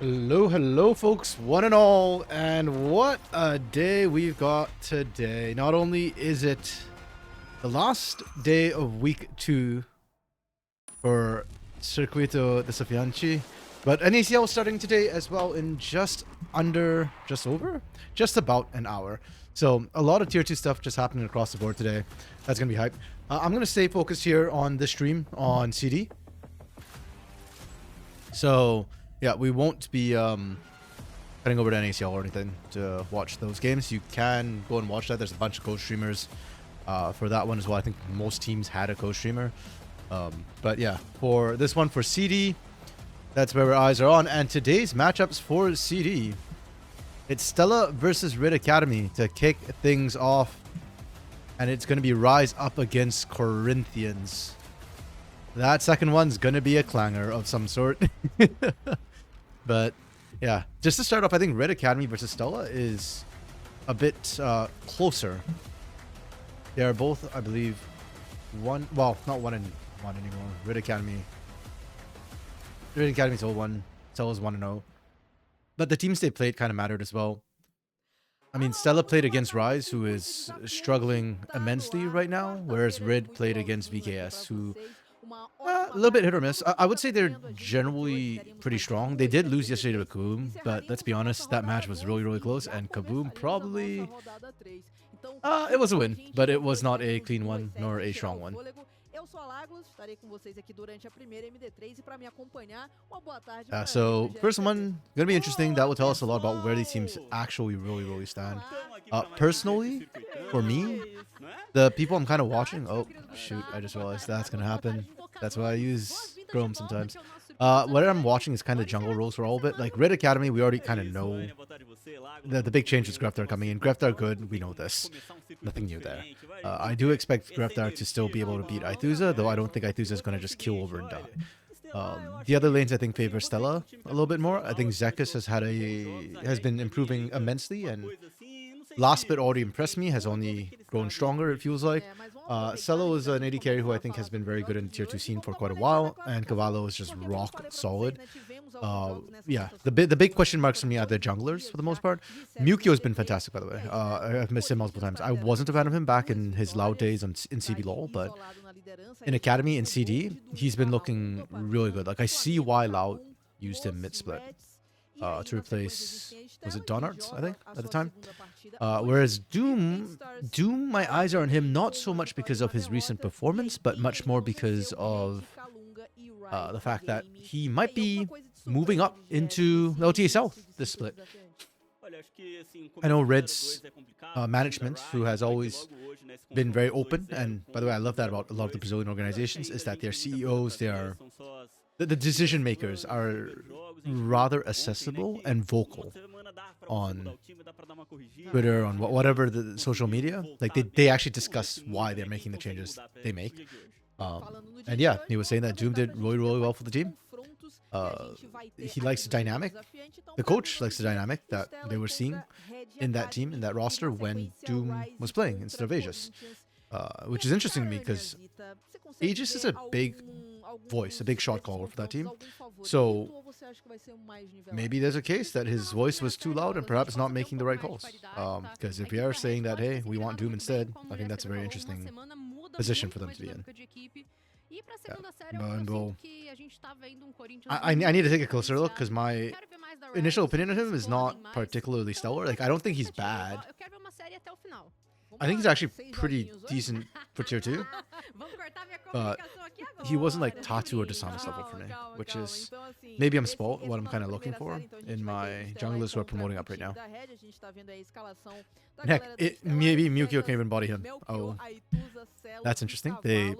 Hello, folks, one and all, and what a day we've got today. Not only is it the last day of week 2 for Circuito Desafiante, but NACL starting today as well in just about an hour. So a lot of tier 2 stuff just happening across the board today. That's going to be hype. I'm going to stay focused here on this stream on CD. So yeah, we won't be heading over to NACL or anything to watch those games. You can go and watch that. There's a bunch of co-streamers for that one as well. I think most teams had a co-streamer. But yeah, for this one for CD, that's where our eyes are on. And today's matchups for CD, it's Stella versus Red Academy to kick things off. And it's going to be Rise up against Corinthians. That second one's going to be a clanger of some sort. But yeah, just to start off, I think Red Academy versus Stella is a bit closer. They are both, I believe, not 1-1 anymore. Red Academy's 0-1. Stella's 1-0. But the teams they played kind of mattered as well. I mean, Stella played against Rise, who is struggling immensely right now, whereas Red played against VKS, who a little bit hit or miss. I would say they're generally pretty strong. They did lose yesterday to Kaboom, but let's be honest, that match was really, really close, and Kaboom probably... it was a win, but it was not a clean one, nor a strong one. So, first one, gonna be interesting. That will tell us a lot about where these teams actually really stand. Personally, for me, the people I'm kind of watching... Oh, shoot, I just realized that's gonna happen. That's why I use Chrome sometimes. What I'm watching is kind of jungle roles for all of it. Like Red Academy, we already kind of know the big change is Greftar coming in. Greftar good, we know this. Nothing new there. I do expect Greftar to still be able to beat Aithuza, though I don't think Aithuza is going to just kill over and die. The other lanes I think favor Stella a little bit more. I think Zekus has been improving immensely, and last bit already impressed me, has only grown stronger, it feels like. Cello is an AD carry who I think has been very good in tier 2 scene for quite a while, and Cavallo is just rock solid. Yeah, the big question marks for me are the junglers for the most part. Mukio has been fantastic, by the way. I've missed him multiple times. I wasn't a fan of him back in his loud days in CB LoL, but in Academy and CD, he's been looking really good. Like, I see why Loud used him mid-split. To replace, was it Donarts, I think, at the time? Whereas Doom, my eyes are on him not so much because of his recent performance, but much more because of the fact that he might be moving up into LTA South this split. I know Red's management, who has always been very open, and by the way, I love that about a lot of the Brazilian organizations, is that their CEOs, the decision makers are rather accessible and vocal on Twitter, on whatever the social media. Like they actually discuss why they're making the changes they make. And yeah, he was saying that Doom did really well for the team. He likes the dynamic. The coach likes the dynamic that they were seeing in that team, in that roster, when Doom was playing instead of Aegis. Which is interesting to me because Aegis is a big voice, a big shot caller for that team. So maybe there's a case that his voice was too loud and perhaps not making the right calls. Because if we are saying that, hey, we want Doom instead, I think that's a very interesting position for them to be in. Yeah. I need to take a closer look because my initial opinion of him is not particularly stellar. Like, I don't think he's bad. I think he's actually pretty decent for tier 2. But he wasn't like Tatu or Desafiante level for me, which is maybe I'm spoiled what I'm kind of looking for in my junglers who are promoting up right now. And heck, maybe Mukio can even body him. Oh, that's interesting. They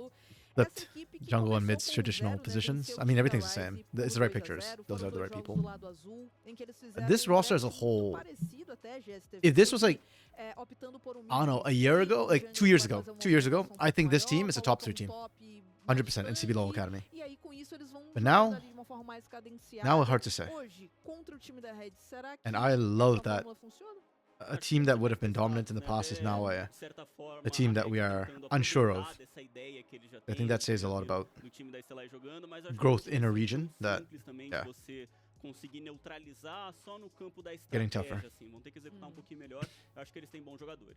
flipped jungle and mid's traditional positions. I mean, everything's the same. It's the right pictures. Those are the right people. This roster as a whole, if this was like, I don't know, a year ago, like 2 years ago, I think this team is a top 3 team. 100% in CB LoL Academy. But now it's hard to say. And I love that a team that would have been dominant in the past is now a team that we are unsure of. I think that says a lot about growth in a region that, yeah, conseguir neutralizar só no campo da Getting tougher. estratégia, assim. Vão ter que executar um pouquinho melhor. Eu acho que eles têm bons jogadores.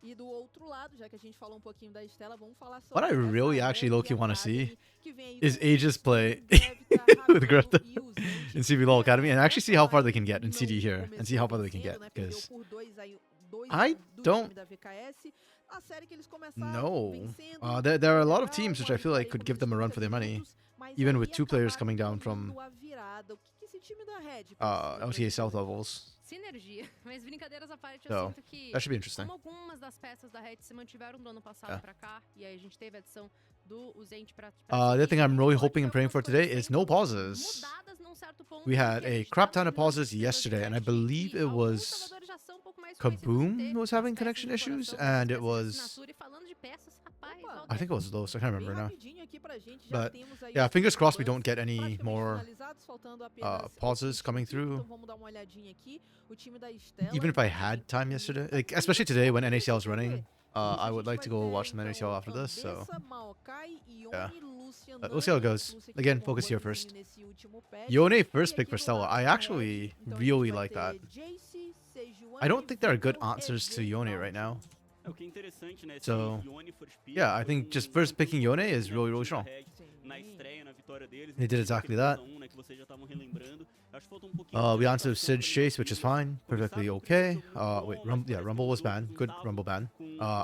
E do outro lado, já que a gente falou um pouquinho da Estela, vamos falar sobre What I really essa actually Red low-key want to Academy, see que vem aí is com Aegis o play Dev, tá with Rafael Greta e o Zend. in CB LoL Academy and actually see how far they can get in Não CD here and see how far they can começou get, vencendo, né? Perdeu because por 2 I do don't time da VKS. A série que eles começaram know. vencendo, There are a lot of legal, teams which I feel like could give them a run for their money, minutos, mas even aí with 2 players acabaram coming down tomando from a virada. O que esse time da Red precisa pra LTA esse South jogo? levels. Sinergia, mas brincadeiras à parte, eu So sinto que that should be interesting. como algumas das peças da Red se mantiveram do ano passado pra cá, e aí a gente teve a adição do Uzente pra The thing I'm really hoping and praying for today is no pauses. mudadas num certo ponto. We had porque a gente crap tá ton of vendo pauses estrelas yesterday, and I Red believe que it alguns was jogadores já são um pouco mais conhecidos por Kaboom ter was as having peças connection de issues, coração, as and it peças de was assinatura. E falando de peças, rapaz, Opa. Valder, I think it was Los. I can't Bem remember now. rapidinho aqui pra gente, já But temos aí yeah, os fingers crossed we bans don't get any praticamente more finalizados, faltando apenas pauses esse coming último through. Então vamos dar uma olhadinha aqui. O time da Estela, Even if I had time yesterday, like especially today when NACL is running, I a would gente like to vai go ter, watch some então, NACL after this. So Andessa, Maokai, Ione, yeah. Lucian, We'll see how it Nani, goes. Lúcia que Again, tomou um focus here banzinho first. nesse último patch. Yone E first pick aqui for do Stella. lado I da Red, actually então a gente really vai like that. ter Jace, Sejuani, I don't think there are good Vitor, answers to EG, Yone right now. É o que é interessante, né? So, Esse Yone for Speed yeah, I foi think just um first picking ponto Yone is né, really, do really time da strong. Red na estreia, na vitória deles. They did exactly aquele that. 2 a 1, né, que vocês já estavam relembrando. Acho que falta um pouquinho de We answered adaptação Sid's pra Chase, which is fine, perfectly okay. Wait, Rumble was banned. Good Rumble ban.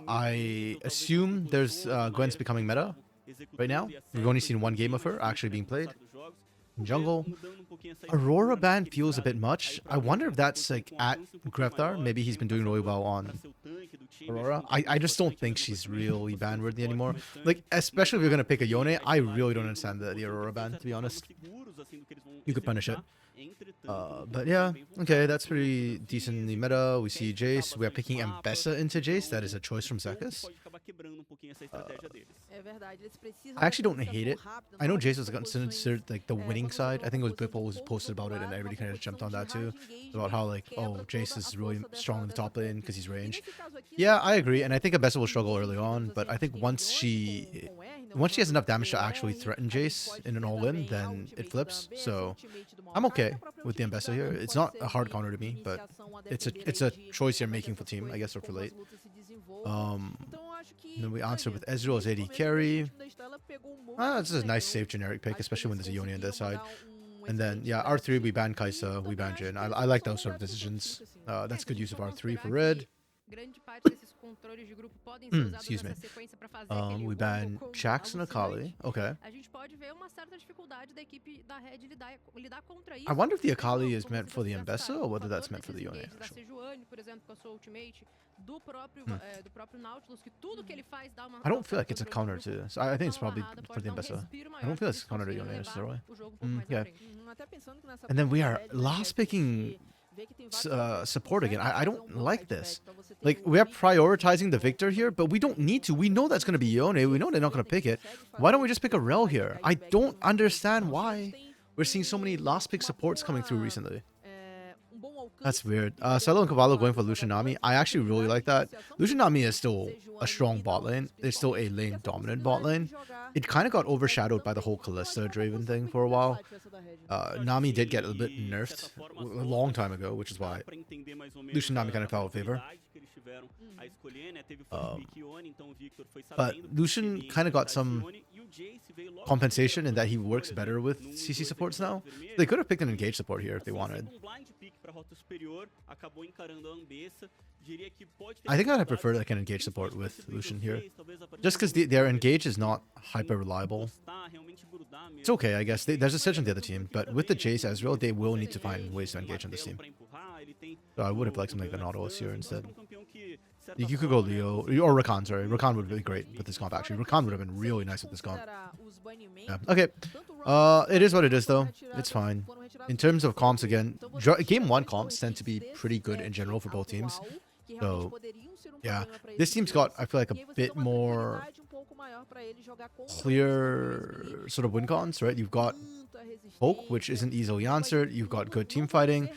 I assume there's Gwen's becoming meta right now. We've only seen one game of her actually being played. In jungle, Aurora ban feels a bit much. I wonder if that's like at Greftar. Maybe he's been doing really well on Aurora. I just don't think she's really ban worthy anymore. Like, especially if you're gonna pick a Yone, I really don't understand the Aurora ban, to be honest. You could punish it. But yeah, okay, that's pretty decently meta. We see Jace. We are picking Mbessa into Jace. That is a choice from Zekas. É verdade, eles precisam I actually don't dessa hate it. posição rápida, I know não Jace was são considered like the winning side. I think it was Bipple was posted about it, and everybody kind of jumped on that too. About how like, oh, Jace is really strong in the top lane because he's range. Yeah, I agree, and I think Mbessa will struggle early on. But I think once she has enough damage to actually threaten Jace in an all-in, then it flips. So I'm okay with the Mbessa here. It's not a hard counter to me, but it's a choice you're making for team, I guess, or for late. Then we answer with Ezreal as AD carry. This is a nice safe generic pick, especially when there's a Yone on this side. And then, yeah, R3, we ban Kai'Sa, we ban Jhin. I like those sort of decisions. That's good use of R3 for red. grande parte desses controles de grupo podem ser usados Excuse me. nessa sequência para fazer aquele We combo ban com Jax and alucinante. Akali. Okay. A gente pode ver uma certa dificuldade da equipe da Red lidar contra isso. I wonder if the Porque, Akali como is vocês meant for the já Mbessa citaram, or whether o that's fator meant for the desses Yone, engages da actually. Sejuani, por exemplo, com a sua ultimate, do próprio Nautilus, que tudo que ele faz dá uma I don't feel like it's a controle counter de grupo. to this. I think it's Mão probably amarrada for pode the dar Mbessa. respiro I maior don't feel pra it's eles counter to conseguirem Yone levar necessarily. o jogo um pouco mais à Yeah. frente. Até pensando que nessa And then we are partida, né, last picking vê que tem vários jogadores que support again. conseguem I fazer don't um bom like side this. pack. Então você tem Like, o we are Vic, prioritizing the o Victor here, but we don't need to. We know that's going to be Yone. We know they're not going to pick it. Why don't we just pick a Rel here? I don't understand why we're seeing so many last pick supports coming through recently. That's weird. Selo and Cavallo going for Lucian Nami. I actually really like that. Lucian Nami is still a strong bot lane. It's still a lane dominant bot lane. It kind of got overshadowed by the whole Kalista Draven thing for a while. Nami did get a bit nerfed a long time ago, which is why Lucian Nami kind of fell out of favor. But Lucian kind of got some compensation in that he works better with CC supports now. They could have picked an engage support here if they wanted. I think I'd have preferred like an engage support with Lucian here. Just because their engage is not hyper reliable. It's okay, I guess. There's a surge on the other team, but with the Jace Ezreal, they will need to find ways to engage on this team. So I would have liked something like an Nautilus here instead. You could go Leo, or Rakan, sorry. Rakan would be great with this comp, actually. Rakan would have been really nice with this comp. Yeah. Okay. It is what it is, though. It's fine. In terms of comps, again, Game 1 comps tend to be pretty good in general for both teams. So, yeah. This team's got, I feel like, a bit more clear sort of win cons, right? You've got Poke, which isn't easily answered. You've got good team fighting.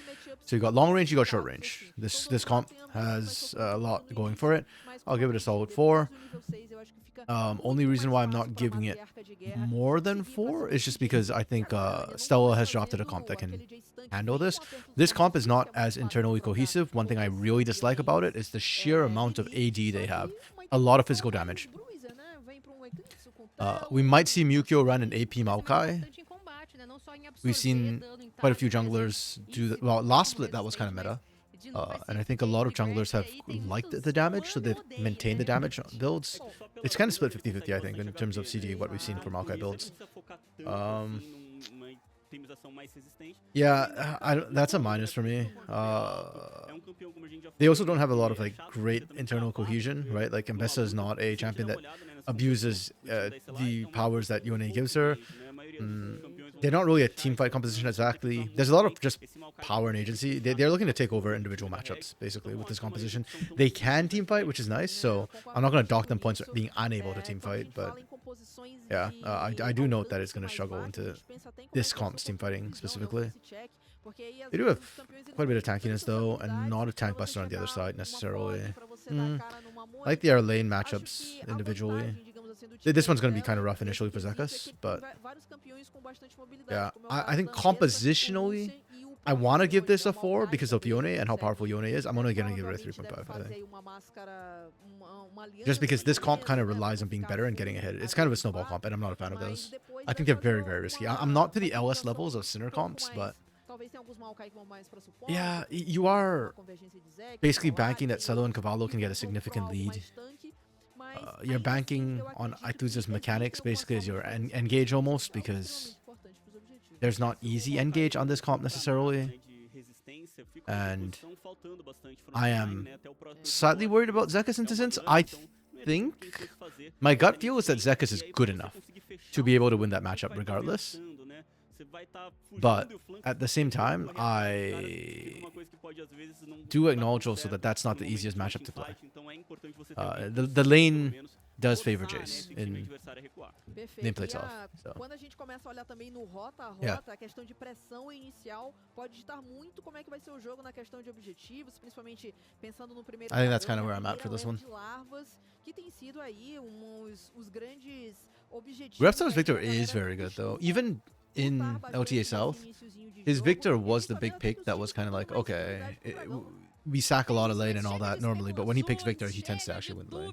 So you got long range, you got short range. This comp has a lot going for it. I'll give it a solid 4. Only reason why I'm not giving it more than 4 is just because I think Stella has dropped at a comp that can handle this. This comp is not as internally cohesive. One thing I really dislike about it is the sheer amount of AD they have. A lot of physical damage. We might see Mukio run an AP Maokai. We've seen quite a few junglers do that. Well, last split that was kind of meta. And I think a lot of junglers have liked the damage, so they've maintained the damage builds. It's kind of split 50-50, I think, in terms of CD, what we've seen from Maokai builds. Yeah, that's a minus for me. They also don't have a lot of like great internal cohesion, right? Like Mbessa is not a champion that abuses the powers that Yone gives her. They're not really a team fight composition exactly. There's a lot of just power and agency. They're looking to take over individual matchups, basically, with this composition. They can team fight, which is nice, so I'm not going to dock them points for being unable to team fight, but yeah, I do note that it's going to struggle into this comp's team fighting, specifically. They do have quite a bit of tankiness, though, and not a tank buster on the other side, necessarily. I like the lane matchups individually. This one's going to be kind of rough initially for Zekas, but yeah, I think compositionally, I want to give this a 4 because of Yone and how powerful Yone is. I'm only going to give it a 3.5, I think. Just because this comp kind of relies on being better and getting ahead. It's kind of a snowball comp, and I'm not a fan of those. I think they're very, very risky. I'm not to the LS levels of Sinner comps, but yeah, you are basically banking that Celo and Cavallo can get a significant lead. You're banking on Aituza's mechanics basically as your engage almost, because there's not easy engage on this comp necessarily. And I am slightly worried about Zekas into Sense. I think my gut feel is that Zekas is good enough to be able to win that matchup regardless. But at the same time, I do acknowledge also that that's not the easiest matchup to play. The lane does favor Jace in nameplate itself. So. Quando a gente começa a olhar também no rota a rota, a questão de pressão inicial pode ditar muito como é que vai ser o jogo na questão de objetivos, principalmente pensando no primeiro. I think that's kind of where I'm at for this one. Que tem sido aí os grandes objetivos. Repstar's Victor is very good though. Even in LTA South, his Victor was the big pick that was kind of like, okay, we sack a lot of lane and all that normally, but when he picks Victor, he tends to actually win the lane.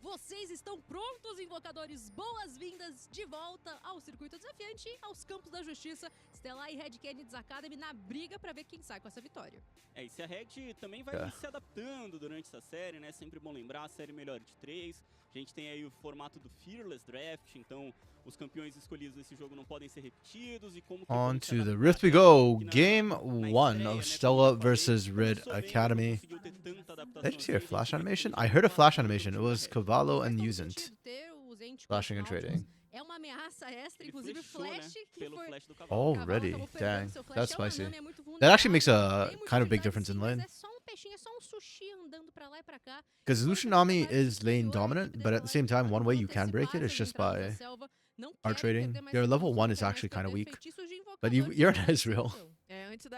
Vocês estão prontos, invocadores? Boas-vindas de volta ao Circuito Desafiante, aos Campos da Justiça. Stellar e Red Canids Academy na briga para ver quem sai com essa vitória. E se a Red também vai se adaptando durante essa série, né? Sempre bom lembrar, a série melhor de 3. A gente tem aí o formato do Fearless Draft, então os campeões escolhidos nesse jogo não podem ser repetidos. E como on to the Rift we go. Game 1 of Stella versus Red Academy. Did I just hear a flash animation? I heard a flash animation. It was Cavallo and Yuzent flashing and trading. É uma ameaça extra, inclusive flash que foi already. Dang, that's spicy. That actually makes a kind of big difference in lane. Because Lushinami is lane dominant, but at the same time, one way you can break it is just by art trading. Your level 1 is actually kind of weak, but you're in Israel.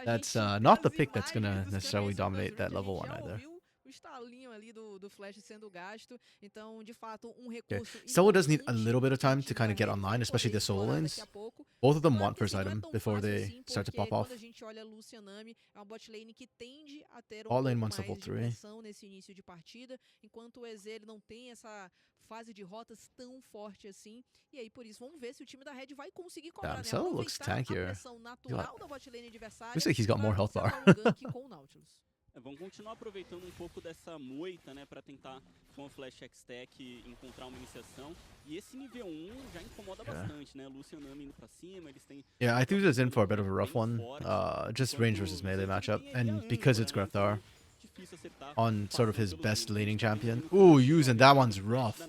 That's not the pick that's going to necessarily dominate that level 1 either. Estalinho ali do flash sendo gasto, então de fato recurso. Stella does need a little bit of time to kind of get online, especially the solo lanes. Both of them want first item before they start to pop off. All lane wants level 3. Nesse início de partida, enquanto o EZ não tem essa fase de rotas tão forte assim, e aí por isso vamos ver se o time da Red vai conseguir cobrar, né? Stella looks tankier. Looks like he's got more health bar. Vamos continuar aproveitando um pouco dessa moita, né, para tentar com o Flash X-Tech encontrar uma iniciação. E esse nível 1 já incomoda bastante, né? Lucian Nami indo pra cima, eles têm... Yeah, I think this is in for a bit of a rough one. Just range versus melee matchup, and because it's Greftar on sort of his best laning champion. Ooh, using that one's rough.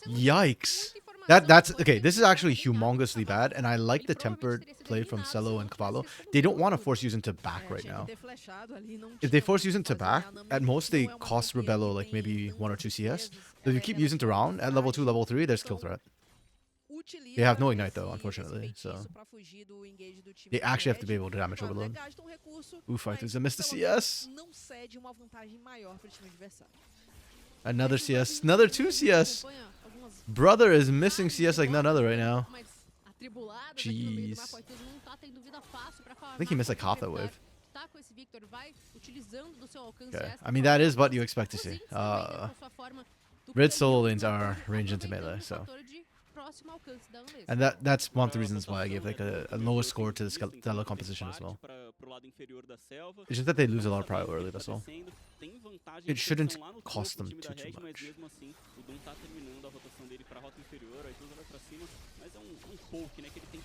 Yikes. That's okay. This is actually humongously bad, and I like the tempered play from Celo and Cavallo. They don't want to force Yuzen to back right now. If they force Yuzen to back, at most they cost Rebello like maybe 1 or 2 CS. But if you keep Yuzen around at level 2, level 3, there's kill threat. utiliza They have no ignite though, esse unfortunately. So feitiço pra fugir do engage do time they do actually have to Red. be able to damage Mano, overload. gasta um recurso, Oof, mas Ituza missed the pelo menos CS. não cede uma vantagem maior pro time adversário. Another CS. Another 2 CS. Brother is missing CS like none other right now. Jeez. I think he missed like half that wave. Okay. I mean, that is what you expect to see. Red solo lanes are ranged into melee, so. And that's one of the reasons why I gave like a lower score to the Stella composition as well. It's just that they lose a lot of prio early, that's all. It shouldn't cost them too much.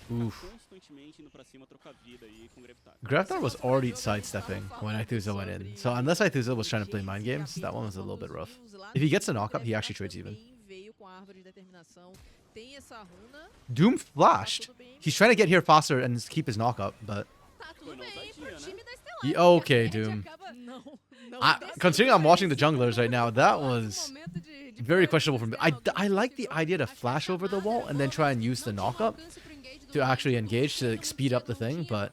Oof. Gravitar was already sidestepping when Ituza went in, so unless Ituza was trying to play mind games, that one was a little bit rough. If he gets a knock up, he actually trades even. Doom flashed. He's trying to get here faster and keep his knock up, but... Okay, Doom. Considering I'm watching the junglers right now, that was very questionable for me. I like the idea to flash over the wall and then try and use the knock up to actually engage to speed up the thing, but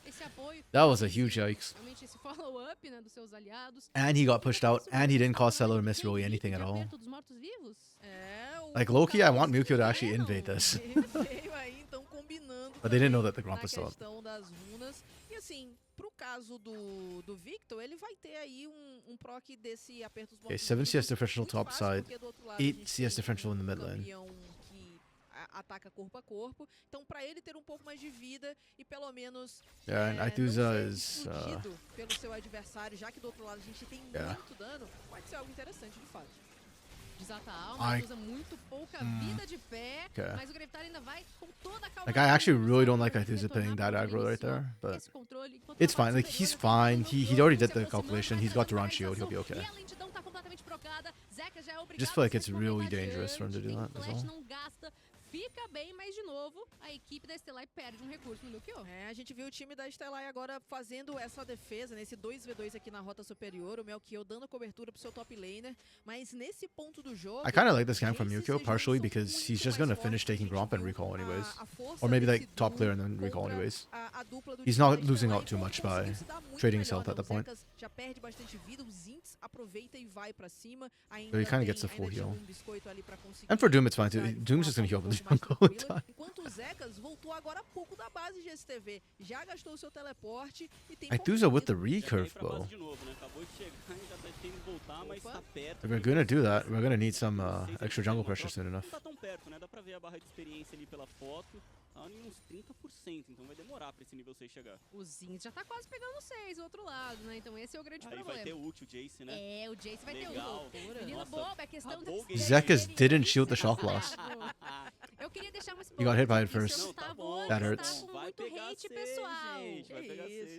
that was a huge yikes. And he got pushed out, and he didn't cause Cellar to miss really anything at all. Like, low-key, I want Mukio to actually invade this. But they didn't know that the Gromp was still up. Okay, 7 CS differential top side, 8 CS differential in the mid lane. Ataca corpo a corpo, então para ele ter pouco mais de vida e pelo menos yeah, and Ituza is pelo seu adversário, já que do outro lado a gente tem muito dano, pode ser algo interessante de fato. Desata a alma, usa muito pouca vida de pé, mas o Gravitar ainda vai com toda a calma. Like, I actually really don't like Ituza playing that aggro right there, but it's fine. Like, he's fine. He already did the calculation. He's got Duran shield. He'll be okay. I just feel like it's really dangerous for him to do that as well. Fica bem, mas de novo, a equipe da Stellai perde recurso no Mukio. A gente viu o time da Stellai agora fazendo essa defesa, nesse 2v2 aqui na rota superior, o Melchior dando cobertura pro seu top laner, mas nesse ponto do jogo... I kind of like this game from Mukio, partially because he's just going to finish taking Gromp and recall anyways. Or maybe like top clear and then recall anyways. He's not losing out too much by trading his health at that point. So he kind of gets a full heal. And for Doom, it's fine too. Doom's just going to heal for the jungle in time. Ituza with the recurve though. If we're going to do that, we're going to need some extra jungle pressure soon enough. Uns 30%, então vai demorar pra esse nível 6 chegar. O Zinz já tá quase pegando 6 do outro lado, né? Então esse é o grande problema. Aí vai ter ult o Jace, né? É, o Jace vai ter ult. Menina boba, é questão da Zekas didn't shield the shock loss. Eu queria deixar uma He got hit by it first. That hurts. Com muito hate pessoal.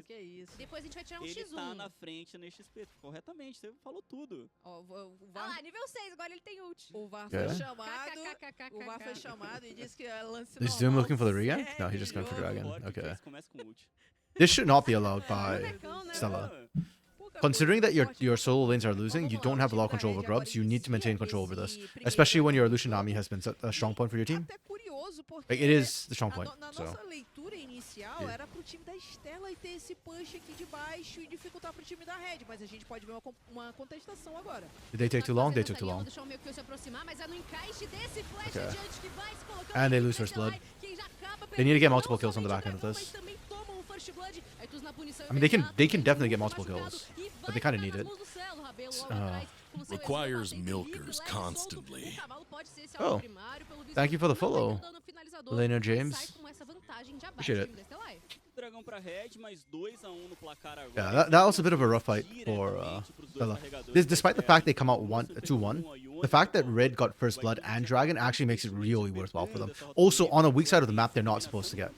Que isso. Depois a gente vai tirar um X1. Ele tá na frente na XP, corretamente, você falou tudo. Olha lá, nível 6, agora ele tem ult. O VAR foi chamado. O VAR foi chamado e disse que é lance normal. Is Doom looking for the regame? No, he's just going for Dragon. Okay. This should not be allowed by Stella. Considering that your solo lanes are losing, you don't have a lot of control over Grubs. You need to maintain control over this. Especially when your Lucian Nami has been a strong point for your team. Like, it is the strong point. So. Era pro time da Stella e ter esse push aqui de baixo e dificultar pro time da Red, mas a gente pode ver uma contestação agora. Did they take too long? They took too long. Okay. And they lose first blood. They need to get multiple kills on the back end of this. I mean, they can definitely get multiple kills, but they kind of need it. Requires milkers constantly. Oh, thank you for the follow, Elena James. Appreciate it. Yeah, that was a bit of a rough fight for Stella. Despite the fact they come out 2-1, the fact that Red got first blood and Dragon actually makes it really worthwhile for them. Also, on a weak side of the map, they're not supposed to get.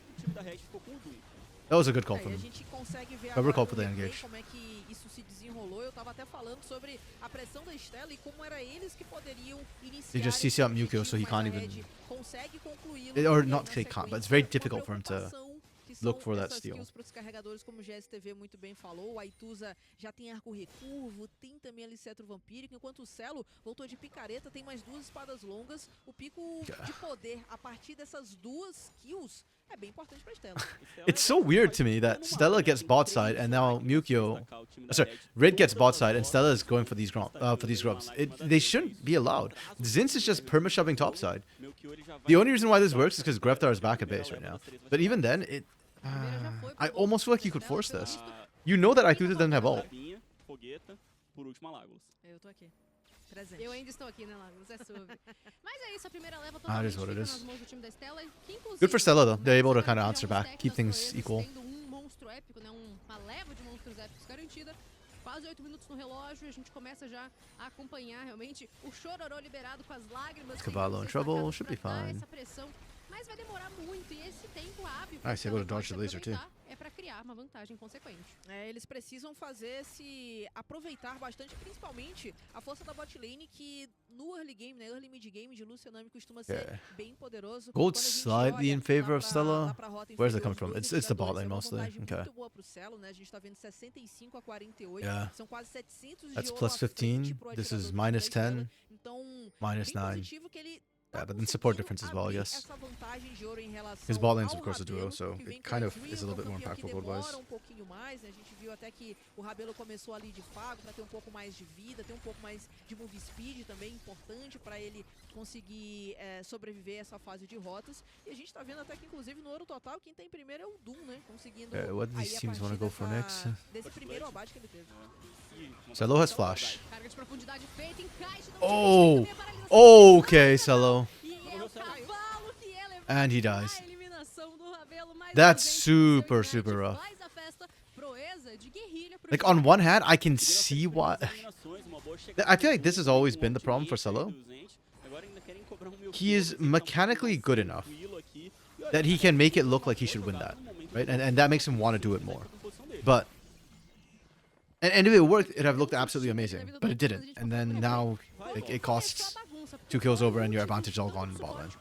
That was a good call from them. Whoever called for the engage. They just CC up Mukio, so he can't even... Or not, he can't, but it's very difficult for him to que são look for that essas steal. kills para os carregadores, como o GSTV muito bem falou. O Aituza já tem arco recurvo, tem também ali cetro vampírico, enquanto o Celo voltou de picareta, tem mais 2 espadas longas. O pico de poder a partir dessas 2 kills é bem importante pra Stella. It's so weird to me that Stella gets bot side and now Red gets bot side and Stella is going for these grubs. They shouldn't be allowed. Zinz is just perma shoving top side. The only reason why this works is because Greftar is back at base right now. But even then, I almost feel like you could force this. You know that Aituza doesn't have ult. Eu tô aqui. Presente. Eu ainda estou aqui, né, Lagos? É sobre. Mas é isso, a primeira leva Ah, it is totalmente what it fica is. nas mãos do time da Stella, que inclusive... Good for Stella though. They're able to começa kind of a answer criar uns back, keep técnicos things proezas, equal. tendo um monstro épico, né, uma leva de monstros épicos garantida. Quase 8 minutos no relógio, a gente começa já a acompanhar realmente o chororô liberado com as lágrimas. Cavallo in trouble, should be fine. Essa pressão, mas vai demorar muito e esse tempo hábil Nice, able to dodge the laser too. é para criar uma vantagem consequente. Eles precisam fazer aproveitar bastante, principalmente a força da bot lane, que no early game, né, early mid game de Lucianami costuma ser bem poderoso. Gold Quando a gente slightly olha in favor lá of Stella. pra rota Where's it inferior, coming from? os It's the bot jogadores, lane é uma mostly. vantagem Okay. muito boa pro Celo, né? A gente tá vendo 65 a 48. Yeah. São quase 700 de That's ouro plus à frente 15. pro This atirador is do minus Stella. 10. Então, Minus bem 9. positivo que ele tá Yeah, but then support conseguindo difference as well, I abrir guess. essa vantagem de ouro em relação His bot lane's ao of course a duo, Rabelo, so que vem it com kind o of Ezreal, is a little bit more campeão que impactful gold-wise. demora um pouquinho mais, né? A gente viu até que o Rabelo começou ali de fago para ter um pouco mais de vida, ter um pouco mais de move speed também, importante para ele conseguir sobreviver a essa fase de rotas. E a gente tá vendo até que inclusive no ouro total quem tá em primeiro é o Doom, né? Conseguindo What do aí these a teams partir want to go for next? desse primeiro abate que ele teve. Celo has flash. Carga de profundidade feita, encaixe, não Oh! chega, também a paralisação. Okay, Celo. E é o cavalo que é levado And he dies. à eliminação do Rabelo, mais That's uma vez, super, seu super Ignite rough. faz a festa, proeza de guerrilha pro Like, time. on one hand, I can see why. I feel like this has always been the problem for Celo. He is mechanically good enough that he can make it look like he should win that, right? And that makes him want to do it more. But and if it worked, it'd have looked absolutely amazing. But it didn't. And then now, like, it costs 2 kills over and your advantage is all gone in the bot lane.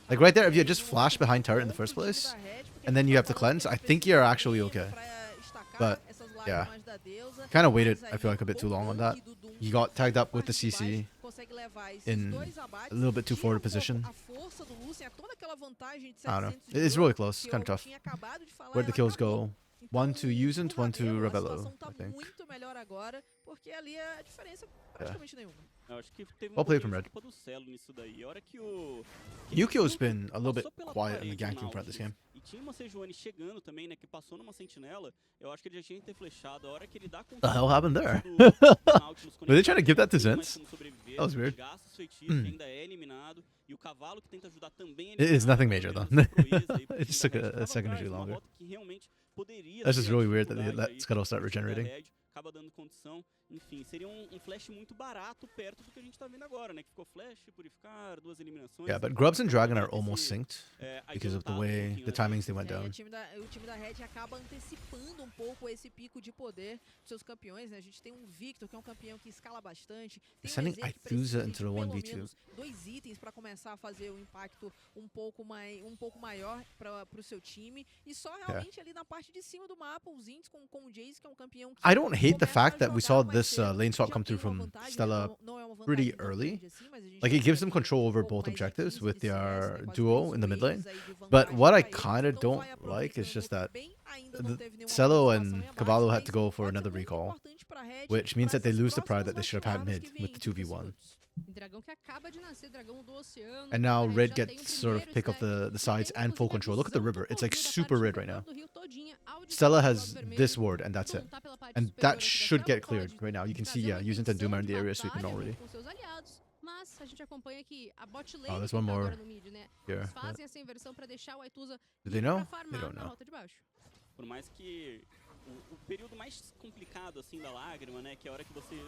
Like right there, if you just flash behind turret in the first place, and then you have to cleanse, I think you're actually okay. But yeah, kind of waited, I feel like, a bit too long on that. He got tagged up with the CC in a little bit too forward position. I don't know. It's really close. It's kind of tough. Where'd the kills go? One to Usant, one to Rebello, I think. Porque ali a diferença praticamente nenhuma. Eu acho que teve Well played from Red. culpa do Celo nisso daí. A hora que o Yukio's been a little bit quiet in the ganking front this game. E tinha uma Sejuani chegando também, né, que passou numa sentinela. Eu acho que ele já tinha que ter flechado. A hora que ele dá The hell happened there? Were they trying to give that to Zenz? Zenz? That was weird. Ainda é eliminado. E o cavalo que tenta ajudar também It is nothing major though. It It just took a second or two longer. That's That's just really weird that they let Scuttle start regenerating. Acaba dando condição. Enfim, seria um flash muito barato perto do que a gente tá vendo agora, né? Que ficou flash, purificar, 2 eliminações. Yeah, but Grubs and Dragon are almost synced because of the way the timings they went down. O time da Red acaba antecipando um pouco esse pico de poder dos seus campeões, né? A gente tem um Victor, que é um campeão que escala bastante. Tem Sending EZ que Aituza precisa de into the pelo 1v2. menos 2 itens para começar a fazer um impacto um pouco maior para o seu time. E só realmente ali na parte de cima do mapa, os Zinz com o Jace, que é um campeão que I don't hate the começa fact a that we jogar saw mais this cedo, lane swap já come tem through uma from vantagem, Stella não é uma vantagem pretty tão early. grande assim, mas a gente Like, it já gives them tem control over um pouco both mais de objectives 15 with de CS, their né, quase duo 2 in the mid lane. waves aí de But vantagem what I pra eles, kind of então don't vai like is aproveitando just that bem, ainda não teve nenhuma Celo participação and em abate, Cavallo had mas to go for pode ser another muito recall, importante pra Red which means pra that they essas lose the pride that próximas they should have had rotiladas mid que with the vêm de 2v1. minutos. Dragão que acaba de nascer, dragão do oceano. And now A Red Red já tem gets o sort of primeiro pick up stack. the sides E tem, and full inclusive, a control. Look at the visão river. do It's like poder da super parte red right superior now. do rio todinha, ao Stella destaque do has lado vermelho. this ward and that's it. Tom tá pela parte And superior that aqui da should tela, get cleared pode right now. You can see, trazer yeah, uma Usant and intenção Doomer in de the area sweeping batalha already. com seus aliados, mas a gente acompanha que a bot lane there's que one tá more agora no mid, né? here. Eles fazem essa inversão pra deixar o Aituza Do they livre know? pra They farmar don't na know. rota de baixo. Por mais que o período mais complicado, assim, da lágrima, né? Que é a hora que você...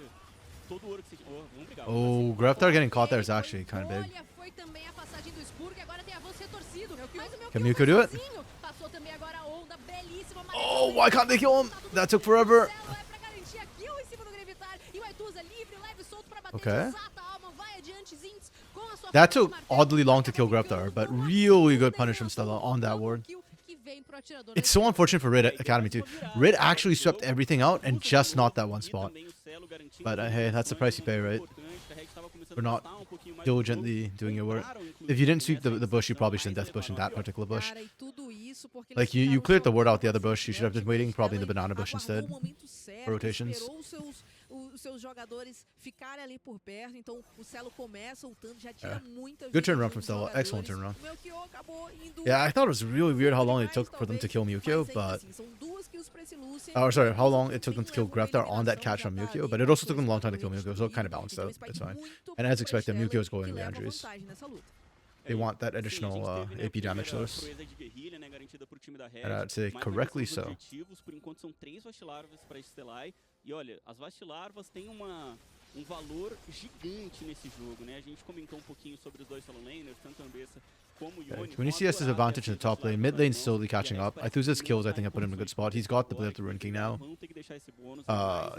Todo o ouro que você... Oh, vamos brigar. Oh, Graftar getting caught there is actually kind of big. Olha, foi também a passagem do Spurg, agora tem avanço retorcido. Mas o meu Can kill Mewtwo foi do it? sozinho. Passou também agora a onda belíssima. Oh, why can't they kill him? That took forever. É pra garantir a kill em cima do Gravitar. E o Aituza livre, leve, solto pra bater. Okay. Desata a alma, vai adiante, Zinz com a sua That took oddly long to kill Greptar, but really good punish from Stella on that ward. It's so unfortunate for Red Academy too. Red actually swept everything out and just not that one spot. But hey, that's the price you pay, right? For not diligently doing your work. If you didn't sweep the bush, you probably shouldn't death bush in that particular bush. Like you cleared the ward out the other bush. You should have been waiting probably in the banana bush instead for rotations. Os seus jogadores ficarem ali por perto, então o Celo começa ultando, já tira muita vida. Good turnaround from Stella. Excellent turnaround. Yeah, I thought it was really weird how long it took for them to kill Mukio, but... Oh, sorry, how long it took them to kill Greptar on that catch on Mukio, but it also took them a long time to kill Mukio, so it kind of balanced out. It's fine. And as expected, Mukio is going Leandries. They want that additional AP damage source. And I'd say correctly so. E olha, as Vastilarvas têm valor gigante nesse jogo, né? A gente comentou pouquinho sobre os dois solo laners, tanto Ambessa como Yone. When you see us as advantage in the top lane, mid lane's slowly catching up. Ithusa's kills, I think, have put him in a good spot. He's got the Blade of the Ruin King now.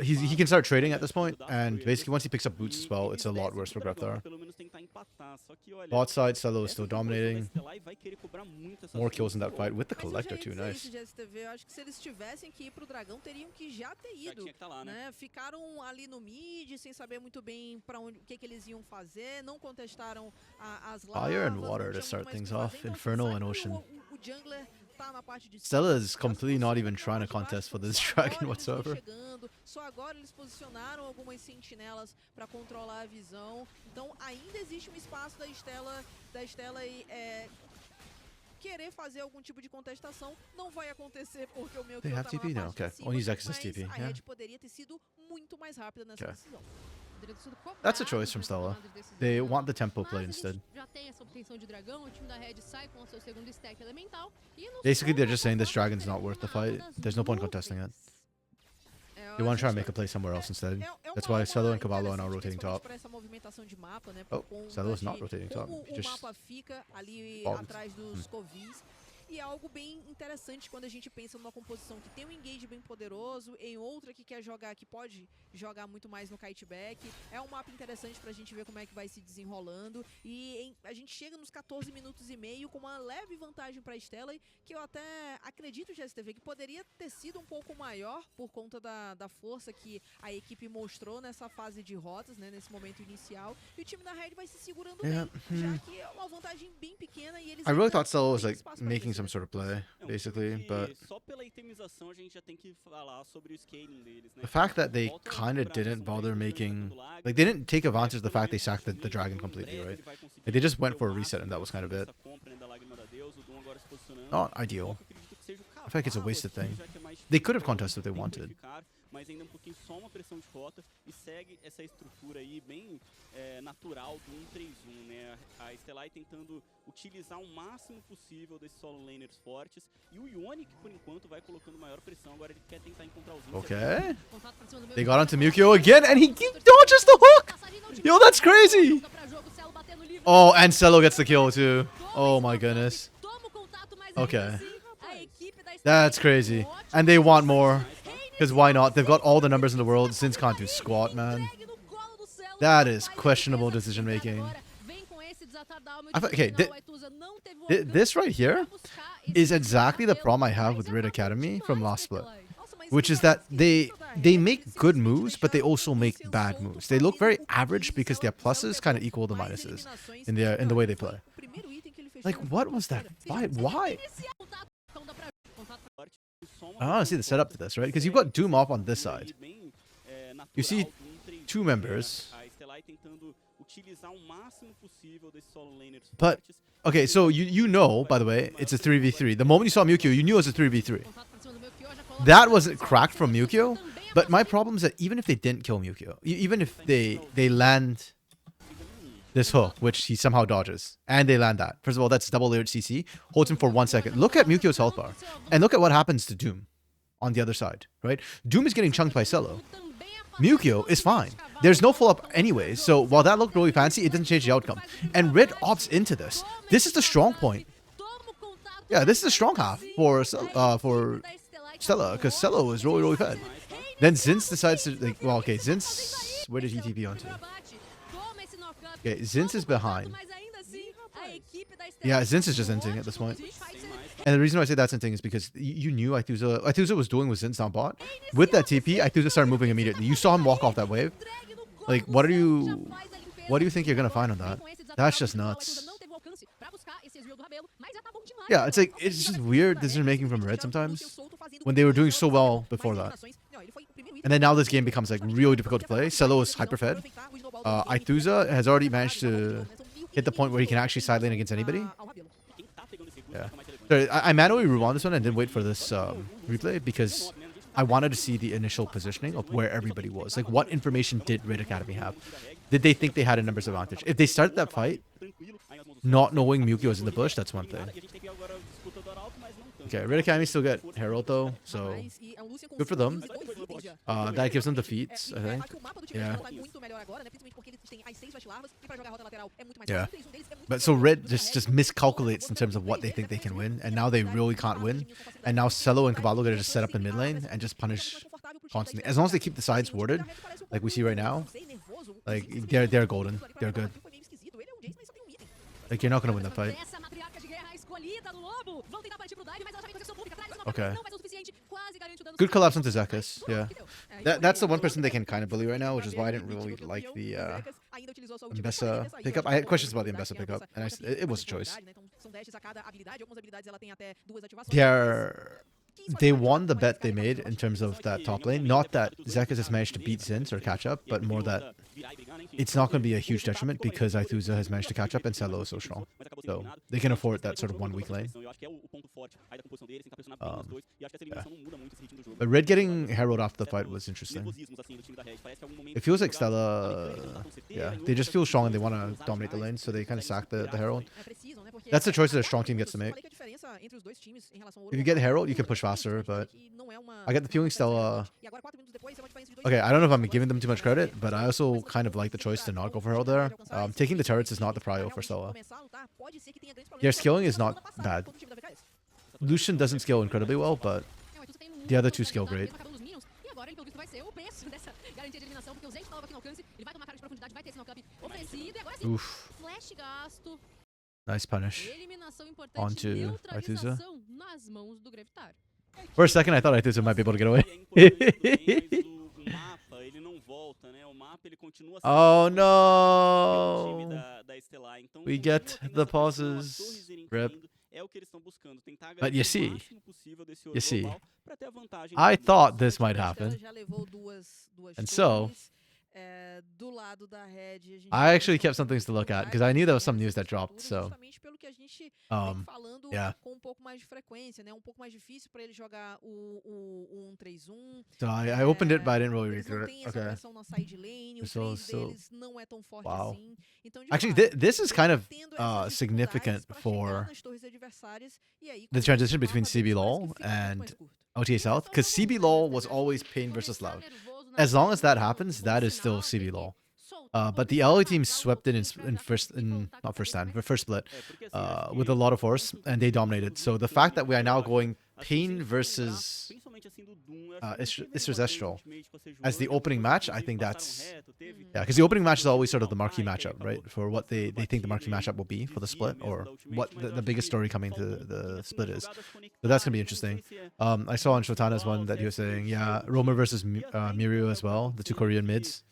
He can start trading at this point, and basically once he picks up boots as well, it's a lot worse for Greptar. Bot side, Celo is still dominating. More kills in that fight with the Collector too, nice. Ficaram ali no mid, sem saber muito bem para onde, o que eles iam fazer, não contestaram as Fire and water to start things off, Infernal and Ocean. Stella is completely not even trying to contest for this dragon whatsoever. Só agora eles posicionaram algumas sentinelas para controlar a visão. Então ainda existe espaço da Stella querer fazer algum tipo de contestação. Não vai acontecer porque o meu They have TP now, okay. Only Zex has TP, a yeah. Red poderia ter sido muito mais rápida nessa decisão. That's a choice from Stella. They want the tempo play instead. Basically, they're just saying this dragon's not worth the fight. There's no point contesting it. They want to try and make a play somewhere else instead. That's why Celo and Cavallo are now rotating top. Oh, Celo is not rotating top. Just E é algo bem interessante quando a gente pensa numa composição que tem um engage bem poderoso, em outra que quer jogar, que pode jogar muito mais no kiteback. É um mapa interessante pra gente ver como é que vai se desenrolando. E a gente chega nos 14 minutos e meio com uma leve vantagem pra Stella, que eu até acredito, GSTV, que poderia ter sido um pouco maior por conta da força que a equipe mostrou nessa fase de rotas, né, nesse momento inicial. E o time da Red vai se segurando bem, já que é uma vantagem bem pequena e eles... I really thought Stella was like making some sort of play, basically, but the fact that they kind of didn't bother making, like, they didn't take advantage of the fact they sacked the dragon completely, right? Like, they just went for a reset and that was kind of it. Not ideal. I feel like it's a wasted thing. They could have contested if they wanted. Mas ainda pouquinho só uma pressão de rota e segue essa estrutura aí bem natural do 1-3-1, né? A Stellai tentando utilizar o máximo possível desses solo laners fortes e o Yone que por enquanto vai colocando maior pressão, agora ele quer tentar encontrar os Okay. They got onto Mukio again and he dodges the hook! Yo, that's crazy! Oh, and Celo gets the kill too. Oh my goodness. Okay. That's crazy. And they want more. Because why not? They've got all the numbers in the world. Zins can't do squat, man. That is questionable decision making. Okay, this right here is exactly the problem I have with Red Academy from last split. Which is that they make good moves, but they also make bad moves. They look very average because their pluses kind of equal the minuses in the way they play. Like, what was that fight? Why? I want to see the setup to this, right? Because you've got Doom off on this side. You see two members. But, okay, so you know, by the way, it's a 3v3. The moment you saw Mukio, you knew it was a 3v3. That wasn't cracked from Mukio, but my problem is that even if they didn't kill Mukio, even if they land this hook, which he somehow dodges, and they land that. First of all, that's double layered CC. Holds him for 1 second. Look at Mukio's health bar. And look at what happens to Doom on the other side, right? Doom is getting chunked by Celo. Mukio is fine. There's no full up anyways, so while that looked really fancy, it doesn't change the outcome. And Red opts into this. This is the strong point. Yeah, this is the strong half for Stella, because Celo is really, really fed. Then Zins decides to, like, well, okay, Zins, where did he TP onto? Okay, Zinz is behind. Mas ainda assim, a equipe da Yeah, Stellar Zinz is just inting at this point. faz And the reason why I say that's inting is because you knew Ithuza was doing with Zinz down bot. With that TP, Ithuza started moving immediately. You saw him walk off that wave. Like, what do you think you're gonna find on that? That's just nuts. Yeah, it's like, it's just weird decision making from Red sometimes when they were doing so well before that. And then now this game becomes like really difficult to play. Celo is hyper-fed. Ithuza has already managed to hit the point where he can actually side lane against anybody. Yeah. Sorry, I manually rewound this one and didn't wait for this replay because I wanted to see the initial positioning of where everybody was. Like, what information did Red Academy have? Did they think they had a numbers advantage? If they started that fight not knowing Mewtwo was in the bush, that's one thing. Okay, Red Academy still get Herald though, so good for them. That gives them defeats, I think. Yeah. Yeah. But so Red just miscalculates in terms of what they think they can win, and now they really can't win. And now Celo and Caballo gotta just set up in mid lane and just punish constantly. As long as they keep the sides warded, like we see right now, like they're golden. They're good. Like, you're not gonna win that fight. Okay. Good collapse into Zekas, yeah. That's the one person they can kind of bully right now, which is why I didn't really like the Mbessa pickup. I had questions about the Mbessa pickup, and it was a choice. They won the bet they made in terms of that top lane. Not that Zekas has managed to beat Zinz or catch up, but more that it's not going to be a huge detriment because Ithuza has managed to catch up and Celo is so strong. So they can afford that sort of 1 weak lane. Yeah. But Red getting Herald off the fight was interesting. It feels like Stella, yeah, they just feel strong and they want to dominate the lane, so they kind of sack the Herald. That's the choice that a strong team gets to make. If you get Herald, you can push faster, but I get the feeling Stella... Okay, I don't know if I'm giving them too much credit, but I also kind of like the choice to not go for Herald there. Taking the turrets is not the prio for Stella. Their skilling is not bad. Lucian doesn't scale incredibly well, but the other two scale great. Oof. Nice punish onto Ithuza. For a second, I thought Ithuza might be able to get away. Oh no! We get the pauses. Rip. But you see, I thought this might happen. And so, I actually kept some things to look at because I knew there was some news that dropped. So, yeah. So I opened it, but I didn't really read through it. Okay. So wow. Actually, this is kind of significant for the transition between CB LoL and OTA South, because CB LoL was always Pain versus Loud. As long as that happens, that is still CB LoL. But the LA team swept it in first split with a lot of force, and they dominated. So the fact that we are now going Pain versus Isra's Estral as the opening match, I think that's... Yeah, because the opening match is always sort of the marquee matchup, right? For what they think the marquee matchup will be for the split, or what the biggest story coming to the split is. So that's going to be interesting. I saw on Shotana's one that he was saying, yeah, Romer versus Mirio as well, the two Korean mids.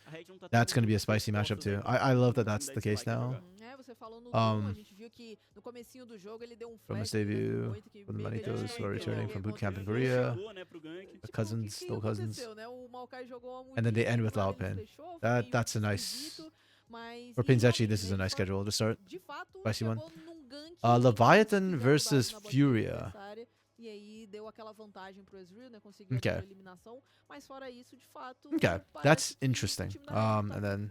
That's going to be a spicy matchup too. I love that that's the case now. From his debut, when the Manitos were returning from boot camp in Korea, the cousins, still cousins, and then they end with Lao Pin. That's a nice... For Pinzechi, this is a nice schedule to start. Spicy one. Leviathan versus Furia. Okay. Okay, that's interesting. And then...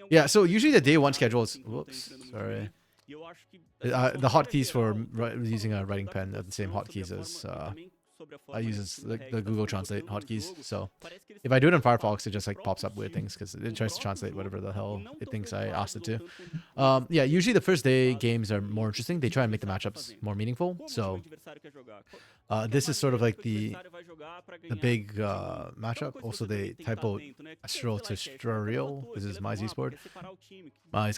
Yeah, so usually the day one schedule is... Whoops, sorry. The hotkeys for using a writing pen are the same hotkeys as I use the Google Translate hotkeys. So if I do it in Firefox, it just like pops up weird things because it tries to translate whatever the hell it thinks I asked it to. Yeah, usually the first day games are more interesting. They try and make the matchups more meaningful. So this is sort of like the big matchup. Also, they typo Astro to Struriel. This is my Z-Sport.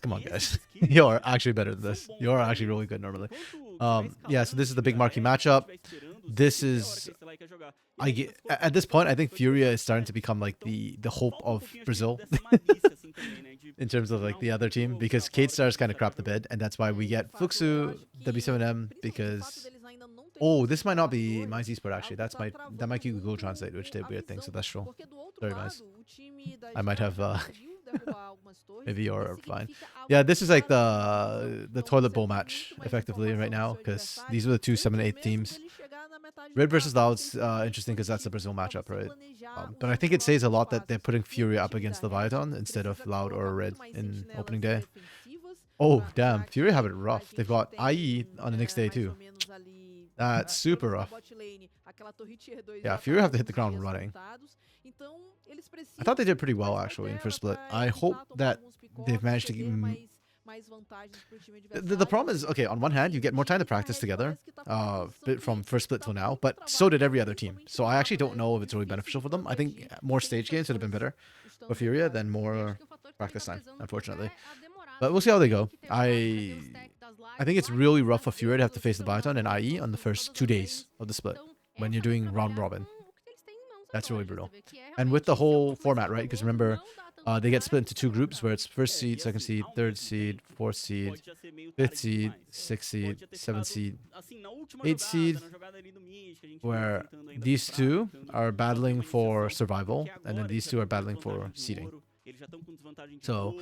Come on, guys. You're actually better than this. You're actually really good normally. Yeah, so this is the big marquee matchup. This is... at this point, I think Furia is starting to become like the hope of Brazil. In terms of like the other team, because Kate Stars kind of crapped the bed, and that's why we get Fuxu, W7M, because... Oh, this might not be my Z-Sport actually. That might be Google Translate, which did weird things, so that's true. Very nice. I might have maybe you're fine. Yeah, this is like the toilet bowl match effectively right now, because these were the 2 7-8 teams. Red versus Loud's interesting because that's the Brazil matchup, right? But I think it says a lot that they're putting Furia up against Leviathan instead of Loud or Red in opening day. Oh, damn. Furia have it rough. They've got IE on the next day too. That's super rough. Yeah, Furia have to hit the ground running. I thought they did pretty well actually in first split. I hope that they've managed to keep... The problem is, okay, on one hand, you get more time to practice together from first split till now, but so did every other team. So I actually don't know if it's really beneficial for them. I think more stage games would have been better for Furia than more practice time, unfortunately. But we'll see how they go. I think it's really rough for Furia to have to face the Leviathan and IE on the first 2 days of the split when you're doing round robin. That's really brutal. And with the whole format, right? Because remember, they get split into 2 groups where it's first seed, second seed, third seed, fourth seed, fifth seed, sixth seed, seventh seed, eighth seed, where these 2 are battling for survival, and then these 2 are battling for seeding. So,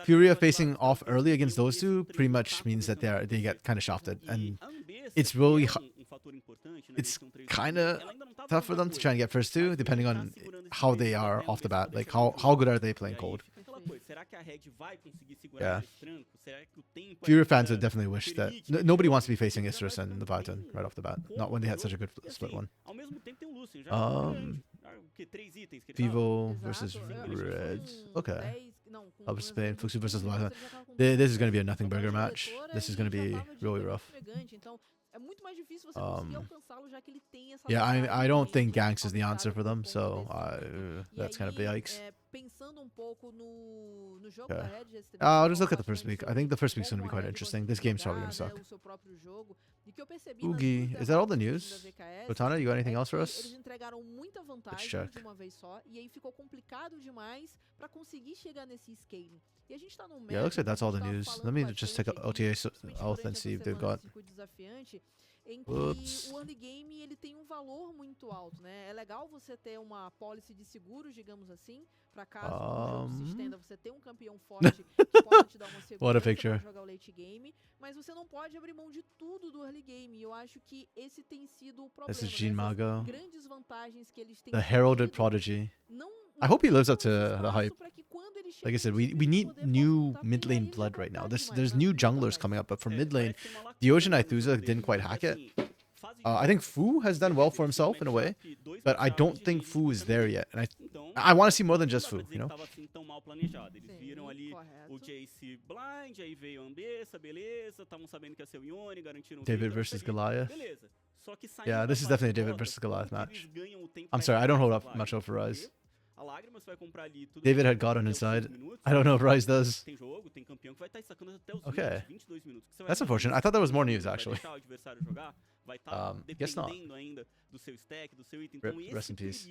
Furia facing off early against those 2 pretty much means that they get kind of shafted, and it's really it's kind of tough for them to try and get first 2, depending on how they are off the bat. Like how good are they playing cold? Yeah. Furia fans would definitely wish that nobody wants to be facing Isurus and Leviathan right off the bat. Not when they had such a good split one. Vivo versus Reds. Okay. Up Spain, Fuxu versus Leviathan. This is going to be a nothing burger match. This is going to be really rough. Yeah, I don't think Ganks is the answer for them, so that's kind of yikes. Okay. I'll just look at the first week. I think the first week's going to be quite interesting. This game's probably going to suck. Oogie, is that all the news? Botana, you got anything else for us? Let's check. Yeah, it looks like that's all the news. Let me just take a OTA out and see if they've got... em que o early game ele tem valor muito alto, né? É legal você ter uma policy de seguros, digamos assim, para caso o jogo se estenda, você ter campeão forte que possa te dar uma segurança para jogar o late game, mas você não pode abrir mão de tudo do early game. E eu acho que esse tem sido o problema. This is Jean Mago, grandes vantagens que eles têm. The heralded prodigy. I hope he lives up to the hype. Like I said, we need new mid lane blood right now. There's new junglers coming up, but for mid lane, Diyogen Ithuza didn't quite hack it. I think Fu has done well for himself in a way, but I don't think Fu is there yet. And I want to see more than just Fu, you know? David versus Goliath. Yeah, this is definitely a David versus Goliath match. I'm sorry, I don't hold up much over Rise. David had God on his side. I don't know if Rise does. Okay. That's unfortunate. I thought there was more news, actually. Guess not. Rest in peace.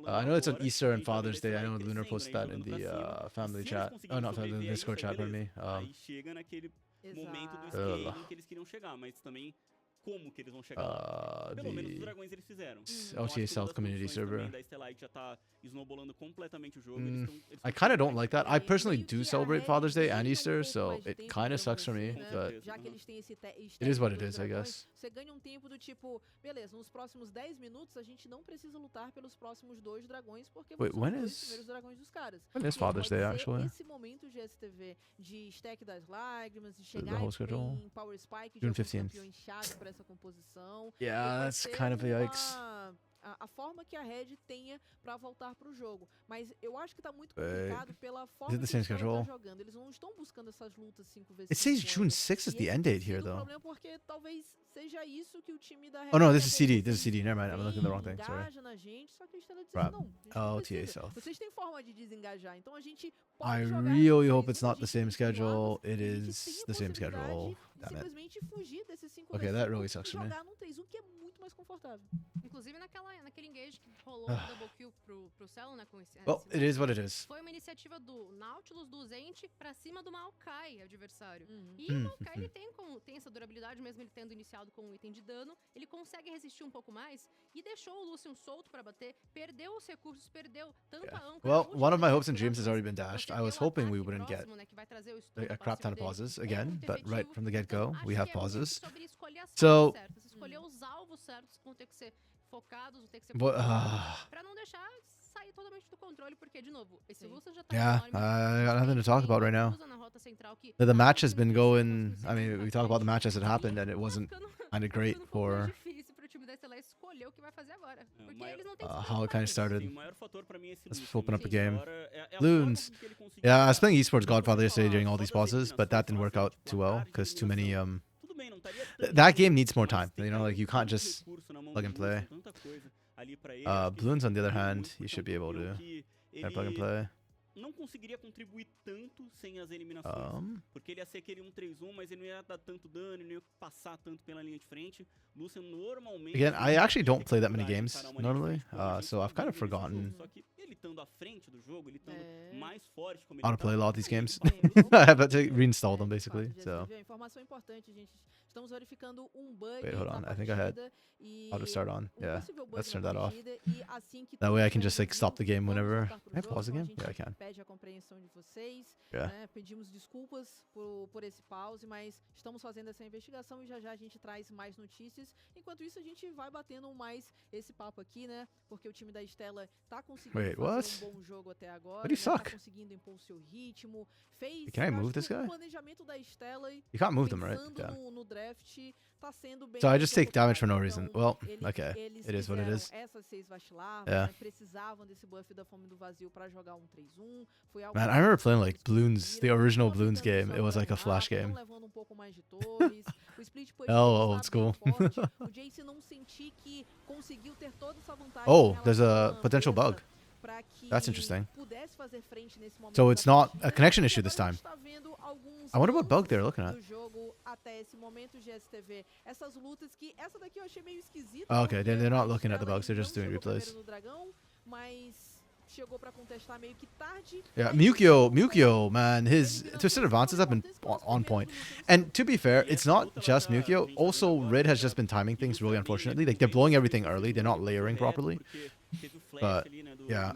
I know it's on Easter and Father's Day. I know Lunar posted that in the family chat. Oh, not family, the Discord chat, pardon me. Como que eles vão chegar lá? Pelo menos os dragões eles fizeram. LTA South Community Server. I kind of don't like that. I personally do celebrate Father's Day and Easter, so it kind of sucks for me, but it is what it is, I guess. Você ganha tempo do tipo, beleza, nos próximos 10 minutos a gente não precisa lutar pelos próximos 2 dragões porque vão ser os 2 primeiros dragões dos caras. When is Father's Day, actually? Esse momento de STV de stack das lágrimas, de chegar em Power Spike, de um campeão inchado, por para essa composição. Yeah, Pode that's ser kind of a yikes. a forma que a Red tenha para voltar pro jogo. Mas eu acho que tá muito complicado pela forma the que same a Stella schedule? tá jogando. Eles não estão buscando essas lutas 5x5. It says June 6th is the end date here, O though. problema porque talvez seja isso que o time da Red Oh no, Bull this is CD. acabou This is CD. Never mind. I'm looking at the wrong thing. Sorry. engaja na gente, só que a Stella disse Right. não, a gente Oh, não TA precisa. South. Vocês têm forma de desengajar, então a gente pode I jogar really no hope 3-1, it's not a the gente same tem schedule. armas, It e a gente is tem a the same possibilidade schedule. de Damn it. simplesmente fugir desse 5 Okay, that really sucks e for me. jogar num 3-1 que é muito mais confortável. Inclusive naquele engage que rolou o double kill pro Celo, né? Com esse, Well, esse it is what it is. Foi uma iniciativa do Nautilus, do Zent, pra cima do Maokai, adversário. Uhum. E o Maokai, ele tem essa durabilidade, mesmo ele tendo iniciado com um item de dano, ele consegue resistir um pouco mais e deixou o Lucian solto pra bater, perdeu os recursos, perdeu tanto a âncora... Well, a última one of my defesa hopes and do dreams has Nautilus, already been você dashed. ter I was o hoping we ataque wouldn't get próximo, né, que vai trazer o stun a crap ton of passivo pauses dele, é again, muito but right efetivo. from the Então, get-go, acho we que have é muito pauses. sobre escolher as So- fases certas, escolher os alvos certos que vão ter que ser focados, vão ter que ser But, controlados, pra não deixar sair totalmente do controle, porque, de novo, esse Sim. Lucian já tá Yeah, enorme. I got nothing to talk about right now. Usa na rota central que The tá match has been conseguindo going. crescer, I mean, we talk about the match as it happened, and it tá wasn't ficando- kind of great tá ficando um pouco mais for difícil pro time da Estelar escolher o que vai fazer agora. Porque maior- eles não têm how it kind of started. Sim, o maior fator pra mim é esse Let's Lucian, open up the né? game. Agora é a Loons. forma com que ele conseguiu Yeah, I was jogar. playing Esports Como Godfather você yesterday falar, during all só these das pauses, but that didn't work out eliminações too well fáceis, because tipo, too many eliminação. Tudo bem, não estaria tão that bem, game needs more mas time. tem You know, like you tanto can't just recurso na mão plug do and play. Lucian, tanta coisa ali pra ele, acho que Bloons on the other contribui hand, muito, you porque é should be able campeão to que plug and ele play. não conseguiria contribuir tanto sem as eliminações. Porque ele ia ser aquele 1-3-1, mas ele não ia dar tanto dano, ele não ia passar tanto pela linha de frente. Lucian normalmente... Again, I actually don't play that many tem games dificuldade em encarar uma linha de normally, frente, como a gente so I've kind of vive nesse forgotten jogo. Só que ele estando à frente do jogo, ele estando mais forte como ele how to tá, play a lot of these aí ele games. vai- I have to reinstall them basically. So Informação importante, gente. Estamos verificando um bug Wait, hold na on. I think I had partida e how to start on. um Yeah, possível bug let's na turn that off. partida, e assim que That way I tudo can just like estiver stop the game vamos whenever. voltar pro Can I jogo, pause the então a game? Yeah, I gente can. pede a compreensão de vocês, Yeah. né? Pedimos desculpas por esse pause, mas estamos fazendo essa investigação e já já a gente traz mais notícias. Enquanto isso, a gente vai batendo mais esse papo aqui, né? Porque o time da Estela tá conseguindo Wait, fazer what? um bom jogo até agora, But he né? suck. Tá conseguindo impor o seu ritmo, fez... Can I eu move acho this que o guy? planejamento da Estela You can't move them, right? pensando Yeah. no draft, tá sendo bem So I just take damage for no executado. reason. Well, Então, okay. eles It is what it fizeram is. essas 6 vacilarvas, Yeah. né? Precisavam desse buff da fome do vazio pra jogar um 3-1. Foi algo Man, que I remember eles playing like conseguiram, Bloons, the original não Bloons ficando game. só It was like a no flash mapa, não game. levando um pouco mais de torres. O split push Oh, deles old tá school. bem forte. O Jace não sentir que conseguiu ter toda essa vantagem Oh, em there's relação a à potential mesa bug. pra que That's interesting. pudesse fazer frente nesse momento So da it's not partida. a connection E issue this agora a time. gente tá vendo alguns I wonder what bug lances they're looking at. do jogo até esse momento, GSTV. Essas lutas que... Essa daqui eu achei meio esquisita. Oh, okay, porque they're not a looking at the Estela bugs, they're just não doing chegou replays. primeiro no dragão, mas chegou pra contestar meio que tarde. Yeah, E aí Mukio, man, his twisted advances have been on point. And to be fair, it's not just Mukio. Also, Red has just been timing things really unfortunately. Like, they're blowing everything early. They're not layering properly. But, yeah.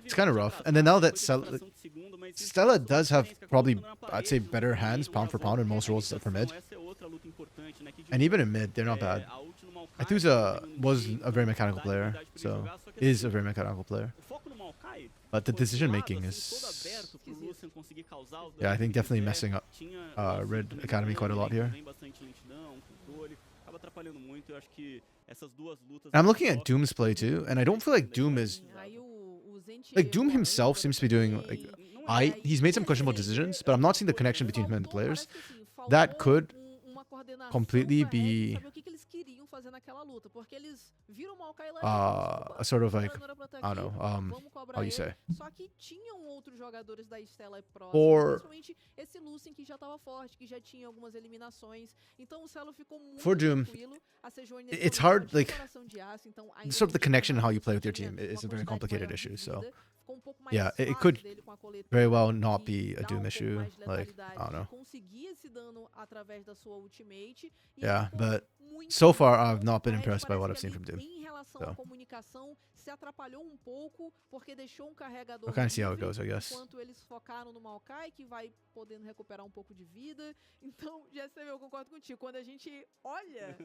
It's kind of rough. And then now that Stella does have probably, I'd say, better hands pound for pound in most roles for mid. And even in mid, they're not bad. Athusa was a very mechanical player, so is a very mechanical player. But the decision making is, yeah, I think definitely messing up Red Academy quite a lot here. I'm looking at Doom's play too, and I don't feel like Doom is Aí o Zent like Doom errou aí, himself seems to be doing like he's made some questionable decisions, but I'm not seeing the connection between him and the players. That could completely be saber o que eles queriam fazer naquela luta, porque eles viram o Maokai lá, a sort of like, não era pra tá I don't know, aqui, vamos cobrar how you ele. say. Só que tinham outros jogadores da Estela próximos, For- principalmente esse Lucian que já tava forte, que já tinha algumas eliminações. Então o Celo ficou muito For Doom, tranquilo. A Sejuani nesse it's momento hard, tinha like, coração de aço, então ainda sort of the não tinha connection and how you nada, play with your tinha team uma is a very quantidade complicated maior de issue. So vida, ficou um pouco mais yeah, it fácil could dele com a coleta very well not e be a dar Doom pouco issue. mais de Like, I letalidade, don't know. conseguir esse dano através da sua ultimate. E Yeah, ele ficou but muito so far bom. I've not been A Red impressed by what parece I've que seen from ali, Doom. em relação So. à comunicação, se atrapalhou um pouco, porque deixou um carregador We'll kind of see how it livre, goes, I guess. enquanto eles focaram no Maokai, que vai podendo recuperar um pouco de vida. Então, GSTV, eu concordo contigo. Quando a gente olha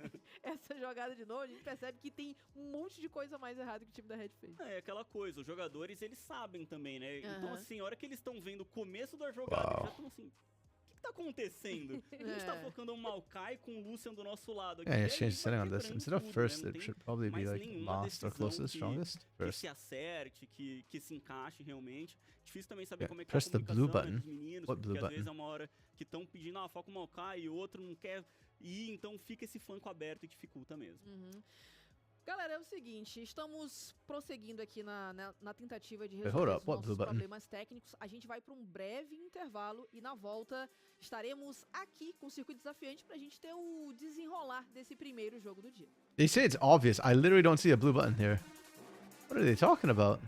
essa jogada de novo, a gente percebe que tem um monte de coisa mais errada que o time da Red fez. É aquela coisa, os jogadores eles sabem também, né? Então Aham. assim, a hora que eles estão vendo o começo da jogada, eles já estão assim, o que que tá acontecendo? A gente tá focando o Maokai com o Lucian do nosso lado aqui. Yeah, e yeah, aí change the vai setting on this. quebrando Instead of tudo, first, né? Não it tem should probably be mais like nenhuma last or decisão closest, strongest. que First. se acerte, que se encaixe realmente. Difícil também saber Yeah, como é que tá a press the blue comunicação, né, button. dos meninos, What blue porque às vezes button? é uma hora que estão pedindo, foca o Maokai e o outro não quer ir, então fica esse flanco aberto e dificulta mesmo. Galera, é o seguinte, estamos prosseguindo aqui na tentativa de hold resolver up, os what blue nossos button? problemas técnicos. A gente vai para um breve intervalo e na volta estaremos aqui com o Circuito Desafiante pra gente ter o desenrolar desse primeiro jogo do dia. They say it's obvious. I literally don't see a blue button here. What are they talking about?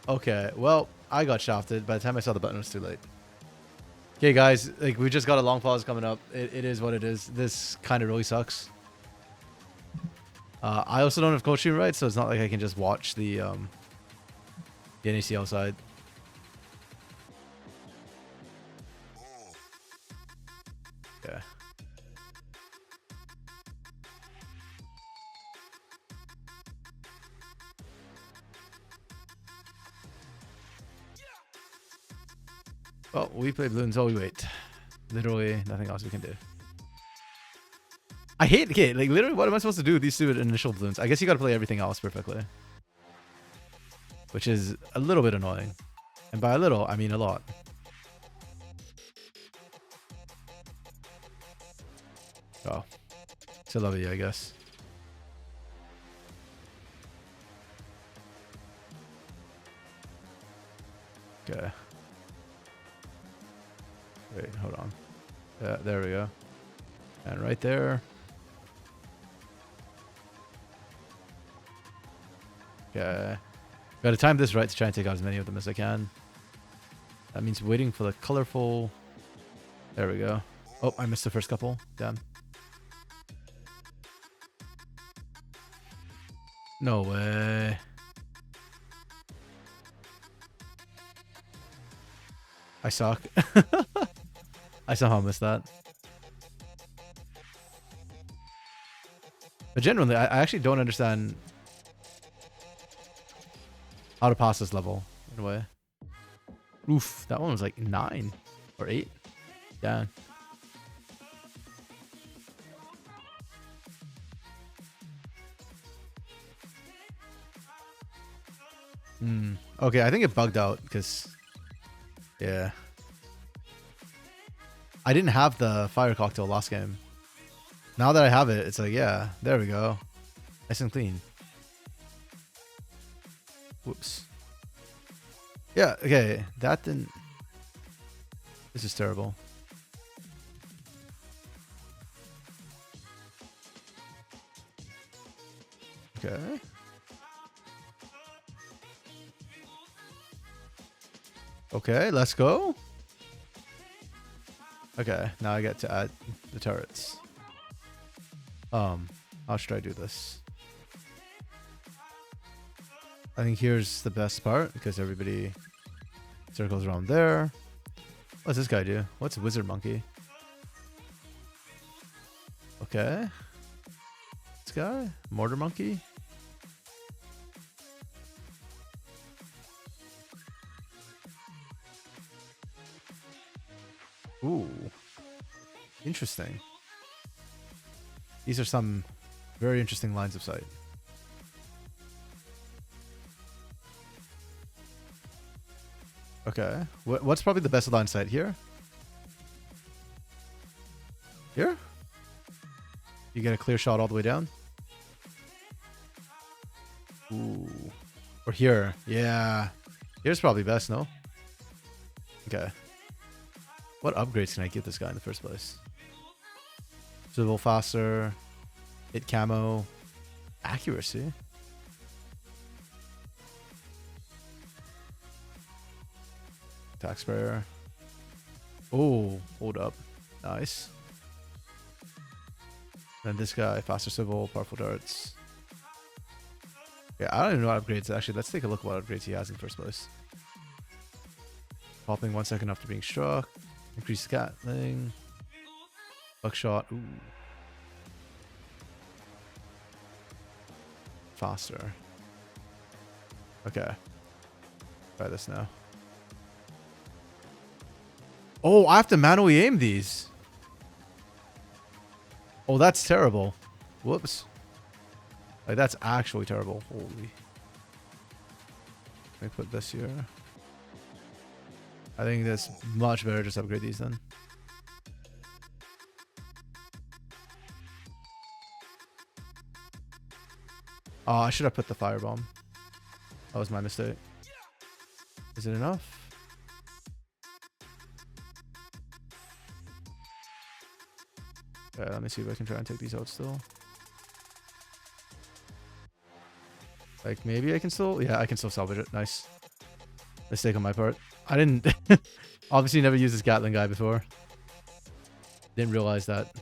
Okay, well, I got shafted. By the time I saw the button, it was too late. Okay, guys, like we just got a long pause coming up. It is what it is. This kind of really sucks. I also don't have Costream right, so it's not like I can just watch the NAC outside. Okay. Well, we play blue until we wait. Literally nothing else we can do. I hate, okay, like literally what am I supposed to do with these stupid initial balloons? I guess you gotta play everything else perfectly. Which is a little bit annoying. And by a little, I mean a lot. Oh. C'est la vie, I guess. Okay. Wait, hold on. Yeah, there we go. And right there. Okay. Gotta time this right to try and take out as many of them as I can. That means waiting for the colorful. There we go. Oh, I missed the first couple. Damn. No way. I suck. I somehow missed that. But genuinely, I actually don't understand how to pass this level in a way. Oof, that one was like 9 or 8. Damn. Okay, I think it bugged out because, yeah. I didn't have the fire cocktail last game. Now that I have it, it's like, yeah, there we go. Nice and clean. Whoops. Yeah, okay, that didn't... This is terrible. Okay. Okay, let's go. Okay, now I get to add the turrets. How should I do this? I think here's the best part because everybody circles around there. What's this guy do? What's Wizard Monkey? Okay. This guy? Mortar Monkey? Ooh. Interesting. These are some very interesting lines of sight. Okay. What's probably the best line of sight here? Here? You get a clear shot all the way down? Ooh. Or here. Yeah. Here's probably best, no? Okay. What upgrades can I give this guy in the first place? Swivel faster. Hit camo. Accuracy. Attack sprayer. Oh, hold up. Nice. Then this guy, faster swivel, powerful darts. Yeah, I don't even know what upgrades. Actually, let's take a look at what upgrades he has in the first place. Popping 1 second after being struck. Increased Gatling. Buckshot. Ooh. Faster. Okay. Try this now. Oh, I have to manually aim these. Oh, that's terrible. Whoops. Like, that's actually terrible. Holy. Let me put this here. I think that's much better. Just upgrade these then. Oh, I should have put the firebomb. That was my mistake. Is it enough? Okay, let me see if I can try and take these out still. Like, maybe I can still... Yeah, I can still salvage it. Nice. Mistake on my part. I didn't... Obviously never used this Gatling guy before. Didn't realize that.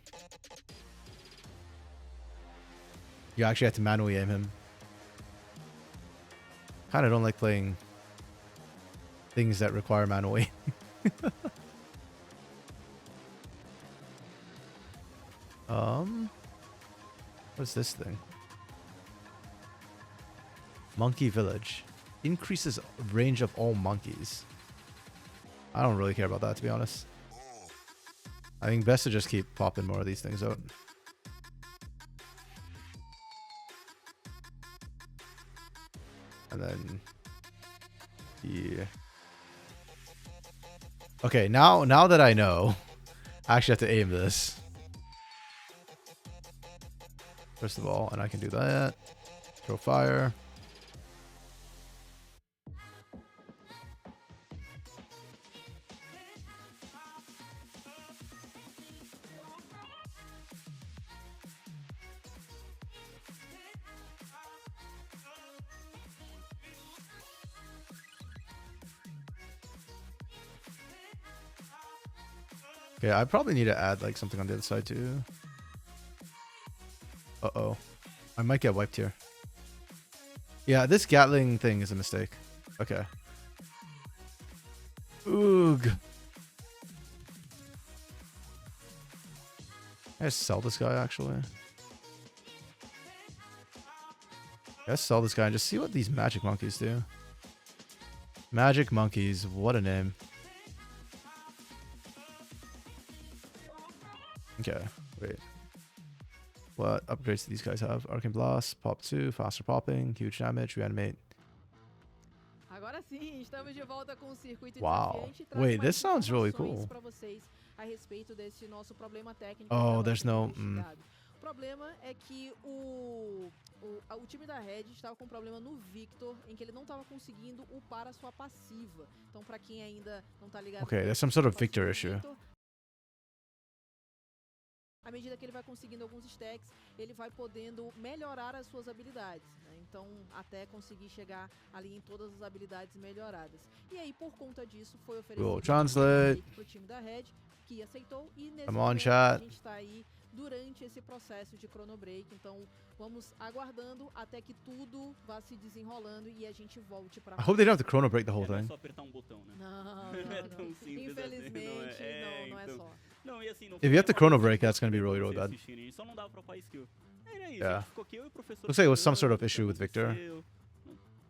You actually had to manually aim him. Kinda don't like playing things that require manual aim. What's this thing? Monkey Village. Increases range of all monkeys. I don't really care about that, to be honest. I think best to just keep popping more of these things out. And then... Yeah. Okay, now that I know, I actually have to aim this. First of all, and I can do that. Throw fire. Okay, I probably need to add like something on the other side too. Uh-oh. I might get wiped here. Yeah, this Gatling thing is a mistake. Okay. Oog. Can I sell this guy actually? Let's sell this guy and just see what these magic monkeys do. Magic monkeys, what a name. Okay, wait. What upgrades do these guys have? Arcane Blast, Pop 2, faster popping, huge damage, reanimate. Agora sim, estamos de volta com o Circuito Wow. Desafiante. Traz Wait, mais this sounds really informações cool. pra vocês a respeito desse nosso problema técnico. Oh, que there's estava no... sendo investigado. O problema é que o time da Red estava com um problema no Victor, em que ele não estava conseguindo upar a sua passiva. Então, pra quem ainda não tá ligado... Okay, there's some sort of Victor issue. À medida que ele vai conseguindo alguns stacks, ele vai podendo melhorar as suas habilidades, né? Então, até conseguir chegar ali em todas as habilidades melhoradas. E aí, por conta disso, foi oferecido translate pro time da Red, que aceitou. E nesse Come on, momento, chat. a gente tá aí durante esse processo de Chrono Break. Então, vamos aguardando até que tudo vá se desenrolando e a gente volte pra... I hope they don't have to chrono break the whole Não é thing. só apertar um botão, né? Não, É não, tão não. simples Infelizmente, assim, não é então. só. Não, e assim, não If you have to chrono break, that's gonna be really, really bad. Só não dava pra upar skill. Era isso, Yeah. a gente ficou aqui, eu e o professor... Looks like it was some sort of jogando, issue with Victor. aconteceu.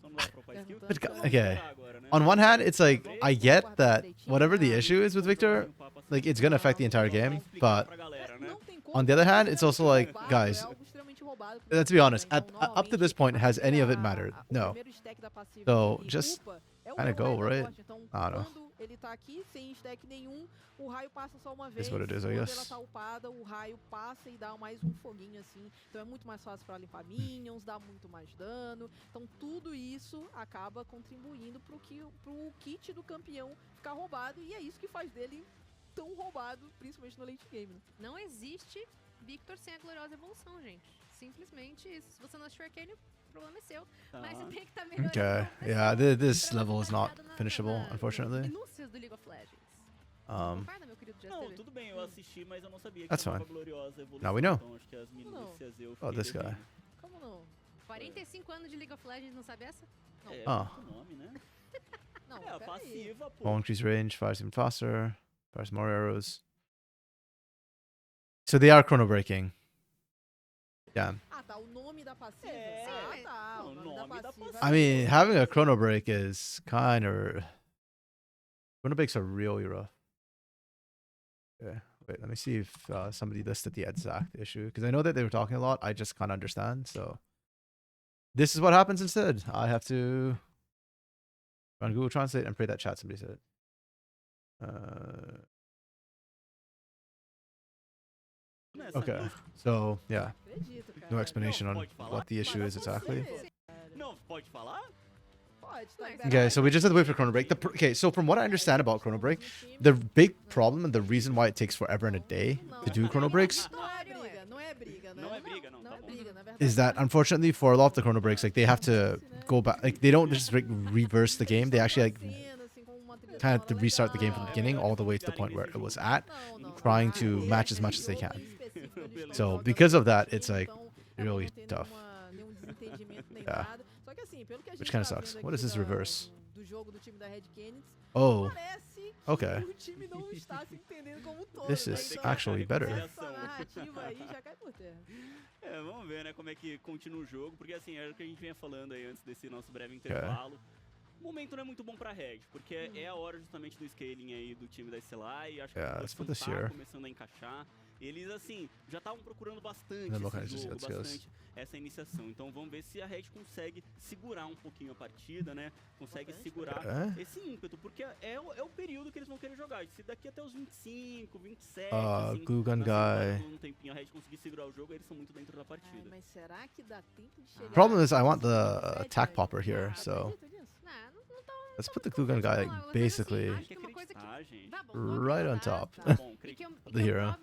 Só não dava pra upar skill. But, Então, vamos okay. jogar agora, né? On one hand, it's like, I get that whatever the issue is with Victor, like, it's gonna affect the entire game, but on the other hand, it's also like, guys, let's be honest, up to this point, has any of it mattered? No. So, just kind of go, right? I don't know. Ele tá aqui sem stack nenhum, o raio passa só uma vez. Is what it is, I quando guess. ela tá upada, o raio passa e dá mais um foguinho assim. Então é muito mais fácil pra limpar minions, dá muito mais dano. Então tudo isso acaba contribuindo pro kit do campeão ficar roubado. E é isso que faz dele tão roubado, principalmente no late game. Né? Não existe Victor sem a gloriosa evolução, gente. Simplesmente isso. Se você não assistiu Arcane, o problema é seu. Mas você tem que estar melhorando. Okay, yeah, this level is not finishable, unfortunately. Minúcias do League of Legends. Um, Concorda, meu querido Não, Jester? tudo bem, eu assisti, mas eu não sabia que That's era uma fine. gloriosa evolução. Now we know. Então acho que as minúcias eu Oh, fiquei this guy. devendo. Como não? 45 anos de League of Legends, não sabe essa? Não, É, Ah. muito nome, né? não, É, a pera aí. passiva, pô. Won't increase range, fires even faster, fires more arrows. So they are chrono breaking. Yeah. Ah, tá, o nome da passiva? É, Ah, tá, o o nome nome da da passiva. I mean, having a chrono break is kind of... Chrono breaks are really rough. Okay, wait, let me see if somebody listed the exact issue. Because I know that they were talking a lot. I just can't understand, so... This is what happens instead. I have to run Google Translate and pray that chat, somebody said. Okay, so, yeah. Acredito, cara. No explanation on pode falar? what the issue is exactly. Não, pode falar? Pode, tá Okay, so we just have to wait for Chrono Break. Okay, so from what I understand about Chrono Break, the big problem and the reason why it takes forever and a day to do Chrono Breaks Não é briga, não é briga, né? Não é briga, não, Não tá é bom. briga, na verdade. is that unfortunately for a lot of the Chrono Breaks, like they have to go back, like they don't just reverse the game. They actually like kind of have to restart the game from the beginning all the way to the point where it was at, trying to match as much as they can. So because of that, it's like really tough. Yeah. Which kind of sucks. What is this reverse? Oh, okay. This is actually better. É, vamos ver, né, como é que continua o jogo, porque assim, era o que a gente vinha falando aí antes desse nosso breve intervalo. O momento não é muito bom pra Red, porque é a hora justamente do scaling aí do time da SLA e acho que a produção tá começando a encaixar. Eles, assim, já estavam procurando bastante esse jogo, bastante essa iniciação. Então vamos ver se a Red consegue segurar um pouquinho a partida, né? Consegue segurar esse ímpeto, porque é o período que eles vão querer jogar. Se daqui até os 25, 27, assim, Glue Gun Guy. um tempinho a Red conseguir segurar o jogo, eles são muito dentro da partida. Ai, mas será que dá tempo de chegar? Problem is I want the attack popper here, so let's put the Glue Gun Guy like, basically right on top of the hero.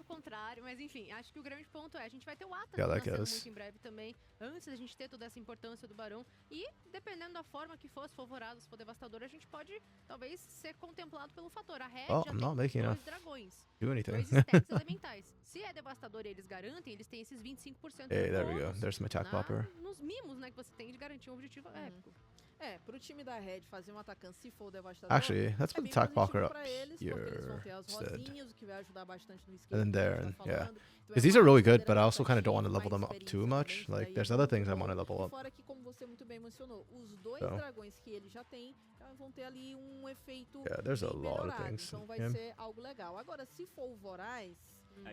Mas enfim, acho que o grande ponto é a gente vai ter o Atlas Yeah, that nascendo goes. muito em breve também, antes da gente ter toda essa importância do Barão. E dependendo da forma que for, se for Vorazes, se for Devastador, a gente pode talvez ser contemplado pelo fator. A Red já tem dois dragões, dois stacks elementais. Se é Devastador e eles garantem, eles têm esses 25% Hey, there we go. There's my attack popper. Nos mimos, né, que você tem de garantir um objetivo épico. É, pro time da Red fazer um atacante se for o Devastador. Actually, let's put the attack popper up eles, here instead. Rosinhas, que vai ajudar bastante no And then there, and yeah. Então, Because these are really good, but I also kind of don't want to level them up too much. Like, there's other things I want to level up. Fora que, como você muito bem mencionou, os dois dragões que ele já tem vão ter ali um efeito there's a bem lot of melhorado. things. Então vai ser algo legal. Agora, se for o Voraz,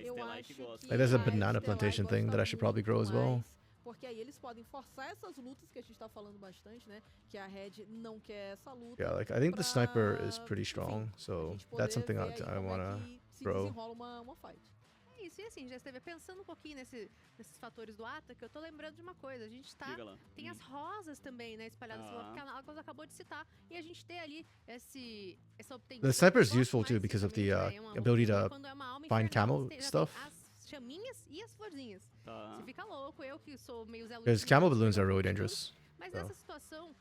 eu acho que like, there's a banana plantation thing that I should probably grow as well. Porque aí eles podem forçar essas lutas que a gente tá falando bastante, né? Que a Red não quer essa luta. Yeah, like I think the sniper is pretty strong, so that's something I want to grow. Uma fight. É isso, e assim, já esteve pensando um pouquinho nesses fatores do Ata, que eu tô lembrando de uma coisa, a gente tem as rosas também, né, espalhadas pelo mapa, que a Alcos acabou de citar, e a gente tem ali essa obtenção. The sniper is useful too because of the ability to find camo stuff. Chaminhas e as florzinhas. Você fica louco, eu que sou meio Zé Luiz. Because camo balloons are really dangerous. Mas nessa situação,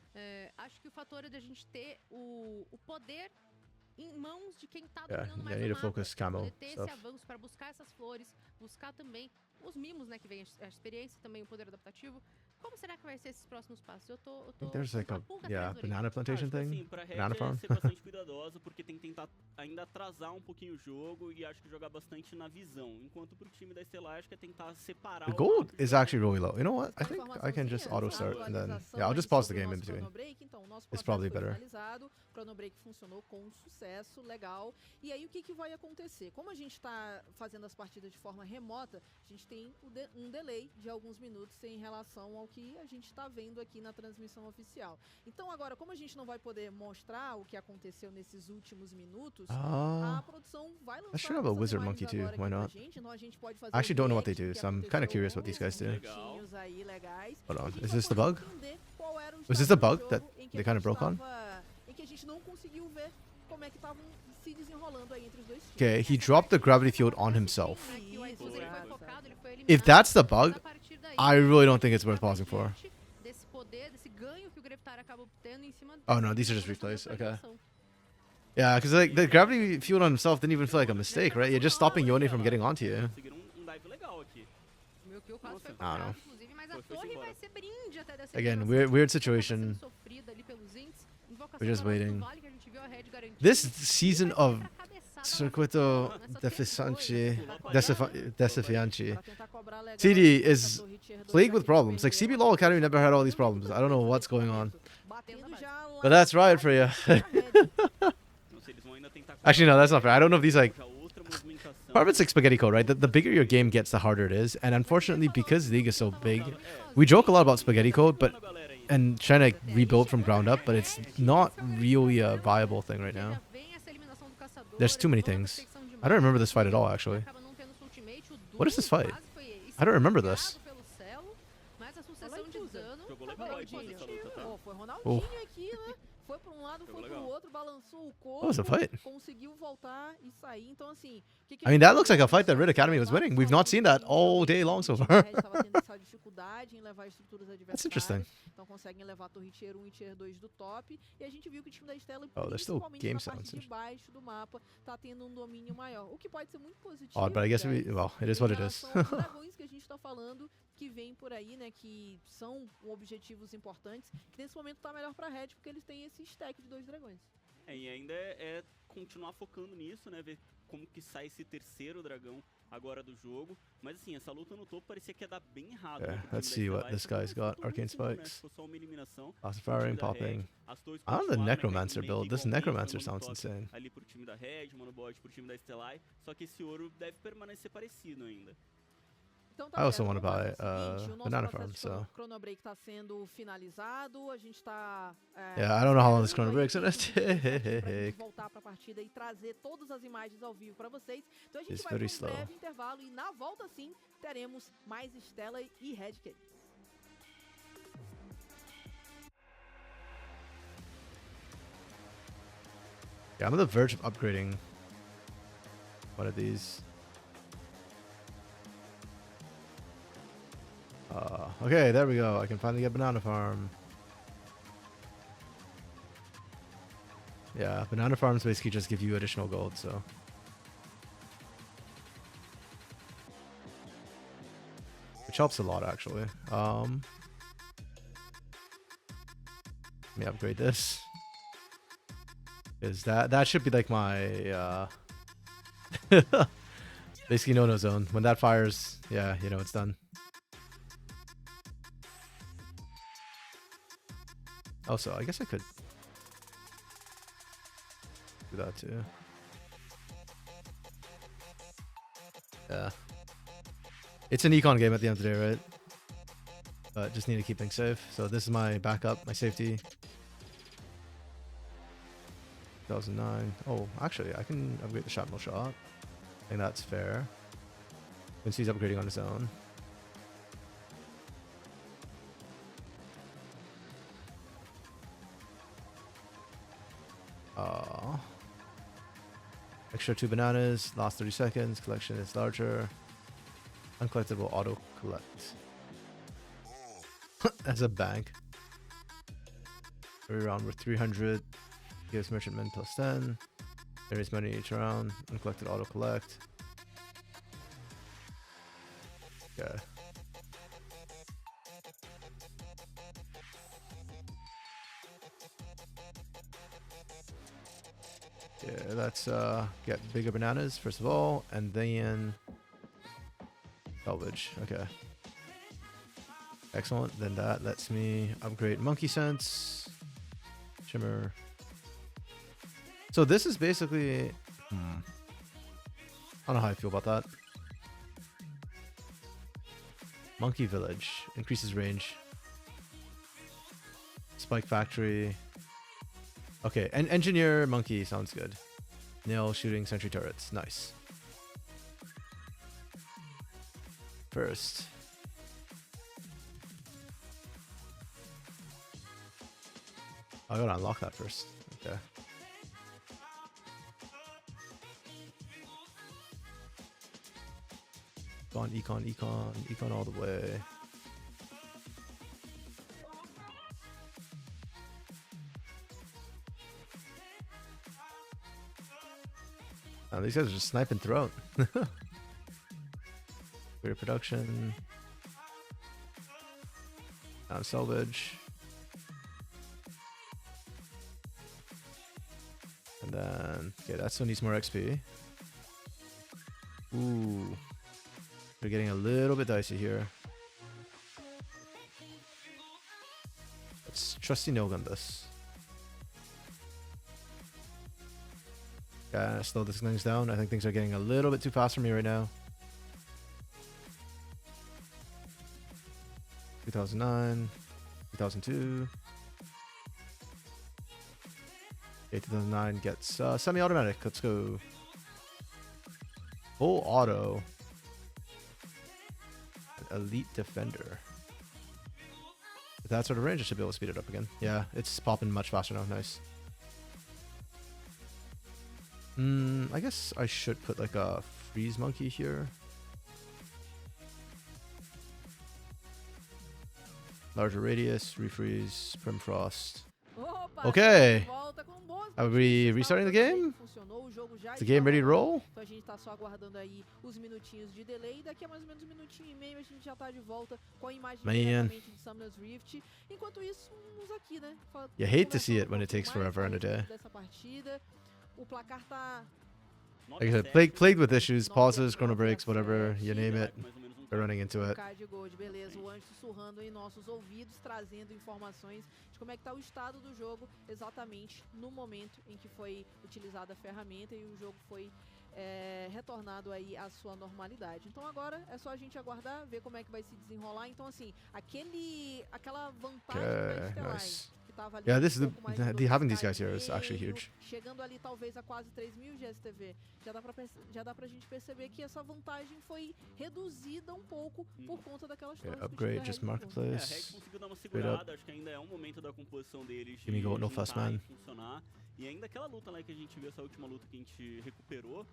acho que o fator é da gente ter o poder em mãos de quem tá dominando mais o mapa, poder ter esse avanço para buscar essas flores, buscar também os mimos, né, que vem a experiência, também o poder adaptativo. Como será que vai ser esses próximos passos? Eu tô There's like a banana plantation thing. Assim, pra Banana farm. ser bastante cuidadosa, porque tem que tentar ainda atrasar um pouquinho o jogo e acho que jogar bastante na visão. Enquanto pro time da Estelar, acho que é tentar separar The gold is actually really low. You know what? I think I can just auto start and then I'll just pause the game in between. It's probably better. O Chrono Break funcionou com sucesso, legal. E aí o que vai acontecer? Como a gente tá fazendo as partidas de forma remota, a gente tem um delay de alguns minutos em relação ao que a gente tá vendo aqui na transmissão oficial. Então agora, como a gente não vai poder mostrar o que aconteceu nesses últimos minutos, a produção vai lançar. I should have a wizard monkey too. Why not? Então a gente pode fazer I actually don't know what they do, so I'm kind of curious what these guys do. Hold on, is this the bug? Was this the bug that they kind of broke on? Okay, he dropped the gravity field on himself. If that's the bug, I really don't think it's worth pausing for. Oh no, these are just replays. Okay. Yeah, because like the gravity field on himself didn't even feel like a mistake, right? You're just stopping Yone from getting onto you. I don't know. Again, weird situation. invocação We're just da Voz do waiting. Vale, que a gente viu a Red garantindo. This E season vai ser of a cabeçada Circuito nessa Desafiante, T2. Desafiante. Pra tentar cobrar legal TD essa is torre tier 2 plagued with aqui problems. pra Like perder. CB LoL Academy never had all these problems. I don't know what's going on. Batendo já lá But that's Riot for you. Não sei, eles vão ainda tentar Actually, no, that's not fair. I don't know if these like já outra movimentação. part of it's like spaghetti code, right? The bigger your game gets, the harder it is. And unfortunately, because League is so big, we joke a lot about spaghetti code, but and trying to like, rebuild from ground up, but it's not really a viable thing right now. There's too many things. I don't remember this fight at all, actually. What is this fight? I don't remember this. Jogou legal aí pra essa luta, tá? Pô, foi Ronaldinho Oh. aqui, né? Foi pra um lado, foi pro outro, balançou o corpo. What was the fight? Conseguiu voltar e sair. Então, assim, que I mean, that looks like a fight that Red Academy was winning. We've not seen that all day long so far. Tava tendo essa dificuldade em levar estruturas That's interesting. Então conseguem levar a torre tier 1 e tier 2 do top. E a gente viu que o time da Estela, Oh, there's still principalmente game na sounds. parte de baixo do mapa, tá tendo um domínio maior. O que pode ser muito positivo. Odd, but I guess guys, well, it is what it em is. relação aos dragões que a gente tá falando, que vem por aí, né, que são objetivos importantes, que nesse momento tá melhor pra Red, porque eles têm esse stack de 2 dragões. E ainda é continuar focando nisso, né? Ver como que sai esse terceiro dragão agora do jogo. Mas assim, essa luta no topo parecia que ia dar bem errado. Yeah, né, pro let's time see da what Estelar. this guy's got. Ficou Arcane muito, né, spikes. ficou só uma eliminação. Lots of pro time firing, da Red. popping. As torres I don't know the continuaram, né, Necromancer meio build. This igualmente, Necromancer no sounds top insane. Ali pro time da Red, monobot pro time da Estelar. Só que esse ouro deve permanecer parecido ainda. Então, I also certo, wanna vamos buy, fazer o seguinte, o nosso banana processo farm, de so- Chrono Break tá sendo finalizado, a gente tá... Yeah, I don't know how long this esperando Chrono Break's aí gonna pra gente take. voltar pra partida e trazer todas as imagens ao vivo pra vocês. Então a gente It's vai very para um slow. breve intervalo e na volta sim teremos mais Stella e Red Cake. Yeah, I'm on the verge of upgrading one of these. Okay, there we go. I can finally get banana farm. Yeah, banana farms basically just give you additional gold, so. Which helps a lot, actually. Let me upgrade this. Is that should be like my basically no zone. When that fires, yeah, you know it's done. Also, I guess I could do that too. Yeah. It's an econ game at the end of the day, right? But just need to keep things safe. So this is my backup, my safety. 2009. Oh, actually, I can upgrade the shrapnel shot. I think that's fair. Since he's upgrading on his own. Extra 2 bananas. Last 30 seconds. Collection is larger. Uncollectible auto collect. As a bank. Every round worth 300. Gives merchantmen plus 10. There is money each round. Uncollected auto collect. Okay. Yeah, let's get bigger bananas first of all, and then salvage. Okay. Excellent. Then that lets me upgrade monkey sense, shimmer. So this is basically, I don't know how I feel about that. Monkey village increases range. Spike factory. Okay, and engineer monkey sounds good. Nail shooting sentry turrets, nice. First. I gotta unlock that first. Okay. Econ all the way. Oh, these guys are just sniping throughout. Greater production. Salvage. And then, okay, that still needs more XP. Ooh. We're getting a little bit dicey here. Let's trusty no-gun this. Gotta slow this things down. I think things are getting a little bit too fast for me right now. 2009, 2002. Okay, 2009 gets semi-automatic. Let's go. Full auto. Elite defender. With that sort of range, I should be able to speed it up again. Yeah, it's popping much faster now. Nice. I guess I should put like a freeze monkey here. Larger radius, refreeze, permafrost. Okay. Are we restarting the game? Is the game ready to roll? Então a gente tá só aguardando aí os minutinhos de delay. Daqui a mais ou menos um minutinho e meio a gente já tá de volta com a imagem diretamente de Summoner's Rift. Enquanto isso, vamos aqui, né? You hate to see it when it takes forever in a day. Dessa partida. O placar tá Like I said, plagued with issues, pauses, chrono breaks, whatever, you name it. We're running into it. de gold, beleza. O anjo sussurrando em nossos ouvidos, trazendo informações de como é que tá o estado do jogo exatamente no momento em que foi utilizada a ferramenta e o jogo foi retornado aí à sua normalidade. Então agora é só a gente aguardar, ver como é que vai se desenrolar. Então assim, aquela vantagem da Stellar que tava ali Yeah, this is pouco mais having these guys here is actually huge. Chegando ali talvez a quase 3.000 GSTV, já dá pra gente perceber que essa vantagem foi reduzida um pouco por conta daquelas Okay, torres upgrade, just marketplace. A Reg conseguiu dar uma segurada, acho que ainda é um momento da composição deles Give me go, no fast man. funcionar. E ainda aquela luta lá que a gente viu, essa última luta que a gente recuperou,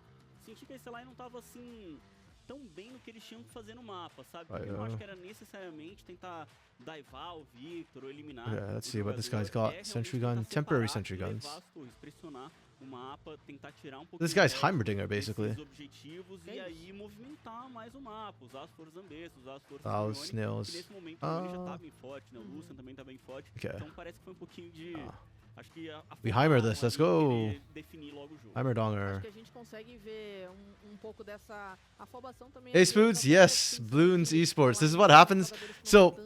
senti que a Stellar não tava assim tão bem no que eles tinham que fazer no mapa, sabe? Porque eu não acho que era necessariamente tentar divar o Victor ou eliminar. Yeah, let's see what this guy's got. Sentry gun, temporary sentry guns. Pressionar o mapa, tentar tirar pouco This guy's Heimerdinger, basically. Objetivos e aí movimentar mais o mapa, usar as forças ambestas, usar as forças Fowls, snails. nesse momento ele já tá bem forte, né? O Lucian também tá bem forte. Okay. Então parece que foi um pouquinho de acho que We Heimer this, let's go. Definir logo o jogo. Heimerdonger. Acho que a gente consegue ver pouco dessa afobação também. Hey Spoods, yes, Bloons Esports. This is what happens. So,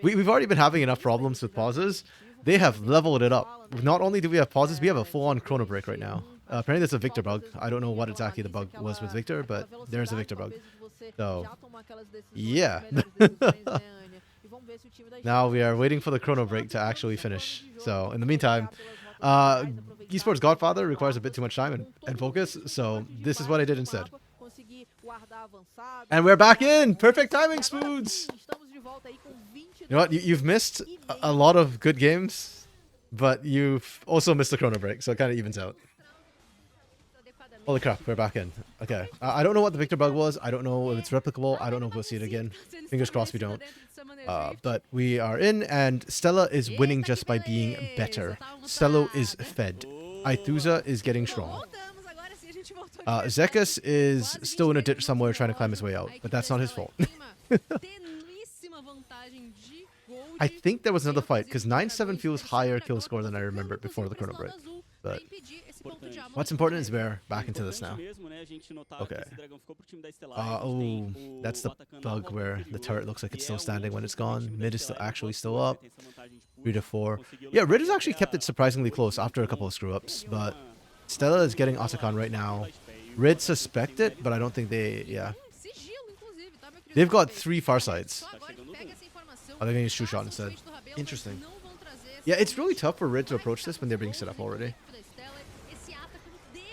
we've already been having enough problems with pauses. They have leveled it up. Not only do we have pauses, we have a full-on chrono break right now. Apparently there's a Victor bug. I don't know what exactly the bug was with Victor, but there's a Victor bug. So, yeah. Now we are waiting for the chrono break to actually finish. So, in the meantime, Esports Godfather requires a bit too much time and focus, so this is what I did instead. And we're back in! Perfect timing, Spoods! You know what? You've missed a lot of good games, but you've also missed the chrono break, so it kind of evens out. Holy crap, we're back in. Okay. I don't know what the Victor bug was. I don't know if it's replicable. I don't know if we'll see it again. Fingers crossed we don't. But we are in, and Stella is winning just by being better. Stello is fed. Aithusa is getting strong. Zekas is still in a ditch somewhere trying to climb his way out, but that's not his fault. I think there was another fight, because 9-7 feels higher kill score than I remembered before the chrono break. But what's important is we're back into this now. Okay. Oh, that's the bug where the turret looks like it's still standing when it's gone. Mid is actually still up. 3 to 4. Yeah, Rid has actually kept it surprisingly close after a couple of screw-ups, but Stella is getting Asakan right now. Rid suspect it, but I don't think they, yeah. They've got 3 far sides. Oh, they're going to use True Shot instead. Interesting. Yeah, it's really tough for Rid to approach this when they're being set up already.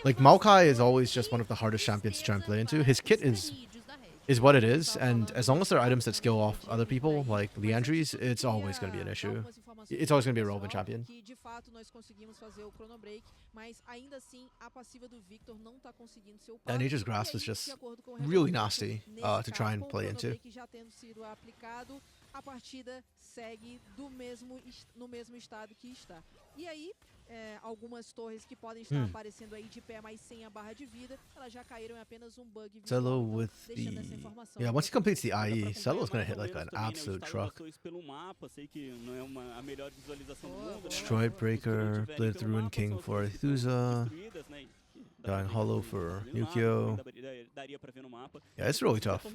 Like, Maokai is always just one of the hardest champions to try and play into. His kit is what it is, and as long as there are items that skill off other people, like Leandries, it's always going to be an issue. It's always going to be a relevant champion. And Nature's Grasp is just really nasty to try and play into. A partida segue no mesmo estado que está. E aí, algumas torres que podem estar aparecendo aí de pé, mas sem a barra de vida, elas já caíram em apenas um bug visual. Celo Então, with deixando essa the... informação. Yeah, once he completes the Dá pra IE, acompanhar Celo's gonna mais hit ou like menos an também, né? O absolute Gustavo truck. passou isso pelo mapa, sei que não é a melhor visualização do mundo, né? Destroy Breaker, Blade of the Ruin King for Aethusa. Dying Hollow for Nukio. Yeah, it's really tough.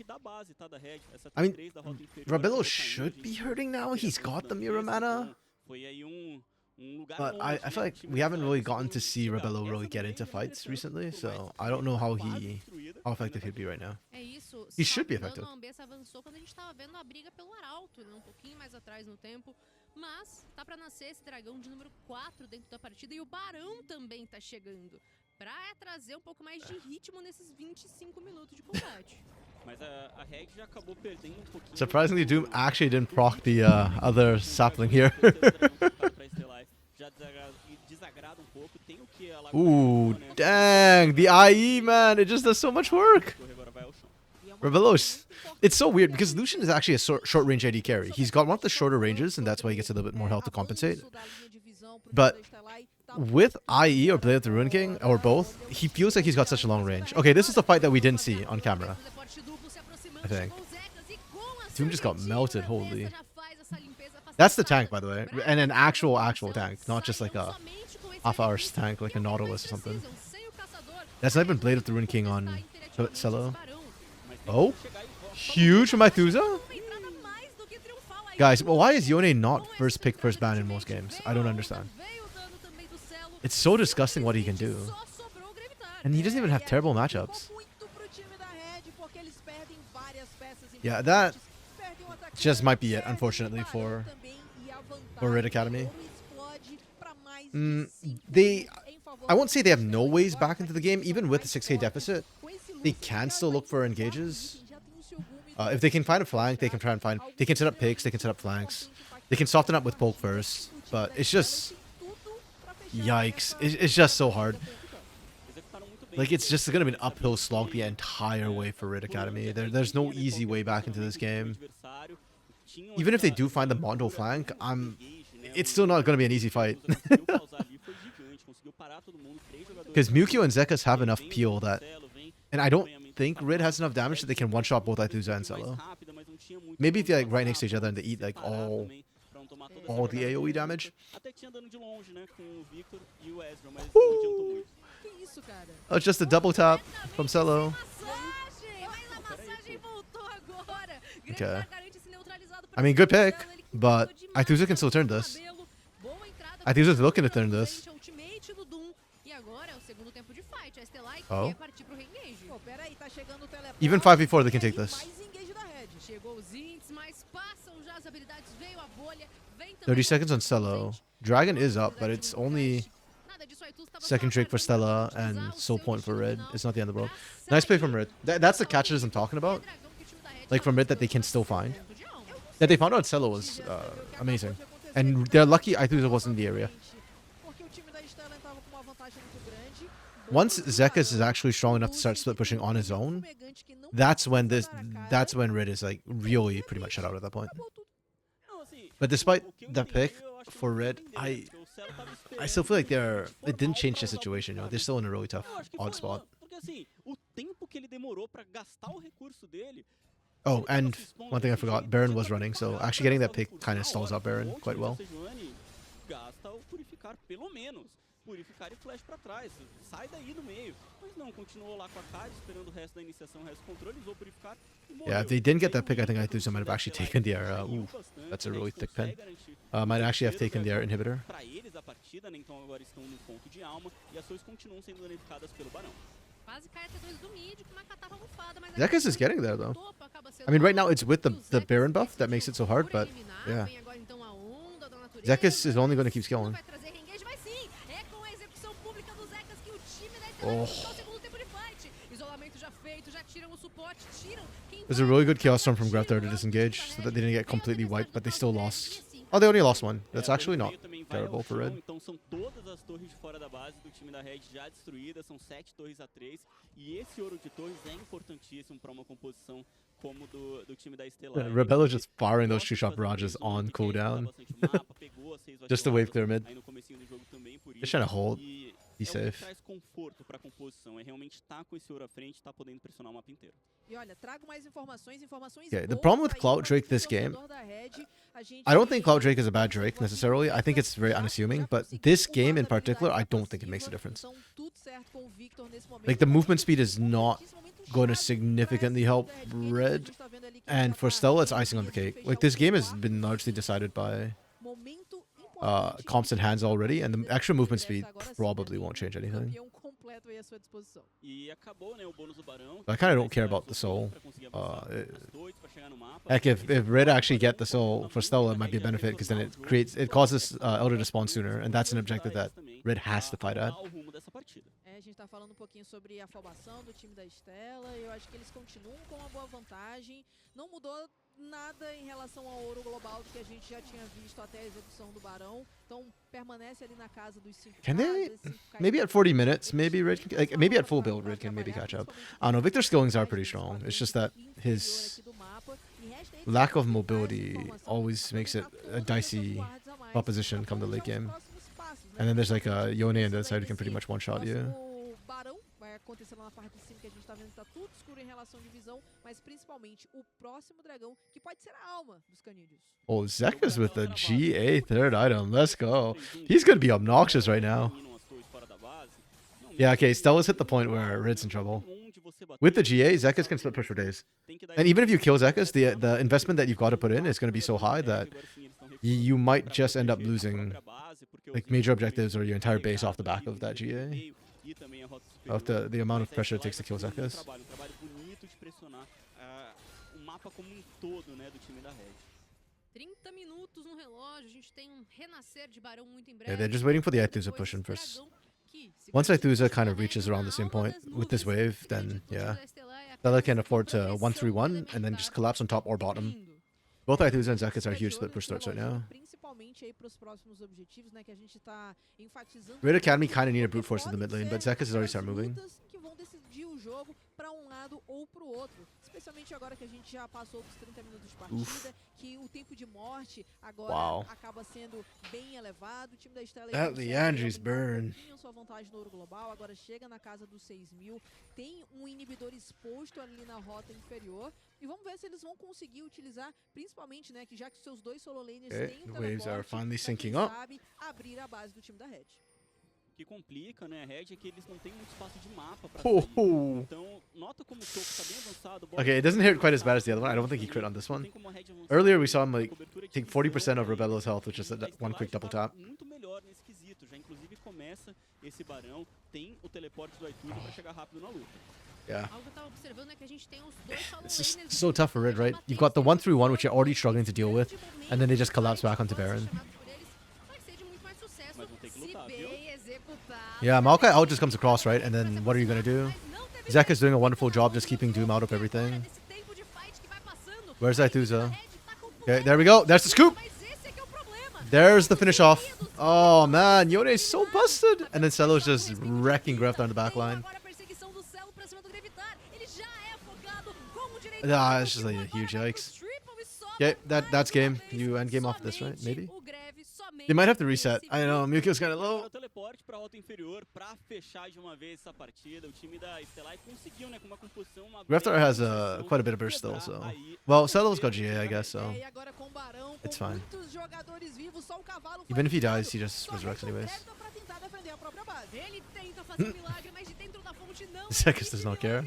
I mean, Rabello should be hurting now. He's got the mirror mana. But I feel like we haven't really gotten to see Rabello really get into fights recently, so I don't know how effective he'd be right now. É isso. He should be effective. A Ambessa avançou quando a gente tava vendo a briga pelo Arauto, né? Um pouquinho mais atrás no tempo. Mas tá pra nascer esse dragão de número 4 dentro da partida e o Barão também tá chegando. Pra trazer um pouco mais de ritmo nesses 25 minutos de combate. Mas a Reg já acabou perdendo um pouquinho. Surprisingly, Doom actually didn't proc the other sapling here. Já desagrada um pouco. Tem o que ela Ooh, dang! The IE, man, it just does so much work. Rabello's... It's so weird because Lucian is actually a short range AD carry. He's got one of the shorter ranges, and that's why he gets a little bit more health to compensate. But with IE or Blade of the Ruin King, or both, he feels like he's got such a long range. Okay, this is the fight that we didn't see on camera, I think. Doom just got melted, holy. That's the tank, by the way. And an actual tank, not just like a half-hour tank, like a Nautilus or something. That's not even Blade of the Ruin King on Celo. Oh, huge from Aethusa? Guys, well, why is Yone not first pick, first ban in most games? I don't understand. It's so disgusting what he can do. And he doesn't even have terrible matchups. Yeah, that just might be it, unfortunately, for Red Academy. I won't say they have no ways back into the game. Even with the 6k deficit, they can still look for engages. If they can find a flank, they can try and find... They can set up picks, they can set up flanks. They can soften up with poke first. But it's just... Yikes. It's just so hard. Like, it's just going to be an uphill slog the entire way for Red Academy. There's no easy way back into this game. Even if they do find the Mondo flank, it's still not going to be an easy fight. Because Mukio and Zekas have enough peel that... And I don't think Rid has enough damage that they can one-shot both Aethusa and Celo. Maybe if they're like right next to each other and they eat like all the AoE damage. Oh, it's just a double tap from Celo. Okay. I mean, good pick, but Aethusa can still turn this. Aethusa's looking to turn this. Oh. Even 5v4 they can take this. 30 seconds on Celo. Dragon is up, but it's only second Drake for Stella and Soul Point for Red. It's not the end of the world. Nice play from Red. That's the catches I'm talking about. Like from Red that they can still find. That they found out Celo was amazing. And they're lucky Aethusa wasn't in the area. Once Zekas is actually strong enough to start split pushing on his own, that's when Red is like really pretty much shut out at that point. But despite the pick for Red, I still feel like it didn't change the situation. You know, they're still in a really tough odd spot. Oh, and one thing I forgot, Baron was running, so actually getting that pick kind of stalls out Baron quite well. Purificar e flash pra trás, sai daí do meio. Mas não, continuou lá com a Card, esperando o resto da iniciação, o resto do controle, usou Purificar e morreu. Yeah, if they didn't get that pick, I think Aethusa might have actually taken the air. Ooh, that's a really thick pen. Might actually have taken the air inhibitor. Pra eles a partida, né, então agora estão no ponto de alma e as suas continuam sendo danificadas pelo Barão. Zekas is getting there though. I mean, right now it's with the Baron buff that makes it so hard, but yeah. Zekas is only going to keep scaling. Oh. It was a really good Chaos Storm from Grefter to disengage so that they didn't get completely wiped, but they still lost. Oh, they only lost one. That's actually not terrible for Red. Então são todas as torres de fora da base do time da Red já destruídas, são 7 torres a 3 e esse ouro de torres é importantíssimo para uma composição como do time da Estelar. Rebello just firing those 2-shot barrages on cooldown. Just to wave clear mid. Just trying to hold. E Be é o que safe. traz conforto para a composição, é realmente estar com esse ouro à frente, estar podendo pressionar o mapa inteiro. E olha, trago mais informações Okay, the problem with Cloud Drake this game, I don't think Cloud Drake is a bad Drake necessarily. I think it's very unassuming, but this game in particular, I don't think it makes a difference. Like, the movement speed is not going to significantly help Red, and for Stella, it's icing on the cake. Like, this game has been largely decided by comps and hands already, and the extra movement speed probably won't change anything. I kind of don't care about the soul. Heck, if Red actually get the soul for Stella, it might be a benefit, because then it causes Elder to spawn sooner, and that's an objective that Red has to fight at. A gente tá falando um pouquinho sobre a formação do time da Stella. Eu acho que eles continuam com uma boa vantagem. Não mudou nada em relação ao ouro global do que a gente já tinha visto até a execução do Barão. Então permanece ali na casa dos 5. Can they? Maybe at 40 minutes, maybe Red can, like, maybe at full build, Red can maybe catch up. I don't know. Victor's skillings are pretty strong. It's just that his lack of mobility always makes it a dicey proposition come the late game. And then there's like a Yone on the other side who can pretty much one-shot you. Acontecer lá na parte de cima, que a gente tá vendo que tá tudo escuro em relação de visão, mas principalmente o próximo dragão, que pode ser a alma dos canídeos. Oh, Zekka's with the GA third item. Let's go. He's gonna be obnoxious right now. Yeah, okay, Stella's hit the point where Red's in trouble. With the GA, Zekka's can split push for days. And even if you kill Zekka's, the investment that you've got to put in is going to be so high that you might just end up losing like major objectives or your entire base off the back of that GA. Of the amount of pressure it takes to kill Zekka's. Yeah, they're just waiting for the Aethusa push in first. Once Aethusa kind of reaches around the same point with this wave, then yeah, Stella can afford to 1-3-1 and then just collapse on top or bottom. Both Aethusa and Zekka's are huge split push threats right now. Red Academy kind of need a brute force in the mid lane, but Zekka's has already started moving. Especialmente agora que a gente já passou dos 30 minutos de partida, que o tempo de morte agora acaba sendo bem elevado. O time da Stella Leandre's burn. Tinha sua vantagem no ouro global, agora chega na casa dos 6.000, tem um inibidor exposto ali na rota inferior. E vamos ver se eles vão conseguir utilizar, principalmente, né, que já que seus dois solo laners têm the waves are finally syncing up, sabe abrir a base do time da Red. O que complica, né, a Red é que eles não têm muito espaço de mapa pra sair. Então, nota como o topo tá bem avançado. Okay, it doesn't hit quite as bad as the other one. I don't think he crit on this one. Earlier we saw him like take 40% of Rebello's health with just one quick double tap. Muito melhor nesse quesito, já inclusive começa esse barão, tem o teleporte do Aethusa pra chegar rápido na luta. Yeah. It's just so tough for Red, right? You've got the 1-3-1, which you're already struggling to deal with, and then they just collapse back onto Baron. Yeah, Maokai out just comes across, right? And then what are you going to do? Zekka's doing a wonderful job just keeping Doom out of everything. Where's Aethusa? Okay, there we go. There's the scoop. There's the finish off. Oh, man. Yone's so busted. And then Celo's just wrecking Gref down the back line. Ah, it's just like a huge yikes. Okay, that's game. You end game off this, right? Maybe? They might have to reset. I don't know, Mewkio's kind of low. Greftar has quite a bit of burst still, so... Well, Celo's got GA, I guess, so... It's fine. Even if he dies, he just resurrects anyways. Zekka's does not care.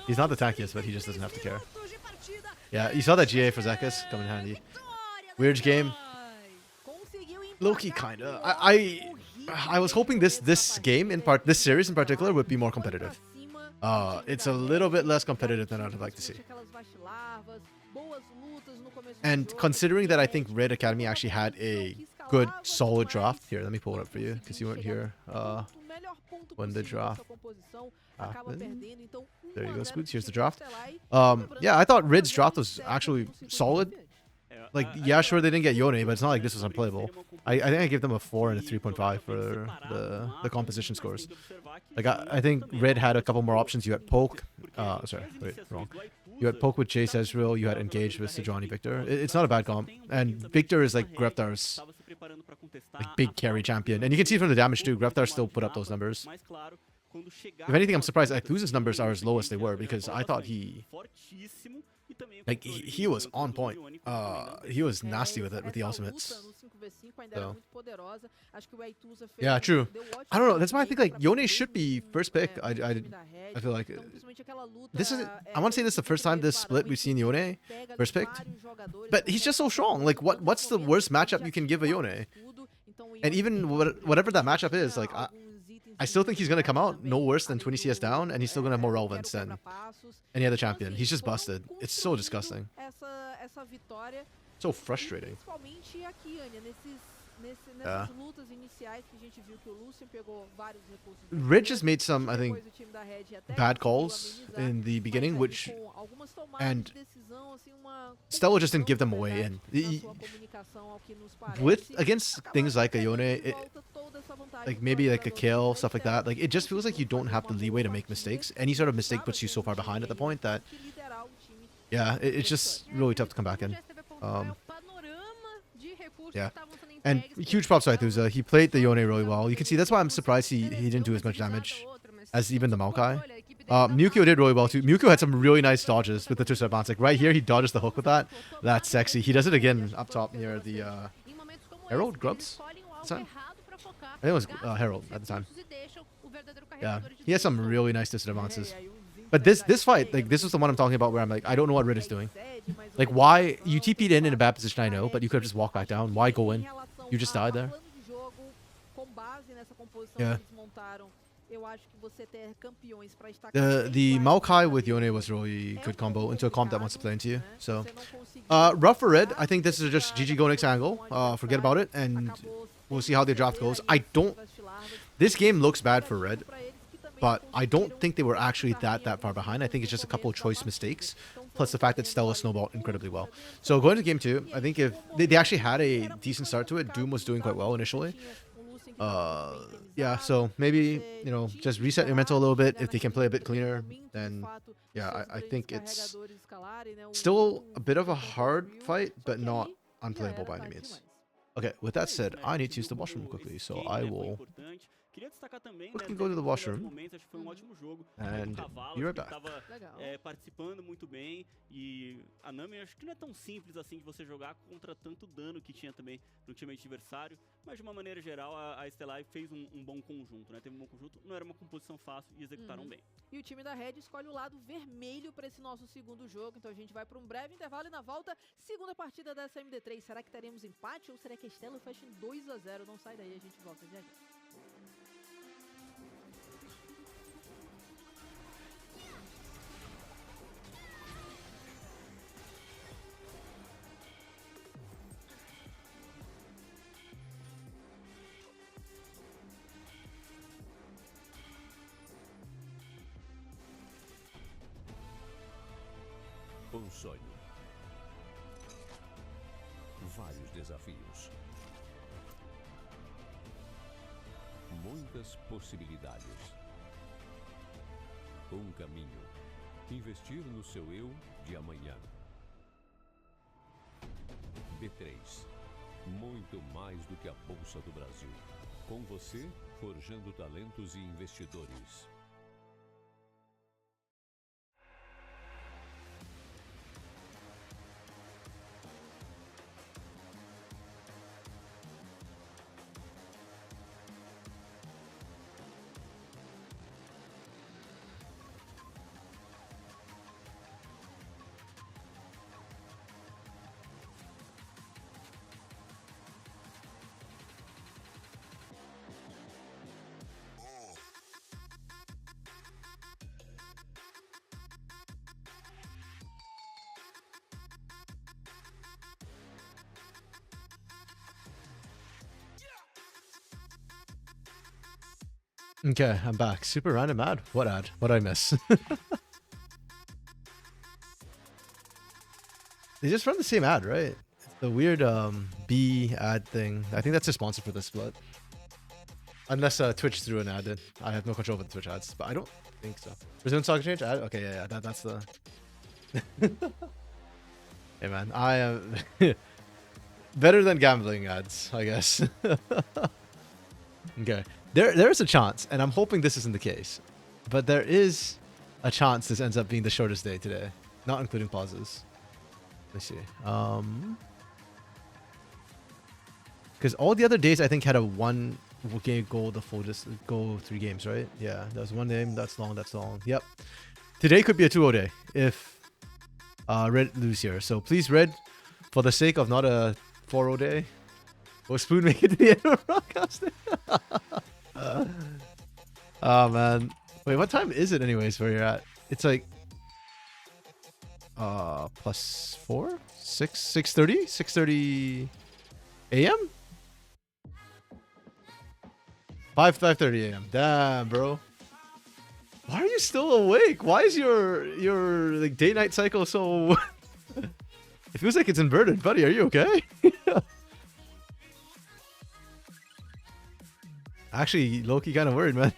He's not the tankiest, but he just doesn't have to care. Yeah, you saw that GA for Zekka's come in handy. Weird game. Low-key kinda. I was hoping this game this series in particular would be more competitive. It's a little bit less competitive than I'd like to see. And considering that I think Red Academy actually had a good solid draft. Here, let me pull it up for you because you weren't here when the draft happened. There you go, Scoots. Here's the draft. Yeah, I thought Red's draft was actually solid. Like, yeah, sure, they didn't get Yone, but it's not like this was unplayable. I think I gave them a 4 and a 3.5 for the composition scores. Like, I think Red had a couple more options. You had Poke. Sorry, wait, wrong. You had Poke with Chase Ezreal. You had Engage with Sejuani Victor. It's not a bad comp. And Victor is like Greftar's like big carry champion. And you can see from the damage too, Greftar still put up those numbers. If anything, I'm surprised Aethusa's numbers are as low as they were, because I thought he was on point. He was nasty with it, with the ultimates. So. Yeah, true. I don't know. That's why I think like Yone should be first pick. I feel like this is. I want to say this is the first time this split we've seen Yone first picked, but he's just so strong. Like what's the worst matchup you can give a Yone? And even whatever that matchup is, like I still think he's going to come out no worse than 20 CS down, and he's still going to have more relevance than any other champion. He's just busted. It's so disgusting. So frustrating. Yeah. Ridge has made some, I think, bad calls in the beginning, and Stella just didn't give them away. And against things like a Yone, like maybe like a kill, stuff like that, like it just feels like you don't have the leeway to make mistakes. Any sort of mistake puts you so far behind at the point that, yeah, it's just really tough to come back in. Yeah. And huge props to Aethusa. He played the Yone really well. You can see that's why I'm surprised he didn't do as much damage as even the Maokai. Mukio did really well too. Mukio had some really nice dodges with the twisted advance. Like right here, he dodges the hook with that. That's sexy. He does it again up top near the Herald Grubs. I think it was Herald at the time. Yeah, he has some really nice twisted advances. But this fight, like this was the one I'm talking about where I'm like, I don't know what Rid is doing. Like why you TP'd in a bad position, I know, but you could have just walked back down. Why go in? You just died there. Yeah. The Maokai with Yone was really good combo into a comp that wants to play into you. So, rough for Red. I think this is just GG go next angle. Forget about it, and we'll see how the draft goes. This game looks bad for Red, but I don't think they were actually that far behind. I think it's just a couple of choice mistakes, plus the fact that Stella snowballed incredibly well. So going to game 2, I think if they actually had a decent start to it, Doom was doing quite well initially. Yeah, so maybe, you know, just reset your mental a little bit. If they can play a bit cleaner, then yeah, I think it's still a bit of a hard fight, but not unplayable by any means. Okay, with that said, I need to use the washroom quickly, so I will quickly go to the washroom and be right back. Participando muito bem, e a Nami acho que não é tão simples assim de você jogar contra tanto dano que tinha também no time adversário, mas de uma maneira geral a Stellar fez um bom conjunto, né? Teve um bom conjunto, não era uma composição fácil e executaram bem. E o time da Red escolhe o lado vermelho para esse nosso segundo jogo, então a gente vai para um breve intervalo e na volta, segunda partida dessa MD3. Será que teremos empate ou será que a Stella fecha em 2-0? Não sai daí, a gente volta já já. Um sonho. Vários desafios. Muitas possibilidades. Um caminho. Investir no seu eu de amanhã. B3. Muito mais do que a Bolsa do Brasil. Com você, forjando talentos e investidores. Okay, I'm back. Super random ad. What ad? What did I miss? They just run the same ad, right? It's the weird B ad thing. I think that's a sponsor for this split. Unless Twitch threw an ad in. I have no control over the Twitch ads, but I don't think so. Brazilian Stock Exchange ad? Okay, yeah, that's the... Hey man, I am... better than gambling ads, I guess. Okay. There's a chance, and I'm hoping this isn't the case, but there is a chance this ends up being the shortest day today, not including pauses. Let's see. Because all the other days I think had a one game goal, the full just go 3 games, right? Yeah, that was one game. That's long. That's long. Yep. Today could be a 2-0 day if Red lose here. So please, Red, for the sake of not a 4-0 day, will Spoon make it to the end of broadcasting? Oh man. Wait, what time is it anyways where you're at? It's like +4? 6:30? 6:30 a.m.? 5:30 a.m. Damn, bro. Why are you still awake? Why is your like day night cycle so It feels like it's inverted, buddy. Are you okay? Actually, low-key kind of worried, man.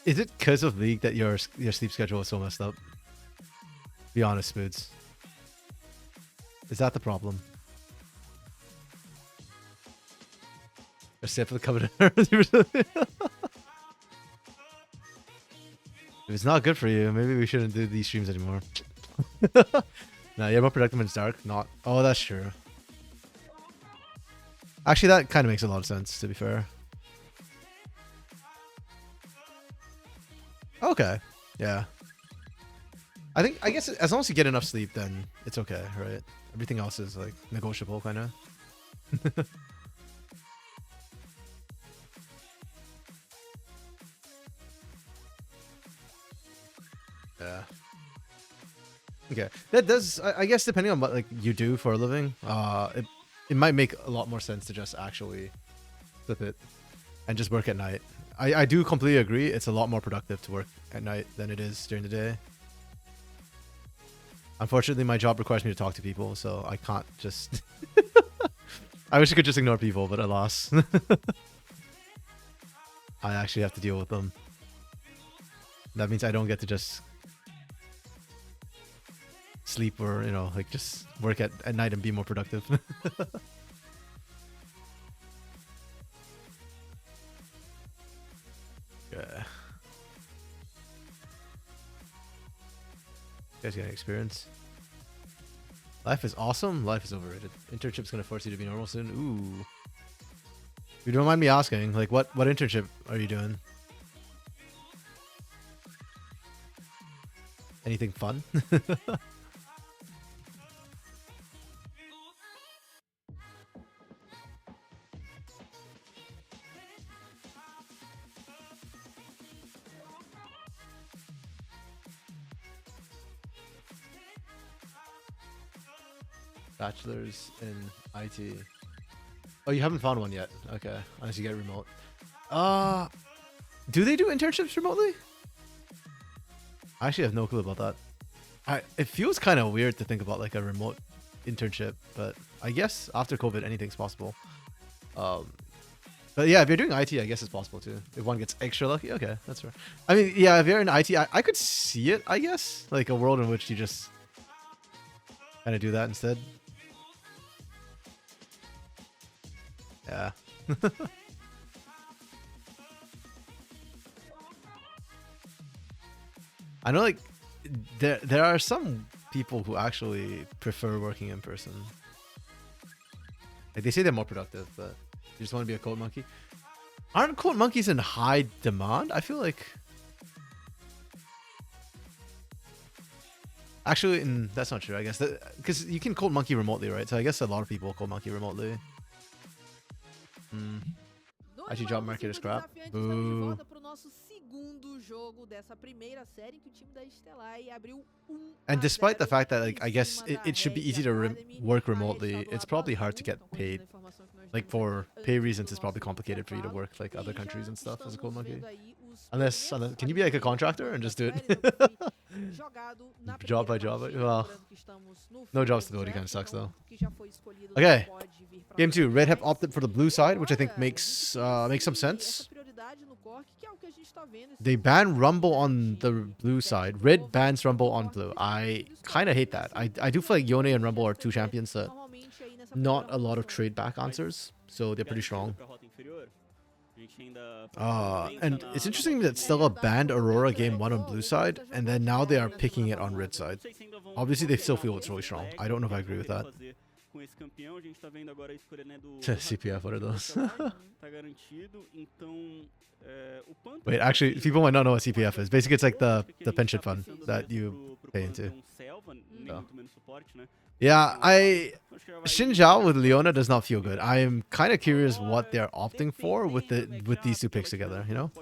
Is it because of League that your sleep schedule is so messed up? Be honest, Moods. Is that the problem? Except for the covenant. If it's not good for you, maybe we shouldn't do these streams anymore. No, you're more productive when it's dark. Not. Oh, that's true. Actually, that kind of makes a lot of sense, to be fair. Okay. Yeah. I guess as long as you get enough sleep, then it's okay, right? Everything else is like negotiable, kind of. Yeah. Okay. That does, I guess, depending on what like you do for a living, it might make a lot more sense to just actually flip it and just work at night. I do completely agree. It's a lot more productive to work at night than it is during the day. Unfortunately, my job requires me to talk to people, so I can't just... I wish I could just ignore people, but alas. I actually have to deal with them. That means I don't get to just sleep or, you know, like just work at night and be more productive. Yeah. You guys getting experience? Life is awesome. Life is overrated. Internship's gonna force you to be normal soon. Ooh. If you don't mind me asking, like, what internship are you doing? Anything fun? Bachelor's in IT. Oh, you haven't found one yet. Okay, unless you get remote. Do they do internships remotely? I actually have no clue about that. It feels kind of weird to think about like a remote internship, but I guess after COVID, anything's possible. But yeah, if you're doing IT, I guess it's possible too. If one gets extra lucky, okay, that's fair. I mean, yeah, if you're in IT, I could see it, I guess. Like a world in which you just kind of do that instead. Yeah. I know, like, there are some people who actually prefer working in person. Like, they say they're more productive, but you just want to be a code monkey. Aren't code monkeys in high demand? I feel like... Actually, that's not true, I guess. Because you can code monkey remotely, right? So I guess a lot of people code monkey remotely. Actually, job market is crap. Boo. And despite the fact that, like, I guess it should be easy to work remotely, it's probably hard to get paid. Like, for pay reasons, it's probably complicated for you to work like other countries and stuff as a code monkey. Unless can you be like a contractor and just do it? Job by job. Well, no job stability kind of sucks though. Okay, game 2. Red have opted for the blue side, which I think makes some sense. They ban Rumble on the blue side. Red bans Rumble on blue. I kind of hate that. I do feel like Yone and Rumble are two champions that not a lot of trade back answers, so they're pretty strong. And it's interesting that Stella banned Aurora game 1 on blue side, and then now they are picking it on red side. Obviously, they still feel it's really strong. I don't know if I agree with that. CPF, what are those? Wait, actually, people might not know what CPF is. Basically, it's like the pension fund that you pay into. So. Yeah, Xin Zhao with Leona does not feel good. I am kind of curious what they're opting for with these two picks together, you know?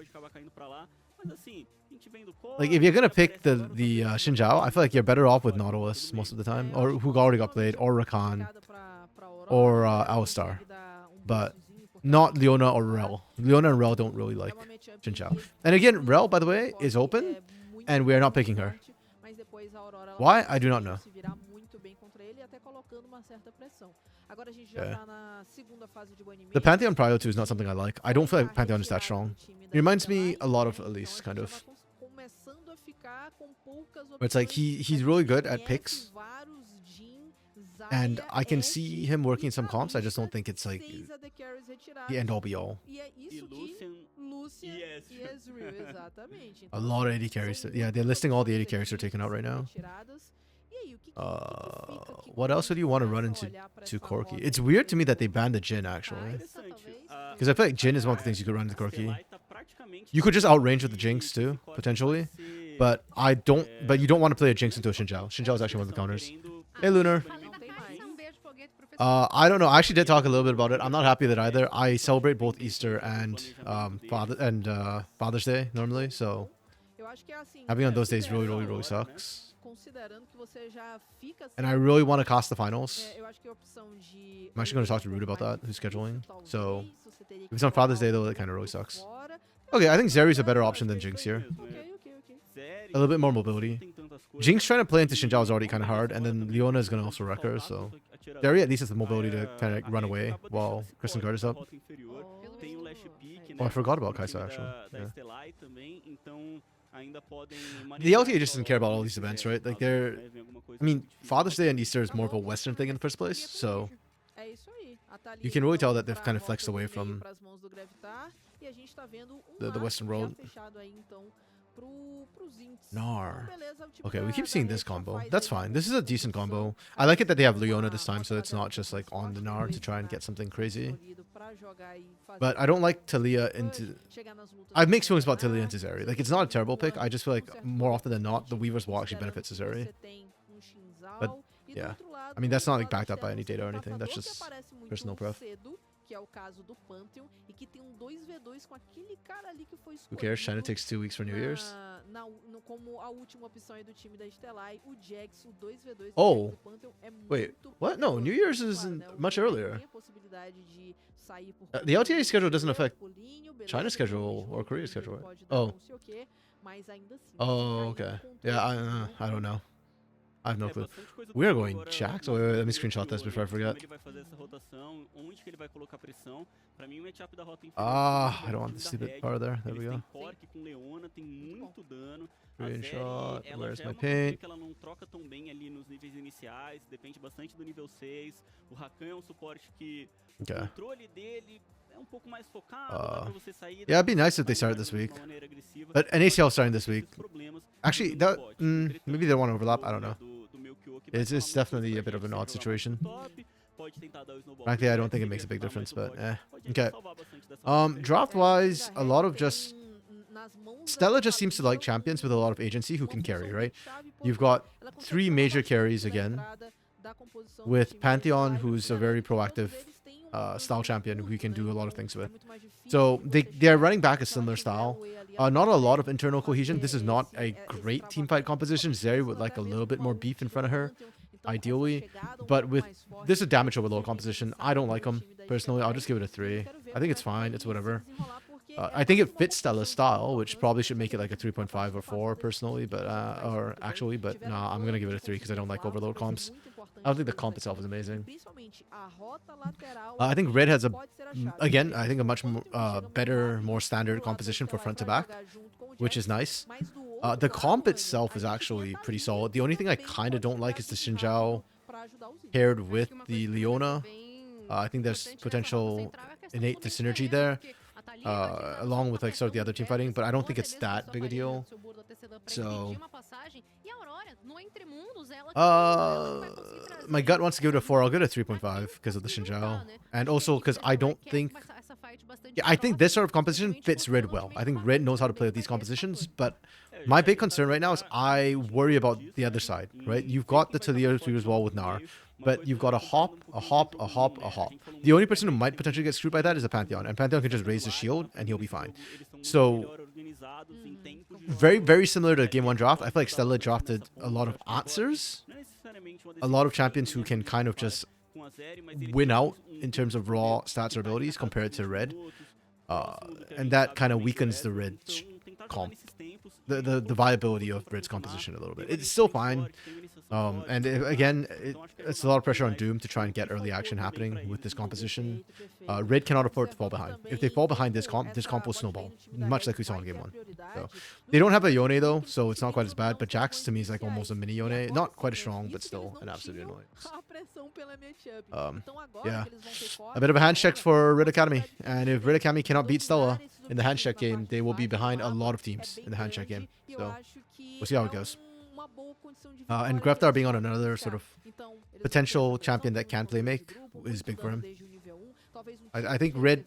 Like, if you're gonna pick the Xin Zhao, I feel like you're better off with Nautilus most of the time, or who already got played, or Rakan, or Alistar, but not Leona or Rel. Leona and Rel don't really like Xin Zhao. And again, Rel, by the way, is open, and we are not picking her. Why? I do not know. Yeah. The Pantheon Prio 2 is not something I like. I don't feel like Pantheon is that strong. It reminds me a lot of Elise, kind of. But it's like he's really good at picks. And I can see him working in some comps. I just don't think it's like the end all be all. A lot of AD carries. Yeah, they're listing all the AD carries are taken out right now. What else would you want to run into Corki? It's weird to me that they banned the Jhin, actually. Because I feel like Jhin is one of the things you could run into Corki. You could just outrange with the Jinx too, potentially. But you don't want to play a Jinx into a Xin Zhao. Xin Zhao is actually one of the counters. Hey, Lunar. I don't know. I actually did talk a little bit about it. I'm not happy with it either. I celebrate both Easter and Father's Day normally, so having on those days really sucks. And I really want to cast the finals. I'm actually going to talk to Root about that, who's scheduling. So if it's on Father's Day though, it kind of really sucks. Okay, I think Zeri's a better option than Jinx here. A little bit more mobility. Jinx trying to play into Xin Zhao is already kind of hard, and then Leona is going to also wreck her, so Zeri at least has the mobility to kind of run away while Kristen Guard is up. Oh, I forgot about Kaisa actually. Yeah. The LTA just doesn't care about all these events, right? Like I mean, Father's Day and Easter is more of a Western thing in the first place, so you can really tell that they've kind of flexed away from the Western world. Gnar. Okay, we keep seeing this combo. That's fine. This is a decent combo. I like it that they have Leona this time, so it's not just like on the Gnar to try and get something crazy. But I don't like Talia into... I have mixed feelings about Talia into Zeri. Like, it's not a terrible pick. I just feel like more often than not, the Weavers will actually benefit Zeri. But, yeah. I mean, that's not like backed up by any data or anything. That's just personal pref. Who cares? China takes 2 weeks for New Year's. Oh, wait, what? No, New Year's is much earlier. The LTA schedule doesn't affect China's schedule or Korea's schedule. Oh. Oh, okay. Yeah, I don't know. I have no clue. We are going Jax. Oh, wait, let me screenshot this before I forget. I don't want to see the bar there. There we go. Screenshot. Where's my paint? Okay. Yeah, it'd be nice if they started this week. But an ACL starting this week. Actually, that maybe they want to overlap. I don't know. It's definitely a bit of an odd situation. Frankly, I don't think it makes a big difference, but okay. Draft-wise, a lot of just... Stella just seems to like champions with a lot of agency who can carry, right? You've got 3 major carries again, with Pantheon, who's a very proactive style champion who we can do a lot of things with. So they're running back a similar style. Not a lot of internal cohesion. This is not a great teamfight composition. Zeri would like a little bit more beef in front of her, ideally. But with this is damage overload composition, I don't like them personally. I'll just give it a 3. I think it's fine. It's whatever. I think it fits Stella's style, which probably should make it like a 3.5 or 4 personally, but nah, I'm gonna give it a 3 because I don't like overload comps. I don't think the comp itself is amazing. I think Red has again, I think a much more, better, more standard composition for front to back, which is nice. The comp itself is actually pretty solid. The only thing I kind of don't like is the Xinjiao paired with the Leona. I think there's potential innate synergy there, along with like sort of the other team fighting, but I don't think it's that big a deal. So, my gut wants to give it a 4. I'll give it a 3.5 because of the Xinjiao, and also because I don't think. Yeah, I think this sort of composition fits Red well. I think Red knows how to play with these compositions, but my big concern right now is I worry about the other side, right? You've got the Talia 3 as well with Nar, but you've got a hop. The only person who might potentially get screwed by that is a Pantheon, and Pantheon can just raise the shield and he'll be fine. So, very, very similar to Game 1 draft. I feel like Stella drafted a lot of answers, a lot of champions who can kind of just win out in terms of raw stats or abilities compared to Red, and that kind of weakens the Red comp, the viability of Red's composition a little bit. It's still fine, and again, it's a lot of pressure on Doom to try and get early action happening with this composition. Red cannot afford to fall behind. If they fall behind this comp will snowball, much like we saw in Game 1. So, they don't have a Yone though, so it's not quite as bad, but Jax to me is like almost a mini Yone. Not quite as strong, but still an absolute annoyance. Yeah, a bit of a handshake for Red Academy, and if Red Academy cannot beat Stella in the handshake game, they will be behind a lot of teams in the handshake game. So we'll see how it goes. And Greftar being on another sort of potential champion that can play make is big for him. I think Red,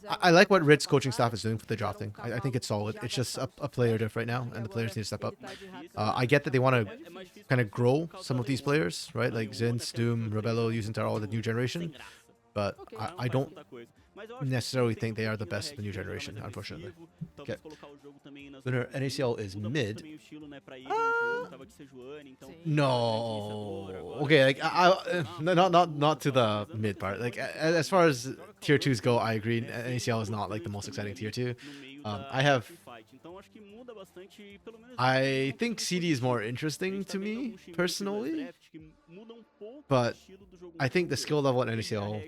I like what Red's coaching staff is doing for the drafting. I think it's solid. It's just a player diff right now, and the players need to step up. I get that they want to kind of grow some of these players, right? Like Zinz, Doom, Rebello, using Taro, the new generation. But I don't necessarily think they are the best of the new generation, unfortunately. Okay. Winner NACL is mid. No. Okay, like not to the mid part. Like as far as tier 2s go, I agree. NACL is not like the most exciting tier 2. I think CD is more interesting to me personally, but I think the skill level at NACL.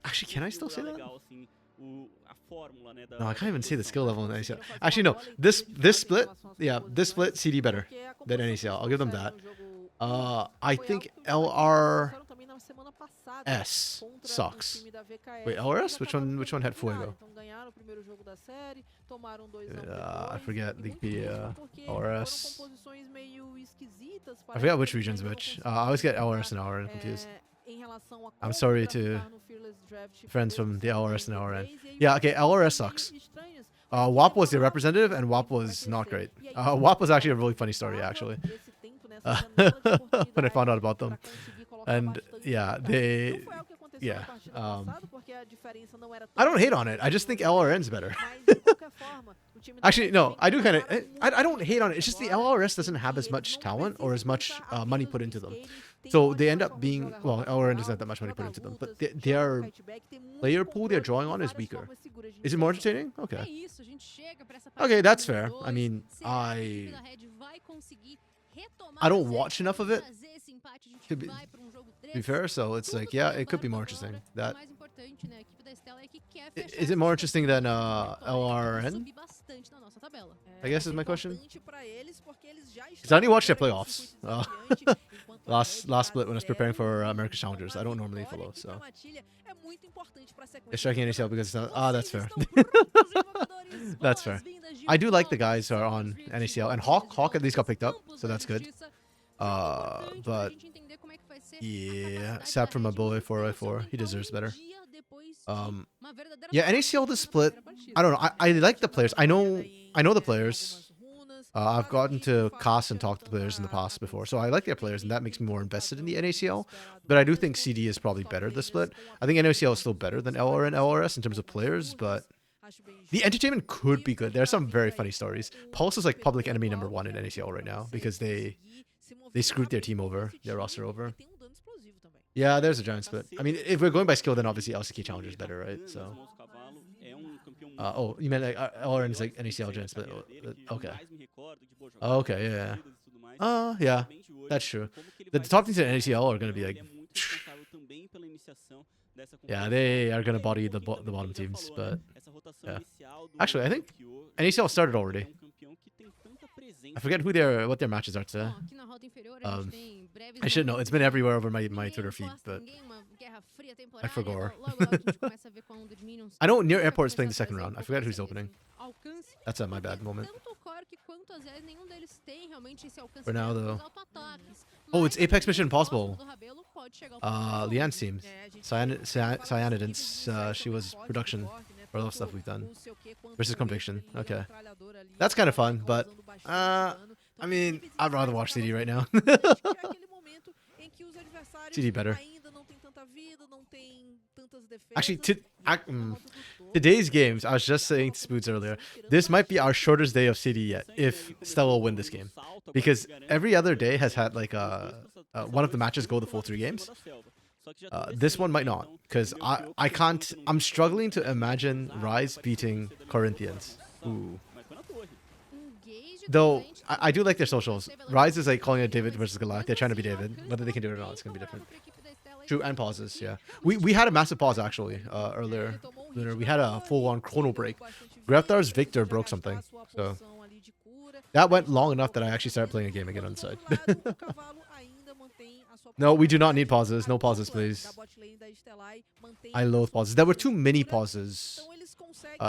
Actually, can I still say that? No, I can't even say the skill level in NACL. Actually, no. This split, yeah, this split CD better than NACL. I'll give them that. I think LRS sucks. Wait, LRS? Which one had Fuego? I forget the LRS. I forget which region's which. I always get LRS and LRN confused. I'm sorry to friends from the LRS and LRN. Yeah, okay, LRS sucks. WAP was the representative, and WAP was not great. WAP was actually a really funny story, actually. When I found out about them. And yeah, I don't hate on it. I just think LRN's better. Actually, no, I do kind of. I don't hate on it. It's just the LRS doesn't have as much talent or as much money put into them. So they end up being, well, LRN doesn't have that much money put into them, but their player pool they're drawing on is weaker. Is it more entertaining? Okay. Okay, that's fair. I mean, I don't watch enough of it to be fair, so it's like, yeah, it could be more interesting. That is it more interesting than LRN? I guess is my question. Because I only watched their playoffs. Last split when I was preparing for American Challengers. I don't normally follow, so. It's striking NACL because it's not. That's fair. That's fair. I do like the guys who are on NACL, and Hawk at least got picked up, so that's good. But yeah, sap from my boy 4x4. He deserves better. Yeah, NACL the split. I don't know. I like the players. I know the players. I've gotten to cast and talk to the players in the past before, so I like their players, and that makes me more invested in the NACL. But I do think CD is probably better this split. I think NACL is still better than LR and LRS in terms of players, but the entertainment could be good. There are some very funny stories. Pulse is like public enemy #1 in NACL right now because they screwed their team over, their roster over. Yeah, there's a giant split. I mean, if we're going by skill, then obviously LCK Challenger is better, right? So. Oh, you meant like LRN is like NACL giant split? Okay. Okay, yeah. Yeah, that's true. The top teams in NACL are gonna be like, yeah, they are gonna body the bottom teams, but yeah. Actually, I think NACL started already. I forget what their matches are today. I should know. It's been everywhere over my Twitter feed, but I forgot. I know Near Airport is playing the second round. I forget who's opening. That's my bad moment. For now, though. Oh, it's Apex Mission Impossible. Leanne's team. Cyanidance. She was production for all the stuff we've done. Versus Conviction. Okay. That's kind of fun, but I mean, I'd rather watch CD right now. CD better. Actually, today's games, I was just saying to Spoods earlier, this might be our shortest day of CD yet, if Stella will win this game. Because every other day has had like one of the matches go the full 3 games. This one might not, because I'm struggling to imagine Rise beating Corinthians. Ooh. Though, I do like their socials. Rise is like calling it David versus Goliath. They're trying to be David. Whether they can do it or not, it's going to be different. True, and pauses, yeah. We had a massive pause, actually, earlier. We had a full-on chrono break. Greftar's Victor broke something, so... That went long enough that I actually started playing a game again on the side. No, we do not need pauses. No pauses, please. I loathe pauses. There were too many pauses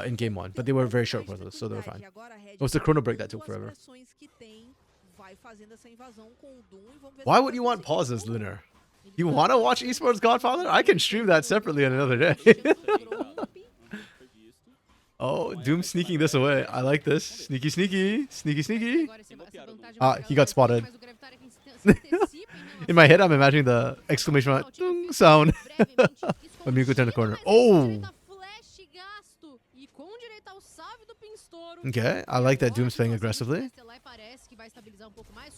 in game 1, but they were very short pauses, so they were fine. It was the chrono break that took forever. Why would you want pauses, Lunar? You want to watch Esports Godfather? I can stream that separately on another day. Oh, Doom sneaking this away. I like this. Sneaky, sneaky. Sneaky, sneaky. He got spotted. In my head, I'm imagining the exclamation mark sound when Miko turned the corner. Oh! Okay, I like that Doom's playing aggressively.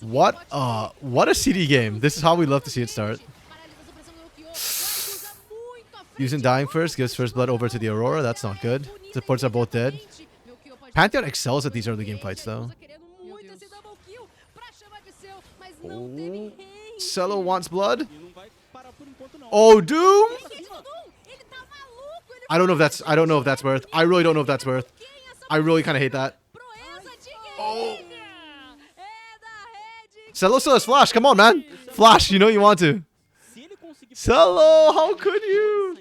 What a CD game. This is how we love to see it start. Using dying first gives first blood over to the Aurora. That's not good. Supports are both dead. Pantheon excels at these early game fights, though. Oh. Cello wants blood. Oh, Doom! I don't know if that's worth. I really don't know if that's worth. I really kind of hate that. Oh. Cello still has flash. Come on, man. Flash, you know you want to. Cello, how could you?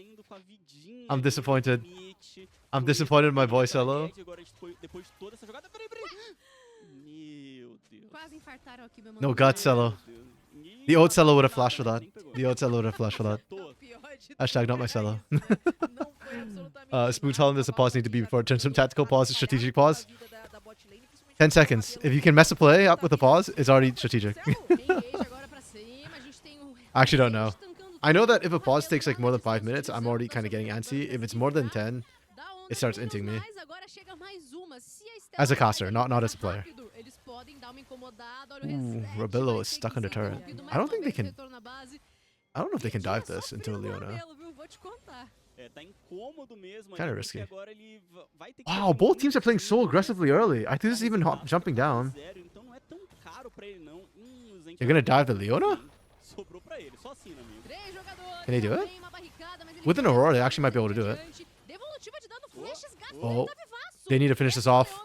I'm disappointed. I'm disappointed in my boy, Cello. No guts, Cello. The old Cello would have flashed for that. The old Cello would have flashed for that. Hashtag not my Cello. Spoon telling this a pause need to be before it turns from tactical pause to strategic pause. 10 seconds. If you can mess a play up with a pause, it's already strategic. I actually don't know. I know that if a pause takes like more than 5 minutes, I'm already kind of getting antsy. If it's more than 10, it starts inting me. As a caster, not as a player. Ooh, Rabello is stuck under turret. I don't think they can... I don't know if they can dive this into Leona. Kind of risky. Wow, both teams are playing so aggressively early. I think this is even jumping down. You're gonna dive the Leona? Can they do it? With an Aurora, they actually might be able to do it. Oh, they need to finish this off.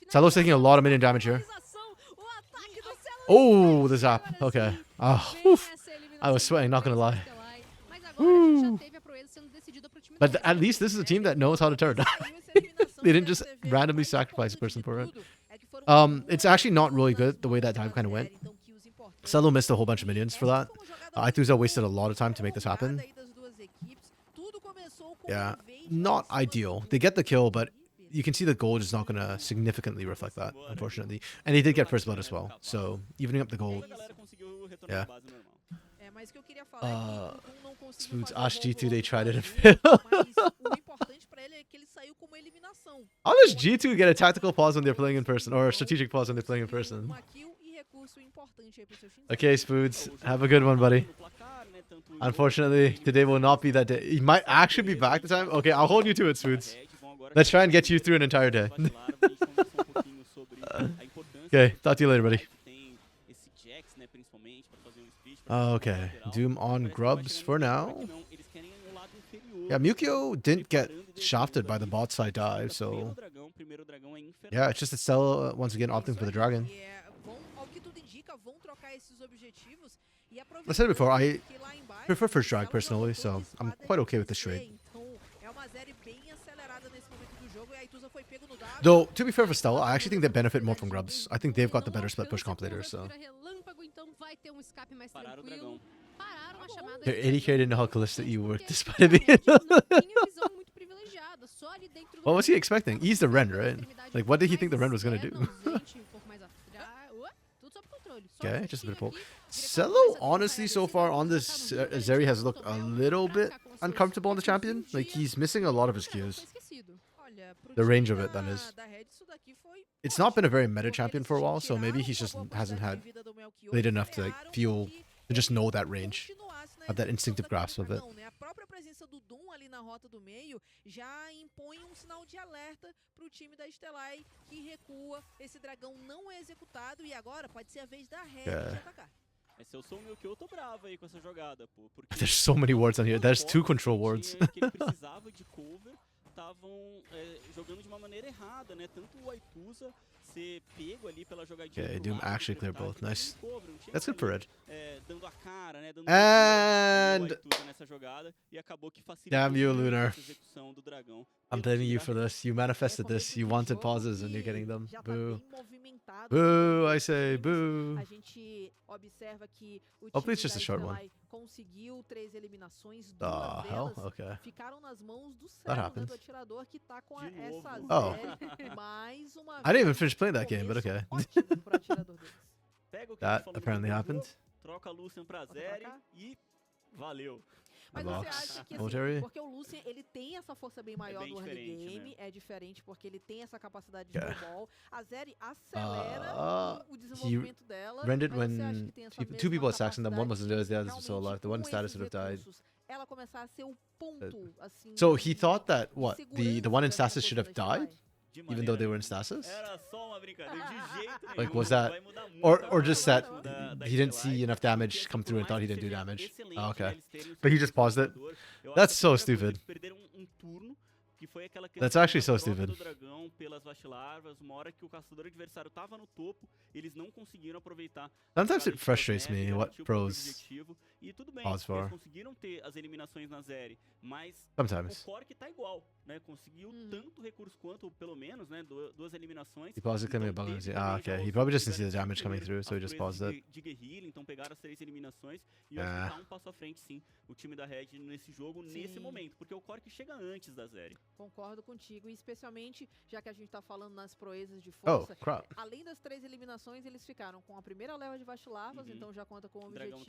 Salo's taking a lot of minion damage here. Oh, the zap. Okay. Oh, oof. I was sweating, not gonna lie. Woo. But at least this is a team that knows how to turn. They didn't just randomly sacrifice a person for it. It's actually not really good the way that dive kind of went. Salo missed a whole bunch of minions for that. Ituza wasted a lot of time to make this happen. Yeah, not ideal. They get the kill, but you can see the gold is not going to significantly reflect that, unfortunately. And they did get first blood as well, so evening up the gold. Yeah. Spoods Ash G2, they tried it and failed. How does G2 get a tactical pause when they're playing in person, or a strategic pause when they're playing in person? Okay, Spoods, have a good one, buddy. Unfortunately, today will not be that day. He might actually be back this time. Okay, I'll hold you to it, Spoods. Let's try and get you through an entire day. Okay, talk to you later, buddy. Okay, Doom on Grubs for now. Yeah, Mukio didn't get shafted by the bot side dive, so yeah, it's just Estella once again opting for the dragon. I said it before, I prefer first drag personally, so I'm quite okay with this trade. Though, to be fair for Stella, I actually think they benefit more from Grubs. I think they've got the better split push comp later, so. They're 80k didn't know how Callista E worked despite it being. What was he expecting? He's the Ren, right? Like, what did he think the Ren was gonna do? Okay, just a bit of pull. Cello, honestly, so far on this, Zeri has looked a little bit uncomfortable on the champion. Like, he's missing a lot of his Qs. The range of it, that is. It's not been a very meta champion for a while, so maybe he just hasn't had played enough to like, feel, to just know that range. Have that instinctive grasp of it. Yeah. There's so many wards on here. There's 2 control wards. Okay, Doom actually cleared both. Nice. That's good for Red. And damn you, Lunar. I'm blaming you for this. You manifested this. You wanted pauses and you're getting them. Boo. Boo, I say. Boo. Hopefully it's just a short one. The hell? Okay. That happened. Oh. I didn't even finish playing that game, but okay. That apparently happened. Mas você acha que assim, porque o Lucian, ele tem essa força bem maior no early game, é diferente porque ele tem essa capacidade de snowball. A Zeri acelera o desenvolvimento dela. Rendered when 2 people at Saxon, then one was the other was still alive. The one status would have died. Ela começar a ser o ponto, assim, so he thought that what the one in stasis should have died, even though they were in stasis. Like was that, or just that he didn't see enough damage come through and thought he didn't do damage? Oh, okay, but he just paused it. That's so stupid. That's actually so stupid. Sometimes it frustrates me what pros pause for. Sometimes. He paused it coming above him. Ah, okay. He probably just didn't see the damage coming through, so he just paused it. Yeah. Concordo contigo, e especialmente já que a gente tá falando nas proezas de força. Oh, crap. Além das 3 eliminações, eles ficaram com a primeira leva de Vastilavas, então já conta com o objetivo.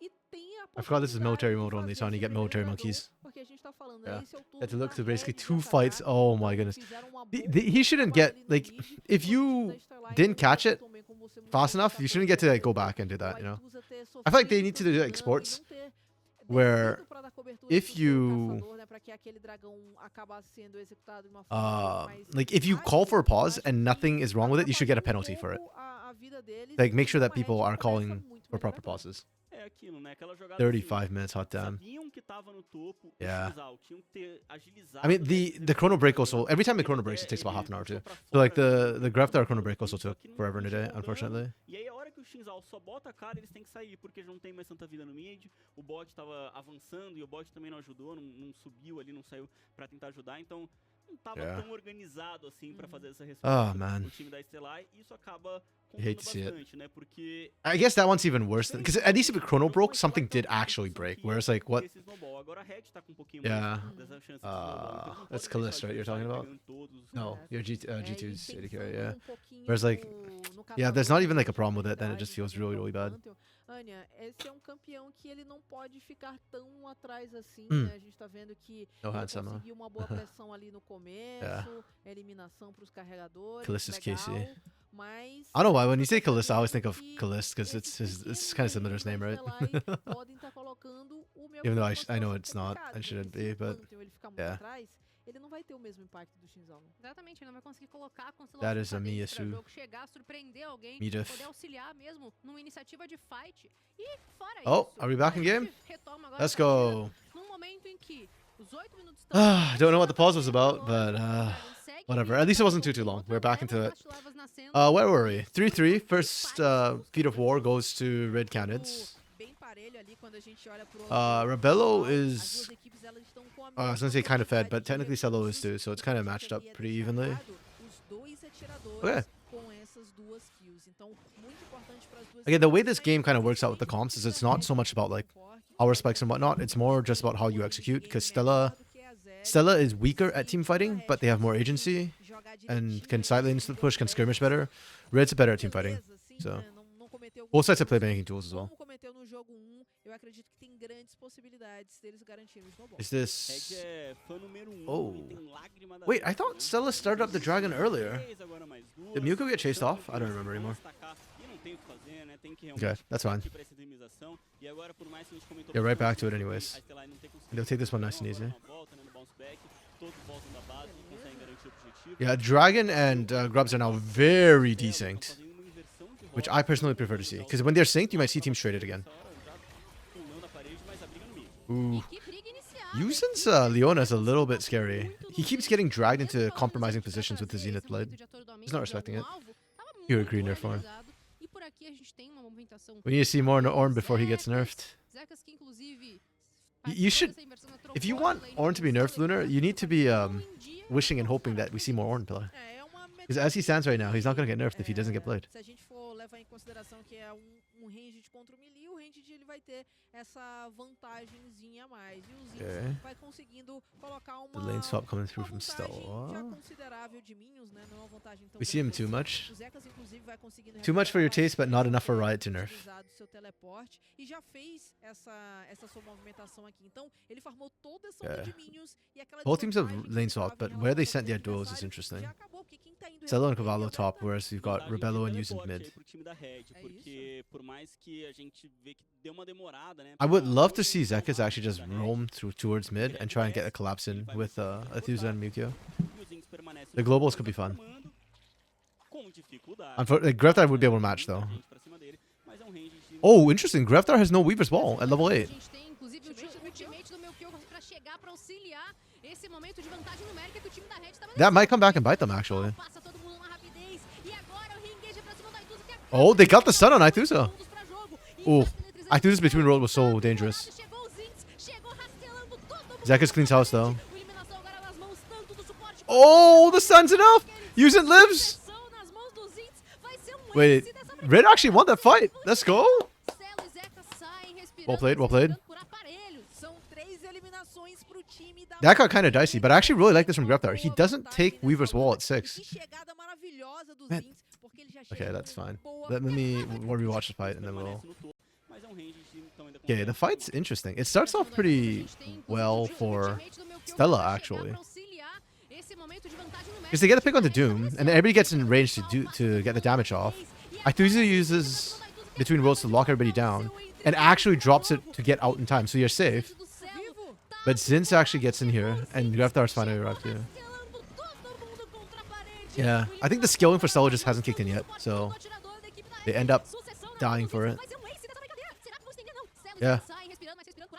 E tem a I forgot this is military mode only, so I only get military monkeys. Porque a gente tá falando, Yeah. esse é o turno Had to look da to basically Red 2 nessa fights. carta. Oh my goodness. Fizeram uma He shouldn't get, like, if you didn't catch it fast enough, you shouldn't get to like, go back and do that, you know? I feel like they need to do like sports where if you like if you call for a pause and nothing is wrong with it, you should get a penalty for it. Like make sure that people are calling for proper pauses. 35 minutes, hot damn. Yeah. I mean, the chrono break also, every time the chrono breaks, it takes about half an hour too. So like the Graftar chrono break also took forever in a day, unfortunately. Só bota a cara, eles têm que sair, porque já não tem mais tanta vida no mid. O bot tava avançando e o bot também não ajudou, não subiu ali, não saiu pra tentar ajudar, então não tava tão organizado assim pra fazer essa resposta. Oh, man. O time da Stellar, e isso acaba hate to see it. bastante, né? Porque I guess that one's even worse because at least if it chrono broke, something did actually break. Whereas like what? agora a Red tá com um pouquinho Yeah. mais dessa chance de snowball. Então, That's pode Callista, deixar right? You're talking about? pegando todos. No, your G2's E 80k, yeah. pouquinho Whereas like, no yeah, there's not even like a problem with it, then it catálogo just feels really, really bad. Anya, esse é um campeão que ele não pode ficar tão atrás assim, Hum. né? A gente tá vendo que No ele handsome, huh? conseguiu uma boa pressão ali no começo, eliminação pros carregadores, Callista's legal, KC. mas I don't know why when you say Callista, I always think of Callista because it's kind of similar to his name, right? podem tá colocando o meu Even though I numa know situação it's not, complicada, I shouldn't porque se be, o but Pantheon, ele ficar muito yeah. atrás, ele não vai ter o mesmo impacto do Shinzal. Exatamente, ele não vai conseguir colocar a constelação That is a pra dentro Miyasu. pra jogo, chegar, surpreender alguém, Midaf. poder auxiliar mesmo numa iniciativa de fight. E fora Oh, isso, are we back in a gente game? retoma agora Let's a partida go. num momento em que os 8 minutos estão Don't know what the pause was about, but whatever. At least it wasn't too long. We're back into it. Where were we? 3-3. First feat of war goes to Red Canids. Rebello is... I was going to say kind of fed, but technically Cello is too, so it's kind of matched up pretty evenly. Okay. Again, the way this game kind of works out with the comps is it's not so much about like power spikes and whatnot, it's more just about how you execute, because Stella is weaker at team fighting, but they have more agency and can side lane push, can skirmish better. Red's better at team fighting, so both sides have playmaking tools as well. Is this... Oh. Wait, I thought Stella started up the dragon earlier. Did Muko get chased off? I don't remember anymore. Okay, that's fine. Yeah, right back to it anyways. They'll take this one nice and easy. Yeah, Dragon and Grubs are now very desynced, which I personally prefer to see. Because when they're synced, you might see teams traded again. Ooh. Yuzin's Leona is a little bit scary. He keeps getting dragged into compromising positions with the Zenith blade. He's not respecting it. You agree, nerf for him. We need to see more Ornn before he gets nerfed. You should... If you want Ornn to be nerfed, Lunar, you need to be wishing and hoping that we see more Ornn play. Because as he stands right now, he's not going to get nerfed if he doesn't get played. Okay. The lane swap coming through from Stella. We see him too much. Too much for your taste, but not enough for Riot to nerf. Okay. Both teams have lane swap, but where they sent their duos is interesting. Cello and Cavallo top, whereas you've got Rebello and Yuzen mid. I would love to see Zekis actually just roam towards mid and try and get a collapse in with Athuza and Mukyo. The globals could be fun. Greftar would be able to match though. Oh, interesting. Greftar has no Weaver's Ball at level 8. That might come back and bite them actually. Oh, they got the stun on Aithuza. Oh, Aithuza's between roll was so dangerous. Zekis cleans house though. Oh, the stun's enough! Yuzen lives! Wait, Red actually won that fight. Let's go! Well played, well played. That got kind of dicey, but I actually really like this from Greftar. He doesn't take Weaver's Wall at 6. Man. Okay, that's fine. Let me rewatch the fight and then we'll... Okay, the fight's interesting. It starts off pretty well for Stella, actually. Because they get a pick on the Doom, and then everybody gets in range to get the damage off. Aithuza uses between rolls to lock everybody down, and actually drops it to get out in time, so you're safe. But Zinz actually gets in here, and Greftar's finally arrived here. Yeah, I think the skilling for Stella just hasn't kicked in yet, so they end up dying for it. Yeah.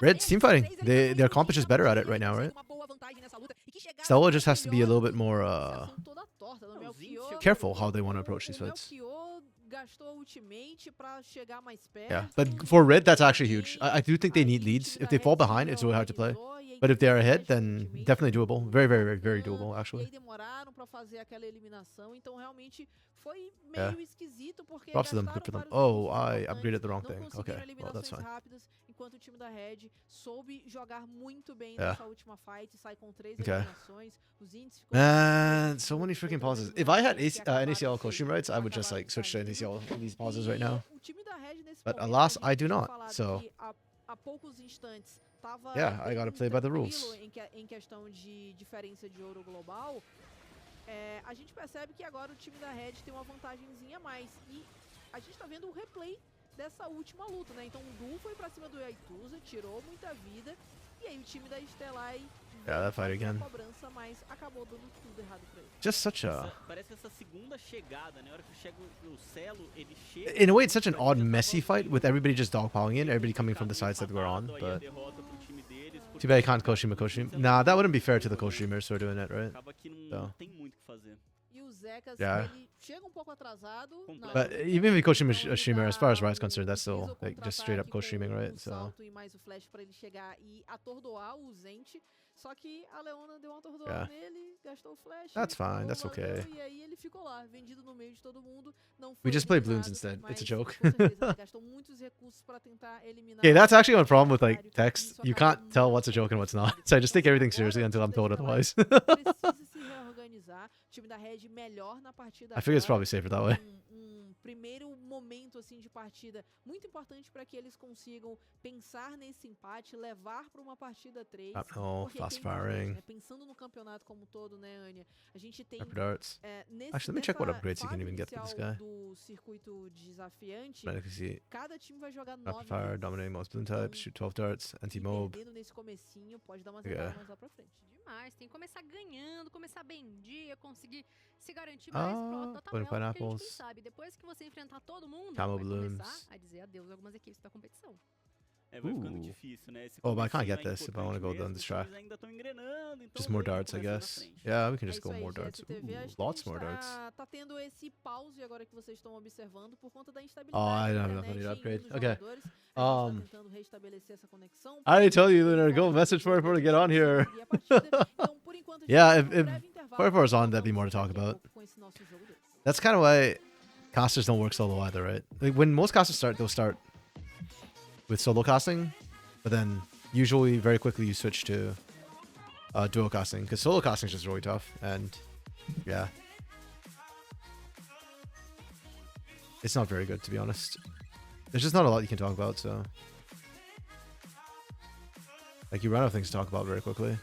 Red's team fighting. Their comp is just better at it right now, right? Stella just has to be a little bit more careful how they want to approach these fights. Yeah, but for Red, that's actually huge. I do think they need leads. If they fall behind, it's really hard to play. But if they're ahead, then definitely doable. Very, very, very, very doable, actually. Yeah. Props to them. Good for them. Oh, I upgraded the wrong thing. Okay, well, that's fine. Yeah. Okay. Man, so many freaking pauses. If I had NACL Costream rights, I would just like switch to NACL in these pauses right now. But alas, I do not. So yeah, I gotta play by the rules. A gente percebe que agora o time da Red tem uma vantagemzinha a mais. E a gente tá vendo o replay dessa última luta, né? Então o Du foi pra cima do Aithuza, tirou muita vida. E aí o time da Stellai Yeah, that fight again. Cobrança, mas acabou dando tudo errado pra ele. Just such a... Parece essa segunda chegada, né? A hora que chega o Celo, ele chega... In a way, it's such an odd, messy fight with everybody just dogpiling in, everybody coming from the sides that we're on, but... Too bad I can't Costream. Nah, that wouldn't be fair to the co-streamers who are doing it, right? So. E o Zekas, Yeah. ele chega pouco atrasado. But even if you co-stream a streamer, as far as Riot's concerned, that's still like just straight up co-streaming, right? So. E mais o flash para ele chegar e atordoar o Zente. Só que a Leona deu uma atordoada nele, gastou o flash. That's fine, that's okay. E aí ele ficou lá, vendido no meio de todo mundo. Não foi We just play eliminado, balloons instead. It's a mas, joke. com certeza, ele gastou muitos recursos para tentar eliminar. Okay, that's actually one problem with like text. You can't tell what's a joke and what's not. So I just take everything seriously until I'm told otherwise. Precisa se reorganizar. O time da Red melhor na partida. I figure it's probably safer that way. Primeiro momento assim de partida muito importante para que eles consigam pensar nesse empate, levar para uma partida 3. Oh, fast firing. Né? Pensando no campeonato como todo, né, Anya? A gente tem Darts. Actually, let me check what upgrades you can even get for this guy. Do circuito desafiante. Cada time vai jogar 9 rapid fire, dominating most balloon types, shoot 12 darts, anti-mob. Nesse comecinho, pode dar umas mais lá para frente. Demais, tem que começar ganhando, começar bem em dia, conseguir se garantir mais pro alto da tabela, porque a gente quem sabe, depois que você enfrentar todo mundo, vai começar a dizer adeus a algumas equipes da competição. Vai ficando difícil, né? Oh, but I can't get this if I want to go down this track. Just more darts, I guess. Yeah, we can just go more darts. Lots more darts. Tá tendo esse pause agora que vocês estão observando por conta da instabilidade. Oh, I don't have enough money to upgrade. Okay. Tentando restabelecer essa conexão. I tell you, Lunar, go message for to get on here. Yeah, if Fire4 is on, that'd be more to talk about. That's kind of why casters don't work solo either, right? Like when most casters start, they'll start with solo casting, but then usually very quickly you switch to duo casting because solo casting is just really tough, and yeah, it's not very good to be honest. There's just not a lot you can talk about, so like you run out of things to talk about very quickly.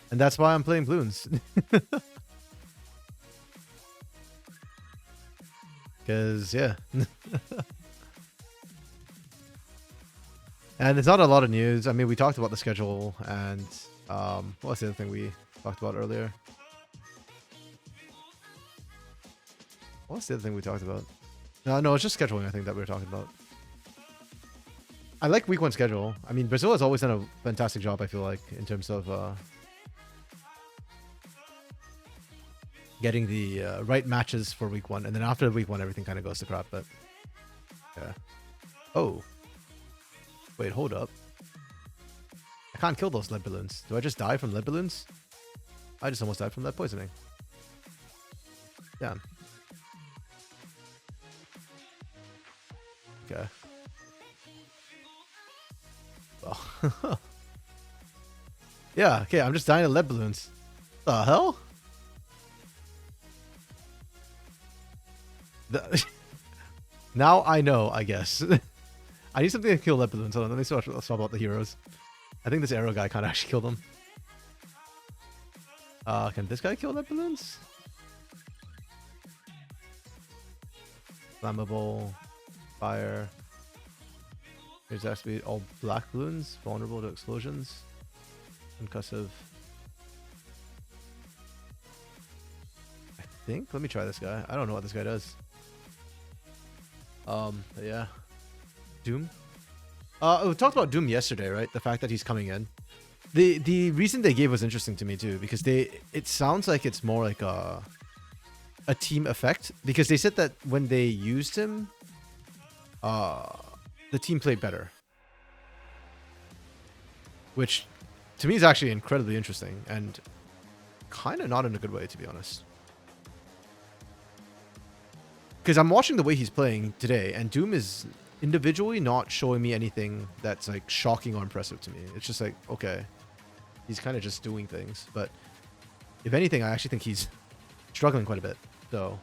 And that's why I'm playing balloons. Because, yeah. And it's not a lot of news. I mean, we talked about the schedule and what's the other thing we talked about earlier? What's the other thing we talked about? No, it's just scheduling, I think, that we were talking about. I like week 1 schedule. I mean, Brazil has always done a fantastic job, I feel like, in terms of getting the right matches for week 1, and then after week 1 everything kind of goes to crap, but yeah. Oh wait, hold up, I can't kill those lead balloons. Do I just die from lead balloons? I just almost died from lead poisoning. Damn. Okay. Well. Yeah, okay, I'm just dying of lead balloons. The hell? Now I know, I guess. I need something to kill lead balloons. Hold on, let me swap out the heroes. I think this arrow guy can't actually kill them. Can this guy kill lead balloons? Flammable, fire. Here's actually all black balloons, vulnerable to explosions, concussive. I think. Let me try this guy. I don't know what this guy does. Yeah. Doom. We talked about Doom yesterday, right? The fact that he's coming in. The reason they gave was interesting to me too, because it sounds like it's more like a team effect, because they said that when they used him, the team played better, which to me is actually incredibly interesting and kind of not in a good way, to be honest. Because I'm watching the way he's playing today, and Doom is individually not showing me anything that's like shocking or impressive to me. It's just like, okay, he's kind of just doing things. But if anything, I actually think he's struggling quite a bit. So,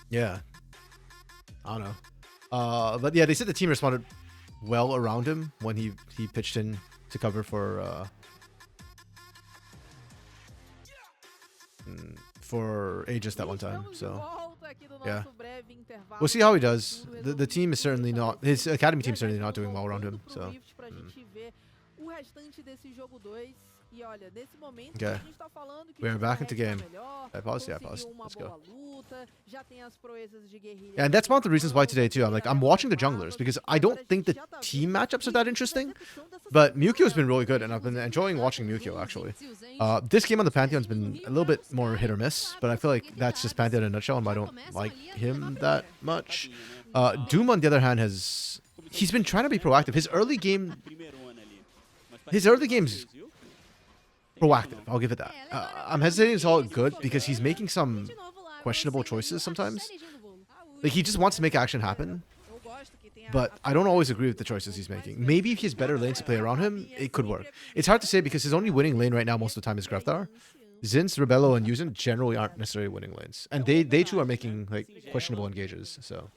yeah. I don't know. But yeah, they said the team responded well around him when he pitched in to cover for Aegis that one time. So, yeah. We'll see how he does. The team is certainly not, his academy team is certainly not doing well around him. So. Okay. We are back into game. I paused. Yeah, I paused. Let's go. Yeah, and that's one of the reasons why today too. I'm watching the junglers because I don't think the team matchups are that interesting. But Mukyo's been really good, and I've been enjoying watching Mukyo actually. This game on the Pantheon's been a little bit more hit or miss, but I feel like that's just Pantheon in a nutshell, and I don't like him that much. Doom, on the other hand, he's been trying to be proactive. His early game's proactive. I'll give it that. I'm hesitating to call it good because he's making some questionable choices sometimes. Like, he just wants to make action happen. But I don't always agree with the choices he's making. Maybe if he has better lanes to play around him, it could work. It's hard to say because his only winning lane right now most of the time is Greftar. Zinz, Rebello, and Yuzin generally aren't necessarily winning lanes. And they too are making like questionable engages, so.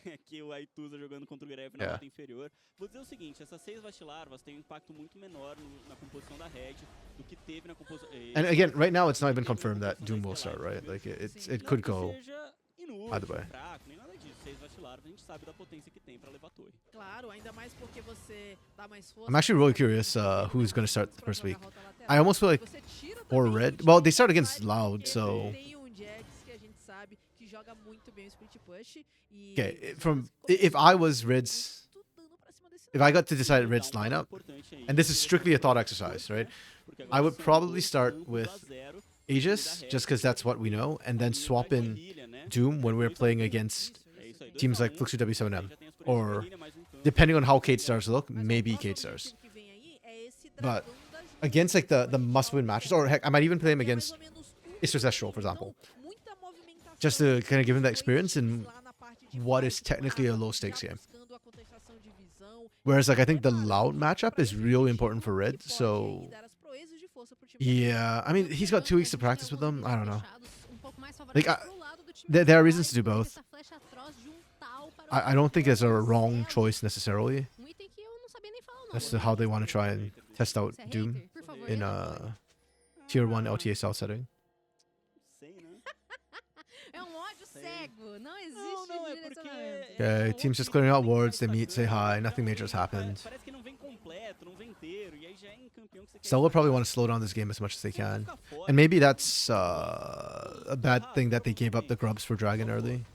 Aqui o Aituza jogando contra o Greve na rota inferior. Vou dizer o seguinte, essas 6 vacilarvas têm um impacto muito menor na composição da Red do que teve na composição. And again, right now it's not even confirmed that Doom will start, right? Like it could go either way. Nem nada disso, 6 vacilarvas, a gente sabe da potência que tem para levar torre. Claro, ainda mais porque você dá mais força. I'm actually really curious who's going to start the first week. I almost feel like or Red. Well, they start against Loud, so. Okay, if I was Red's, if I got to decide Red's lineup, and this is strictly a thought exercise, right? I would probably start with Aegis, just because that's what we know, and then swap in Doom when we're playing against teams like Fluxu W7M, or depending on how Kate Stars look, maybe Kate Stars. But against like the must-win matches, or heck, I might even play him against Istra Zestral, for example, just to kind of give him that experience in what is technically a low-stakes game. Whereas, like, I think the Loud matchup is really important for Red, so yeah, I mean, he's got 2 weeks to practice with them. I don't know. Like, there are reasons to do both. I don't think it's a wrong choice necessarily. That's how they want to try and test out Doom in a Tier 1 LTA South setting. Okay, team's just clearing out wards, they meet, say hi, nothing major has happened. Stella will probably want to slow down this game as much as they can. And maybe that's a bad thing that they gave up the grubs for Dragon early.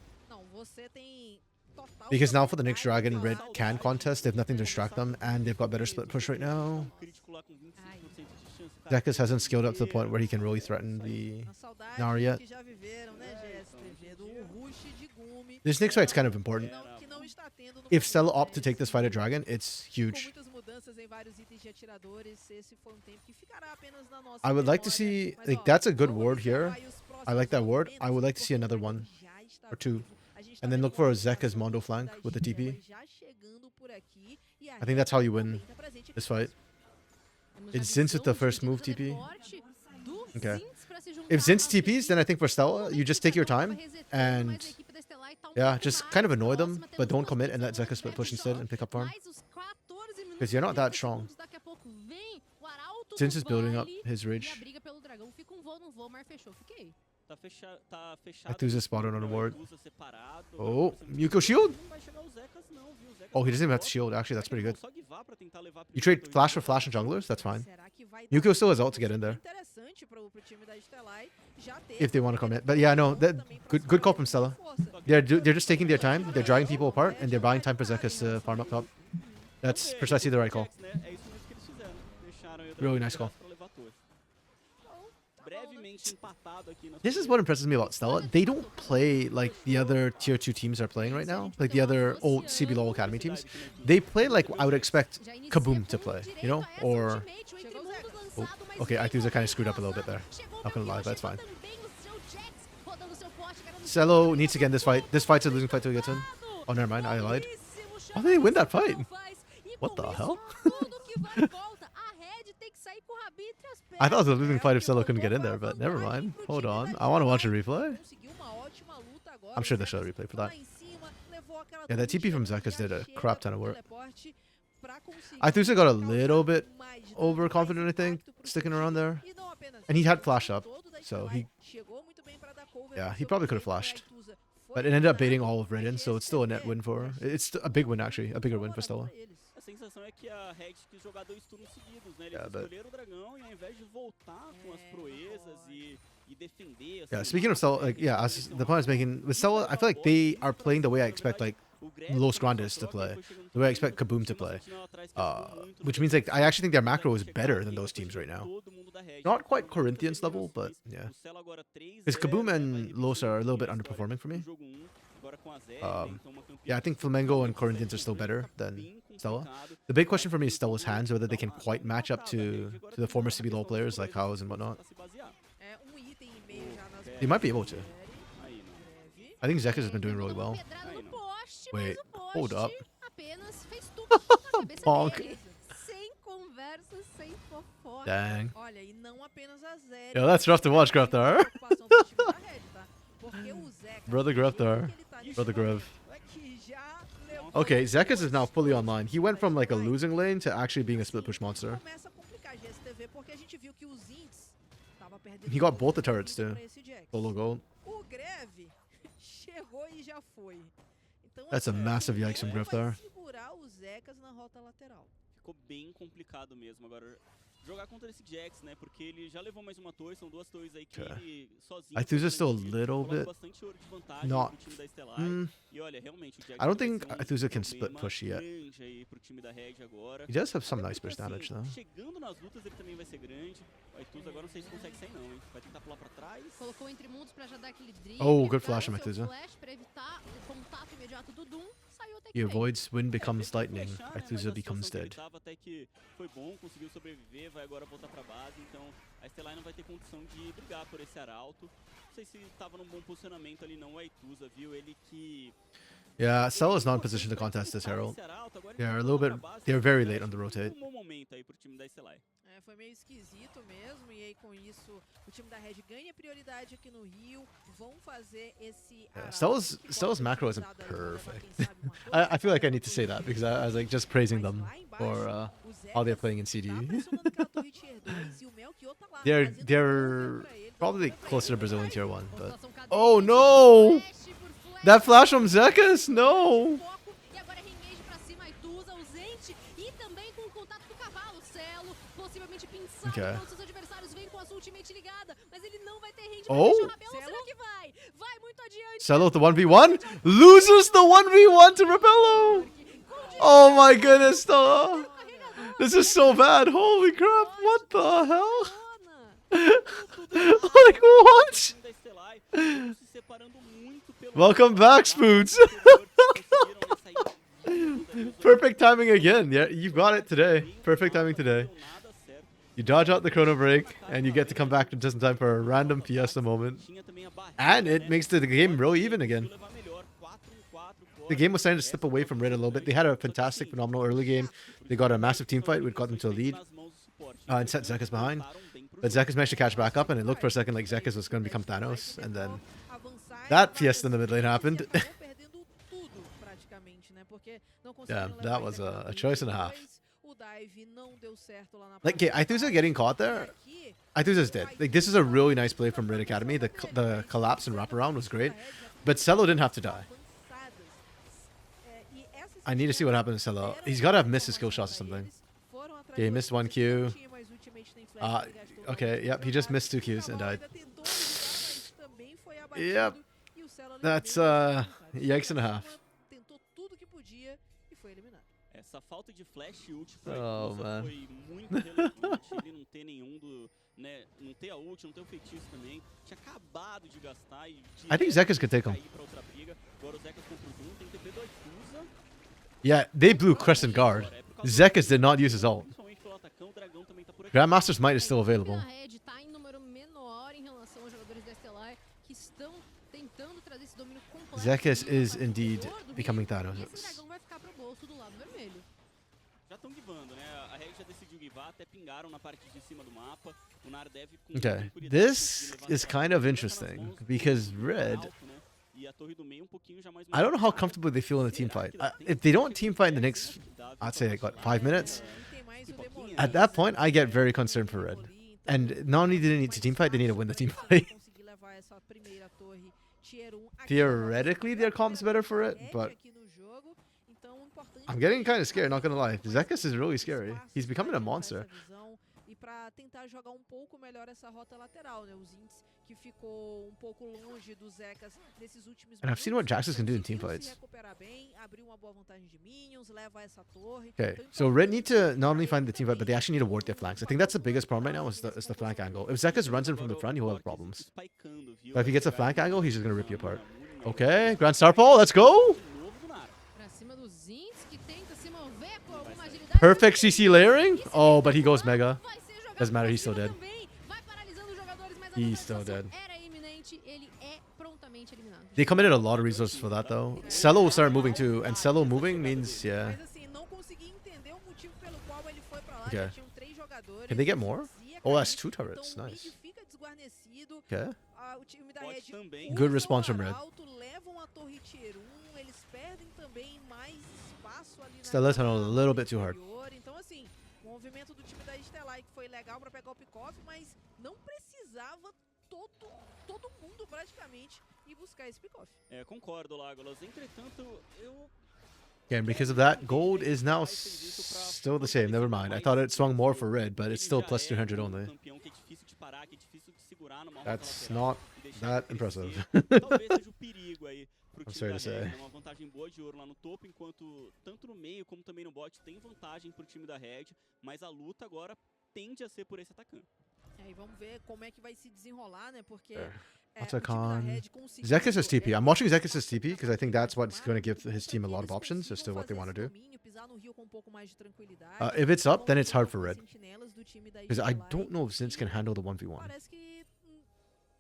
Because now for the next Dragon, Red can contest, they have nothing to distract them, and they've got better split push right now. Zekas hasn't scaled up to the point where he can really threaten the Nari yet. This next fight's kind of important. If Stella opt to take this fight at Dragon, it's huge. I would like to see, like, that's a good ward here. I like that ward. I would like to see another one or two. And then look for a Zekas Mondo flank with the TP. I think that's how you win this fight. It's Zinz with the first move TP. Okay. If Zinz TPs, then I think for Stella, you just take your time and yeah, just kind of annoy them, but don't commit and let Zekas split push instead and pick up farm. Because you're not that strong. Zinz is building up his rage. Aituza spotted on a ward. Oh, Mukyo shield? Oh, he doesn't even have to shield. Actually, that's pretty good. You trade flash for flash and junglers? That's fine. Mukyo still has ult to get in there. If they want to commit. But yeah, no, good call from Stella. They're just taking their time. They're dragging people apart, and they're buying time for Zekas to farm up top. That's precisely the right call. Really nice call. This is what impresses me about Stella. They don't play like the other tier 2 teams are playing right now, like the other old CBLOL Academy teams. They play like I would expect Kaboom to play, you know? Or... Oh, okay, Aituza kind of screwed up a little bit there. Not gonna lie, but that's fine. Cello needs to get in this fight. This fight's a losing fight till he gets in. Oh, never mind, I lied. How did they win that fight? What the hell? I thought it was a losing fight if Cello couldn't get in there, but never mind. Hold on. I want to watch a replay. I'm sure they'll show a replay for that. Yeah, that TP from Zekas did a crap ton of work. Aituza got a little bit overconfident, I think, sticking around there. And he had flash up, so he... Yeah, he probably could have flashed. But it ended up baiting all of Red in, so it's still a net win for her. It's a big win, actually. A bigger win for Stella. A sensação é que a Red quis jogar 2 turnos seguidos, né? Eles escolheram o dragão e ao invés de voltar com as proezas e defender. Yeah, speaking of Stella, like, yeah, as the point I was making, with Stella, I feel like they are playing the way I expect, like, Los Grandes to play. The way I expect Kaboom to play. Which means, like, I actually think their macro is better than those teams right now. Not quite Corinthians level, but, yeah. Because Kaboom and Los are a little bit underperforming for me. Yeah, I think Flamengo and Corinthians are still better than Stella. The big question for me is Stella's hands, whether they can quite match up to the former CBLOL players like House and whatnot. They might be able to. I think Zekas has been doing really well. Wait, hold up. Bonk. Dang. Yo, that's rough to watch, Graftar. Brother Graftar. Brother Grev. Okay, Zekas is now fully online. He went from like a losing lane to actually being a split push monster. He got both the turrets too. Solo gold. That's a massive yikes from Griftar. Ficou bem complicado mesmo agora jogar contra esse Jax, né? Porque ele já levou mais uma torre, são 2 torres aí que ele sozinho. I think there's still a little bit not. I don't think Athusa can split push yet. He does have some nice burst damage though. Chegando nas lutas ele também vai ser grande. O Athusa agora não sei se consegue sair não, hein? Vai tentar pular para trás. Colocou entre mundos para já dar aquele drible. Oh, good flash from Athusa. Flash para evitar o contato imediato do Doom. He avoids wind becomes lightning. Athusa becomes dead. Até que foi bom, conseguiu sobreviver, vai agora voltar para base, então a Stellar não vai ter condição de brigar por esse arauto. Não sei se estava num bom posicionamento ali não o Athusa, viu? Ele que Yeah, Cell is not in position to contest this Herald. They're a little bit. They're very late on the rotate. Foi meio esquisito mesmo, e aí com isso o time da Red ganha prioridade aqui no Rio, vão fazer esse... Stella's macro isn't perfect. I feel like I need to say that because I was like just praising them for how they're playing in CD. they're probably closer to Brazilian tier 1, but... Oh no! That flash from Zekas? No! Okay. Oh? Celo with the 1v1? Loses the 1v1 to Rebello! Oh my goodness, Stella! This is so bad. Holy crap, what the hell? Like, what? Welcome back, Spoots! Perfect timing again. Yeah, you got it today. Perfect timing today. You dodge out the chrono break, and you get to come back just in time for a random Fiesta moment. And it makes the game really even again. The game was starting to slip away from Red a little bit. They had a fantastic, phenomenal early game. They got a massive team fight, which got them to a lead. And set Zekas behind. But Zekas managed to catch back up, and it looked for a second like Zekas was going to become Thanos. And then that Fiesta in the mid lane happened. Yeah, that was a choice and a half. Like, okay, Ithusa getting caught there, Ithusa's dead. Like, this is a really nice play from Red Academy. The collapse and wraparound was great, but Celo didn't have to die. I need to see what happens to Celo. He's got to have missed his skill shots or something. Okay, he missed 1 Q. Okay, yep, he just missed 2 Qs and died. Yep, that's yikes and a half. Essa falta de flash ult oh, man. Foi muito relevante, ele não ter nenhum do, né, não ter a ult, não ter o feitiço também. Tinha acabado de gastar e I think Zekas could take him. Agora o Zekas contra o Doom, tem TP do Athusa. Yeah, they blew Crescent Guard. Zekas did not use his ult. Grandmaster's Might is still available. Zekas is indeed becoming Thanos. Okay, this is kind of interesting because Red, I don't know how comfortable they feel in the team fight. If they don't team fight in the next, I'd say like what, 5 minutes, at that point I get very concerned for Red. And not only do they need to team fight, they need to win the team fight. Tier 1 aqui Theoretically, their comp's better for it, but aqui no jogo. Então, importante I'm getting kind of scared, not gonna lie. Zekis is really scary. He's becoming a monster. E para tentar jogar um pouco melhor essa rota lateral, né? Os Ints que ficou um pouco longe do Zekas nesses últimos And I've seen what Jaxus can do in team conseguiu fights. se recuperar bem, abriu uma boa vantagem de minions, leva essa torre. Okay, Então, so Red need to not only find the team fight, but they actually need to work their flanks. I think that's the biggest problem right now is the flank angle. If Zekas runs in from the front, he'll have problems. But if he gets a flank angle, he's just gonna rip you apart. Okay, Grand Star Paul, let's go! Pra cima dos Ints, que tenta se mover com alguma agilidade. Perfect CC layering? Oh, but he goes mega. Vai ser jogado Doesn't matter, pra he's still cima dead. também. Vai paralisando os jogadores, mas a He's still movimentação dead. era iminente, ele é prontamente eliminado. They committed a lot of resources for that though. Cello will start moving too, and Cello moving means, yeah. Mas assim, não consegui entender o motivo pelo qual ele foi pra lá. Okay. Já tinham 3 jogadores. Can they get more? Zia, Oh, that's Kaique, 2 turrets. então o Nice. mid fica desguarnecido. Okay. O time da Pode Red também. usa Good o response from Red. arauto, levam a torre Tier 1, eles perdem também mais espaço ali na Stella tunnel a little bit too hard. interior. Então assim, o movimento do time da Stellar que foi legal pra pegar o pick-off, mas não precisava todo mundo praticamente ir buscar esse pick-off. É, concordo, Legolas. Entretanto, eu Again, because of that, gold is now still the same. Never mind. I thought it swung more for red, but it's still plus 300 only. campeão que é difícil de parar, que é difícil de segurar numa That's rota lateral not e deixar that ele impressive. crescer. Talvez seja o perigo aí pro I'm time sorry da to say. Red. É uma vantagem boa de ouro lá no topo, enquanto tanto no meio como também no bot tem vantagem pro time da Red, mas a luta agora tende a ser por esse atacante. E vamos ver como é que vai se desenrolar, né? Porque Otacon. Zekis is TP. I'm watching Zekis' TP because I think that's what's going to give his team a lot of options as to what they want to do. If it's up, then it's hard for red. Because I don't know if Zinz can handle the 1v1. Parece que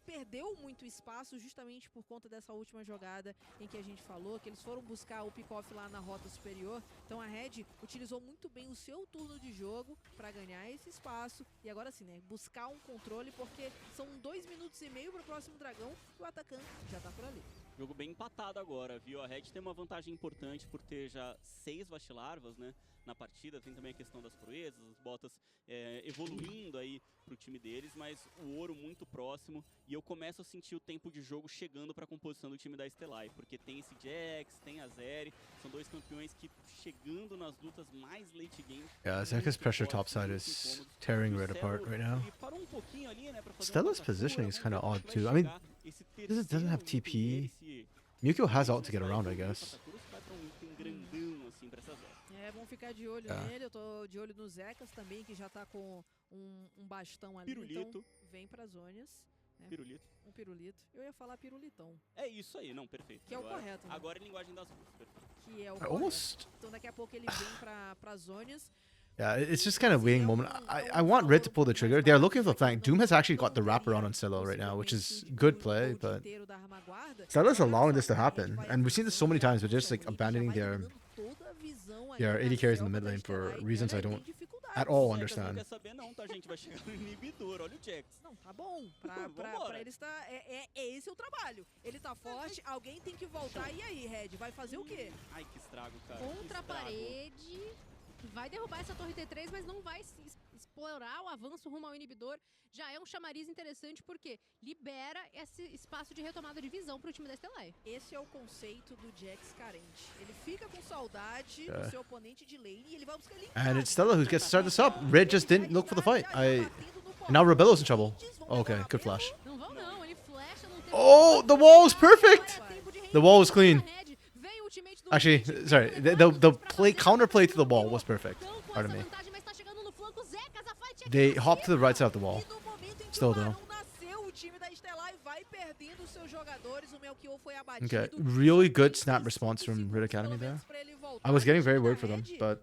perdeu muito espaço justamente por conta dessa última jogada em que a gente falou, que eles foram buscar o pick-off lá na rota superior. Então a Red utilizou muito bem o seu turno de jogo para ganhar esse espaço. E agora sim, né, buscar um controle, porque são 2 minutos e meio para o próximo dragão e o atacante já tá por ali. Jogo bem empatado agora, viu? A Red tem uma vantagem importante por ter já 6 vastilarvas, né, na partida. Tem também a questão das proezas, as botas evoluindo aí pro time deles, mas o ouro muito próximo. E eu começo a sentir o tempo de jogo chegando para a composição do time da Stellar, porque tem esse Jax, tem a Zeri, são 2 campeões que chegando nas lutas mais late game. Yeah, Zeka's pressure topside is tearing red apart right now. Stella's positioning is kind of odd too. I mean, this doesn't have TP. Mewtwo has ult to get around, I guess. Vamos ficar de olho nele, eu tô de olho no Zekas também, que já tá com um bastão ali, Pirulito. então vem pras zonas. Pirulito. Um pirulito. Eu ia falar pirulitão. É isso aí, não, perfeito. Que é o correto, né? Agora é linguagem das ruas, perfeito. Que é o Almost. correto. Então daqui a pouco ele vem pras zonas. Yeah, it's just kind of waiting moment. I want Red to pull the trigger. They're looking for the flank. Doom has actually got the wraparound on Cello right now, which is good play, but Stella's allowing this to happen. And we've seen this so many times, but just like abandoning their AD carries in the mid lane for reasons I don't at all understand. Não quer saber não, tá, gente? Vai chegar no inibidor, olha o Jax. Não, tá bom. Pra eles tá... esse é o trabalho. Ele tá forte, alguém tem que voltar. E aí, Red, vai fazer o quê? Ai, que estrago, cara. Contra a parede, vai derrubar essa torre T3, mas não vai explorar o avanço rumo ao inibidor. Já é um chamariz interessante porque libera esse espaço de retomada de visão pro time da Stellar. Esse é o conceito do Jax carente. Ele fica com saudade do seu oponente de lane e ele vai buscar ele em casa. And it's Stella who gets to start this up. Red just didn't look for the fight. And now Rebello's in trouble. Okay, good flash. Não vão não, ele flasha, não tem... Oh, the wall was perfect! The wall was clean. Actually, sorry, the counterplay to the wall was perfect. Pardon me. They hopped to the right side of the wall. Still though. Okay, really good snap response from Red Academy there. I was getting very worried for them, but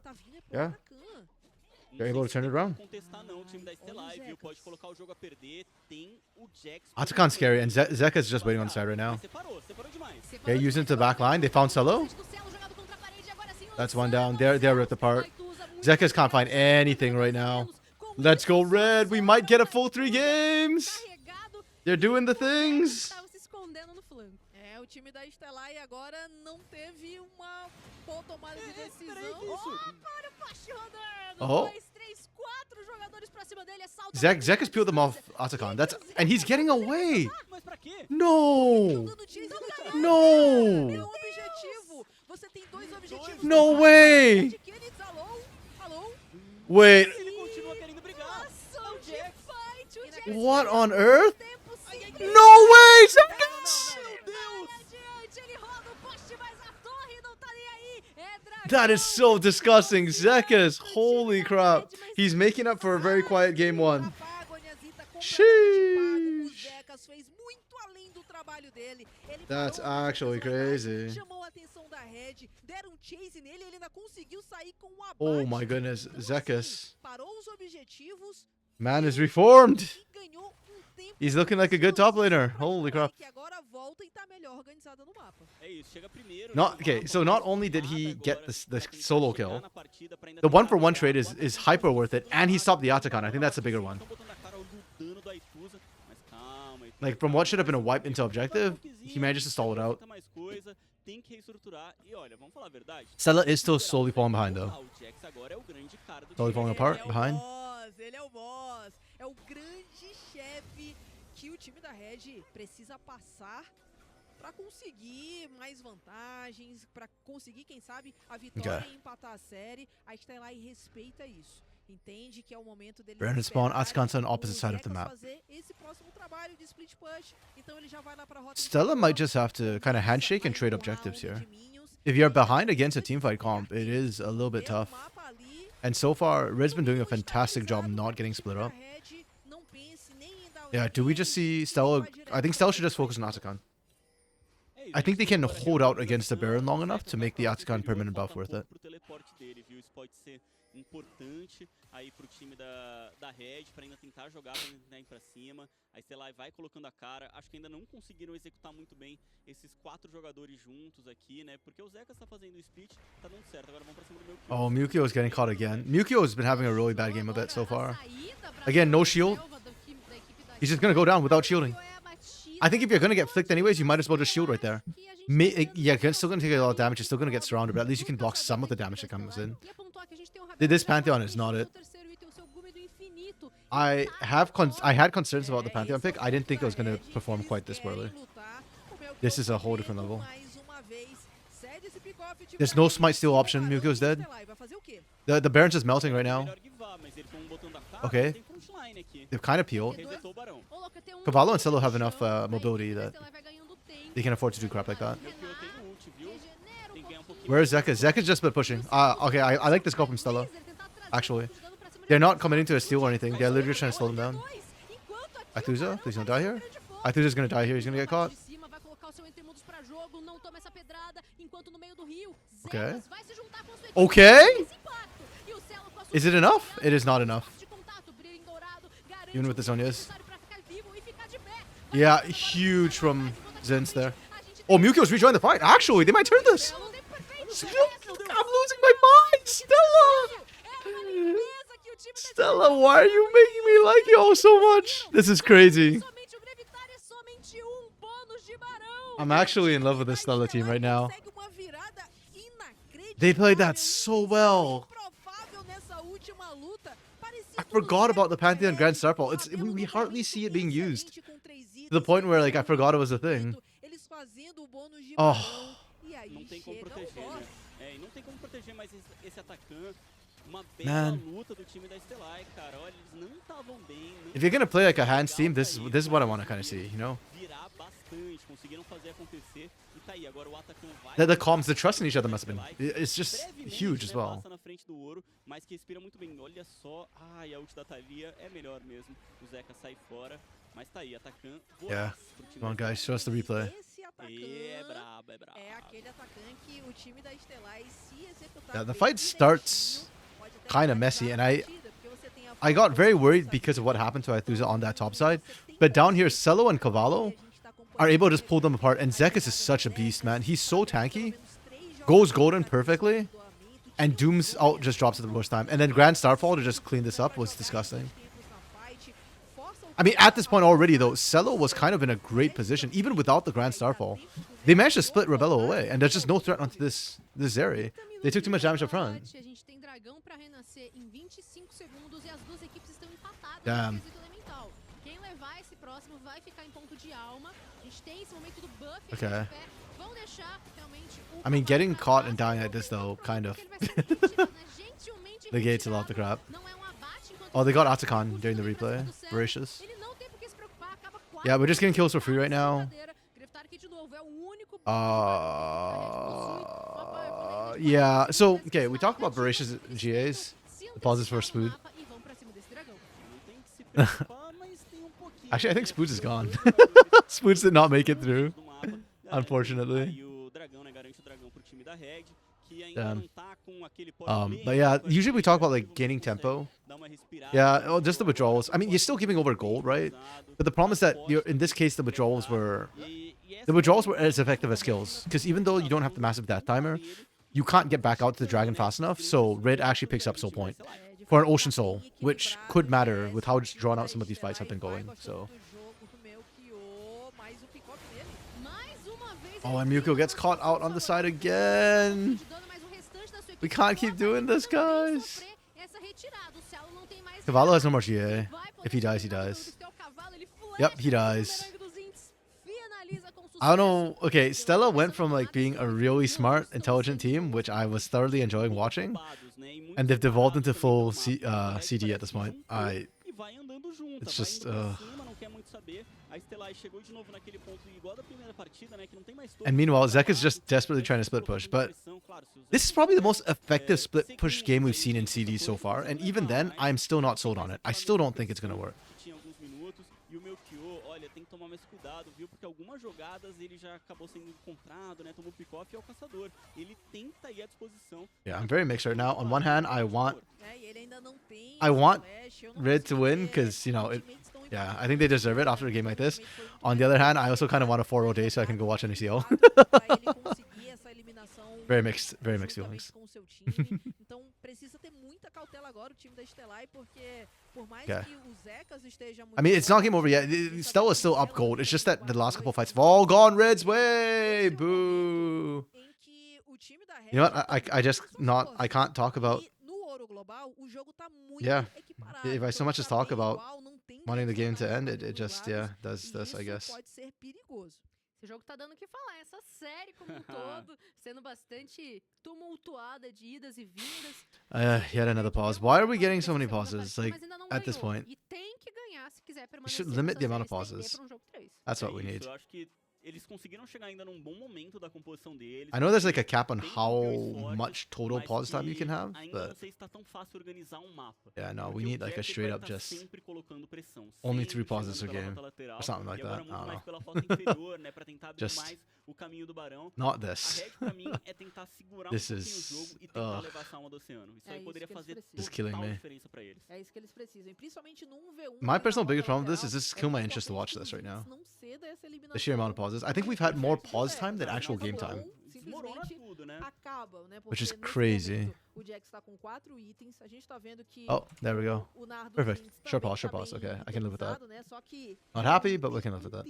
yeah, they're able to turn it around. Atakan's scary, and Zeka's just waiting on the side right now. Okay, using it to the back line. They found Cello. That's one down. They're ripped apart. Zekas can't find anything right now. Let's go Red. We might get a full 3 games. They're doing the things. O time da Stellar agora não teve uma boa tomada de decisão. Para o Pachi rodando. 2, 3, 4 jogadores pra cima dele. Zekas peeled them off Atakan. And he's getting away. quê? No! Dando chase No! é o objetivo. Você tem dois objetivos. No way! Alô? Wait, Ele continua querendo brigar. É o Jax. what on earth? No way, Zekas! That is so disgusting. Zekas, holy crap. He's making up for a very quiet game one. Sheesh. That's actually crazy. Oh my goodness, Zekas. Man is reformed. He's looking like a good top laner. Holy crap. Not okay, so not only did he get the solo kill, the 1-for-1 trade is hyper worth it, and he stopped the Atakan. I think that's a bigger one. Like, from what should have been a wipe into objective, he manages to stall it out. Stella is still slowly falling behind, though. Slowly falling apart, behind. Ele é o boss. É o grande chefe que o time da Red precisa passar para conseguir mais vantagens, para conseguir, quem sabe, a vitória e empatar a série. A gente tá lá e respeita isso. Entende que é o momento dele Brandon spawn, Atakan's on the opposite side of the map. Stella might just have to kind of handshake and trade objectives here. If you're behind against a teamfight comp, it is a little bit tough. And so far, Red's been doing a fantastic job not getting split up. Yeah, do we just see Stella? I think Stella should just focus on Atakan. I think they can hold out against the Baron long enough to make the Atakan permanent buff worth it. Importante aí pro time da Red para ainda tentar jogar, para ainda ir para cima. A Stellai vai colocando a cara. Acho que ainda não conseguiram executar muito bem esses 4 jogadores juntos aqui, né? Porque o Zekas tá fazendo o split, tá dando certo. Agora vamos para cima do Mewkio. Oh, Mewkio is getting caught again. Mewkio has been having a really bad game of it so far. Again, no shield. He's just gonna go down without shielding. I think if you're gonna get flicked anyways, you might as well just shield right there. Yeah, you're still gonna take a lot of damage. You're still gonna get surrounded, but at least you can block some of the damage that comes in. This Pantheon is not it. I had concerns about the Pantheon pick. I didn't think it was going to perform quite this poorly. This is a whole different level. There's no smite steal option. Mewkio's dead. The Baron's just melting right now. Okay. They've kind of peeled. Cavallo and Cello have enough mobility that they can afford to do crap like that. Where is Zeka? Zeka's just been pushing. Okay, I like this go from Stella. Actually. They're not committing to a steal or anything. They're literally trying to slow them down. Aithuza? Please don't die here. Aithuza's gonna die here. He's gonna get caught. Okay. Okay? Is it enough? It is not enough. Even with the Zonias. Yeah, huge from Zen's there. Oh, Mewkio's rejoined the fight. Actually, they might turn this. I'm losing my mind, Stella! Stella, why are you making me like you so much? This is crazy. I'm actually in love with this Stella team right now. They played that so well. I forgot about the Pantheon Grand Starfall. We hardly see it being used. To the point where, like, I forgot it was a thing. Oh. Não tem como proteger, né? E não tem como proteger mais esse Atakan. Uma bela luta do time da Stellai, cara. Olha, eles não estavam bem. If you're gonna play like a hands team, this is what I want to kind of see, you know? Virar bastante, conseguiram fazer acontecer. E tá aí, agora o Atakan vai. The comms, the trust in each other must have been. It's just huge as well. Passa na frente do ouro, mas que respira muito bem. Olha só, ai, a ult da Thalia é melhor mesmo. O Zeka sai fora, mas tá aí, Atakan. Yeah. Come on, guys, show us the replay. É brabo, é brabo. É aquele Atakan que o time da Stellai se executar. Yeah, the fight starts kind of messy, and I got very worried because of what happened to Aithuza on that top side. But down here, Cello and Cavallo are able to just pull them apart. And Zekas is such a beast, man. He's so tanky. Goes golden perfectly. And Doom's ult just drops at the worst time. And then Grand Starfall to just clean this up was disgusting. I mean, at this point already, though, Cello was kind of in a great position, even without the Grand Starfall. They managed to split Rebello away, and there's just no threat onto this area. They took too much damage up front. Damn. pegar esse próximo, vai ficar em ponto de alma. A gente tem esse momento do buff. Okay. Vão deixar realmente o I mean, getting cavalo caught pra and trás, dying like this though, kind of. porque ele vai ser retirado, né? Gentilmente Negates a lot of the retirado. crap. Não é um abate enquanto Oh, they got o Atacon during the jogo replay. vai pra cima do céu. Voracious. Ele não tem por que se preocupar, acaba Yeah, we're just getting kills for free right quatro now. brincadeira. Greftar que de novo é o único Yeah. So, okay, we talked about Voracious GAs. The pauses for Spood. Actually, I think Spoods is gone. Spoods did not make it through, unfortunately. Damn. But yeah, usually we talk about like gaining tempo. Yeah, oh, just the withdrawals. I mean, you're still giving over gold, right? But the problem is that in this case, the withdrawals were as effective as kills. Because even though you don't have the massive death timer, you can't get back out to the dragon fast enough. So Red actually picks up Soul Point for an Ocean Soul, which could matter with how drawn out some of these fights have been going. So. Oh, and Muko gets caught out on the side again. We can't keep doing this, guys. Cavallo has no more GA. If he dies, he dies. Yep, he dies. I don't know. Okay, Stella went from like being a really smart, intelligent team, which I was thoroughly enjoying watching, and they've devolved into full CD at this point. It's just and meanwhile, Zek is just desperately trying to split push, but this is probably the most effective split push game we've seen in CD so far, and even then, I'm still not sold on it. I still don't think it's gonna work. Yeah, I'm very mixed right now. On one hand, I want Red to win because, you know, yeah, I think they deserve it after a game like this. On the other hand, I also kind of want a 4-0 day so I can go watch NECL. Very mixed feelings. Okay. I mean, it's not game over yet. Stella's still up gold. It's just that the last couple fights have all gone Red's way. Boo. You know what? I can't talk about. Yeah. If I so much as talk about wanting the game to end, it just, yeah, does this, I guess. Esse jogo tá dando o que falar. Essa série como um todo, sendo bastante tumultuada de idas e vindas. Yet another pause. Why are we getting so many pauses? Like, at this point. E tem que ganhar se quiser You should limit the amount of pauses. That's what we need. Eles conseguiram chegar ainda num bom momento da composição deles. I know there's like a cap on how much total pause time you can have, but yeah, no, we need like a straight up just only 3 pauses a game or something like that. I don't know. Just not this. This is just killing me. My personal biggest problem with this is kill my interest to watch this right now. The sheer amount of pauses. I think we've had more pause time than actual game time, which is crazy. Oh, there we go. Perfect. Short pause. Okay, I can live with that. Not happy, but we can live with that.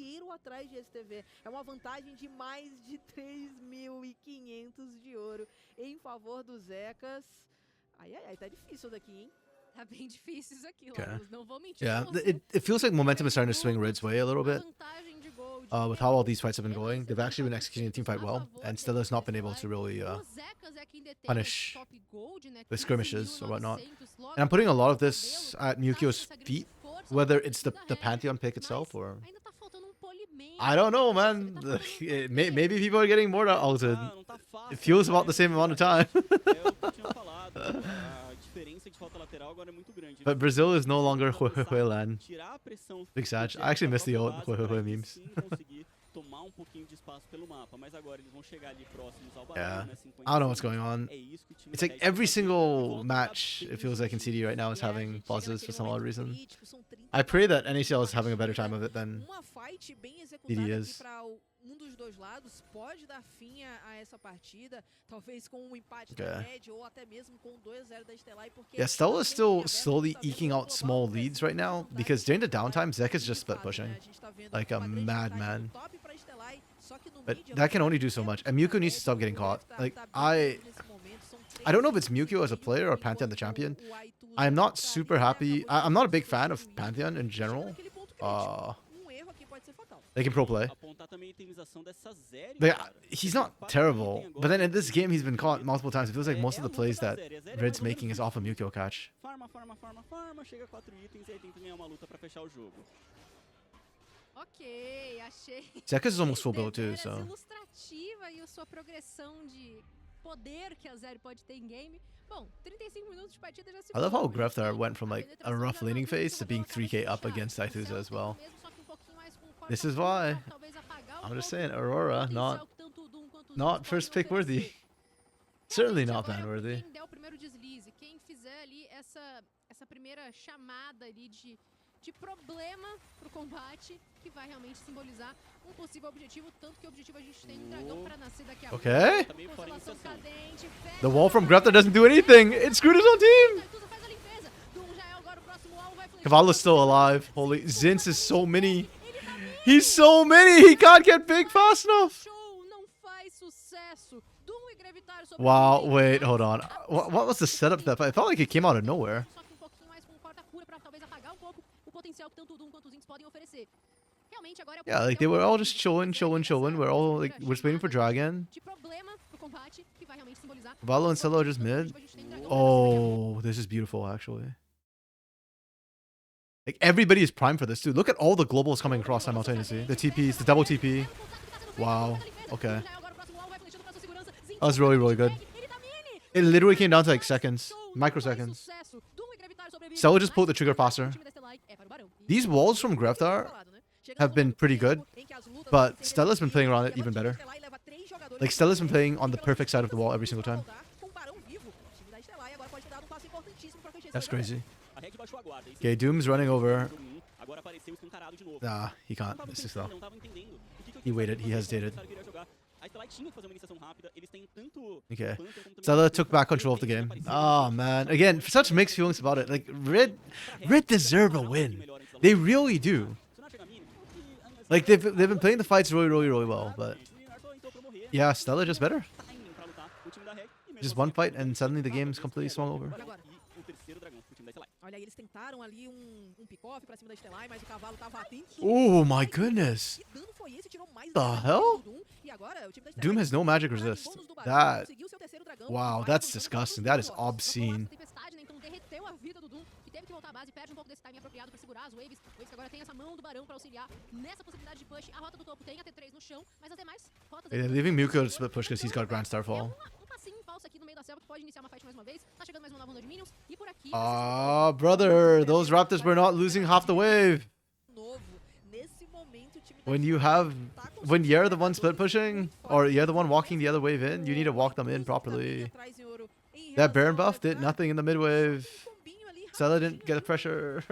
É uma vantagem de mais de 3.500 de ouro em favor dos Zecas. Ai, tá difícil daqui, hein? Tá bem difícil isso aqui, Okay. não vou mentir. Yeah, it feels like momentum is starting to swing Red's way a little bit. With how all these fights have been going, they've actually been executing the team fight well, and still has not been able to really punish the skirmishes or whatnot. And I'm putting a lot of this at Mukyo's feet, whether it's the Pantheon pick itself or... I don't know, man. Maybe people are getting more altered. It feels about the same amount of time. But Brazil is no longer Huehuelan. Big Sag. I actually miss the old Huehue memes. Yeah. I don't know what's going on. It's like every single match, it feels like in CD right now is having pauses for some odd reason. I pray that NACL is having a better time of it than CD is. Dos dois lados pode dar fim a essa partida, talvez com empate da Red ou até mesmo com 2-0 da Stellai, porque yeah, Stella is still slowly eking out small leads right now because during the downtime Zek is just split pushing like a madman. But that can only do so much, and Mukyo needs to stop getting caught. Like I don't know if it's Mukyo as a player or Pantheon the champion. I'm not super happy. I'm not a big fan of Pantheon in general. erro aqui pode ser fatal. They can pro play. Apontar também a itemização dessa Zeri, But cara. he's not terrible. But then in this game, he's been caught multiple times. It feels like most of the plays that Red's making is off a Mukio catch. Farma, chega a 4 itens e aí tenta ganhar uma luta pra fechar o jogo. Ok, achei. Zekas is almost full build too, so. Ilustrativa e a sua progressão de poder que a Zeri pode ter em game. Bom, 35 minutos de partida já se I love how Grefthar went from like a rough laning phase to being 3k up against Aithuza as well. This is why. I'm just saying, Aurora, not first pick worthy. Certainly not ban worthy. Quem der o primeiro deslize, quem fizer ali essa primeira chamada ali de problema pro combate, que vai realmente simbolizar um possível objetivo, tanto que o objetivo a gente tem um dragão pra nascer daqui a pouco. Okay. Constelação cadente, The wall from Grefthar doesn't do anything. It screwed his own team. faz a limpeza. Doom já é agora o próximo alvo, vai flanquear. Cavallo's still alive. Holy, Zinz is so mini. He's so mini. He can't get big fast enough. Show não faz sucesso. Doom e Gravitar sobre Wow, wait, hold on. What was the setup to that fight? It felt like it came out of nowhere. Só que um pouquinho mais com corta-cura pra talvez apagar um pouco o potencial que tanto o Doom quanto os Zinx podem oferecer. Realmente agora é o Yeah, like they were all just chilling. We're all like, we're just waiting for Dragon. de problema pro combate, que vai realmente simbolizar Cavallo and Cello are just mid. Oh, this is beautiful, actually. Like, everybody is primed for this, dude. Look at all the globals coming across simultaneously. The TPs, the double TP. Wow. Okay. That was really, really good. It literally came down to like seconds. Microseconds. Cello just pulled the trigger faster. These walls from Grefthar have been pretty good, but Stella's been playing around it even better. Like, Stella's been playing on the perfect side of the wall every single time. That's crazy. Okay, Doom's running over. Nah, he can't. It's just slow. He waited. He hesitated. Okay. Stella took back control of the game. Oh, man. Again, such mixed feelings about it. Like, Red deserve a win. They really do. Like, they've been playing the fights really, really, really well, but yeah, Stella just better. Just one fight and suddenly the game's completely swung over. Olha, eles tentaram ali pick-off pra cima da Stellai, mas o cavalo tava atento. Oh my goodness. Que dano foi esse? Tirou mais The hell? do Doom. E agora o time da Stellai Doom has no magic resist. bônus do barão, That, conseguiu seu terceiro dragão. wow, Vai that's avançando disgusting. pra That is cima do obscene. Tempestade, né? Então derreteu a vida do Doom, que teve que voltar à base, perde um pouco desse timing apropriado pra segurar as waves. Waves que agora tem essa mão do barão pra auxiliar nessa possibilidade de push. A rota do topo tem a T3 no chão, mas as demais rotas... they're leaving Mukio to split push because he's got Grand Starfall. Um passinho falso aqui no meio da selva que pode iniciar uma fight mais uma vez. Tá chegando mais uma nova onda de minions. E por aqui... Ah, brother, those Raptors were not losing half the wave. novo. Nesse momento o time When you're the one split pushing, or you're the one walking the other wave in, you need to walk them in properly. That Baron buff did nothing in the mid wave. Stella didn't get the pressure.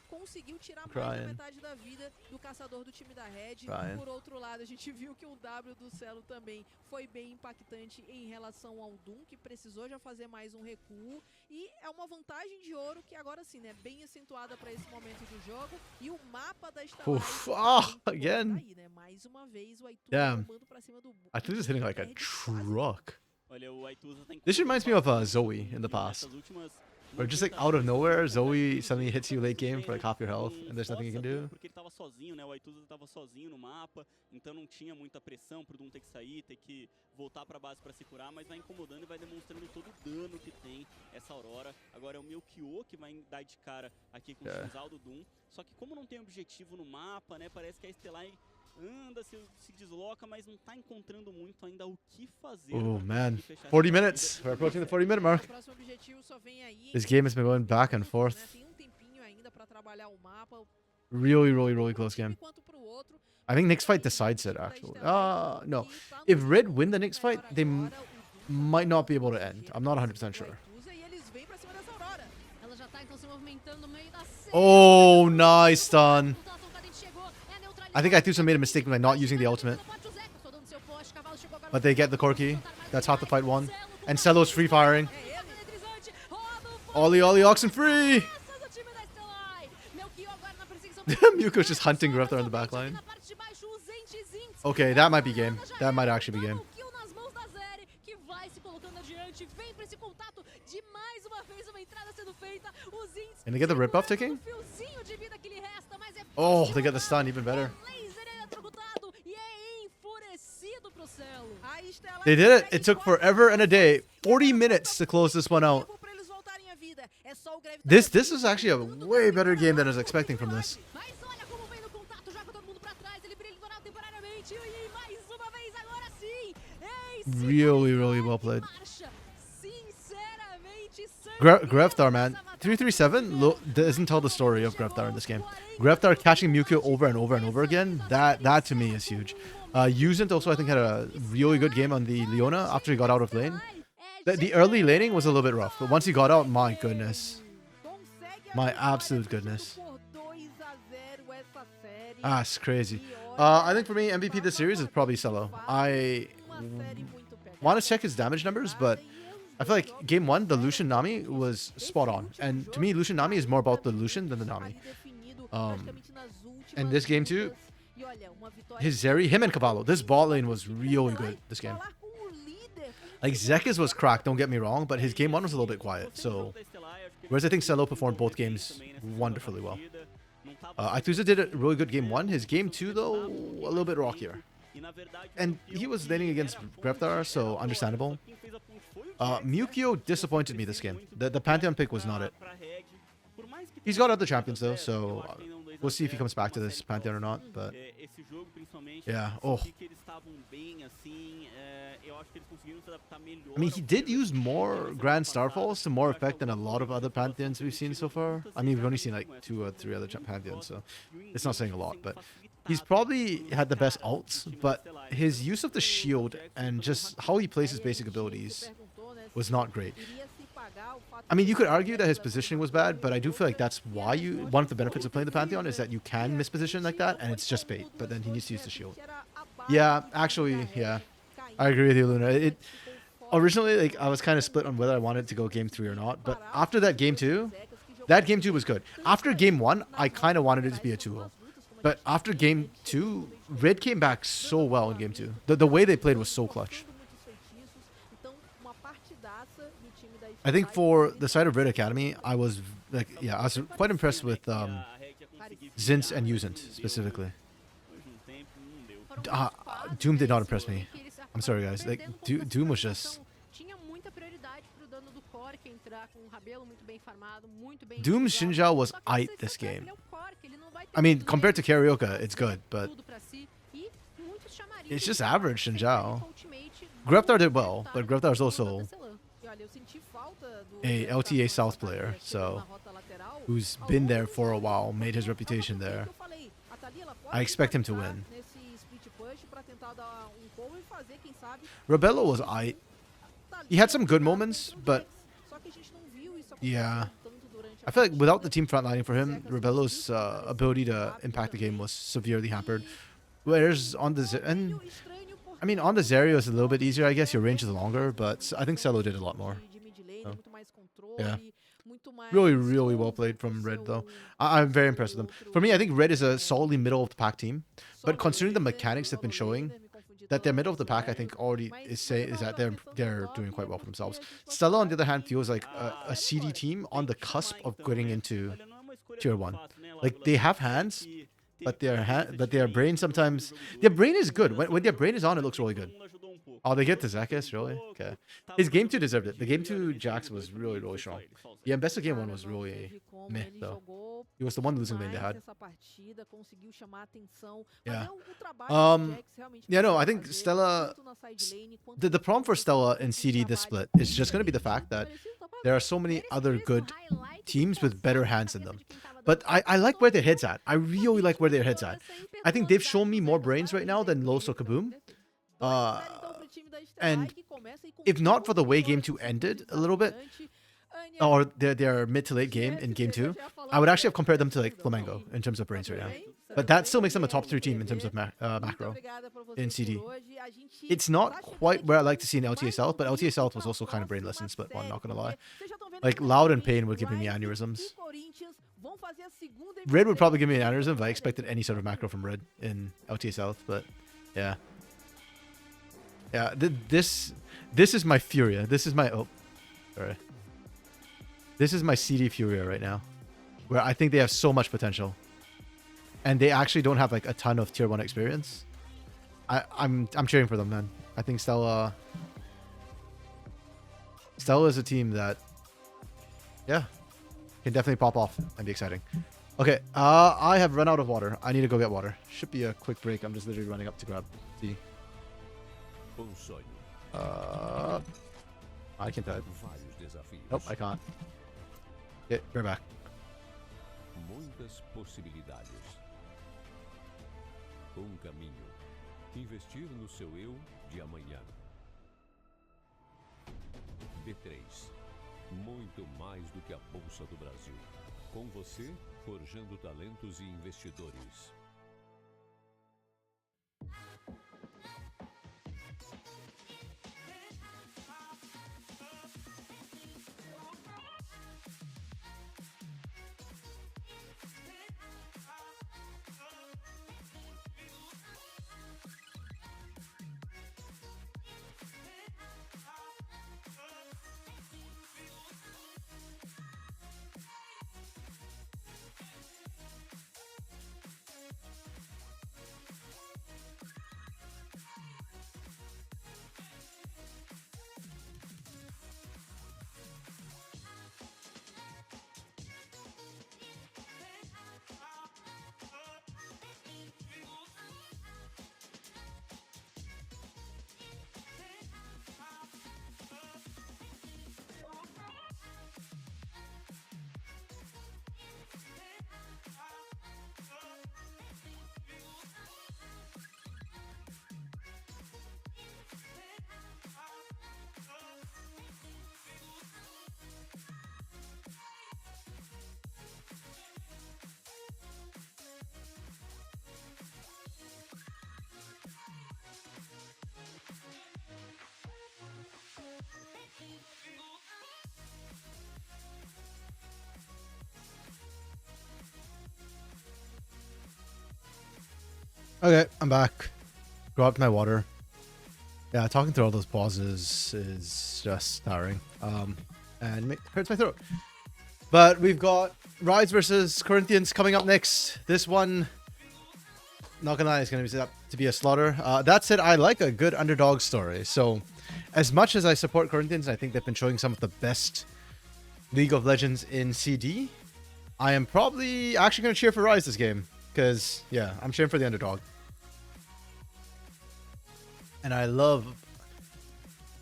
conseguiu tirar mais Crying. da metade da vida do caçador do time da Red. Crying. Por outro lado, a gente viu que o W do Celo também foi bem impactante em relação ao Doom, que precisou já fazer mais um recuo. E é uma vantagem de ouro que agora sim, né, bem acentuada para esse momento do jogo. E o mapa da Stellai again. aí, né? Mais uma vez o Aituza Damn. bombando pra cima do I think he's hitting like a truck. Olha, o Aituza tá This reminds me of Zoe in the past. Or just like out of nowhere, Zoe suddenly hits you late game for like half your health, and there's nothing you can do. Porque ele tava sozinho, né? O Aituza tava sozinho no mapa, então não tinha muita pressão pro Doom ter que sair, ter que voltar pra base pra se curar, mas vai incomodando e vai demonstrando todo o dano que tem essa Aurora. Agora é o Melchior que vai dar de cara aqui com o Shinzal do Doom. Só que como não tem objetivo no mapa, né? Parece que a Stellai anda, se desloca, mas não tá encontrando muito ainda o que fazer. Oh man, 40 minutes. We're approaching the 40-minute mark. O próximo objetivo só vem aí. This game has been going back and forth. Tem tempinho ainda para trabalhar o mapa. Really, really, really close game. Quanto pro outro. I think next fight decides it actually. No. If Red win the next fight, they might not be able to end. I'm not 100% sure. E eles vêm pra cima dessa Aurora. Ela já tá então se movimentando no meio da selva. Oh, nice stun. I think Aithusa made a mistake by not using the ultimate. But they get the Corki. That's half the fight won. And Celo's free firing. Ollie, Oxen free! Mukio's just hunting Grefthar on the backline. Okay, that might be game. That might actually be game. Can they get the rip buff ticking? Oh, they got the stun even better. They did it. It took forever and a day. 40 minutes to close this one out. This is actually a way better game than I was expecting from this. Really, really well played. Greftar, man. 337 doesn't tell the story of Greftar in this game. Greftar catching Mewtwo over and over and over again, that to me is huge. Yuzint also, I think, had a really good game on the Leona after he got out of lane. The early laning was a little bit rough, but once he got out, my goodness. My absolute goodness. It's crazy. I think for me, MVP this series is probably Cello. I want to check his damage numbers, but I feel like game 1, the Lucian Nami was spot on. And to me, Lucian Nami is more about the Lucian than the Nami. And this game 2, his Zeri, him and Cavallo. This bot lane was really good this game. Like, Zekis was cracked, don't get me wrong, but his game 1 was a little bit quiet. So, whereas I think Cello performed both games wonderfully well. Ituza did a really good game 1. His game 2, though, a little bit rockier. And he was laning against Greftar, so understandable. Mewtwo disappointed me this game. The Pantheon pick was not it. He's got other champions, though, so we'll see if he comes back to this Pantheon or not. But yeah, oh. I mean, he did use more Grand Starfalls to more effect than a lot of other Pantheons we've seen so far. I mean, we've only seen like 2 or 3 other Pantheons, so it's not saying a lot. But he's probably had the best ults, but his use of the shield and just how he plays his basic abilities was not great. I mean, you could argue that his positioning was bad, but I do feel like that's why one of the benefits of playing the Pantheon is that you can misposition like that, and it's just bait, but then he needs to use the shield. Yeah, actually, yeah. I agree with you, Luna. Originally, like, I was kind of split on whether I wanted to go game 3 or not, but after that game 2 was good. After game 1, I kind of wanted it to be a 2-0. But after game 2, Red came back so well in game 2. The way they played was so clutch. I think for the side of Red Academy, I was like, yeah, I was quite impressed with Zinz and Yuzint specifically. Doom did not impress me. I'm sorry, guys. Like, Doom was just... Doom's Xinjiao was aight this game. I mean, compared to Carioca, it's good, but it's just average Xinjiao. Greftar did well, but Greftar is also a LTA South player, so who's been there for a while, made his reputation there. I expect him to win. Rebello was aight. He had some good moments, but yeah. I feel like without the team frontlining for him, Rebello's ability to impact the game was severely hampered. Whereas on the on the Zeri it's a little bit easier, I guess. Your range is longer, but I think Cello did a lot more. So, yeah. Really, really well played from Red, though. I'm very impressed with them. For me, I think Red is a solidly middle of the pack team, but considering the mechanics they've been showing, that they're middle of the pack, I think already is that they're doing quite well for themselves. Stella, on the other hand, feels like a CD team on the cusp of getting into Tier 1. Like, they have hands, but their brain sometimes... Their brain is good. When their brain is on, it looks really good. Oh, they get to Zekis, really? Okay. His game 2 deserved it. The game 2 Jax was really, really strong. Yeah, best of game 1 was really meh, though. He was the one losing lane they had. Yeah. Yeah, no, I think Stella... The problem for Stella in CD this split is just going to be the fact that there are so many other good teams with better hands than them. But I like where their head's at. I really like where their head's at. I think they've shown me more brains right now than Los or Kaboom. And if not for the way game 2 ended a little bit, or their mid to late game in game 2, I would actually have compared them to like Flamengo in terms of brains right now. But that still makes them a top 3 team in terms of macro in CD. It's not quite where I like to see in LTA South, but LTA South was also kind of brainless in split 1, not gonna lie. Like, Loud and Pain were giving me aneurysms. Red would probably give me an aneurysm if I expected any sort of macro from Red in LTA South, but yeah. Yeah, this is my Furia. This is my... Oh, sorry. This is my CD Furia right now, where I think they have so much potential. and they actually don't have like a ton of tier 1 experience, I'm cheering for them, man. I think Stella is a team that, yeah, can definitely pop off and be exciting. Okay, I have run out of water. I need to go get water. Should be a quick break. I'm just literally running up to grab tea. I can't type. Nope, I can't. Okay, right back. Muitas possibilidades. Caminho. Investir no seu eu de amanhã. D3. Muito mais do que a Bolsa do Brasil. Com você, forjando talentos e investidores. Okay, I'm back. Grabbed my water. Yeah, talking through all those pauses is just tiring. And hurts my throat. But we've got Rise versus Corinthians coming up next. This one, not gonna lie, is gonna be set up to be a slaughter. That said, I like a good underdog story. So, as much as I support Corinthians, I think they've been showing some of the best League of Legends in CD. I am probably actually gonna cheer for Rise this game because, yeah, I'm cheering for the underdog. And I love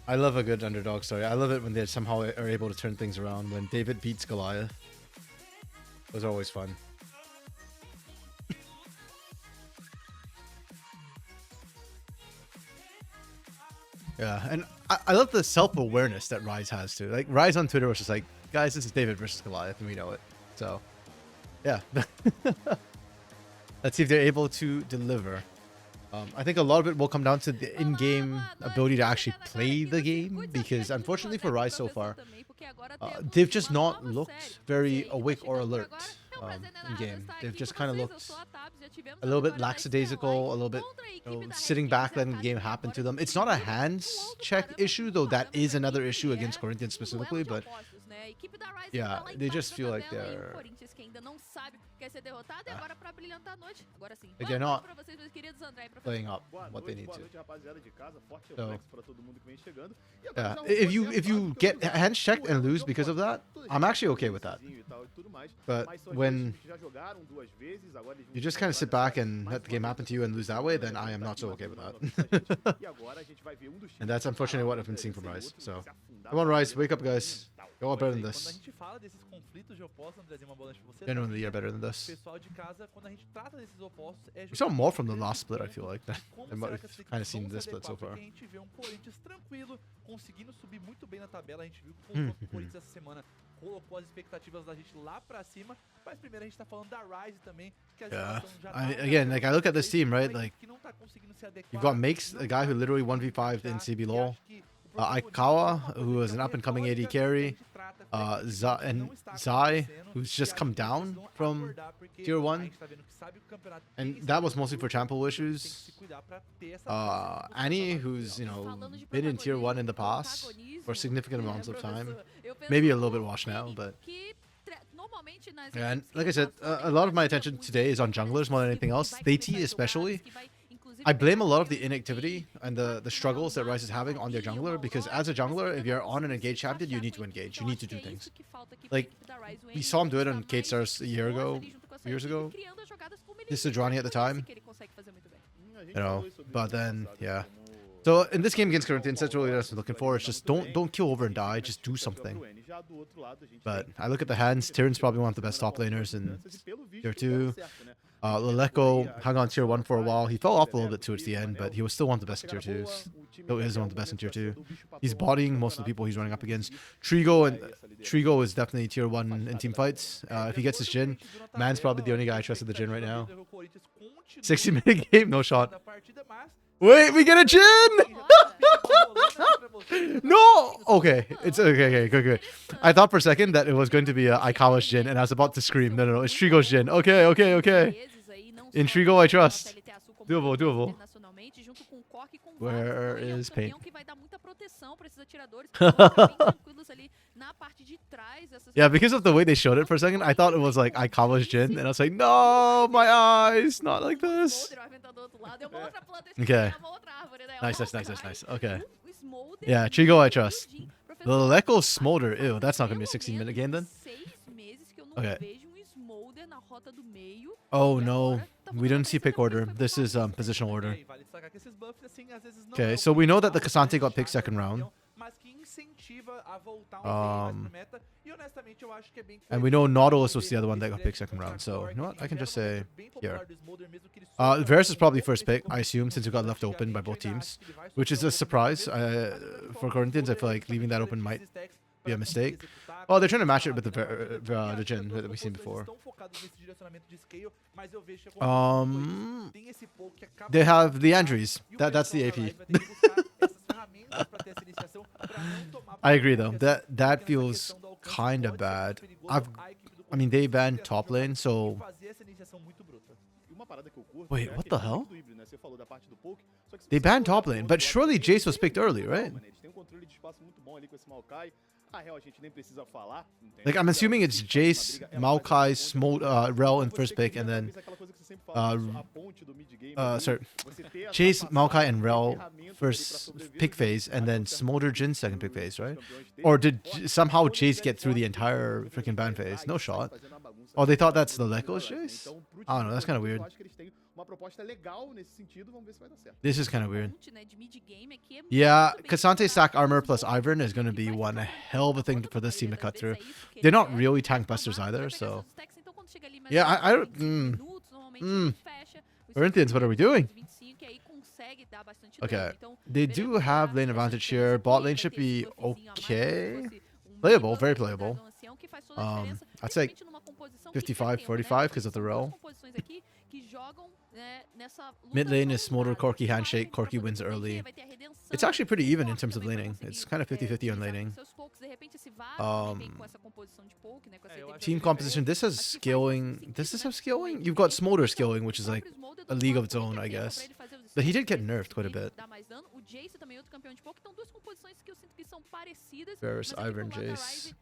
a good underdog story. I love it when they somehow are able to turn things around. When David beats Goliath, those are always fun. Yeah, and I love the self-awareness that Rise has too. Like Rise on Twitter was just like, guys, this is David versus Goliath, and we know it. So, yeah. Let's see if they're able to deliver. I think a lot of it will come down to the in-game ability to actually play the game, because unfortunately for Rise so far, they've just not looked very awake or alert in-game. They've just kind of looked a little bit lackadaisical, a little bit, sitting back letting the game happen to them. It's not a hands check issue, though that is another issue against Corinthians specifically, but yeah, they just feel like they're not playing up what they need to. So, yeah, if you get hands checked and lose because of that, I'm actually okay with that. But when you just kind of sit back and let the game happen to you and lose that way, then I am not so okay with that. And that's unfortunately what I've been seeing from Rise. So, come on, Rise, wake up, guys. Go on better than this. Genuinely, you're better than this. We saw more from the last split, I feel like, than what we've kind of seen this split so far. Colocou as expectativas da gente lá pra cima, mas primeiro a gente tá falando da Rise também, que a Yeah, again, like I look at this team, right? Like you've got Makes, a guy who literally 1v5'd in CB LoL, Aikawa, who is an up-and-coming AD carry, and Zai, who's just come down from Tier 1, and that was mostly for Chample issues. Annie, who's, been in Tier 1 in the past for significant amounts of time. Maybe a little bit washed now, but And like I said, a lot of my attention today is on junglers more than anything else. TheT especially. I blame a lot of the inactivity and the struggles that Rise is having on their jungler, because as a jungler, if you're on an engaged champion, you need to engage. You need to do things. Like, we saw him do it on Kate Stars a year ago, years ago. This is Sejuani at the time. You know, but then, yeah. So in this game against Corinthians, that's really what I'm looking for. It's just don't kill over and die. Just do something. But I look at the hands. Tyrion's probably one of the best top laners in tier 2. Leleko hung on tier 1 for a while. He fell off a little bit towards the end, but he was still one of the best in tier 2s. Still is one of the best in tier 2. He's bodying most of the people he's running up against. Trigo is definitely tier 1 in team fights. If he gets his Jhin, Man's probably the only guy I trust in the Jhin right now. 60-minute game, no shot. Wait, we get a Jhin! No! Okay, it's okay, good. I thought for a second that it was going to be Aikawa's Jhin, and I was about to scream. No, it's Trigo's Jhin. Okay. In Trigo, I trust. Doable. Where is Paint? Yeah, because of the way they showed it for a second, I thought it was like Aikawa's Jhin, and I was like, no, my eyes, not like this. Okay. Nice. Okay. Yeah, Trigo, I trust. The Leleko Smolder, ew, that's not gonna be a 16-minute game then. Okay. Oh no, we didn't see pick order. This is positional order. Okay, so we know that the Cassante got picked second round. And we know Nautilus was the other one that got picked second round. So you know what? I can just say here. Varus is probably first pick, I assume, since it got left open by both teams, which is a surprise. For Corinthians, I feel like leaving that open might be a mistake. Oh, they're trying to match it with the Jhin that we've seen before. They have the Andrews. That's the AP. I agree though. That feels kind of bad. I mean, they banned top lane, so. Wait, what the hell? They banned top lane, but surely Jace was picked early, right? Like, I'm assuming it's Jace, Maokai, Rel in first pick, and then Jace, Maokai, and Rel first pick phase, and then Smolder Jhin second pick phase, right? Or did somehow Jace get through the entire freaking ban phase? No shot. Oh, they thought that's the Leko's Jace? I don't know, that's kind of weird. This is kind of weird. Yeah, Cassante stack armor plus Ivern is going to be one hell of a thing for this team to cut through. They're not really tank busters either, so. Yeah, Corinthians, what are we doing? Okay, they do have lane advantage here. Bot lane should be okay. Playable, very playable. I'd say 55-45 because of the rel. Mid lane is Smolder, Corki handshake. Corki wins early. It's actually pretty even in terms of laning. It's kind of 50-50 on laning. Team composition. This has scaling. Does this have scaling? You've got Smolder scaling, which is like a league of its own, I guess. But he did get nerfed quite a bit. Varus, Ivern, Jace.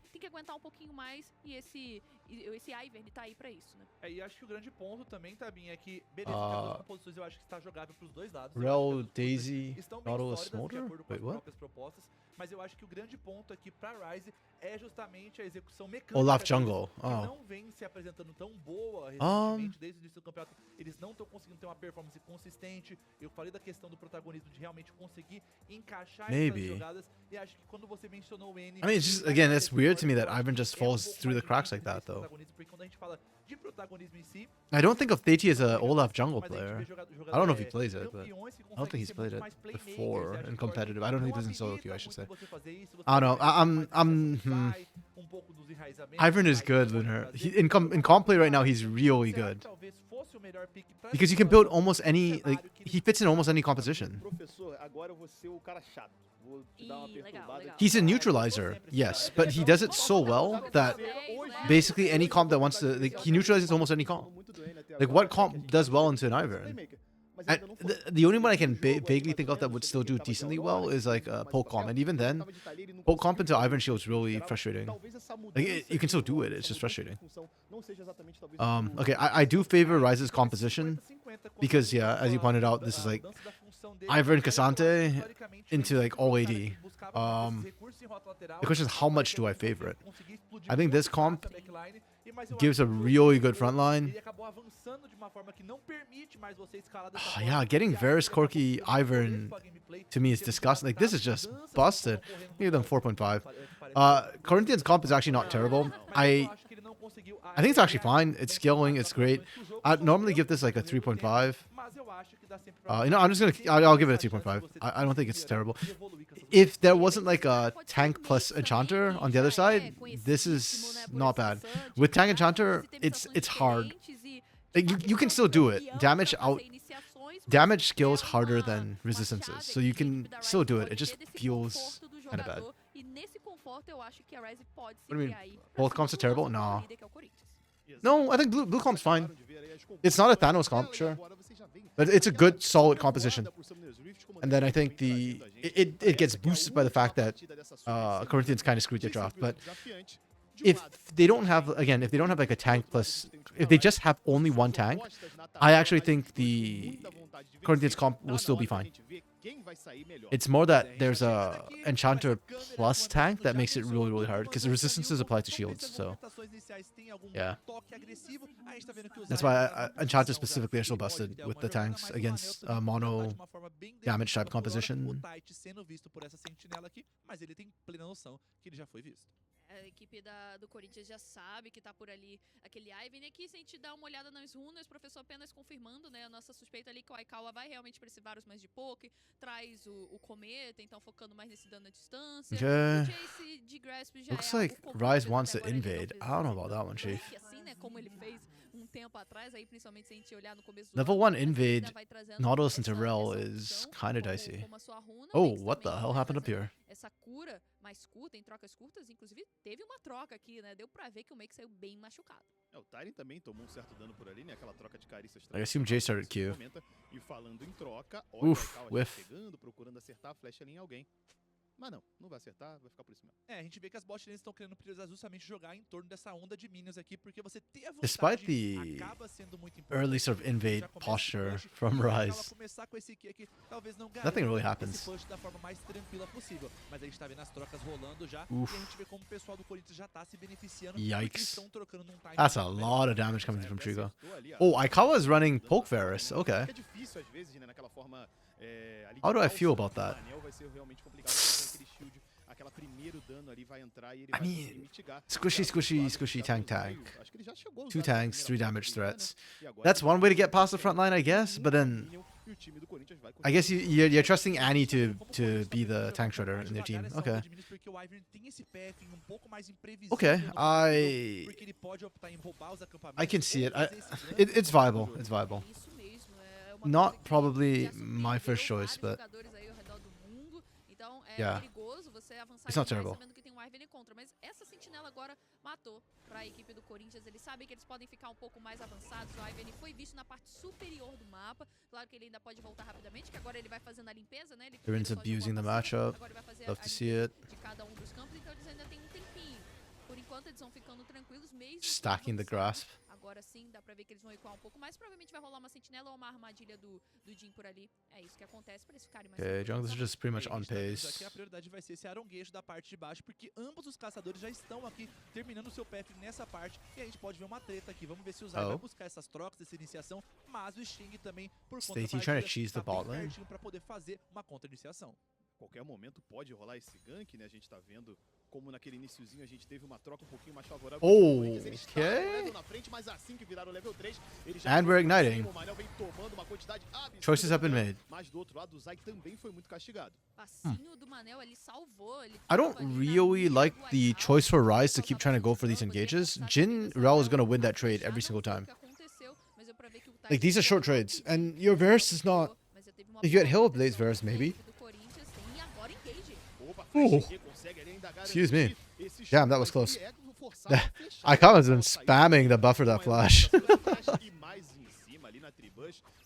Esse Ivern tá aí pra isso, né? E acho que o grande ponto também, Tabin, é que beleza, as composições eu acho que está jogável pros dois lados. Rel, Daisy, Nautilus, Smolder? Wait, what? Mas eu acho que o grande ponto aqui pra Rise é justamente a execução mecânica. Olaf Jungle. Que não vem se apresentando tão boa recentemente desde o início do campeonato. Eles não estão conseguindo ter uma performance consistente. Eu falei da questão do protagonismo de realmente conseguir encaixar essas jogadas. E acho que quando você mencionou o N... I mean, it's just, again, it's weird to me that Ivern just falls through the cracks like that, though. I don't think of TheT as an Olaf jungle player. I don't know if he plays it, but I don't think he's played it before in competitive. I don't think he does in solo queue, I should say. I don't know. Ivern is good, Lunar. In comp play right now, he's really good. Because you can build almost any, like, he fits in almost any composition. He's a neutralizer, yes, but he does it so well that basically any comp that wants to, like, he neutralizes almost any comp. Like, what comp does well into an Ivern? The only one I can vaguely think of that would still do decently well is like poke comp, and even then, poke comp into Iron Shield is really frustrating. Like you can still do it, it's just frustrating. Okay, I do favor Ryze's composition because yeah, as you pointed out, this is like Ivern Cassante into like all AD. The question is how much do I favor it? I think this comp gives a really good front line. Yeah, getting Varus, Corki, Ivern to me is disgusting. Like this is just busted. Give them 4.5. Corinthians comp is actually not terrible. I think it's actually fine. It's scaling. It's great. I'd normally give this like a 3.5. You know, I'm just gonna. I'll give it a 2.5. I don't think it's terrible. If there wasn't like a tank plus enchanter on the other side, this is not bad. With tank enchanter, it's hard. Like, you can still do it. Damage scales harder than resistances, so you can still do it. It just feels kind of bad. What do you mean? Both comps are terrible? No. No, I think blue comp's fine. It's not a Thanos comp, sure. But it's a good, solid composition. And then I think it gets boosted by the fact that Corinthians kind of screwed their draft. But if they don't have, again, if they don't have like a tank plus, if they just have only one tank, I actually think the Corinthians comp will still be fine. It's more that there's a enchanter plus tank that makes it really, really hard because the resistances apply to shields. So yeah, that's why enchanters specifically are so busted with the tanks against mono damage type composition. A equipe do Corinthians já sabe que tá por ali aquele Ivern. Aqui, se a gente dá uma olhada nas runas, o professor apenas confirmando, né, a nossa suspeita ali que o Aikawa vai realmente para esse Varus mais de poke, traz o Cometa, então focando mais nesse dano à distância. Okay. Looks like Ryze wants to invade. I don't know about that one, Chief. Assim, né, como ele fez tempo atrás, aí principalmente se a gente olhar no começo do Level 1 invade Nautilus into Rel is kind of dicey. Oh, what the hell happened up here? Essa cura mais curta, em trocas curtas, inclusive teve uma troca aqui, né? Deu pra ver que o Make saiu bem machucado. O Tyrion também tomou certo dano por ali, né? Aquela troca de carícias. I assume Jay started Q. E falando em troca, Oof, whiff. pegando, procurando acertar a flecha ali em alguém. Mas não vai acertar, vai ficar por isso mesmo. A gente vê que as bot lanes estão querendo priorizar justamente jogar em torno dessa onda de minions aqui, porque você ter a Despite the early sort of invade posture from Ryze, nothing really happens. Da forma mais tranquila possível. Mas a gente tá vendo as trocas rolando já, e a gente vê como o pessoal do Corinthians já tá se beneficiando. Yikes. Estão trocando num time. That's a lot of damage coming from Trigo. Oh, Aikawa is running Poke Varus. Okay. How do I feel about that? I mean, squishy tank. 2 tanks, 3 damage threats. That's one way to get past the front line, I guess. But then, I guess you're trusting Annie to be the tank shredder in their team. Okay. Okay, I can see it. It's viable. It's viable. Not probably my first choice, but yeah, it's not terrible. Mas essa sentinela agora matou para a equipe do Corinthians. Eles sabem que eles podem ficar um pouco mais avançados. O Ivern foi visto na parte superior do mapa. Claro que ele ainda pode voltar rapidamente, que agora ele vai fazendo a limpeza, né? Everyone's abusing the matchup. Love to see it. De cada dos campos, então eles ainda têm tempinho. Por enquanto eles vão ficando tranquilos mesmo. Stacking the grasp. Agora sim, dá pra ver que eles vão recuar um pouco mais. Provavelmente vai rolar uma sentinela ou uma armadilha do Jhin por ali. É isso que acontece pra eles ficarem mais... Okay, junglers are just pretty much on pace. Aqui a prioridade vai ser esse aronguejo da parte de baixo, porque ambos os caçadores já estão aqui terminando o seu path nessa parte. E a gente pode ver uma treta aqui. Vamos ver se o Zay vai buscar essas trocas, essa iniciação. Mas o Sting também, por conta da trying to cheese the bot lane pra poder fazer uma contra-iniciação. Qualquer momento pode rolar esse gank, né? A gente tá vendo como naquele iniciozinho a gente teve uma troca um pouquinho mais favorável. Okay. And we're igniting. Choices have been made. Mas do outro lado o Zay também foi muito castigado. I don't really like the choice for Ryze to keep trying to go for these engages. Jhin Rel is going to win that trade every single time. Like, these are short trades, and your Varus is not... If you get Hill Blaze Varus, maybe. Ooh. Excuse me. Damn, that was close. Aikawa's been spamming the buffer that flash.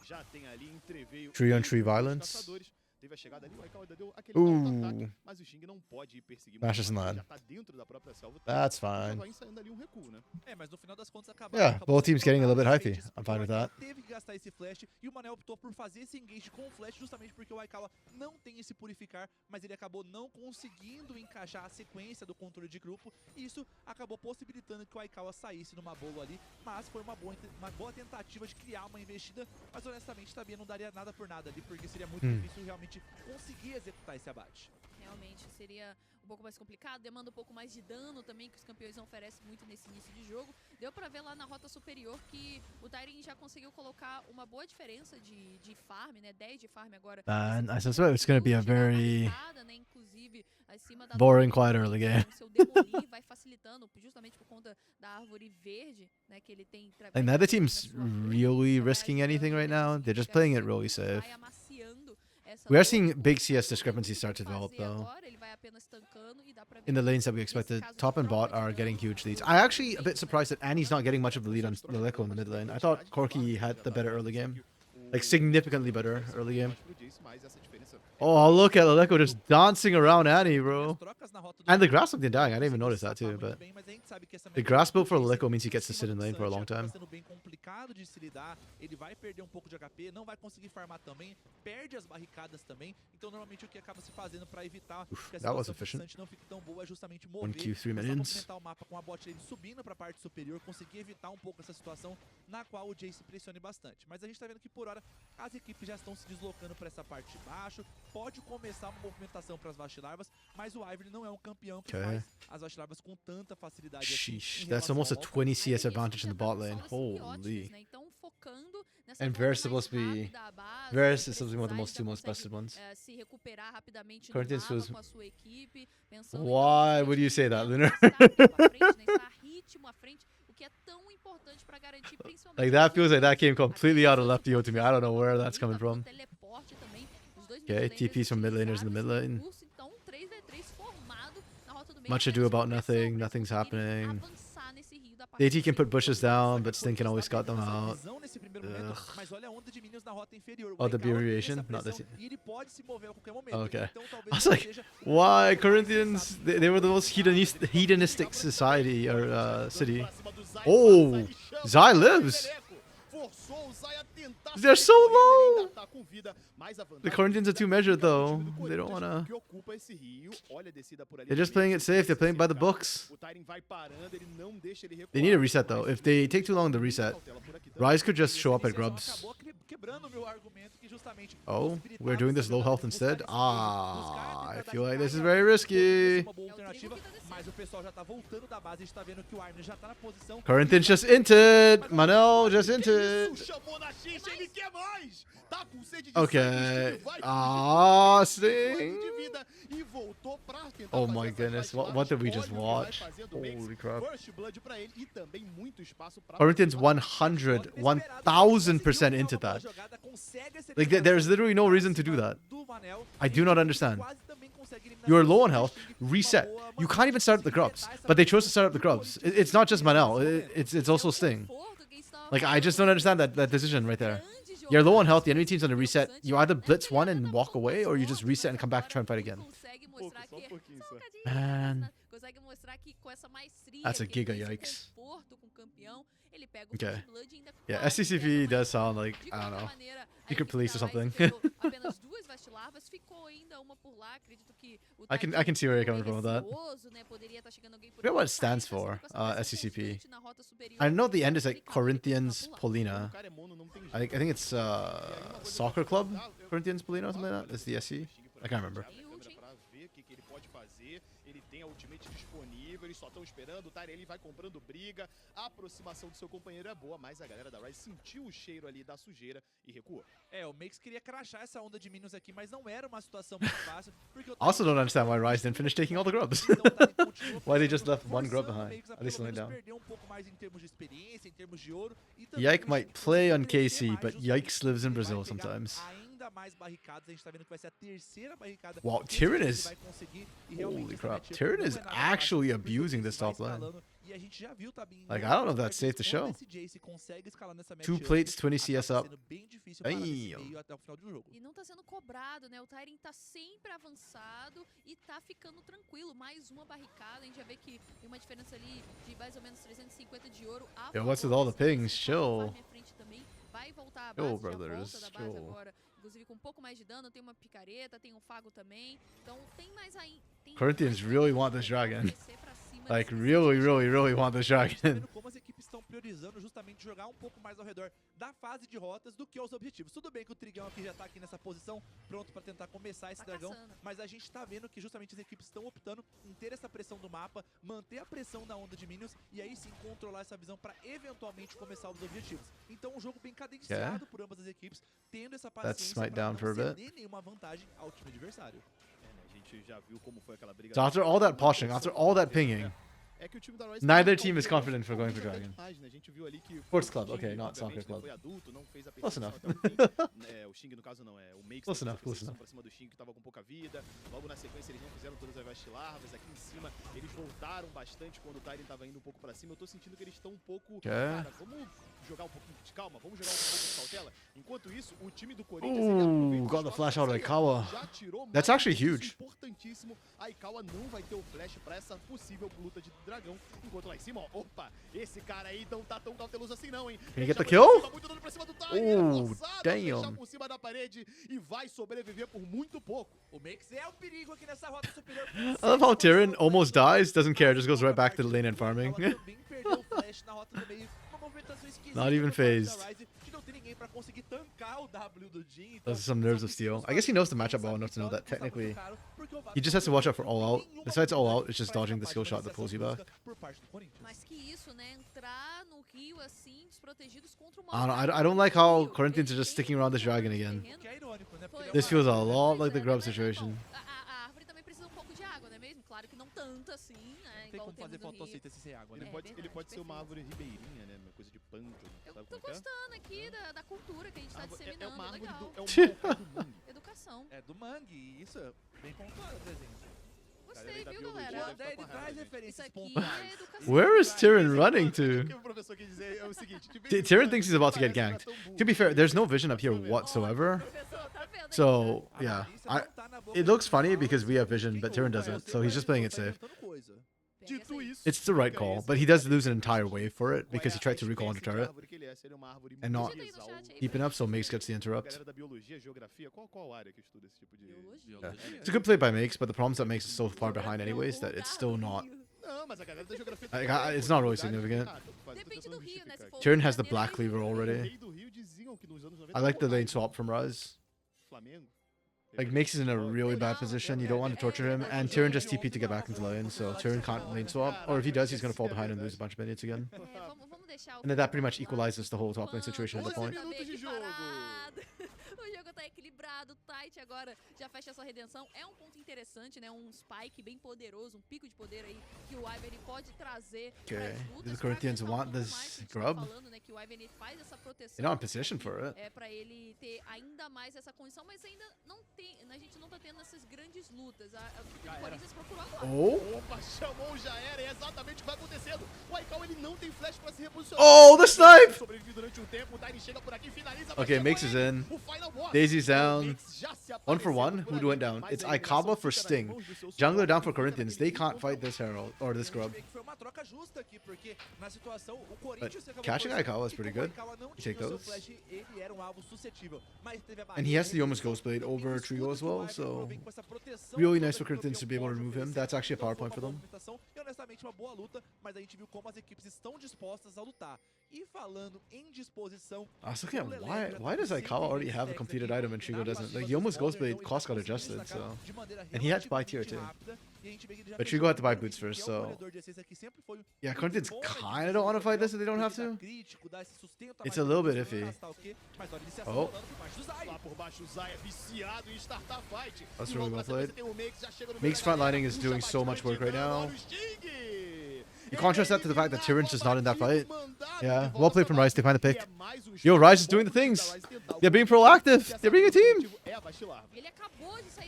Já tem ali entreveio Tree on entre tree os dois violence. caçadores. Teve a chegada ali, o Aikawa ainda deu aquele auto-ataque, Ooh. mas o Xing não pode ir perseguir Smashes muito in mais, land. já tá dentro da própria selva. That's Já fine. vai ensaiando ali um recuo, né? É, mas no final das contas Yeah, acabou both teams sendo getting a little bit trocado hypey. esses feitiços, I'm porque fine o with Aikawa that. teve que gastar esse flash e o Manel optou por fazer esse engage com o flash justamente porque o Aikawa não tem esse purificar, mas ele acabou não conseguindo encaixar a sequência do controle de grupo e isso acabou possibilitando que o Aikawa saísse numa boa ali, mas foi uma boa tentativa de criar uma investida, mas honestamente também não daria nada por nada ali, porque seria muito difícil realmente conseguir executar esse abate. Realmente seria um pouco mais complicado, demanda um pouco mais de dano também, que os campeões não oferecem muito nesse início de jogo. Deu pra ver lá na rota superior que o Tyrion já conseguiu colocar uma boa diferença de farm, né? 10 de farm agora. Man, I suspect it's going to be a very Né? Inclusive, acima da boring, quiet early game. O seu demolir vai facilitando, justamente por conta da árvore verde, né? Que ele tem. Like, neither team's really risking anything right now. They're just playing it really safe. Vai amaciando essa We are torre. seeing big CS discrepancies start to develop, though. Agora, ele vai apenas tancando e dá pra ver In the que lanes that we nesse expected, caso de top and troca bot de are dano, getting huge leads. I actually a bit surprised that Annie's not getting much of the lead on Leleco in the mid lane. I thought Corki had the better early game. Like, significantly better early game. Oh, look at Leleco just dancing around Annie, bro. And the grass looked dying. I didn't even notice that too, but the grass build for Leleco means he gets to sit in lane for a long time. Sendo bem complicado de se lidar, ele vai perder um pouco de HP, não vai conseguir farmar também, perde as barricadas também. Então normalmente o que acaba se fazendo para evitar que a that was situação efficient. distante não fique tão boa é justamente mover, 1Q3 começar a minions. movimentar o mapa com a bot lane subindo para a parte superior, conseguir evitar um pouco essa situação na qual o Jace pressione bastante. Mas a gente tá vendo que por hora as equipes já estão se deslocando para essa parte de baixo, pode começar uma movimentação para as vastilarvas, mas o Ivory não é um campeão que faz as vastilarvas com tanta facilidade assim. Sheesh, that's almost a 20 CS advantage in the bot lane. Holy. And Varus supposed to be Varus is supposed to be one of the two most busted ones. Se recuperar rapidamente no Corinthians mapa feels- com a sua equipe, pensando Why em would you say that, Lunar? estar ritmo à frente, o que é tão importante para garantir principalmente Like, that feels like that came completely out of left field to me. I don't know where that's coming from. teleporte também. Os dois Okay, mid-laners TPs from mid laners in the mid utilizaram lane. esse recurso, então 3v3 formado na rota do meio, Much ado apenas about com nothing, pressão, nothing's pra conseguirem happening. avançar nesse rio da The AT partida. can put bushes down, but Stin can always cut them out. Visão nesse primeiro momento, mas olha a onda de minions na rota inferior. Oh, the Aikawa tem variation? essa Not this- pressão E ele pode se mover a qualquer momento. Okay. Então, talvez I was não like, seja why Corinthians? They were the most hedonistic society or city. Oh, Zai lives. They're so low. The Corinthians are too measured though. They don't wanna. They're just playing it safe. They're playing by the books. They need a reset though. If they take too long to reset, Rise could just show up at Grubs. acabou quebrando o meu argumento que justamente Oh, os we're doing this low habilitados health instead? buscarem Ah, I tentar feel like tentar this is ganhar very risky. uma boa alternativa, mas o pessoal já tá voltando da base, a gente tá vendo que o Arne já tá na posição. Corinthians just inted. Manel just inted. Chamou na xixa, ele quer mais. Tá com sede de Okay. sangue, vai Ah, de Sting. vida e voltou pra tentar Oh fazer my essa goodness, fight what did we baixo. just Olha o que vai watch? fazer do Max. Holy crap. First blood pra ele e também muito espaço pra Corinthians 100, 1000% into that. Like, there's literally no reason to do that. I do not understand. You're low on health, reset. You can't even start up the grubs, but they chose to start up the grubs. It's not just Manel, it's also Sting. Like, I just don't understand that decision right there. You're low on health, the enemy team's on a reset. You either blitz one and walk away, or you just reset and come back and try and fight again. Só um pouquinho, só. Man. Consegue mostrar que com essa maestria, That's a que ele giga tem esse yikes. conforto com o campeão, ele pega o Okay. First Blood e ainda Yeah, quase SCCP pega does mais. sound like, De I don't qualquer know, maneira, a secret equipe police or da Rise something. pegou apenas 2 vastilarvas, ficou ainda uma por lá, acredito que o I can see where you're coming from with that. receoso, né, poderia estar chegando alguém por forget what ali, it stands sair, for, mas com essa pressão SCCP. constante na rota superior, I know the end is ele like acaba Corinthians tentando pular. Polina. O cara é mono, não tem jeito. I think it's soccer club Corinthians Polina or something like that. It's the SC. I can't remember. Tem ult, hein? Pra ver o que ele pode fazer. Ele tem a ultimate disponível, eles só estão esperando. O Tyre ele vai comprando briga. A aproximação do seu companheiro é boa, mas a galera da Rise sentiu o cheiro ali da sujeira e recuou. É, o Max queria crashar essa onda de minions aqui, mas não era uma situação muito fácil, porque o Also don't understand why Rise didn't finish taking all the grubs. Então, o Tyrion continua Why they just pressionando, left one grub forçando o behind, Max a at least pelo laying menos down. perder um pouco mais em termos de experiência, em termos de ouro, e também Yike pro might Shin play on conseguir crescer KC, mais, but justamente Yikes lives in porque ele vai Brazil pegar sometimes. ainda mais barricadas. A gente tá vendo que vai ser a terceira barricada. Wow, que Tyrion ele is... vai conseguir, e realmente Holy essa crap. matchup Tyrion não is é nada actually fácil, porque abusing o this Jace vai top lane. escalando, e a gente já viu também. Like, I don't know if that's safe to show. Quando esse Jace consegue escalar nessa 2 matchup, plates, 20 acaba CS up. sendo bem difícil parar nesse Damn. meio até o final do jogo. E não tá sendo cobrado, né? O Tyrion tá sempre avançado e tá ficando tranquilo. Mais uma barricada, a gente já vê que tem uma diferença ali de mais ou menos 350 de ouro. Yo, what's with all the pings? Chill. Vai voltar a Chill, base, brothers. já volta da base Chill. agora. Inclusive com um pouco mais de dano, tem uma picareta, tem um fago também. Então tem mais aí. Corinthians really want this dragon. Like, really want this dragon. Vendo como as equipes estão priorizando justamente jogar um pouco mais ao redor da fase de rotas do que aos objetivos. Tudo bem que o Trigão aqui já tá aqui nessa posição, pronto pra tentar começar esse dragão, caçando. mas a gente tá vendo que justamente as equipes estão optando em ter essa pressão do mapa, manter a pressão na onda de minions e aí sim controlar essa visão pra eventualmente começar os objetivos. Então um jogo bem cadenciado por ambas as equipes, tendo essa paciência smite pra down não for a ceder bit. nenhuma vantagem ao time adversário. A gente já viu como foi aquela briga. So after all that poshing, after all that pinging, É que o time da Rise neither não team is conseguiu confident for going for jogar Dragon. demais, né? A gente viu ali que Sports o club, Xing, okay, not obviamente, soccer club. Foi adulto, não fez a Close perseguição enough. até o fim. O Xing no caso não, o Makes Close fez a enough, close perseguição enough. pra cima do Xing que tava com pouca vida. Logo na sequência eles não fizeram todas as Vast Larvas. Aqui em cima eles voltaram bastante quando o Tyrion tava indo um pouco pra cima. Eu tô sentindo que eles estão um pouco... Cara, vamos jogar um pouquinho de calma, vamos jogar um pouco de cautela. Enquanto isso, o time do Corinthians... Ooh, got the flash out of Aikawa. Já tirou That's mais actually um recurso huge. importantíssimo. A Aikawa não vai ter o flash pra essa possível luta de dragão. Enquanto lá em cima, ó, opa, esse cara aí não tá tão cauteloso assim não, hein. Can you get the Já kill? vai muito dano pra cima do Tyrion, Ooh, forçado a fechar damn. por cima da parede e vai sobreviver por muito pouco. O Makes é o perigo aqui nessa rota superior. I love how Tyrion almost dies, doesn't care, just goes right back to the lane and farming. Ela também perdeu o flash na rota do meio. Uma movimentação esquisita Not even por parte da phased. Ryze, de não ter ninguém pra conseguir tancar o W do Jhin. Those are some nerves of steel. I guess he knows the matchup well enough to know that technically he just has to watch out for all out. Besides all out, it's just dodging the skill shot that pulls you back. Mas que isso, né? Entrar no rio assim, desprotegidos contra uma... I don't like how Corinthians are just sticking around this dragon again. Que é irônico, né? Porque This feels a lot like the Grub situation. A árvore também precisa um pouco de água, não é mesmo? Claro que não tanto assim, né? não tem Igual como fazer temos no Rio. fotossíntese sem água, né? Ele pode ser uma árvore ribeirinha, né, uma coisa de pântano. Eu Sabe tô como é que é? gostando aqui da cultura que a gente tá disseminando, É uma árvore legal. do mangue. Educação. É do mangue, e isso é bem pontuado, desenho. Gostei, da viu, biologia galera? O André, ele com traz raiva, gente. Isso referências aqui pontuais. é educação. Where is Tyrion running O to? que o professor quer dizer é o seguinte, de vez em Tyrion quando, thinks he's about to get parece ganked. que tá tão burro. To be fair, there's no vision up here whatsoever. Professor, tá vendo aí? So, A yeah. malícia não tá na boca It looks do funny rival, because we have quem vision, but que Tyrion vai doesn't. você, So he's just playing it tá safe. inventando coisa. Pega Dito essa aí. isso, It's the right fica call, esse but he does lose an entire wave for it qual because é he tried a to recall on the espécie de turret. árvore que ele é? Se ele é uma árvore And not Digita aí no chat aí, Keeping up, so Makes gets the A interrupt. galera da biologia, geografia, qual área que estuda esse tipo de... Biologia. It's a good play by Makes, but the problem is that Makes is so far behind anyways that it's still not. Não, mas a galera da geografia... It's not really significant. Depende do rio, né? Se for Tyrion Rio has the de black Janeiro, cleaver O already. rei do Rio diziam que nos anos 90... I like the lane swap from Rise. Flamengo. Like, Makes is in a really bad position. You don't want to torture him, and Tyrion just TP'd to get back into lane, so Tyrion can't lane swap. Or if he does, he's gonna fall behind and lose a bunch of minions again. É, vamos deixar o And then that pretty much equalizes the whole top lane situation at the 11 point. minutos de jogo. O jogo tá equilibrado, o Tight agora já fecha a sua redenção. É um ponto interessante, né? Um spike bem poderoso, um pico de poder aí que o Ivan ele pode trazer Okay. pras lutas. Do the Corinthians pra aguentar want um pouco this mais, a gente grub? Tá falando, né, que o Ivan ele faz essa proteção. They're not in position for it. É pra ele ter ainda mais essa condição, mas ainda não tem, a gente não tá tendo essas grandes lutas. A equipe do Corinthians procurou agora. Oh! Opa, chamou, já era, é exatamente o que vai acontecendo. O Aikawa, ele não tem flash pra se reposicionar. Oh, the snipe! Sobrevive durante um tempo, o Tyrion chega por aqui, finaliza. Okay, mas Makes chegou is ele. in. O final boss. Daisy's down. Makes já se 1 for 1. aparecendo por Who went ali, down? mas It's a eliminação Aikawa for fica nas Sting. mãos do seu Jungler down for suporte, Corinthians. They can't fight this Herald or this Grub. Foi uma troca justa aqui, porque na situação o Corinthians acabou catching forçando, Aikawa is e pretty como o good. Aikawa não You tinha take o seu those. flash, ele era um alvo suscetível, mas teve a And he has the barreira, Yoma's Ghostblade over escudo Trigo as que o well, Ivan so vem com essa proteção really toda nice for que o Corinthians to be able to campeão remove him. pode That's actually a oferecer. power Então, point for foi uma them. movimentação e honestamente uma boa luta, mas a gente viu como as equipes estão dispostas a lutar. E falando em disposição, I was looking at why does Aikawa already have a completed item and Trigo doesn't? Like, Yoma's Ghostblade cost got adjusted, so. And he had to buy tier 2. But Trigo had to buy boots first, so. Yeah, Corinthians kinda don't want to fight this if they don't have to. It's a little bit iffy. Oh. Lá por baixo, o Zaya viciado em startar fight. That's E really logo well na sequência played. tem o Makes, já chega no Makes meio da galera, frontlining is puxa doing so bastante much work right dano, now. olha o Sting. You contrast that to the fact that Tyrant's just not in that fight. Yeah, well played from Rise. They find the pick. Yo, Rise is doing the things. They're being proactive. They're being a team.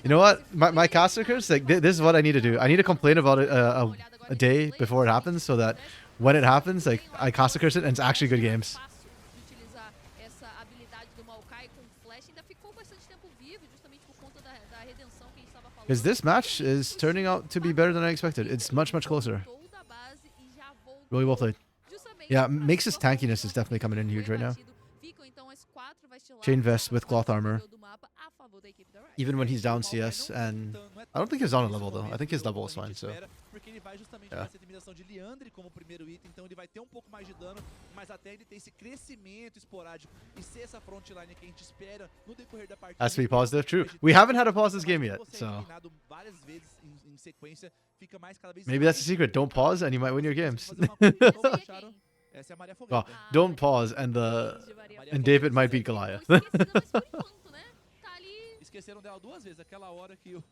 You know what? My casters, like, this is what I need to do. I need to complain about it a day before it happens so that when it happens, like, I caster curse it and it's actually good games. Because this match is turning out to be better than I expected. It's much, much closer. Really well played. Yeah, makes his tankiness is definitely coming in huge right now. Chain vest with cloth armor. Even when he's down CS, and I don't think he's on a level though. I think his level is fine, so. Porque ele vai justamente nessa eliminação de Liandre como primeiro item, então ele vai ter pouco mais de dano, mas até ele ter esse crescimento esporádico e ser essa frontline que a gente espera no decorrer da partida. Has to be positive, true. We haven't had a pause this game yet, so. Maybe that's the secret. Don't pause and you might win your games. Well, don't pause and David might beat Goliath. Esqueceram dela 2 vezes, aquela hora que o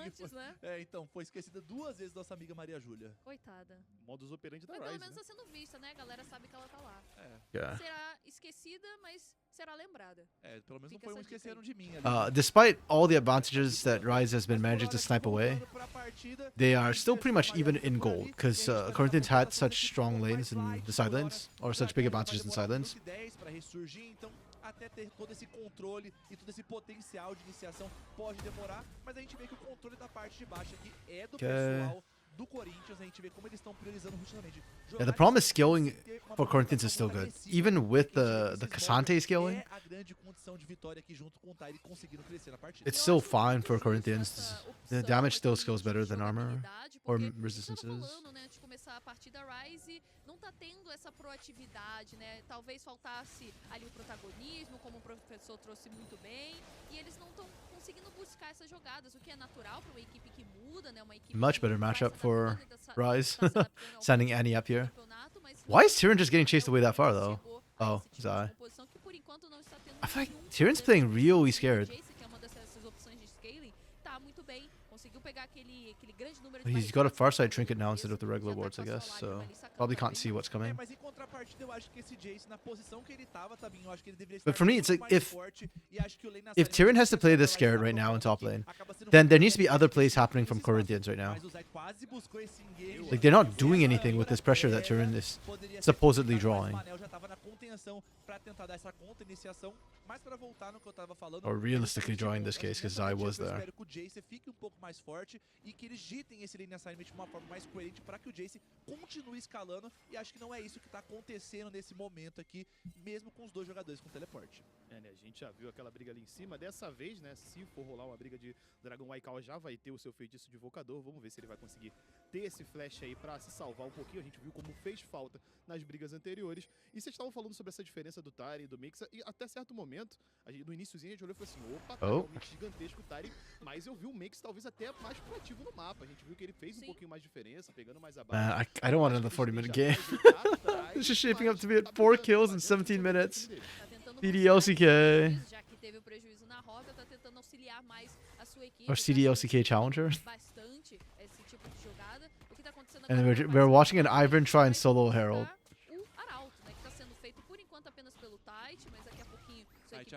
Antes, né? Então, foi esquecida 2 vezes nossa amiga Maria Júlia. Coitada. Modus operandi da Mas Rise, pelo menos tá sendo vista, né? A galera sabe que ela tá lá. Yeah. Será esquecida, mas será lembrada. Pelo menos não foi esqueceram de mim ali. Despite all the advantages that Rise has been managing to snipe away, they are still pretty much even in gold, because Corinthians had such strong lanes in the side lanes, or such big advantages in side lanes. Até ter todo esse controle e todo esse potencial de iniciação pode demorar, mas a gente vê que o controle da parte de baixo aqui é do pessoal do Corinthians, a gente vê como eles estão priorizando justamente. Yeah, the problem is scaling for Corinthians is still good. Even with the Cassante scaling, it's still fine for Corinthians. The damage still scales better than armor or resistances. A partida Rise não tá tendo essa proatividade, né? Talvez faltasse ali o protagonismo, como o professor trouxe muito bem, e eles não estão conseguindo buscar essas jogadas, o que é natural para uma equipe que muda, né? Uma equipe much better matchup for Rise. Sending Annie up here. Why is Tyrion just getting chased away that far though? Oh, Zai. I feel like Tyrion's playing really scared. He's got a Farsight trinket now instead of the regular wards, I guess, so probably can't see what's coming. But for me, it's like if Tyrion has to play this scared right now in top lane, then there needs to be other plays happening from Corinthians right now. Like, they're not doing anything with this pressure that Tyrion is supposedly drawing. Or realistically drawing in this case, because Zai was there. Esse lane assignment de uma forma mais coerente para que o Jace continue escalando, e acho que não é isso que está acontecendo nesse momento aqui, mesmo com os dois jogadores com teleporte. Né, a gente já viu aquela briga ali em cima, dessa vez, né, se for rolar uma briga de Dragon Waikawa, já vai ter o seu feitiço de invocador, vamos ver se ele vai conseguir ter esse flash aí para se salvar um pouquinho, a gente viu como fez falta nas brigas anteriores, e vocês estavam falando sobre essa diferença do Tari e do Mixa, e até certo momento, no iniciozinho a gente olhou e falou assim, opa, tá realmente gigantesco o Tari, mas eu vi o Mix talvez até mais proativo no mapa, a gente viu que ele fez pouquinho mais de diferença, pegando mais abaixo. I don't want another 40-minute game. It's just shaping up to be at 4 kills in 17 minutes. CDLCK. Or CDLCK Challenger. And we're watching an Ivern try and solo Herald.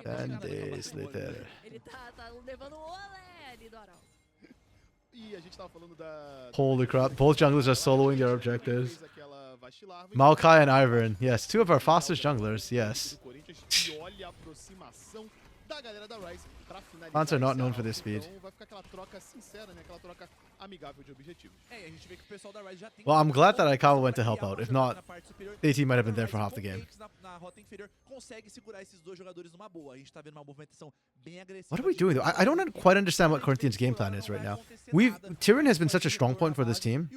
And this later. Holy crap, both junglers are soloing their objectives. Maokai and Ivern, yes, two of our fastest junglers, yes. Plants are not known for their speed. Well, I'm glad that Aikawa went to help out. If not, AT might have been there for half the game. What are we doing though? I don't quite understand what Corinthians' game plan is right now. Tyrion has been such a strong point for this team,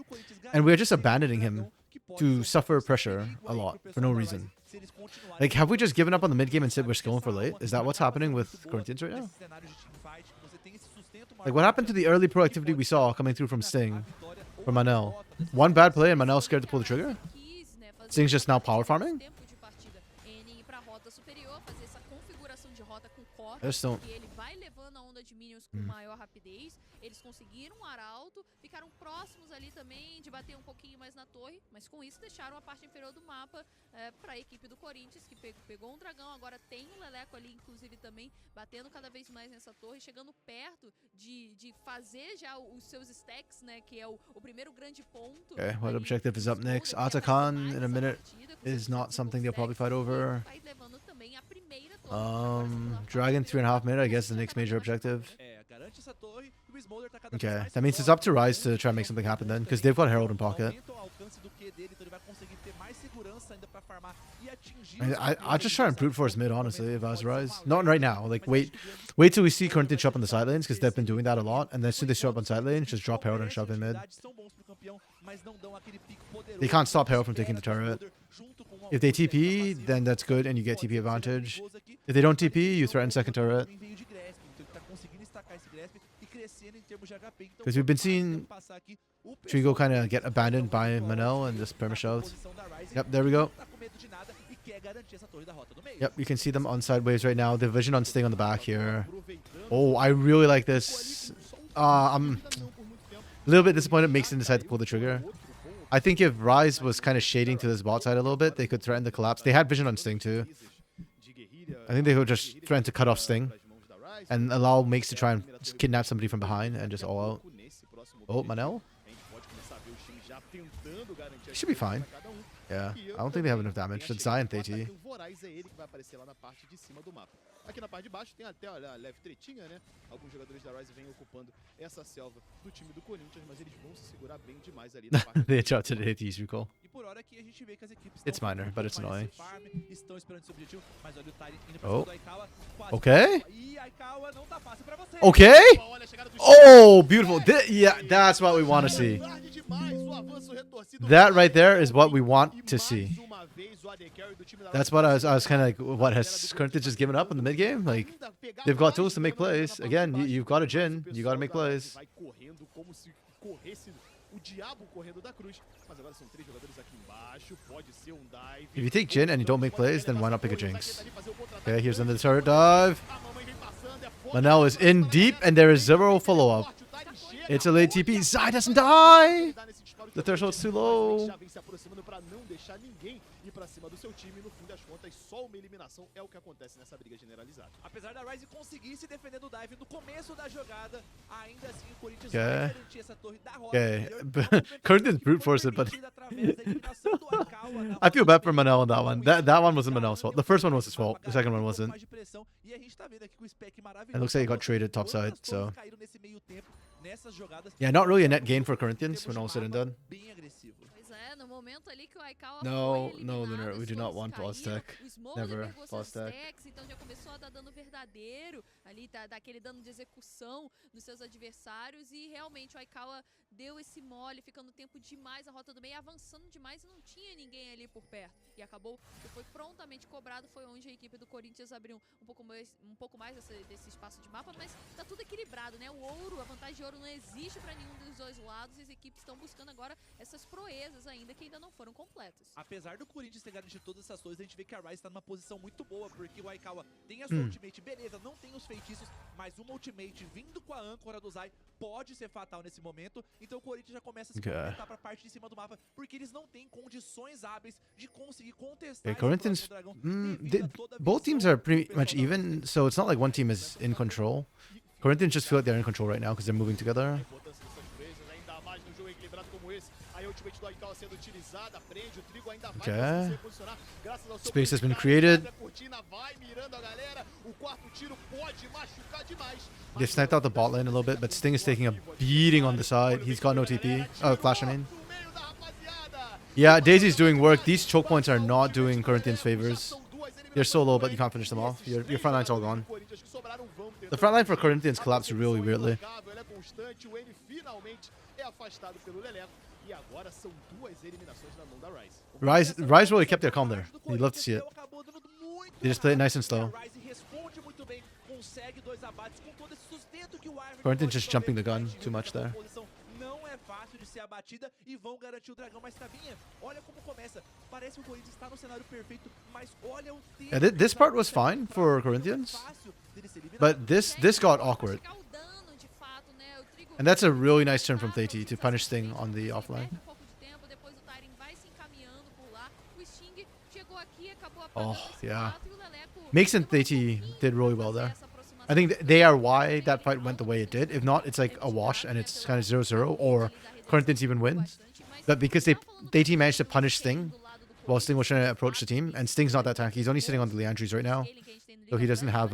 and we're just abandoning him to suffer pressure a lot for no reason. Like, have we just given up on the mid game and said we're skilling for late? Is that what's happening with Corinthians right now? Like, what happened to the early proactivity we saw coming through from Sting, from Manel? One bad play and Manel's scared to pull the trigger? Sting's just now power farming? forte, I just don't. porque ele vai levando a onda de minions com maior rapidez. Eles conseguiram um arauto, ficaram próximos ali também de bater um pouquinho mais na torre, mas com isso deixaram a parte inferior do mapa para a equipe do Corinthians, que pegou um dragão, agora tem um Leleco ali, inclusive também batendo cada vez mais nessa torre, chegando perto de fazer já os seus stacks, né, que é o primeiro grande ponto. Okay, what objective is up next? Atakan in a minute is not something they'll probably fight over. Dragon 3.5 minute, I guess, the next major objective. Okay, that means it's up to Rise to try and make something happen then, because they've got Herald in pocket. I'd just try and brute force mid, honestly, if I was Rise. Not right now. Like, wait till we see Corinthians show up on the side lanes, because they've been doing that a lot. And then as soon as they show up on side lanes, just drop Herald and shove in mid. They can't stop Herald from taking the turret. If they TP, then that's good, and you get TP advantage. If they don't TP, you threaten second turret. Because we've been seeing Trigo kind of get abandoned by Manel and just perma-shoved. Yep, there we go. Yep, you can see them on sideways right now. The vision on staying on the back here. Oh, I really like this. I'm a little bit disappointed Makes him decide to pull the trigger. I think if Rise was kind of shading to this bot side a little bit, they could threaten the collapse. They had vision on Sting too. I think they could just threaten to cut off Sting and allow Makes to try and kidnap somebody from behind and just all out. Oh, Manel? Should be fine. Yeah, I don't think they have enough damage. It's Zion AT. Aqui na parte de baixo tem até, olha, a leve tretinha, né? Alguns jogadores da Rise vêm ocupando essa selva do time do Corinthians, mas eles vão se segurar bem demais ali na parte. They adjusted the AT's recall. E por hora aqui a gente vê que as equipes It's minor, but it's annoying. Estão esperando esse objetivo, mas olha o Tyree indo pra Oh. cima do Aikawa. Okay. E Aikawa não tá fácil pra você. Okay. Oh, beautiful. Yeah, that's what we want to see. That right there is what we want to see. That's what I was kind of like, what, has Corinthians just given up in the mid game? Like, they've got tools to make plays. Again, you've got a Jhin. You got to make plays. If you take Jhin and you don't make plays, then why not pick a Jinx? Okay, here's another turret dive. Manel is in deep, and there is zero follow-up. It's a late TP. Zai doesn't die! The threshold's too low. Apesar da Rise conseguir se defender do dive no começo da jogada, ainda assim o Corinthians Okay. vai garantir essa torre da rota. Okay, Corinthians brute forced it, but I feel bad for Manel on that one. That one wasn't Manel's fault. The first one was his fault. The second one wasn't. It looks like he got traded topside, so yeah, not really a net gain for Corinthians when all said and done. No momento ali que o Aikawa No, foi no, eliminado, Lunar, we os do not smokes want pause caíram, tech. o Smoke Never pegou pause seus tech. stacks, então já começou a dar dano verdadeiro ali, tá daquele dano de execução nos seus adversários e realmente o Aikawa deu esse mole, ficando tempo demais na rota do meio, avançando demais e não tinha ninguém ali por perto. E acabou que foi prontamente cobrado, foi onde a equipe do Corinthians abriu um pouco mais desse espaço de mapa, mas tá tudo equilibrado, né? O ouro, a vantagem de ouro não existe pra nenhum dos dois lados e as equipes estão buscando agora essas proezas ainda que ainda não foram completas. Apesar do Corinthians ter garantido todas essas coisas, a gente vê que a Rise tá numa posição muito boa, porque o Aikawa tem a sua ultimate, beleza, não tem os feitiços, mas uma ultimate vindo com a âncora do Zai pode ser fatal nesse momento, então o Corinthians já começa a se movimentar pra parte de cima do mapa, porque eles não têm condições hábeis de conseguir contestar esse Corinthians, dragão. both teams are pretty much even, so it's not like one team is in control. Corinthians just feel like they're in control right now because they're moving together. Okay. Space has been created. They've sniped out the bot lane a little bit, but Sting is taking a beating on the side. He's got no TP. Oh, flash, I mean. Yeah, Daisy's doing work. These choke points are not doing Corinthians favors. They're so low, but you can't finish them off. Your front line's all gone. The front line for Corinthians collapsed really weirdly. Rise really kept their calm there. You'd love to see it. They just play it nice and slow. consegue 2 abates com todo esse sustento que o Ivory Corinthians just jumping the gun too much there. Não é fácil de ser abatida e vão garantir o dragão, mas Tabinha, olha como começa. Parece que o Corinthians está no cenário perfeito, mas olha o tempo. Yeah, this part was fine for Corinthians, but this got awkward. And that's a really nice turn from Theiti to punish Sting on the offline. Oh, yeah. Makes and Theiti did really well there. I think they are why that fight went the way it did. If not, it's like a wash and it's kind of 0-0, or Corinthians even wins. But because Theiti managed to punish Sting while Sting was trying to approach the team, and Sting's not that tanky. He's only sitting on the Leandries right now, so he doesn't have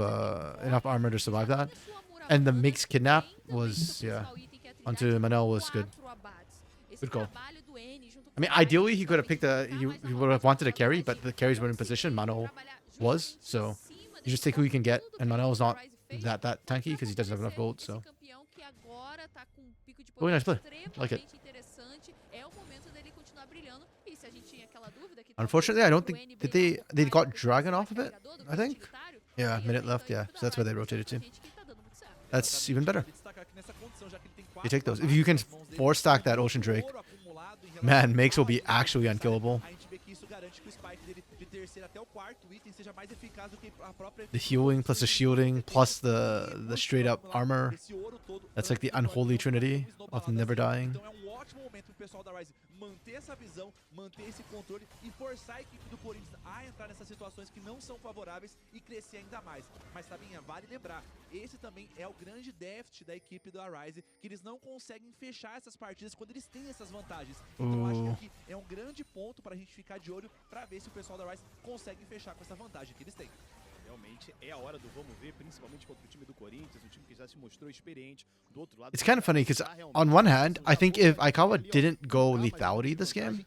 enough armor to survive that. And the Mix kidnap was, yeah, onto Manel was good. Good call. I mean, ideally, he could have picked he would have wanted a carry, but the carries were in position. Manel was, so you just take who you can get, and Manel's not that tanky because he doesn't have enough gold, so. Really nice play. I like it. Unfortunately, I don't think they got Dragon off of it, I think. Yeah, minute left, yeah. So that's where they rotated to. That's even better. You take those. If you can force stack that Ocean Drake, man, Makes will be actually unkillable. The healing plus the shielding plus the straight up armor. That's like the unholy trinity of never dying. Pessoal da Rise manter essa visão, manter esse controle e forçar a equipe do Corinthians a entrar nessas situações que não são favoráveis e crescer ainda mais. Mas, Tabinha, vale lembrar, esse também é o grande déficit da equipe da Rise, que eles não conseguem fechar essas partidas quando eles têm essas vantagens. Então, acho que aqui é um grande ponto para a gente ficar de olho para ver se o pessoal da Rise consegue fechar com essa vantagem que eles têm. Realmente é a hora do vamos ver, principalmente contra o time do Corinthians, um time que já se mostrou experiente. Do outro lado, it's kind of funny because on one hand, I think if Aikawa didn't go lethality this game,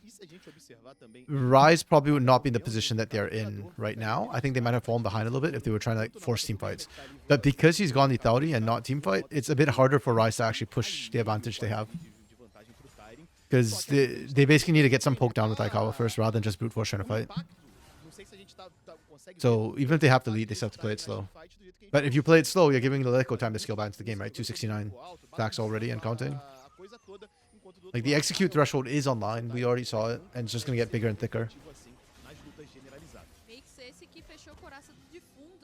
Rise probably would not be in the position that they're in right now. I think they might have fallen behind a little bit if they were trying to like force team fights. But because he's gone lethality and not team fight, it's a bit harder for Rise to actually push the advantage they have. Because they basically need to get some poke down with Aikawa first rather than just brute force trying to fight. So even if they have to lead, they still have to play it slow. But if you play it slow, you're giving the Leko time to scale back into the game, right? 269 stacks already and counting. Like the execute threshold is online. We already saw it, and it's just gonna get bigger and thicker.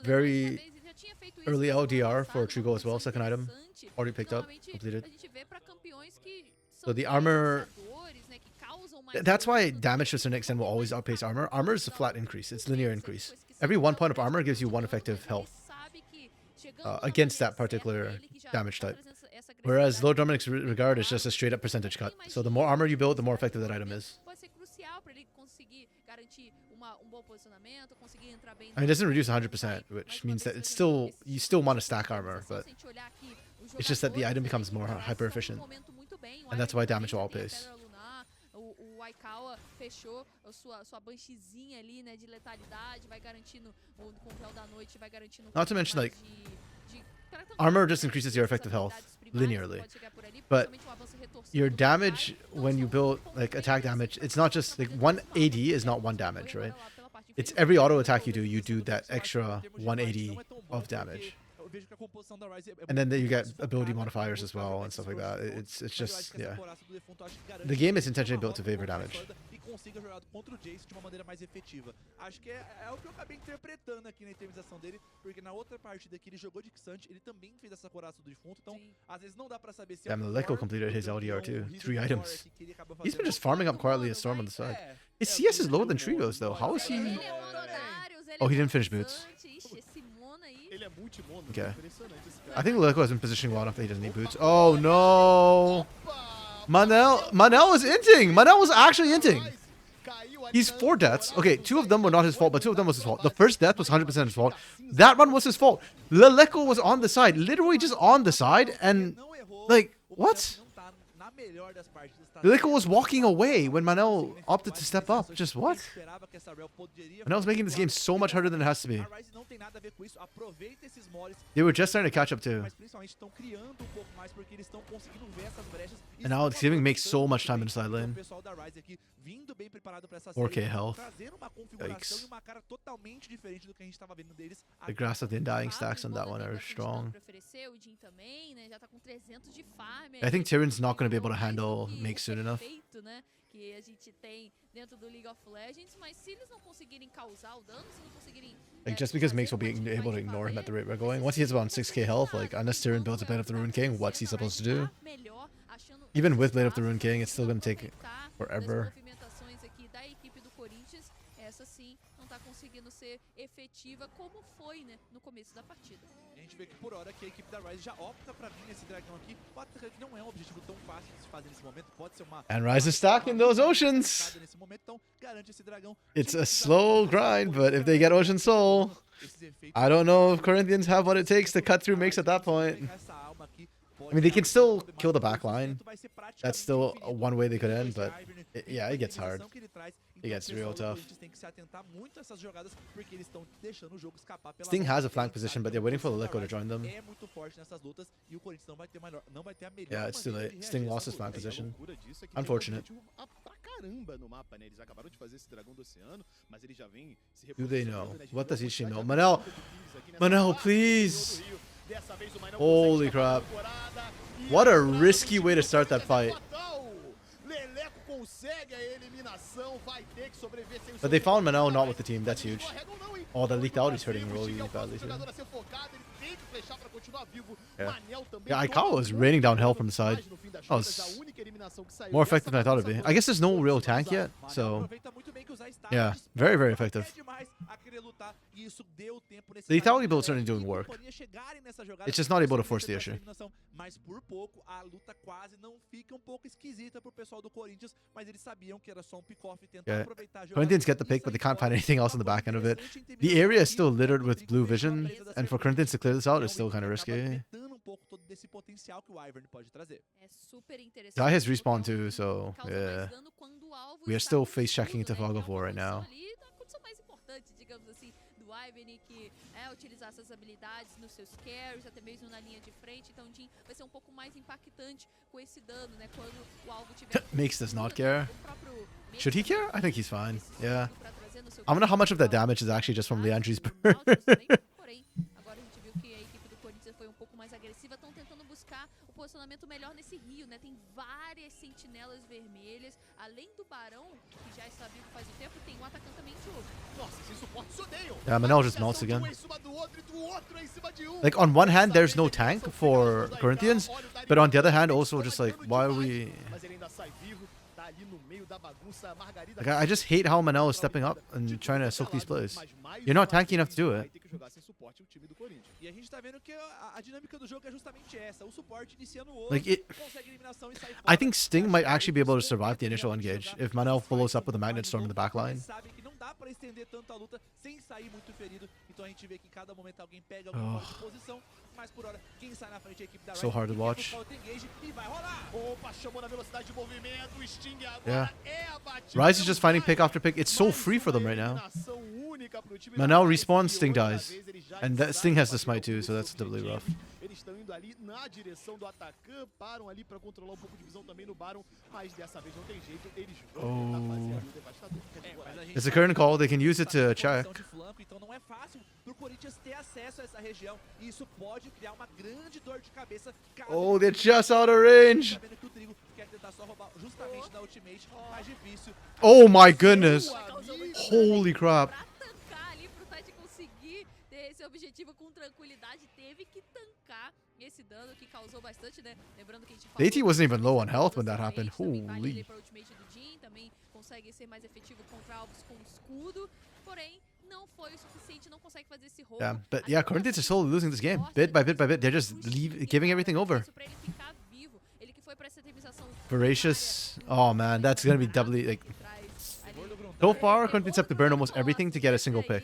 Very early LDR for Trigo as well. Second item already picked up, completed. So the armor. That's why damage to a certain extent will always outpace armor. Armor is a flat increase. It's linear increase. Every 1 point of armor gives you 1 effective health against that particular damage type. Whereas low Dominic's regard is just a straight up percentage cut. So the more armor you build, the more effective that item is. I mean, it doesn't reduce 100%, which means that it's still you still want to stack armor, but it's just that the item becomes more hyper efficient, and that's why damage will outpace. O Aikawa fechou sua banchizinha ali, né, de letalidade, vai garantindo com o véu da noite, vai garantindo. Not to mention, like, armor just increases your effective health linearly, but your damage when you build like attack damage, it's not just like 180 is not 1 damage, right? It's every auto attack you do that extra 180 of damage. And then you get ability modifiers as well and stuff like that. It's just, yeah. The game is intentionally built to favor damage. Consiga jogar contra o Jace de uma maneira mais efetiva. Acho que é o que eu acabei interpretando aqui na intermediação dele, porque na outra partida que ele jogou de Xante, ele também fez essa coraça do defunto, então às vezes não dá pra saber se Damn, Leko completed his LDR too. 3 items. He's been just farming up quietly a Storm on the side. His CS is lower than Trigo's though. How is he? Oh, he didn't finish boots. Okay. I think Leko has been positioning well enough that he doesn't need boots. Oh no! Manel is inting! Manel was actually inting! He's 4 deaths. Okay, 2 of them were not his fault, but 2 of them was his fault. The first death was 100% his fault. That one was his fault. Leleko was on the side, literally just on the side, and like, what? Lico was walking away when Manel opted to step up. Just what? Manel's making this game so much harder than it has to be. They were just starting to catch up too. And now Xaving makes so much time in the side lane. 4k health. Yikes. The grass of the undying stacks on that one are strong. I think Tyrion's not going to be able to handle Make soon enough. Que a gente tem dentro do League of Legends, mas se eles não conseguirem causar o dano, se não conseguirem like just because Mace will be able to ignore him at the rate we're going, once he hits about 6k health, like unless Tyrion builds a Blade of the Ruined King, what's he supposed to do? Even with Blade of the Ruined King, it's still going to take forever. Essa sim não tá conseguindo ser efetiva como foi, né, no começo da partida. A gente vê que por hora que a equipe da Rise já opta pra vir nesse dragão aqui. O ataque não é um objetivo tão fácil de se fazer nesse momento. Pode ser uma And Rise is stuck in those oceans. nesse momento, então garante esse dragão. It's a slow grind, but if they get Ocean Soul, I don't know if Corinthians have what it takes to cut through Mix at that point. I mean, they can still kill the backline. That's still one way they could end, but yeah, it gets hard. It gets real tough. Sting has a flank position, but they're waiting for the Lico to join them. Yeah, it's too late. Sting lost his flank position. Unfortunate. Do they know? What does Ishi know? Manel! Manel, please! Holy crap. What a risky way to start that fight. But they found Manel not with the team. That's huge. Oh, the leaked out is hurting really badly too. Yeah, Aikawa was raining down hell from the side. That was more effective than I thought it'd be. I guess there's no real tank yet, so yeah, very, very effective. The lethality build is certainly doing work. It's just not able to force the issue. Yeah. Corinthians get the pick, but they can't find anything else on the back end of it. The area is still littered with blue vision, and for Corinthians to clear this out is still kind of risky. Guy has respawn too, so yeah. We are still face checking into Fog of War right now. Ivern que utilizar essas habilidades nos seus carries, até mesmo na linha de frente, então o Jhin vai ser pouco mais impactante com esse dano, né, quando o alvo tiver Makes does not care. Should he care? I think he's fine. Yeah. I wonder how much of that damage is actually just from Leandri's burn. Porém, agora a gente viu que a equipe do Corinthians foi pouco mais agressiva, estão tentando buscar o posicionamento melhor nesse rio, né? Tem várias sentinelas vermelhas, além do Barão, que já está vivo faz um tempo, tem um atacante também de ouro. Nossa, esses suportes odeiam. Yeah, Manel just melts again. Like, on one hand, there's no tank for Corinthians, but on the other hand, also just like, why are we... Like, I just hate how Manel is stepping up and trying to soak these plays. You're not tanky enough to do it. Like, I think Sting might actually be able to survive the initial engage if Manel follows up with a Magnet Storm in the backline. So hard to watch. Yeah. Rise is just finding pick after pick. It's so free for them right now. Manel respawns, Sting dies. And that Sting has the smite too, so that's doubly rough. Oh. It's a current call. They can use it to check. Oh, they're just out of range. Oh my goodness. Holy crap. Esse objetivo com tranquilidade, teve que tancar esse dano que causou bastante, né? Lembrando que a gente falou, AT wasn't even low on health when that happened. Holy. Também consegue ser mais efetivo contra alvos com escudo, porém não foi o suficiente, não consegue fazer esse roubo. Yeah, but yeah, Corinthians are slowly losing this game, bit by bit by bit. They're just giving everything over. Voracious. Oh man, that's gonna be doubly like. So far, Corinthians have to burn almost everything to get a single pick.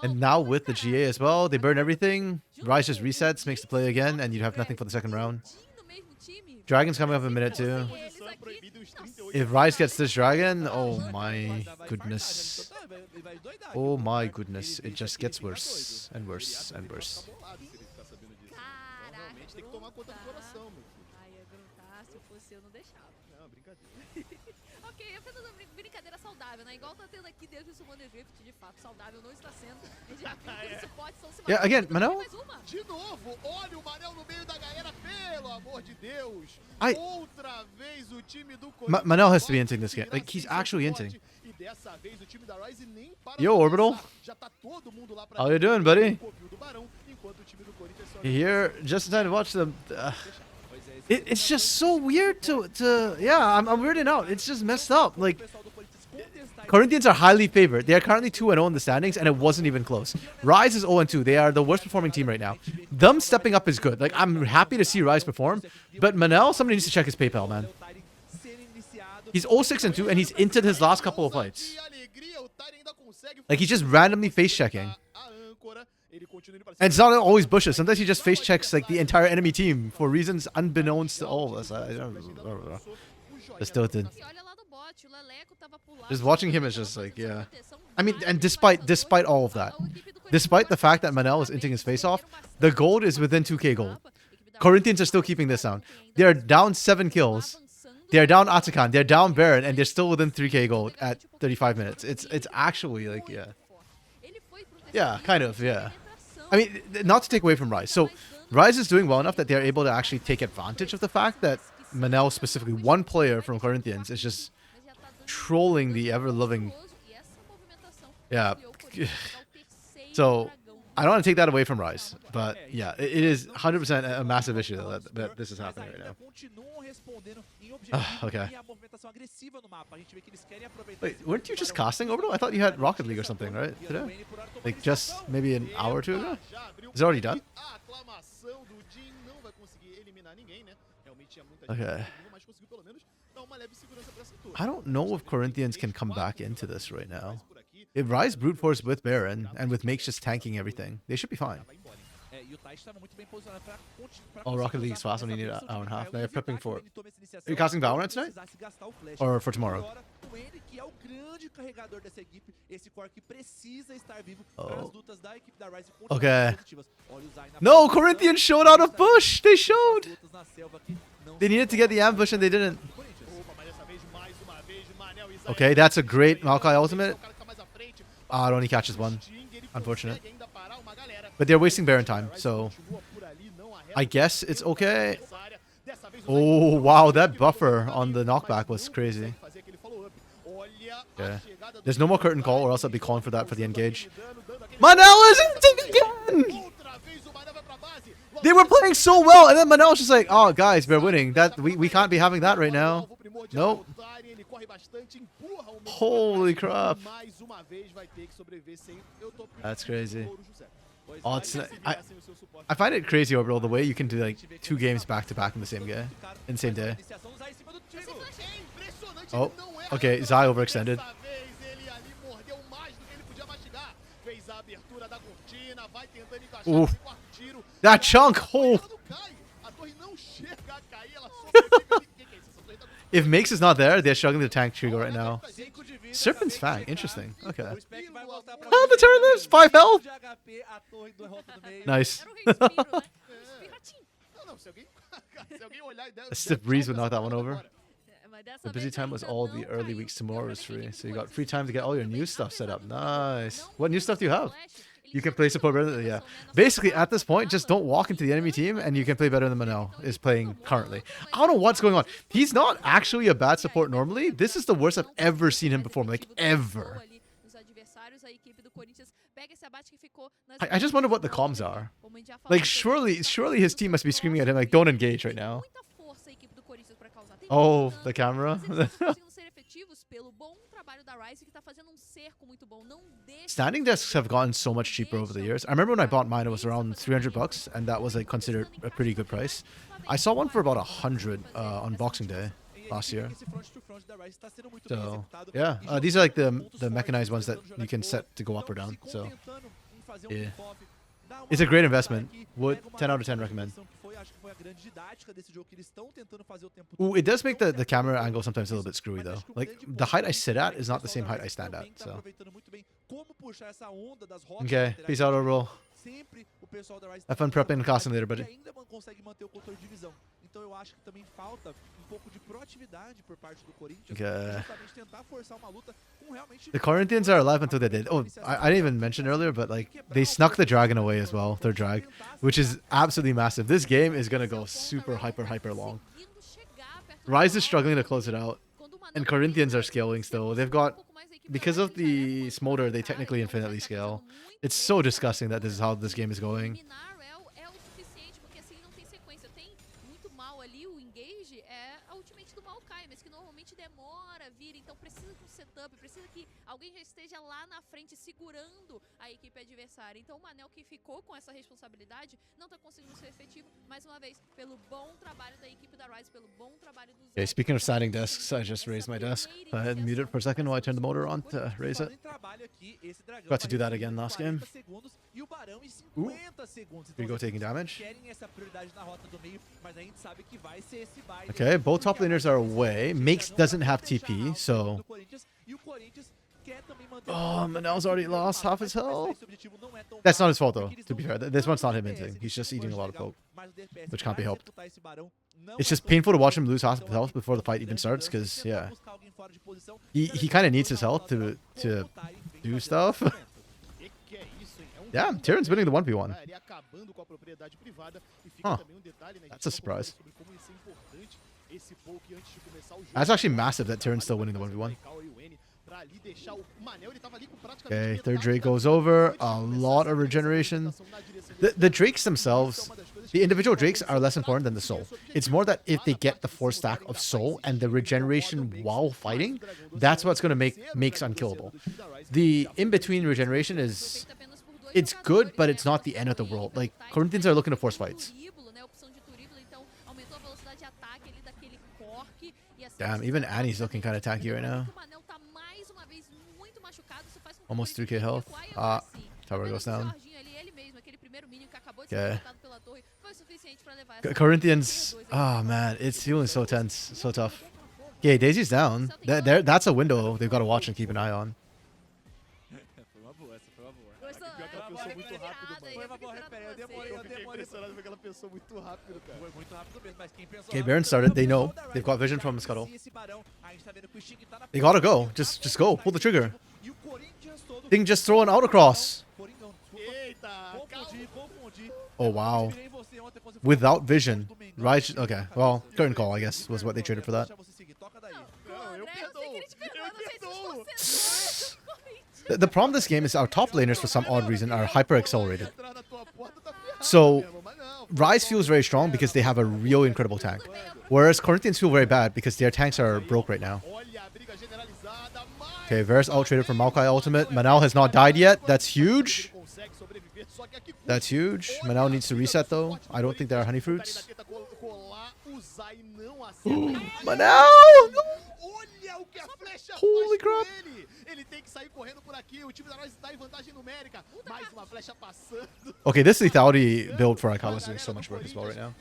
And now with the GA as well, they burn everything. Rise just resets, makes the play again, and you have nothing for the second round. Dragon's coming up in a minute too. If Rise gets this dragon, oh my goodness. Oh my goodness. It just gets worse and worse and worse. Realmente tem que tomar conta do coração, meu filho. Ai, ia gruntar, se eu fosse eu não deixava. Não, brincadeira. Ok, apenas uma brincadeira saudável, né? Igual tá tendo aqui desde o Summoner Drift, de fato, saudável não está sendo. Yeah, again, Manel. De novo, olha o Manel no meio da galera, pelo amor de Deus. Outra vez o time do Manel has to be inting this game. Like, he's actually inting. Yo, Orbital. How you doing, buddy? You here just in time to watch them. It's just so weird to yeah, I'm weirding out. It's just messed up. Like, Corinthians are highly favored. They are currently 2-0 in the standings, and it wasn't even close. Rise is 0-2. They are the worst performing team right now. Them stepping up is good. Like, I'm happy to see Rise perform, but Manel, somebody needs to check his PayPal, man. He's 0-6-2, and he's into his last couple of fights. Like, he's just randomly face checking. And it's not always bushes. Sometimes he just face checks like the entire enemy team for reasons unbeknownst to all of us. I don't know. Just tilted. Just watching him is just like, yeah. I mean, and despite all of that, despite the fact that Manel is inting his face off, the gold is within 2k gold. Corinthians are still keeping this down. They are down 7 kills. They are down Atakan. They're down Baron, and they're still within 3k gold at 35 minutes. It's actually like, yeah. Yeah, kind of, yeah. I mean, not to take away from Rise. So, Rise is doing well enough that they're able to actually take advantage of the fact that Manel, specifically one player from Corinthians, is just trolling the ever-loving... Yeah. So, I don't want to take that away from Rise. But, yeah, it is 100% a massive issue that this is happening right now. Okay. Wait, weren't you just casting Orbital? I thought you had Rocket League or something, right? Today? Like, just maybe an hour or two ago? Is it already done? Okay. I don't know if Corinthians can come back into this right now. If Rise brute force with Baron and with Makes just tanking everything, they should be fine. Oh, Rocket League's fast when you need an hour and a half. Now you're prepping for it. Are you casting Valorant tonight? Or for tomorrow? Oh. Okay. No, Corinthians showed out of bush! They showed! They needed to get the ambush and they didn't. Okay, that's a great Maokai ultimate. Ah, it only catches one. Unfortunate. But they're wasting Baron time, so I guess it's okay. Oh, wow, that buffer on the knockback was crazy. Okay. There's no more curtain call, or else I'll be calling for that for the engage. Manel is inting again! They were playing so well, and then Manel's just like, oh, guys, we're winning. That we can't be having that right now. Nope. Holy crap. That's crazy. Oh, it's I find it crazy, Orbital, the way you can do like 2 games back to back in the same game, in the same day. Oh, okay, Zai overextended. Ooh, that chunk! Oh. If Makes is not there, they're struggling to tank Trigo right now. Serpent's Fang, interesting. Okay. Oh, the turret lives! 5 health! Nice. A stiff breeze would knock that one over. The busy time was all the early weeks. Tomorrow is free. So you got free time to get all your new stuff set up. Nice. What new stuff do you have? You can play support better than, yeah. Basically, at this point, just don't walk into the enemy team and you can play better than Manel is playing currently. I don't know what's going on. He's not actually a bad support normally. This is the worst I've ever seen him perform, like ever. I just wonder what the comms are. Like, surely his team must be screaming at him like, don't engage right now. Oh, the camera. Standing desks have gotten so much cheaper over the years. I remember when I bought mine, it was around 300 bucks, and that was like considered a pretty good price. I saw one for about 100 on Boxing Day last year. So yeah, these are like the mechanized ones that you can set to go up or down. So yeah, it's a great investment. Would 10 out of 10 recommend. Ooh, it does make the camera angle sometimes a little bit screwy though. Like the height I sit at is not the same height I stand at. So okay, peace out, overall. Have fun prepping the costume later, buddy. Okay. The Corinthians are alive until they did. Oh, I didn't even mention earlier, but like they snuck the dragon away as well, their drag, which is absolutely massive. This game is gonna go super hyper long. Rise is struggling to close it out, and Corinthians are scaling still. They've got, because of the smolder, they technically infinitely scale. It's so disgusting that this is how this game is going. Precisa que alguém já esteja lá na frente segurando a equipe adversária. Então o Manel, que ficou com essa responsabilidade, não está conseguindo ser efetivo, mais uma vez, pelo bom trabalho da equipe da Rise, pelo bom trabalho dos... Okay, speaking of standing desks, I just raised my desk. Go ahead and mute it for a second while I turn the motor on to raise it. Got to do that again last game. Ooh. We go taking damage. Okay, both top laners are away. Makes doesn't have TP, so... Oh, Manel's already lost half his health. That's not his fault though, to be fair. This one's not him hinting. He's just eating a lot of poke, which can't be helped. It's just painful to watch him lose half his health before the fight even starts, because, yeah. He kind of needs his health to do stuff. Yeah, Tyron's winning the 1v1. Huh. That's a surprise. That's actually massive that Tyron's still winning the 1v1. Okay, third Drake goes over. A lot of regeneration. The Drakes themselves, the individual Drakes are less important than the soul. It's more that if they get the 4-stack of soul and the regeneration while fighting, that's what's going to makes unkillable. The in-between regeneration is... It's good, but it's not the end of the world. Like, Corinthians are looking to force fights. Damn, even Annie's looking kind of tanky right now. Almost 3k health. Tower goes down. Okay. Corinthians. Oh man, it's feeling so tense, so tough. Okay, Daisy's down. That's a window they've got to watch and keep an eye on. Okay, Baron started. They know. They've got vision from Scuttle. They gotta go. Just go. Pull the trigger. They can just throw an out across. Oh, wow. Without vision. Right. Okay. Well, curtain call, I guess, was what they traded for that. The problem with this game is our top laners, for some odd reason, are hyper accelerated. So, Rise feels very strong because they have a real incredible tank. Whereas Corinthians feel very bad because their tanks are broke right now. Okay, Varus out traded for Maokai ultimate. Manal has not died yet. That's huge. That's huge. Manal needs to reset though. I don't think there are honey fruits. Ooh, Manal! Holy crap! Okay, this lethality build for Aikawa is doing so much work as well right now.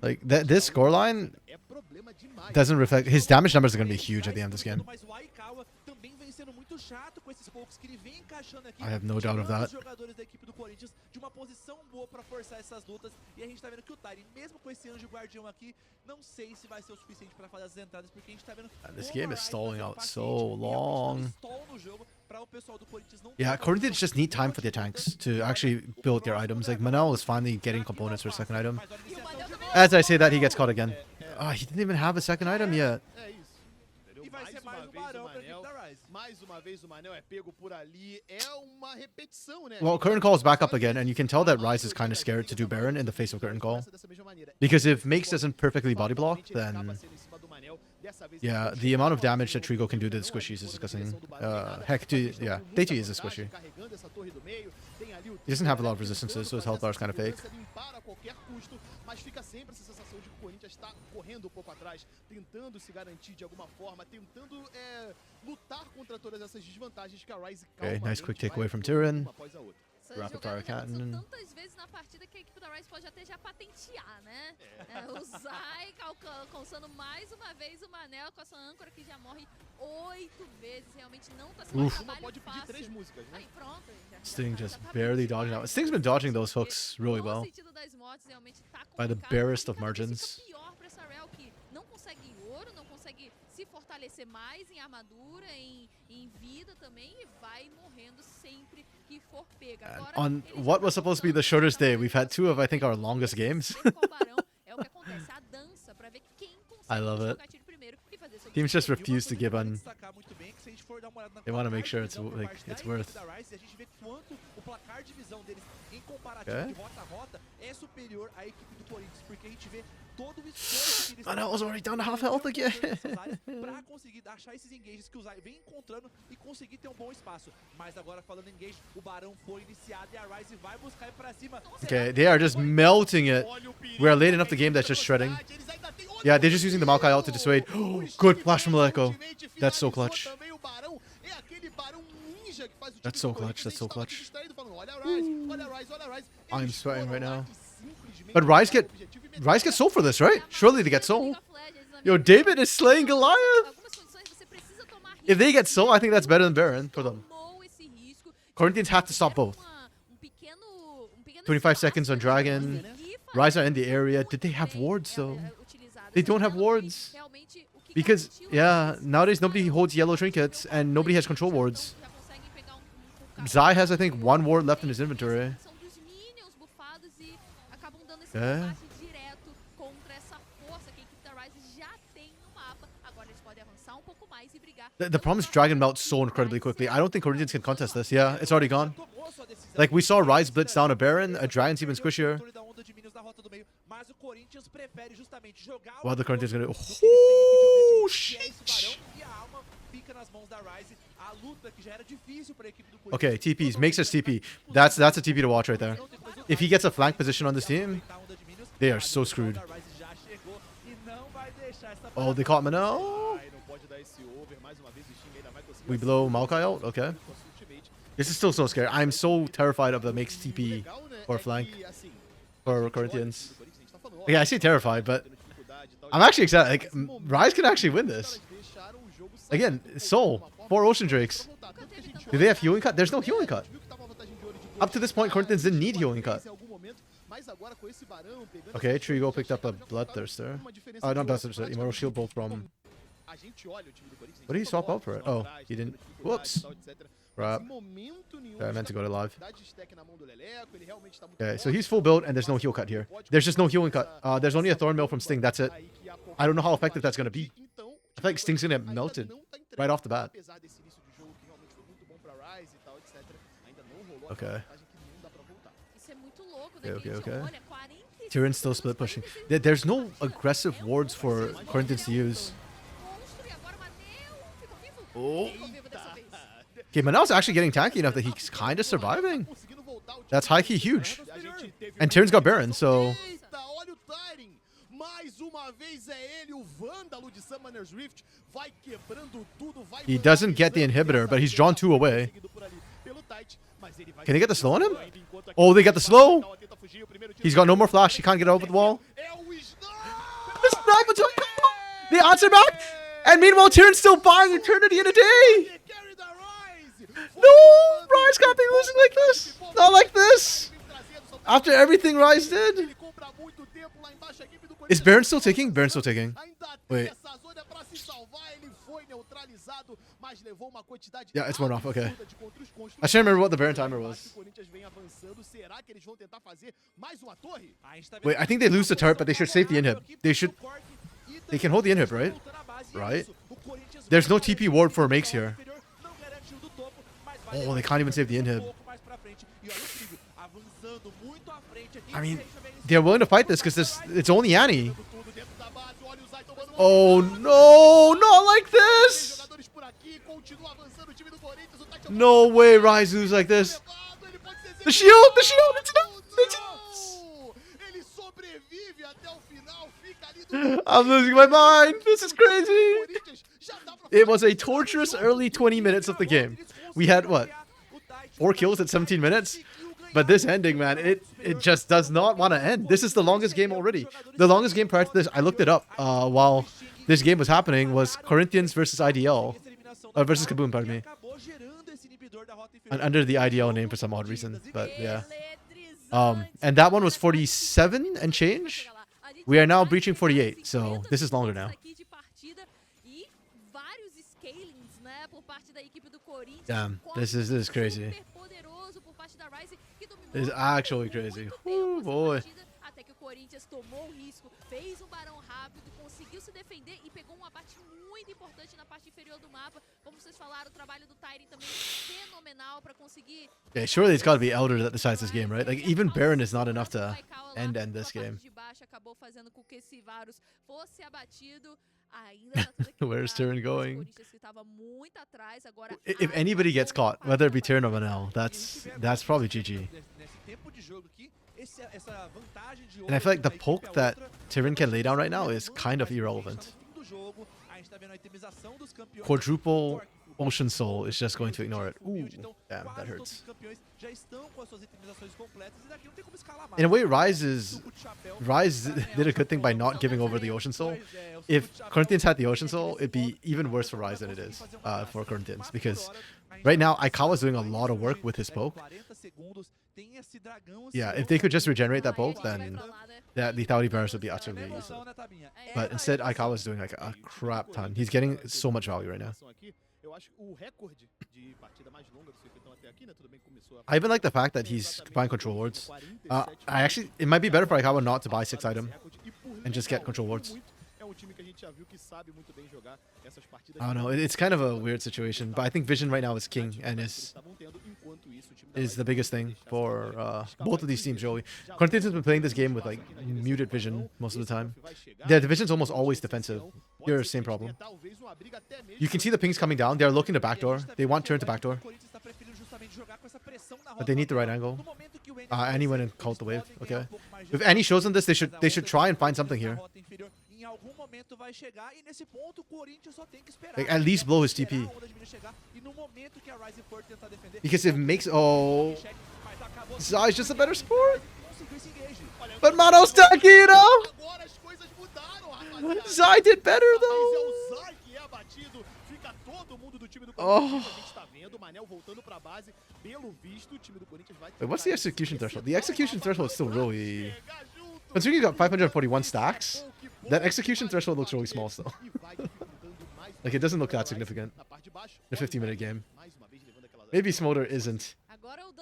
Like, this scoreline doesn't reflect... His damage numbers are going to be huge at the end of this game. I have no doubt of that. This game is stalling out so long. Yeah, Corinthians just need time for their tanks to actually build their items. Like, Manel is finally getting components for a second item. As I say that, he gets caught again. He didn't even have a second item yet. Well, Curtain Call is back up again, and you can tell that Rise is kind of scared to do Baron in the face of Curtain Call. Because if Makes doesn't perfectly body block, then Yeah, the amount of damage that Trigo can do to the squishies is disgusting. Heck, yeah, Day 2 is a squishy. He doesn't have a lot of resistances, so his health bar is kind of fake. Mas fica sempre essa sensação de que o Corinthians está correndo um pouco atrás, tentando se garantir de alguma forma, tentando lutar contra todas essas desvantagens que a Ryze Okay, nice quick takeaway from Tyrion. Essas Rapid fire jogadas cannon. são tantas vezes na partida que a equipe da Ryze pode até já patentear, né? O Zai alcançando mais uma vez o Manel com essa âncora que já morre 8 vezes. Realmente não tá sendo um trabalho pode pedir fácil. 3 músicas, né? Aí pronto. Sting just barely dodging out. Sting's been dodging those hooks really No well. sentido das mortes, realmente tá By the complicado, barest of e cada vez margins. fica pior pra essa Rel, que não consegue ouro, não consegue se fortalecer mais em armadura, em vida também, e vai morrendo sempre que for pega. Agora, On ele já what tá was supposed to be the contando shortest day, bastante we've had 2 of, I think, our com longest games. com o Barão. É o que acontece, a dança pra ver quem I love consegue it. jogar tiro primeiro e fazer seu Teams just tiro. refuse to give on. Destacar muito bem que se a gente for dar uma olhada na They wanna make placar sure de it's, visão por like, parte da it's equipe worth. da Ryze, a gente vê quanto o placar de visão deles em comparativo Okay. de rota a rota é superior à equipe do Corinthians, porque a gente vê todo o esforço que eles Oh no, I was already down to half health again. para conseguir achar esses engages que o Zai vem encontrando e conseguir ter um bom espaço. Mas agora falando em engage, o Barão foi iniciado e a Ryze vai buscar ir pra cima. Okay, they are just melting it. We're late enough the game that's just shredding. Yeah, they're just using the Maokai ult to dissuade. Good flash from Maleko. That's so clutch. That's so clutch, that's so clutch. I'm sweating right now. But Ryze get soul for this, right? Surely they get soul. Yo, David is slaying Goliath. If they get soul, I think that's better than Baron for them. Corinthians have to stop both. 25 seconds on Dragon. Ryze are in the area. Did they have wards though? They don't have wards. Because, yeah, nowadays nobody holds yellow trinkets and nobody has control wards. Zai has, I think, 1 ward left in his inventory. Yeah. The problem is Dragon melts so incredibly quickly. I don't think Corinthians can contest this. Yeah, it's already gone. Like, we saw Ryze blitz down a Baron. A Dragon's even squishier. Well, the Corinthians gonna... Oh, shit. Okay, TPs. Makes us TP. That's a TP to watch right there. If he gets a flank position on this team, they are so screwed. Oh, they caught Manel. We blow Maokai out? Okay. This is still so scary. I'm so terrified of the makes TP or flank for Corinthians. Yeah, I say terrified, but I'm actually excited. Like, Ryze can actually win this. Again, Soul. 4 Ocean Drakes. Do they have healing cut? There's no healing cut. Up to this point, Corinthians didn't need healing cut. Okay, Trigo picked up a Bloodthirster. Oh, not Bloodthirster. Immortal Shield Bolt from... What did he swap out for it? Oh, he didn't. Whoops. Right. Okay, I meant to go to live. Okay, so he's full build and there's no heal cut here. There's just no healing cut. There's only a Thorn Mill from Sting. That's it. I don't know how effective that's going to be. I feel like Sting's going to get melted right off the bat. Okay. Okay. Tyrion's still split pushing. There's no aggressive wards for Corinthians to use. Oh. Okay, Manel's actually getting tanky enough that he's kind of surviving. That's high-key huge. And Tyrion's got Baron, so... He doesn't get the inhibitor, but he's drawn 2 away. Can they get the slow on him? Oh, they got the slow. He's got no more flash. He can't get over the wall. The snipe until they answer back. And meanwhile, Tyrion's still buying Eternity in a day. No, Ryze can't be losing like this. Not like this. After everything Ryze did. Is Baron still taking? Baron's still taking. Wait. Yeah, it's one off. Okay. I should remember what the Baron timer was. Wait, I think they lose the turret, but they should save the inhib. They can hold the inhib, right? Right? There's no TP ward for makes here. Oh, they can't even save the inhib. I mean, they're willing to fight this because it's only Annie. Oh no, not like this! No way Rise lose like this. The shield, it's I'm losing my mind. This is crazy. It was a torturous early 20 minutes of the game. We had what? 4 kills at 17 minutes? But this ending, man, it just does not want to end. This is the longest game already. The longest game prior to this, I looked it up while this game was happening, was Corinthians versus IDL. Versus Kaboom, pardon me. And under the IDL name for some odd reason. But yeah. And that one was 47 and change. We are now breaching 48, so this is longer now. Damn, this is crazy. This is actually crazy. Ooh, boy. Até que o Corinthians tomou o risco, fez um barão rápido, conseguiu se defender e pegou um abate muito importante na parte inferior do mapa. Como vocês falaram, o trabalho do Tyrion também fenomenal para conseguir. Yeah, surely it's got to be Elder that decides this game, right? Like even Baron is not enough to end this game. Acabou fazendo com que esse Varus fosse abatido. Where's Tyrion going? If anybody gets caught, whether it be Tyrion or Manel, that's probably GG. And I feel like the poke that Tyrion can lay down right now is kind of irrelevant. Quadruple Ocean Soul is just going to ignore it. Ooh, damn, that hurts. In a way, Rise did a good thing by not giving over the Ocean Soul. If Corinthians had the Ocean Soul, it'd be even worse for Rise than it is for Corinthians. Because right now, Aikawa's doing a lot of work with his poke. Yeah, if they could just regenerate that poke, then that lethality burst would be utterly easy. But instead, Aikawa's doing like a crap ton. He's getting so much value right now. I even like the fact that he's buying control wards. It might be better for Aikawa not to buy 6 item and just get control wards. I don't know, it's kind of a weird situation, but I think Vision right now is king and is the biggest thing for both of these teams, really. Corinthians has been playing this game with like muted Vision most of the time. Their division's almost always defensive. Here, same problem. You can see the pings coming down. They're looking to backdoor. They want turn to backdoor. But they need the right angle. Annie went and called the wave. Okay. If Annie shows them this, they should try and find something here. Like, at least blow his TP. Because if it makes... Oh... Zai's just a better support. But Mano's tanky, you know? Zai did better, though. Oh. Wait, what's the execution threshold? The execution threshold is still really... Considering you got 541 stacks, that execution threshold looks really small still. Like, it doesn't look that significant in a 50-minute game. Maybe Smolder isn't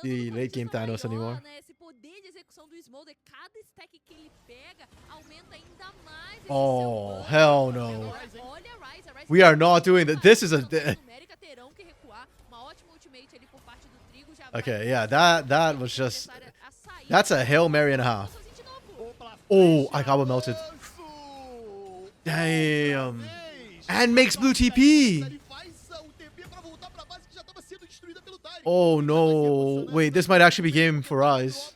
the late game Thanos anymore. Oh, hell no. We are not doing that. This is a... Okay, yeah, that was just... That's a Hail Mary and a half. Oh, Aikawa melted. Damn. And makes blue TP. Oh no. Wait, this might actually be game for Rise.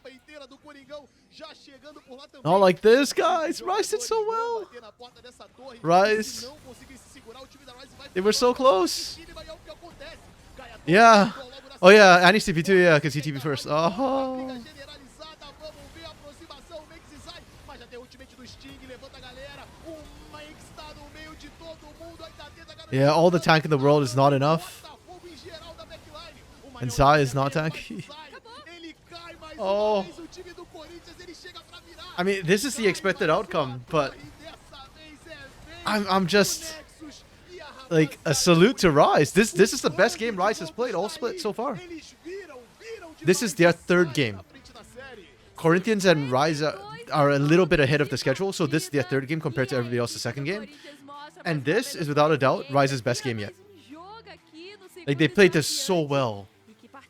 Not like this, guys. Rise did so well. Rise. They were so close. Yeah. Oh yeah, Annie's TP too, yeah, because he TP first. Oh. Yeah, all the tank in the world is not enough. And Zai is not tanky. Oh. I mean, this is the expected outcome, but I'm just like a salute to Rise. This is the best game Rise has played all split so far. This is their 3rd game. Corinthians and Rise are a little bit ahead of the schedule, so this is their 3rd game compared to everybody else's 2nd game. And this is without a doubt Rise's best game yet. Like, they played this so well.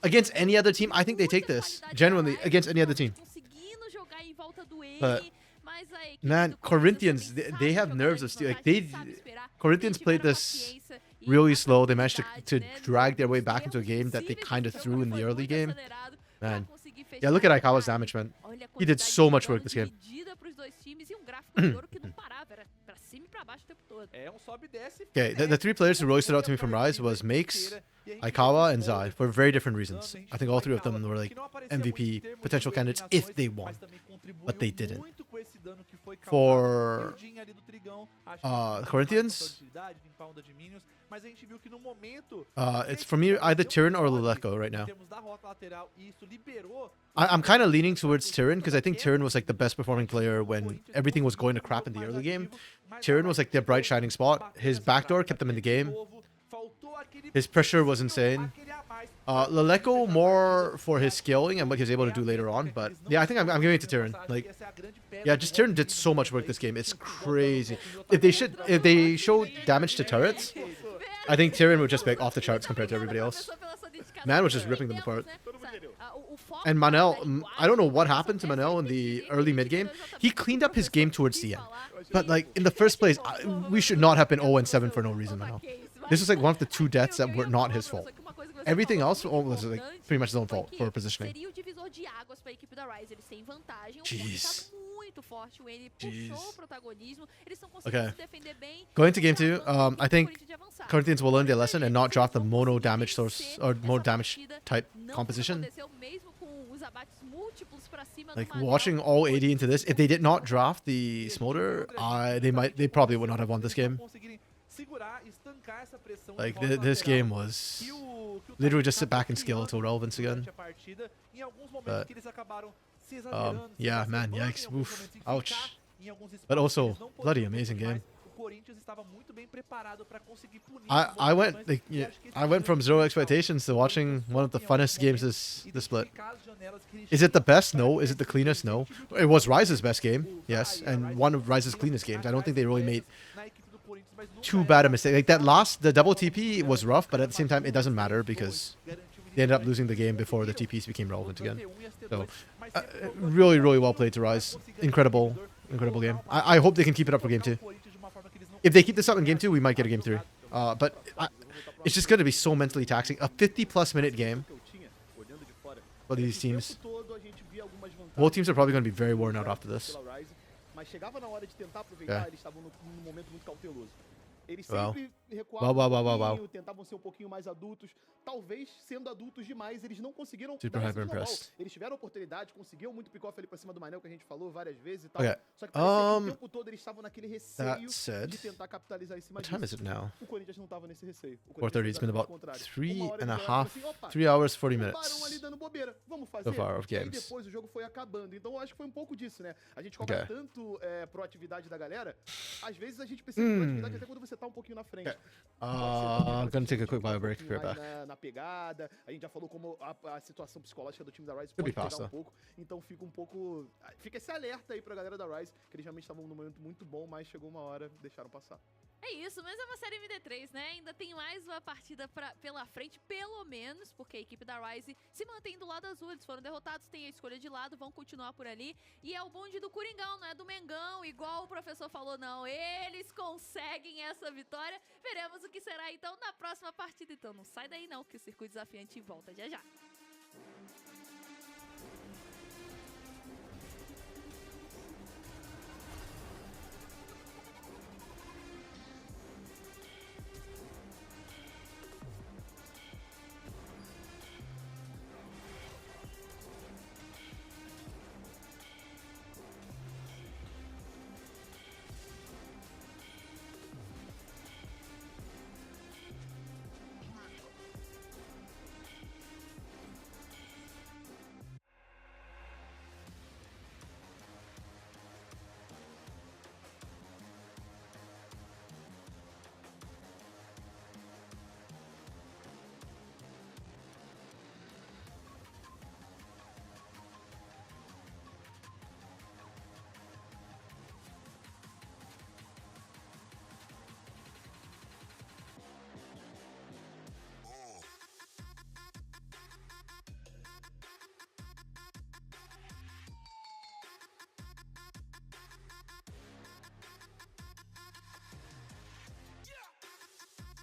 Against any other team, I think they take this. Genuinely, against any other team. But Man, Corinthians, they have nerves of steel. Like Corinthians played this really slow. They managed to drag their way back into a game that they kind of threw in the early game. Man. Yeah, look at Aikawa's damage, man. He did so much work this game. Okay, the three players who really stood out to me from Rise was Makes, Aikawa, and Zai for very different reasons. I think all three of them were like MVP potential candidates if they won, but they didn't. For Corinthians, it's for me either Tyrion or Leleko right now. I'm kind of leaning towards Tyrion because I think Tyrion was like the best performing player when everything was going to crap in the early game. Tyrion was like their bright shining spot. His backdoor kept them in the game. His pressure was insane. Leleko more for his scaling and what he was able to do later on, but yeah, I think I'm giving it to Tyrion. Like, yeah, just Tyrion did so much work this game. It's crazy. If they show damage to turrets, I think Tyrion would just be like off the charts compared to everybody else. Man was just ripping them apart. And Manel, I don't know what happened to Manel in the early mid game. He cleaned up his game towards the end, but like in the first place, we should not have been 0-7 for no reason, Manel. This was like one of the 2 deaths that were not his fault. Everything else was like pretty much his own fault for positioning. Jeez. Okay. Going to game 2, I think Corinthians will learn their lesson and not draft the mono damage source or mono damage type composition. Like watching all 80 into this, if they did not draft the Smolder, they probably would not have won this game. Like this game was literally just sit back and skill until relevance again. But yeah, man, yikes, oof, ouch. But also bloody amazing game. I went like, yeah, I went from 0 expectations to watching one of the funnest games this split. Is it the best? No. Is it the cleanest? No. It was Rise's best game, yes, and one of Rise's cleanest games. I don't think they really made too bad a mistake. Like the double TP was rough, but at the same time it doesn't matter because they ended up losing the game before the TPs became relevant again. So really, really well played to Rise. Incredible game. I hope they can keep it up for game 2. If they keep this up in game 2, we might get a game 3. But it's just going to be so mentally taxing. A 50+ minute game for these teams. Both teams are probably going to be very worn out after this. Yeah. Eles sempre recuavam tentavam ser um pouquinho mais adultos. Talvez, sendo adultos demais, eles não conseguiram Super hyper impressed. Eles tiveram oportunidade, conseguiam muito pick-off ali pra cima do Manel, que a gente falou várias vezes e tal. Só que parecia que o tempo todo eles estavam naquele receio de tentar capitalizar em cima disso. What time is it now? O Corinthians não tava nesse receio. 4:30. It's been about 3 hours, 40 minutes ali dando bobeira. Vamos fazer. So far of games. E depois o jogo foi acabando. Então eu acho que foi um pouco disso, né? A gente cobra tanto proatividade da galera. Às vezes a gente precisa de proatividade até quando você tá um pouquinho na frente. I'm gonna take a quick bio break. Be right back. Na pegada, a gente já falou como a situação psicológica do time da Rise pode pegar um pouco, então fica esse alerta aí pra galera da Rise, que eles realmente estavam num momento muito bom, mas chegou uma hora, deixaram passar. É isso, mas é uma série MD3, né? Ainda tem mais uma partida pela frente, pelo menos, porque a equipe da Rise se mantém do lado azul. Eles foram derrotados, tem a escolha de lado, vão continuar por ali. E é o bonde do Coringão, não é do Mengão, igual o professor falou, não. Eles conseguem essa vitória. Veremos o que será, então, na próxima partida. Então não sai daí, não, que o Circuito Desafiante volta já já.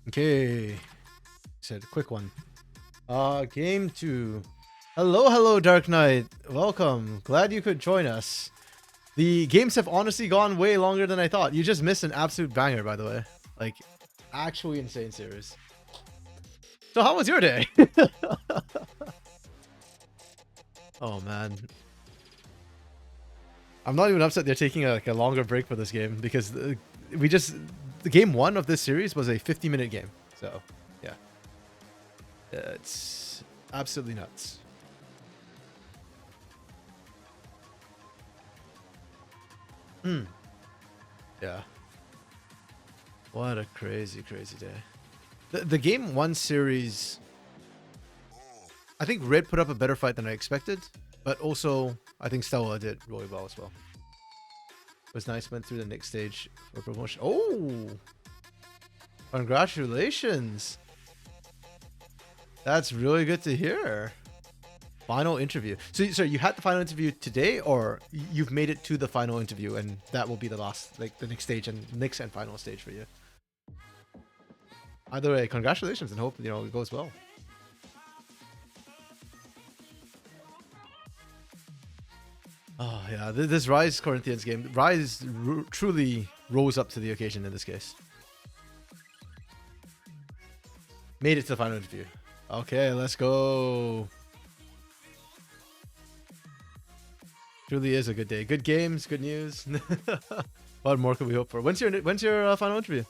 Okay. Said quick one. Game 2. Hello, Dark Knight. Welcome. Glad you could join us. The games have honestly gone way longer than I thought. You just missed an absolute banger, by the way. Like, actually insane series. So how was your day? Oh, man. I'm not even upset they're taking a longer break for this game because the game 1 of this series was a 50-minute game. So, yeah. It's absolutely nuts. Yeah. What a crazy day. The game 1 series, I think Red put up a better fight than I expected, but also I think Stella did really well as well. It was nice, went through the next stage for promotion. Oh! Congratulations! That's really good to hear. Final interview. So you had the final interview today, or you've made it to the final interview and that will be the last, like the next stage and next and final stage for you? Either way, congratulations and hope, you know, it goes well. Oh yeah, this Rise Corinthians game, Rise truly rose up to the occasion in this case. Made it to the final interview. Okay, let's go. Truly is a good day. Good games, good news. What more can we hope for? When's your final interview?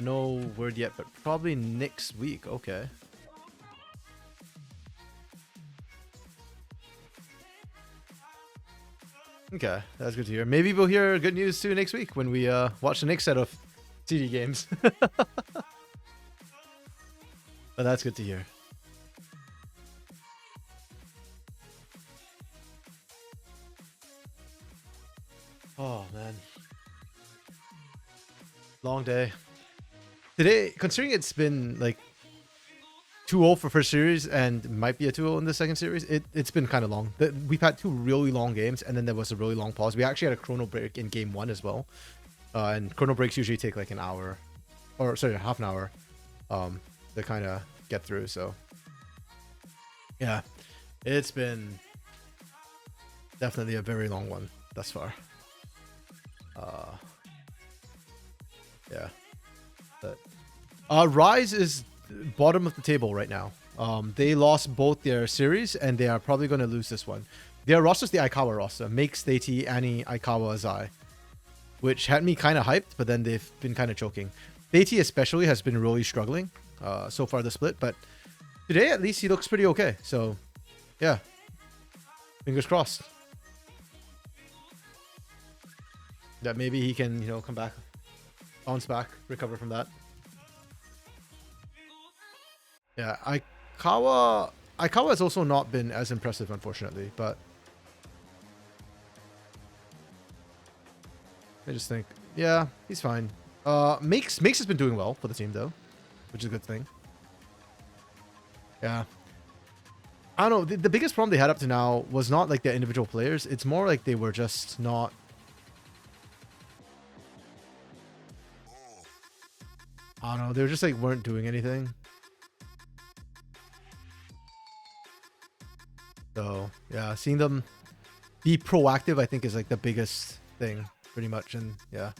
No word yet, but probably next week. Okay. Okay, that's good to hear. Maybe we'll hear good news too next week when we watch the next set of CD games. But that's good to hear. Oh man. Long day. Today, considering it's been like 2-0 for first series and might be a 2-0 in the second series, it's been kind of long. We've had 2 really long games and then there was a really long pause. We actually had a chrono break in game 1 as well. And chrono breaks usually take like an hour, or sorry, half an hour to kind of get through. So yeah, it's been definitely a very long one thus far. Yeah. But Rise is bottom of the table right now. They lost both their series and they are probably going to lose this one. Their roster is the Aikawa roster. Makes Deity, Annie, Aikawa, Zai. Which had me kind of hyped, but then they've been kind of choking. Deity especially has been really struggling so far the split, but today at least he looks pretty okay. So yeah, fingers crossed that maybe he can, you know, come back, bounce back, recover from that. Yeah, Aikawa has also not been as impressive, unfortunately, but I just think, yeah, he's fine. Makes has been doing well for the team though, which is a good thing. Yeah. I don't know, the biggest problem they had up to now was not like their individual players, it's more like they were just not... I don't know, they were just like weren't doing anything. So yeah, seeing them be proactive I think is like the biggest thing pretty much, and yeah.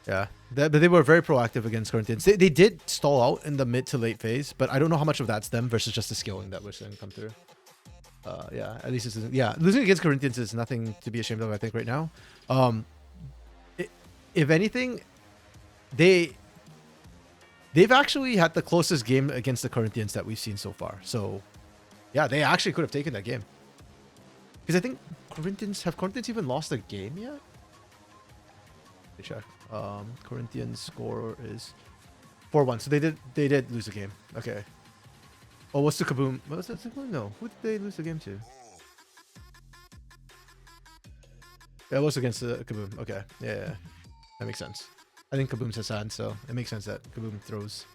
Yeah, but they were very proactive against Corinthians. They did stall out in the mid to late phase, but I don't know how much of that's them versus just the skilling that we're seeing come through. Yeah, at least it's, yeah, losing against Corinthians is nothing to be ashamed of, I think, right now. If anything, they've actually had the closest game against the Corinthians that we've seen so far. So yeah, they actually could have taken that game. Because I think have Corinthians even lost a game yet? Let me check. Corinthians score is 4-1. So they did lose a game. Okay. Oh, what's the Kaboom? What was that? No. Who did they lose the game to? Yeah, it was against the Kaboom. Okay. Yeah. That makes sense. I think Kaboom's Hassan, so it makes sense that Kaboom throws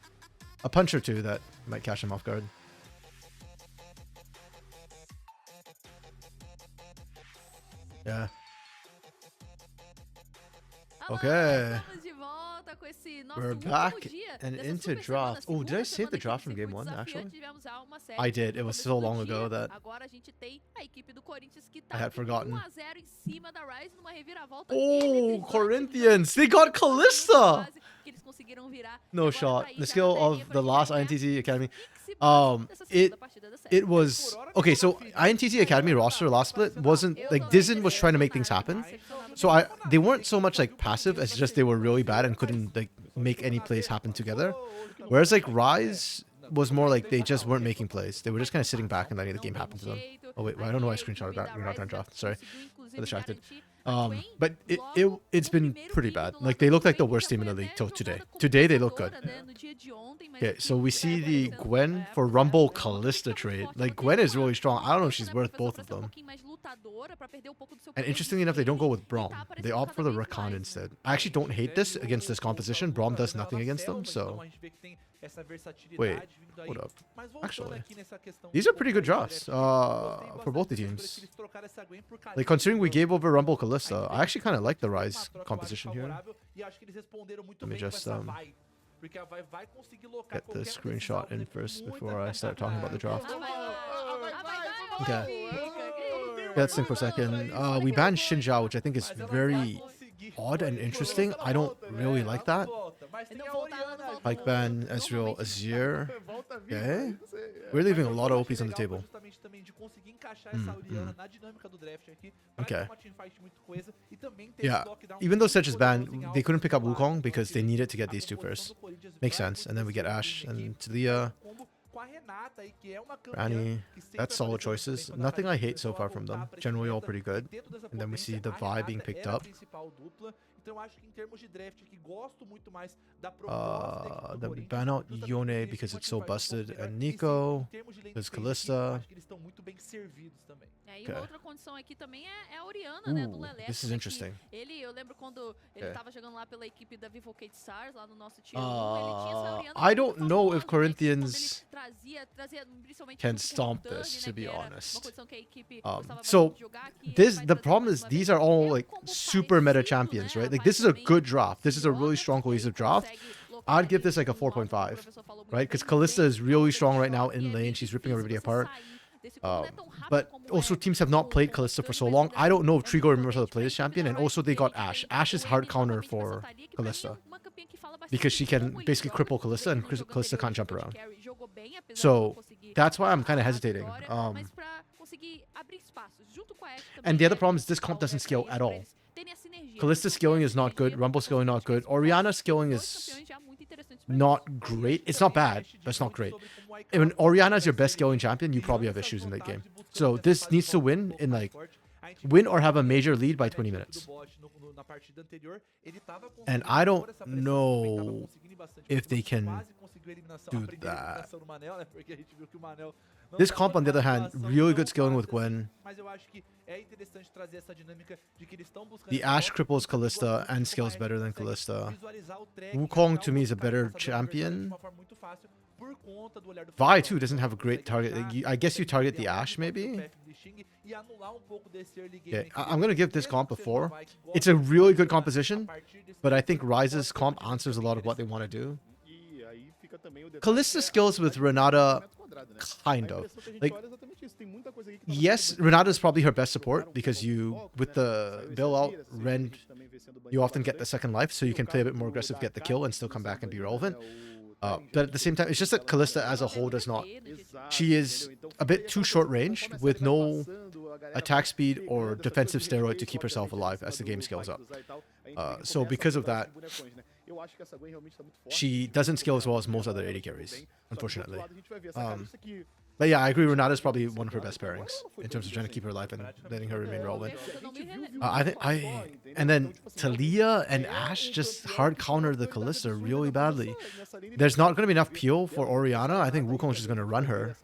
a punch or two that might catch him off guard. Yeah. Okay. We're back and into draft. Oh, did I save the draft from game 1, actually? I did. It was so long ago that I had forgotten. Oh, Corinthians! They got Kalista! No shot. The skill of the last INTZ Academy. It was... Okay, so INTZ Academy roster last split wasn't... Like, Dizen was trying to make things happen. So they weren't so much like passive as just they were really bad and couldn't like make any plays happen together. Whereas like Rise was more like they just weren't making plays. They were just kind of sitting back and letting the game happen to them. Oh wait, I don't know why I screenshotted that. We're not done draft. Sorry. I distracted. But it's been pretty bad. Like they look like the worst team in the league till today. Today they look good. Okay, so we see the Gwen for Rumble Kalista trade. Like Gwen is really strong. I don't know if she's worth both of them. And interestingly enough, they don't go with Braum. They opt for the Rakan instead. I actually don't hate this against this composition. Braum does nothing against them, so... Wait, hold up. Actually, these are pretty good drafts for both the teams. Like, considering we gave over Rumble Kalista, I actually kind of like the Rise composition here. Let me just get the screenshot in first before I start talking about the draft. Okay. Let's think for a second. We banned Xinjiao, which I think is very odd and interesting. I don't really like that. Like ban Ezreal Azir. Okay. We're leaving a lot of OPs on the table. Okay. Yeah. Even though Sedge is banned, they couldn't pick up Wukong because they needed to get these two first. Makes sense. And then we get Ashe and Talia. Rani, that's solid choices. Nothing I hate so far from them. Generally all pretty good. And then we see the Vi being picked up. Then we ban out Yone because it's so busted. And Nico. There's Kalista. Okay. Ooh, this is interesting. I don't know if Corinthians can stomp this, to be honest. So the problem is these are all like super meta champions, right? Like this is a good draft. This is a really strong cohesive draft. I'd give this like a 4.5, right? Because Kalista is really strong right now in lane. She's ripping everybody apart. But also teams have not played Kalista for so long. I don't know if Trigo remembers how to play this champion. And also they got Ashe. Ashe is hard counter for Kalista because she can basically cripple Kalista and Kalista can't jump around. So that's why I'm kind of hesitating. And the other problem is this comp doesn't scale at all. Kalista scaling is not good. Rumble scaling not good. Orianna scaling is not great. It's not bad, but it's not great. And when Orianna is your best scaling champion, you probably have issues in that game. So this needs to win in like win or have a major lead by 20 minutes. And I don't know if they can do that. This comp, on the other hand, really good scaling with Gwen. The Ashe cripples Kalista and scales better than Kalista. Wukong to me is a better champion. Vi too doesn't have a great target. I guess you target the Ashe maybe? Yeah, I'm going to give this comp a 4. It's a really good composition, but I think Rise's comp answers a lot of what they want to do. Kalista skills with Renata, kind of. Like, yes, Renata is probably her best support because with the Bill out, Ren, you often get the second life, so you can play a bit more aggressive, get the kill, and still come back and be relevant. But at the same time, it's just that Kalista as a whole does not. She is a bit too short range with no attack speed or defensive steroid to keep herself alive as the game scales up. So because of that, she doesn't scale as well as most other AD carries, unfortunately. But yeah, I agree. Renata is probably one of her best pairings in terms of trying to keep her alive and letting her remain relevant. And then Talia and Ashe just hard counter the Kalista really badly. There's not going to be enough peel for Orianna. I think Wukong is just going to run her.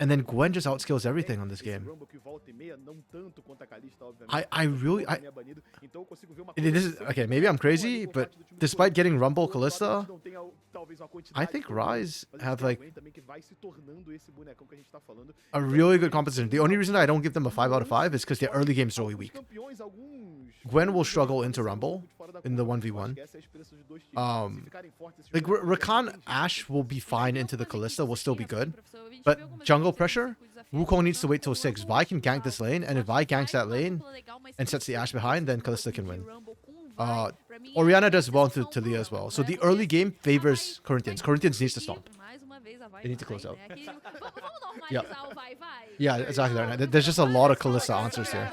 And then Gwen just outskills everything on this game. This is okay, maybe I'm crazy, but despite getting Rumble Kalista, I think Rise have like a really good composition. The only reason I don't give them a 5 out of 5 is because their early game is really weak. Gwen will struggle into Rumble in the 1v1. Like Rakan Ashe will be fine into the Kalista, will still be good. But jungle pressure, Wukong needs to wait till 6. Vi can gank this lane, and if Vi ganks that lane and sets the Ashe behind, then Kalista can win. Orianna does well into Talia as well. So the early game favors Corinthians. Corinthians needs to stomp. They need to close out. Yeah. Yeah, exactly. There's just a lot of Kalista answers here.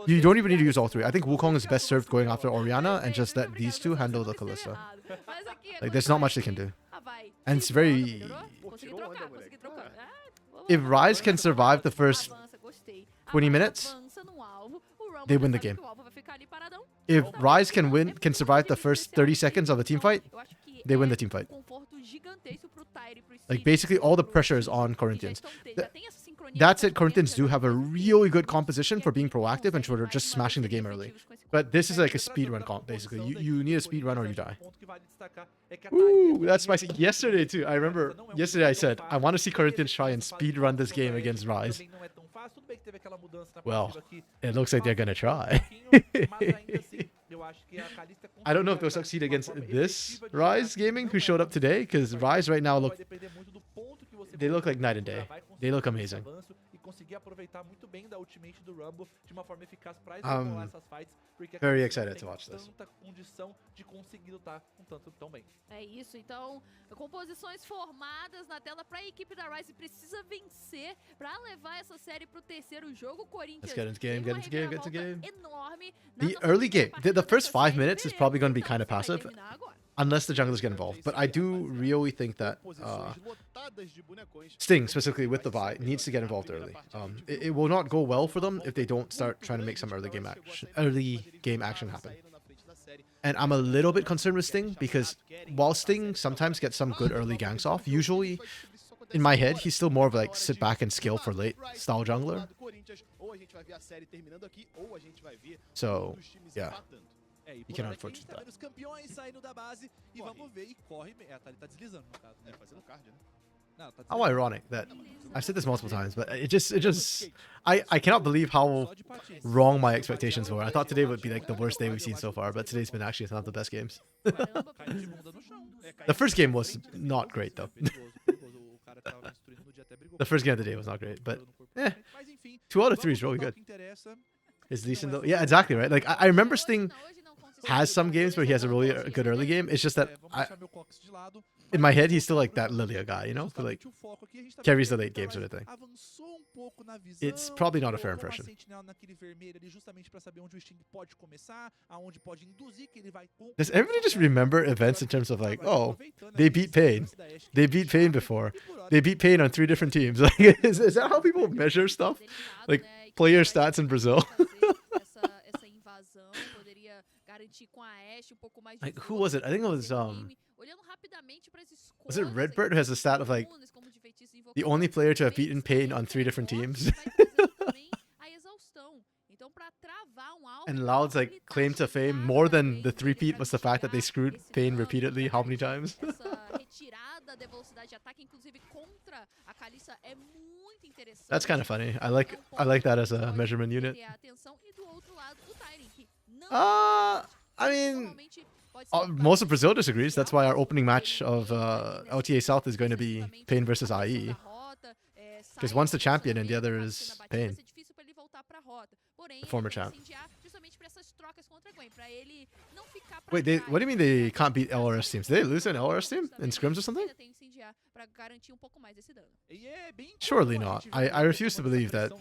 You don't even need to use all 3. I think Wukong is best served going after Orianna and just let these 2 handle the Kalista. Like, there's not much they can do. And it's very... If Rise can survive the first 20 minutes, they win the game. If Rise can survive the first 30 seconds of a team fight, they win the team fight. Like, basically, all the pressure is on Corinthians. That said, Corinthians do have a really good composition for being proactive and for just smashing the game early. But this is like a speedrun comp, basically. You need a speedrun or you die. Ooh, that's spicy. Yesterday, too. I remember yesterday I said, I want to see Corinthians try and speedrun this game against Rise. Well, it looks like they're going to try. I don't know if they'll succeed against this Rise Gaming who showed up today, because Rise right now look like night and day. They look amazing. I'm very excited to watch this. É isso, então, composições formadas na tela para a equipe da Rise precisa vencer para levar essa série para o terceiro jogo. Corinthians get into game, get into game, get into game. Enorme. The early game, the first 5 minutes is probably going to be kind of passive, unless the junglers get involved. But I do really think that Sting, specifically with the Vi, needs to get involved early. It will not go well for them if they don't start trying to make some early game action happen. And I'm a little bit concerned with Sting, because while Sting sometimes gets some good early ganks off, usually, in my head, he's still more of like sit back and skill for late style jungler. So, yeah. You cannot afford that. How ironic that I've said this multiple times, but it just I cannot believe how wrong my expectations were. I thought today would be like the worst day we've seen so far, but today's been actually one of the best games. The first game was not great though. The first game of the day was not great, but 2 out of 3 is really good. Is decent though. Yeah, exactly right. Like I remember Sting has some games where he has a really good early game. It's just that in my head, he's still like that Lilia guy, you know, who like carries the late game sort of thing. It's probably not a fair impression. Does everybody just remember events in terms of like, oh, they beat Pain. They beat Pain before. They beat Pain on 3 different teams. Like, is that how people measure stuff? Like player stats in Brazil? Like, who was it? I think it was it Redbird who has a stat of like the only player to have beaten Pain on 3 different teams? And Loud's like claim to fame more than the 3-peat was the fact that they screwed Pain repeatedly how many times? That's kind of funny. I like that as a measurement unit. I mean, most of Brazil disagrees. That's why our opening match of LTA South is going to be Pain versus IE. Because one's the champion and the other is Pain, the former champ. Wait, what do you mean they can't beat LRS teams? Did they lose an LRS team in scrims or something? Surely not. I refuse to believe that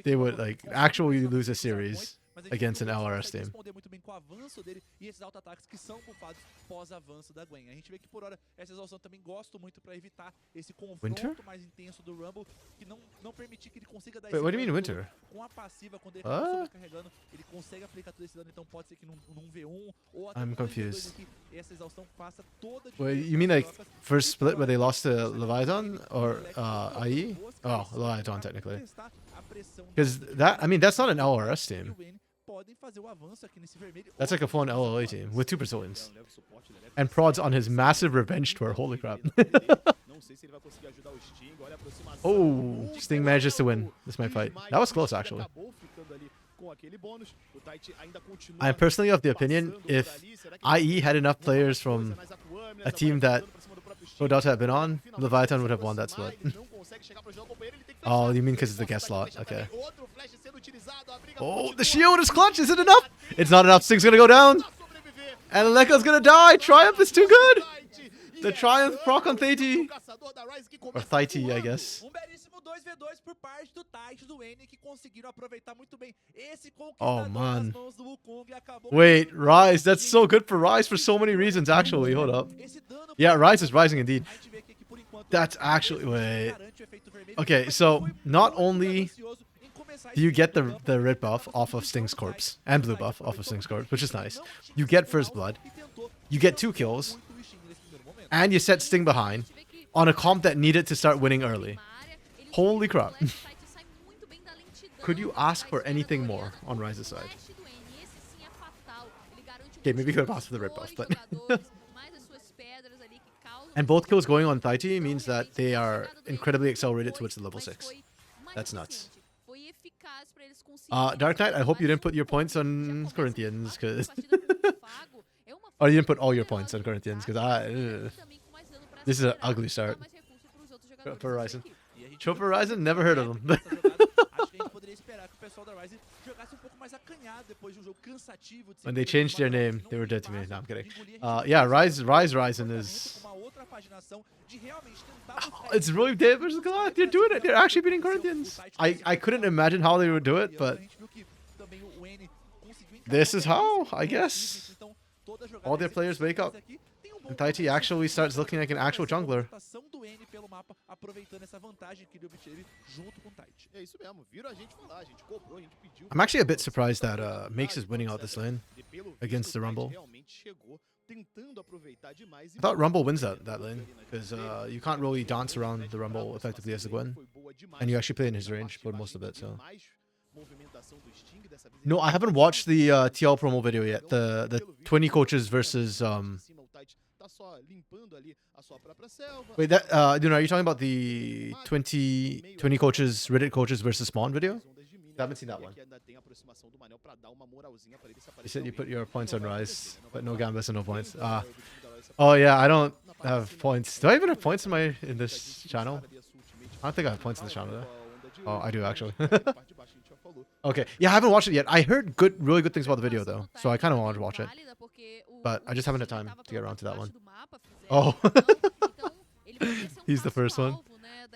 they would like actually lose a series against an LRS team. Responder muito bem com o avanço dele e esses auto-ataques que são bufados pós-avanço da Gwen. A gente vê que por hora essa exaustão também gosto muito pra evitar esse confronto mais intenso do Rumble, que não permitir que ele consiga dar Wait, what do you mean Winter? Com a passiva, quando ele tá sobrecarregando, ele consegue aplicar todo esse dano, então pode ser que num V1 ou até I'm confused. aqui, essa exaustão faça toda a Wait, diferença you mean like nas trocas. first split where they lost to Leviathan or IE? Oh, Leviathan technically. Because that, I mean, that's not an LRS team. That's like a full-on LLA team with 2 Brazilians. And Prod's on his massive revenge tour. Holy crap. Oh, Sting manages to win this my fight. That was close, actually. I'm personally of the opinion if IE had enough players from a team that Dota had been on, Leviathan would have won that split. Oh, you mean because it's the guest slot? Okay. Oh, the shield is clutch. Is it enough? It's not enough. Sting's gonna go down. And Leko's gonna die. Triumph is too good. The Triumph proc on Thaiti. Or Thaiti, I guess. 2v2 por parte do Tite do N, que conseguiram aproveitar muito bem esse Oh, conquistador man. nas mãos do Wukong e acabou. Wait, Rise. That's so good for Rise for so many reasons, actually. Hold up. Yeah, Rise is rising indeed. That's actually... Wait. Okay, so not only do you get the red buff off of Sting's corpse, and blue buff off of Sting's corpse, which is nice. You get first blood. You get 2 kills. And you set Sting behind on a comp that needed to start winning early. Holy crap. Could you ask for anything more on Rise's side? Okay, maybe you could have asked for the red buff, but... And both kills going on Thaiti means that they are incredibly accelerated towards the level 6. That's nuts. Dark Knight, I hope you didn't put your points on Corinthians, because... Or you didn't put all your points on Corinthians, because this is an ugly start. For Horizon. Chopper Horizon? Never heard of them. When they changed their name, they were dead to me. No, I'm kidding. Yeah, Rise Horizon is... It's really Dave versus Goliath. They're doing it. They're actually beating Corinthians. I couldn't imagine how they would do it, but... This is how, I guess. All their players wake up. And Thaiti actually starts looking like an actual jungler. I'm actually a bit surprised that Makes is winning out this lane against the Rumble. I thought Rumble wins that lane, because you can't really dance around the Rumble effectively as a Gwen. And you actually play in his range for most of it, so... No, I haven't watched the TL promo video yet. The 20 coaches versus... Wait, that you know, are you talking about the 20 coaches, Reddit coaches versus Spawn video? I haven't seen that one. You said you put your points on Rise, but no Gambas and no points. Oh yeah, I don't have points. Do I even have points in this channel? I don't think I have points in this channel though. Oh, I do actually. Okay, yeah, I haven't watched it yet. I heard really good things about the video though, so I kind of wanted to watch it. But I just haven't had time to get around to that one. Oh, he's the first one.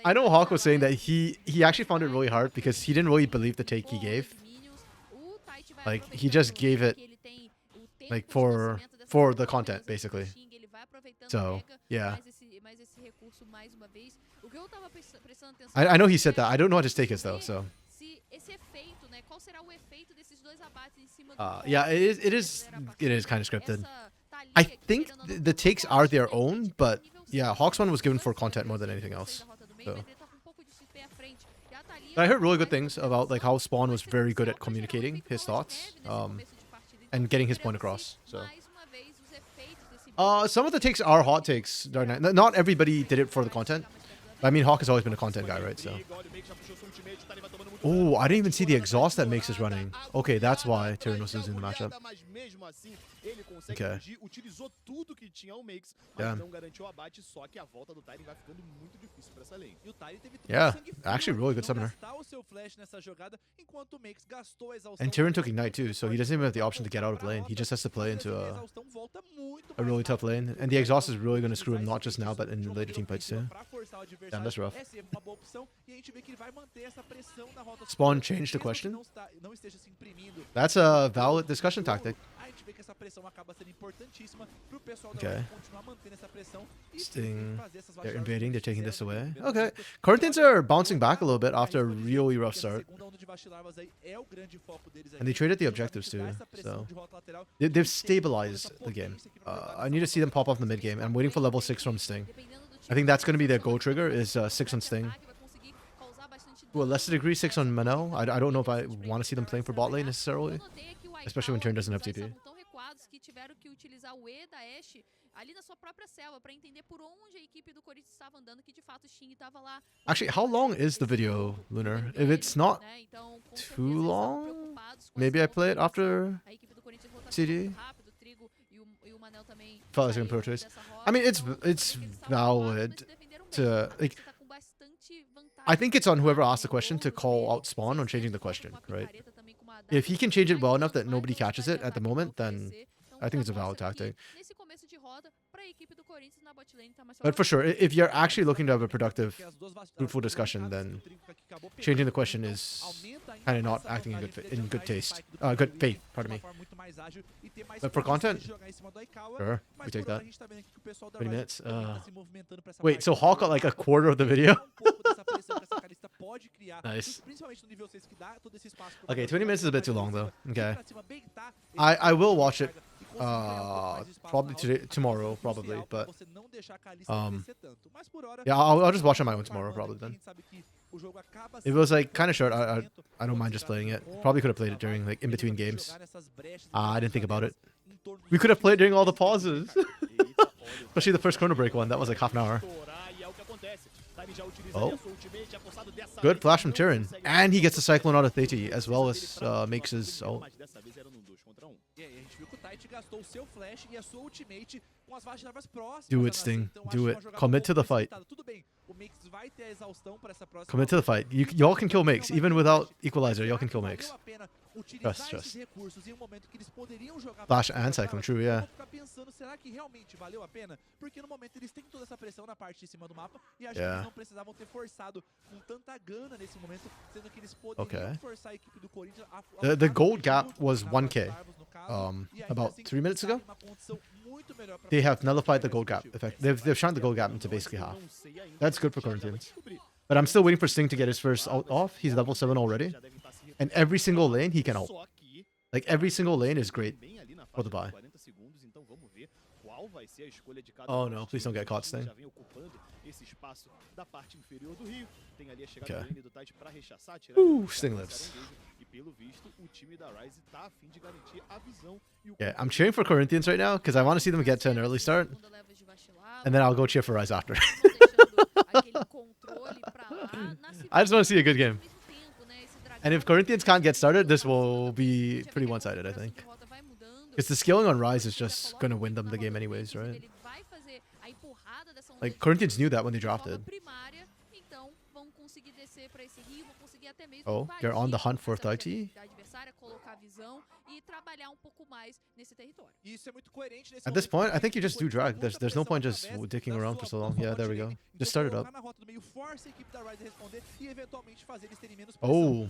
I know Hawk was saying that he actually found it really hard because he didn't really believe the take he gave. Like, he just gave it like for the content, basically. So, yeah. I know he said that. I don't know what his take is though, so... yeah, it is kind of scripted. I think the takes are their own, but yeah, Hawk's one was given for content more than anything else. So. I heard really good things about like how Spawn was very good at communicating his thoughts, and getting his point across. So. Some of the takes are hot takes, Dark Knight. Not everybody did it for the content. I mean, Hawk has always been a content guy, right? So. Oh, I didn't even see the exhaust that Makes is running. Okay, that's why Tyrion was losing the matchup. Okay. Yeah, actually really good summoner. And Tyrion took Ignite too, so he doesn't even have the option to get out of lane. He just has to play into a really tough lane. And the exhaust is really going to screw him, not just now, but in later team fights too. Damn, that's rough. é sempre uma boa opção. E a gente vê que ele vai manter essa pressão na rota Spawn superior, changed the mesmo que question? não esteja se imprimindo. That's a valid discussion tactic. A gente vê que essa pressão acaba sendo importantíssima pro pessoal da Okay. Rise continuar mantendo essa pressão e Sting. fazer essas They're vaciladas invading, que they're taking this fizeram away. no primeiro Okay. momento. Corinthians are bouncing back a little bit after a really rough Essa start. segunda onda de vacilarvas aí é o grande foco deles And they aqui, traded the justamente objectives dar too, essa pressão so de rota lateral they've e ter stabilized toda essa the game. potência aqui no jogador I need to see them pop off in the mid game, and I'm waiting for level 6 from Sting. I think that's going to be their goal trigger, is 6 on Sting. To a lesser degree, 6 on Manel. I don't know if I want to see them playing for bot lane necessarily, especially when Turn doesn't have TP. Que tiveram que utilizar o E da Ashe ali na sua própria selva para entender por onde a equipe do Corinthians estava andando, que de fato o Sting estava lá. Actually, how long is the video, Lunar? If it's not too long, maybe I play it after CD. Felt like a pro choice. I mean, it's valid to like. I think it's on whoever asked the question to call out spawn on changing the question, right? If he can change it well enough that nobody catches it at the moment, then I think it's a valid tactic. But for sure, if you're actually looking to have a productive, fruitful discussion, then changing the question is kind of not acting in good taste. Good faith, pardon me. But for content, sure, we take that. 20 minutes. Wait, so Hawk got like a quarter of the video? Nice. Okay, 20 minutes is a bit too long though. Okay. I will watch it probably tomorrow, probably, but yeah, I'll just watch on my own tomorrow, probably then. It was like kind of short. I don't mind just playing it. Probably could have played it during like in between games. I didn't think about it. We could have played during all the pauses, especially the first Chrono Break one. That was like half an hour. Oh, good flash from Tyrion, and he gets a Cyclone out of Theti as well as makes his ult. Do it, Sting. Do it. Commit to the fight. Commit to the fight. Y'all can kill Makes. Even without Equalizer, y'all can kill Makes. Trust. Flash and Cyclone, true, yeah. Yeah. Okay. The gold gap was 1k. About 3 minutes ago. They have nullified the gold gap effect. They've shrunk the gold gap into basically half. That's good for Corinthians. But I'm still waiting for Sting to get his first ult off. He's level 7 already. And every single lane he can ult. Like every single lane is great for the buy. Oh no, please don't get caught, Sting. Okay. Ooh, Sting lives. Yeah, I'm cheering for Corinthians right now because I want to see them get to an early start. And then I'll go cheer for Rise after. I just want to see a good game. And if Corinthians can't get started, this will be pretty one-sided, I think. Because the scaling on Rise is just going to win them the game anyways, right? Like, Corinthians knew that when they drafted. Oh, they're on the hunt for 30? At this point, I think you just do drag. There's no point just dicking around for so long. Yeah, there we go. Just start it up. Oh,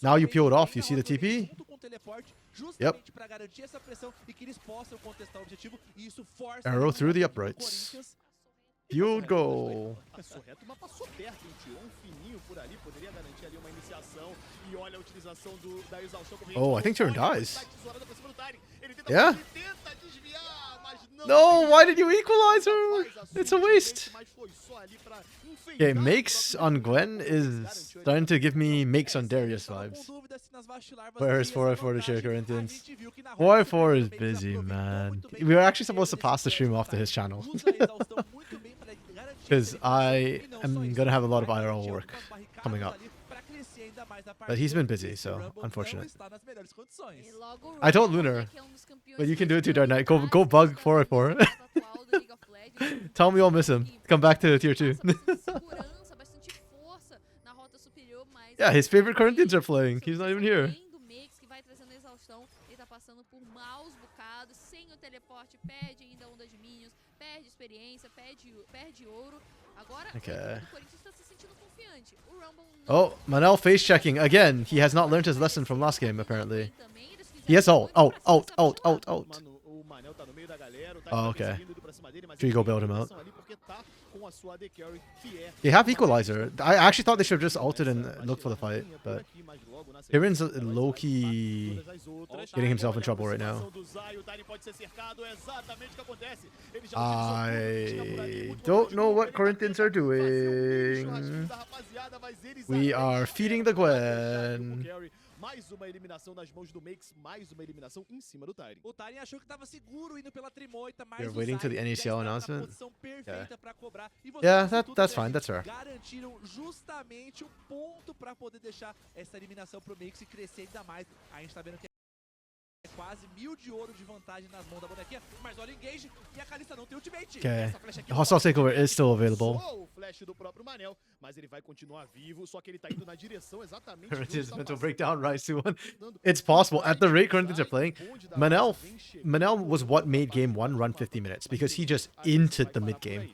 now you peel it off. You see the TP? Yep. Arrow through the uprights. Field goal. Oh, I think Tyrion dies. Yeah? No, why did you equalize her? It's a waste. Okay, Makes on Gwen is starting to give me Makes on Darius vibes. Where's 4i4 to share Corinthians? 4i4 is busy, man. We were actually supposed to pass the stream off to his channel. Because I am going to have a lot of IRL work coming up. But he's been busy, so unfortunate. I told Lunar, but you can do it too, Dark Knight. Go bug 4i4. Tell me I'll miss him. Come back to tier 2. Yeah, his favorite Corinthians are playing. He's not even here. Okay. Oh, Manel face checking again. He has not learned his lesson from last game, apparently. He has ult. Oh, ult. Oh, okay. Trigo bailed him out. They have equalizer. I actually thought they should have just ulted and looked for the fight, but Tyrian's low-key getting himself in trouble right now. I don't know what Corinthians are doing. We are feeding the Gwen. Mais uma eliminação nas mãos do Makes, mais uma eliminação em cima do Tyrion. O Tyrion achou que estava seguro indo pela trimoita, mas You're waiting till the NACL announcement? Yeah, that's fine, that's fair. Garantiram justamente o ponto para poder deixar essa eliminação pro Makes e crescer ainda mais. A gente tá vendo que é quase 1000 de ouro de vantagem nas mãos da bonequinha, mas olha o engage e a Kalista não tem ultimate. Okay. Hostile takeover is still available. O flash do próprio Manel, mas ele vai continuar vivo, só que ele tá indo na direção exatamente Corinthians mental breakdown, Rise 2-1. It's possible. At the rate Corinthians are playing, Manel was what made game 1 run 50 minutes because he just inted the mid game.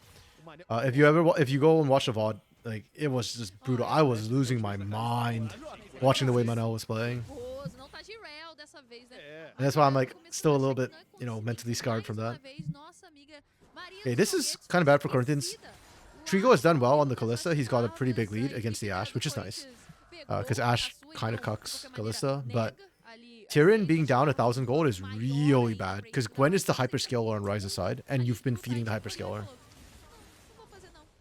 If you go and watch the VOD, like it was just brutal. I was losing my mind watching the way Manel was playing. And that's why I'm like still a little bit, you know, mentally scarred from that. Okay, this is kind of bad for Corinthians. Trigo has done well on the Kalista. He's got a pretty big lead against the Ashe, which is nice. Because Ashe kind of cucks Kalista. But Tyrion being down 1,000 gold is really bad. Because Gwen is the hyperscaler on Ryze's side. And you've been feeding the hyperscaler.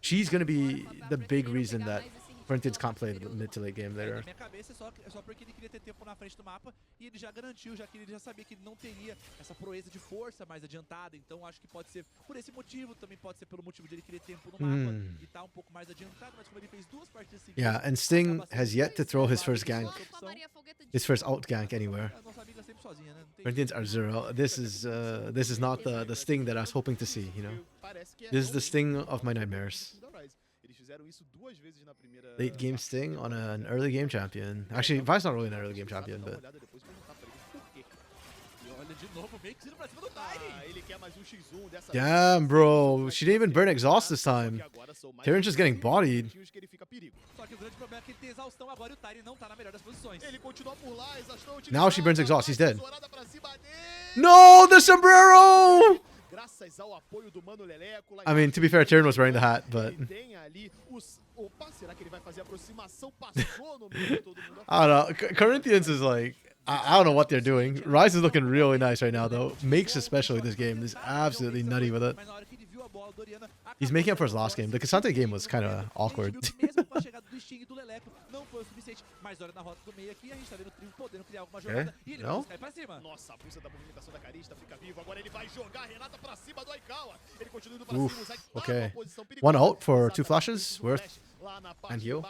She's going to be the big reason that Corinthians can't play the mid to late game later. Minha cabeça é só porque ele queria ter tempo na frente do mapa e ele já garantiu, já que ele já sabia que ele não teria essa proeza de força mais adiantada, então acho que pode ser por esse motivo, também pode ser pelo motivo de ele querer tempo no mapa e tá um pouco mais adiantado, mas como ele fez 2 partidas seguidas. Yeah, and Sting has yet to throw his first gank, his first ult gank anywhere. Corinthians are 0. This is not the Sting that I was hoping to see, you know. This is the Sting of my nightmares. Late game Sting on an early game champion. Actually, Vi's not really an early game champion, but damn, bro, she didn't even burn exhaust this time. Tyrion's just getting bodied. Now she burns exhaust. He's dead. No, the sombrero! I mean, to be fair, Tyrion was wearing the hat, but I don't know. Corinthians is like, I don't know what they're doing. Rise is looking really nice right now, though. Makes especially this game is absolutely nutty with it. He's making up for his last game. The Cassante game was kind of awkward. Okay. No? Oof. Okay. 1 ult for 2 flashes. Worth. And heal.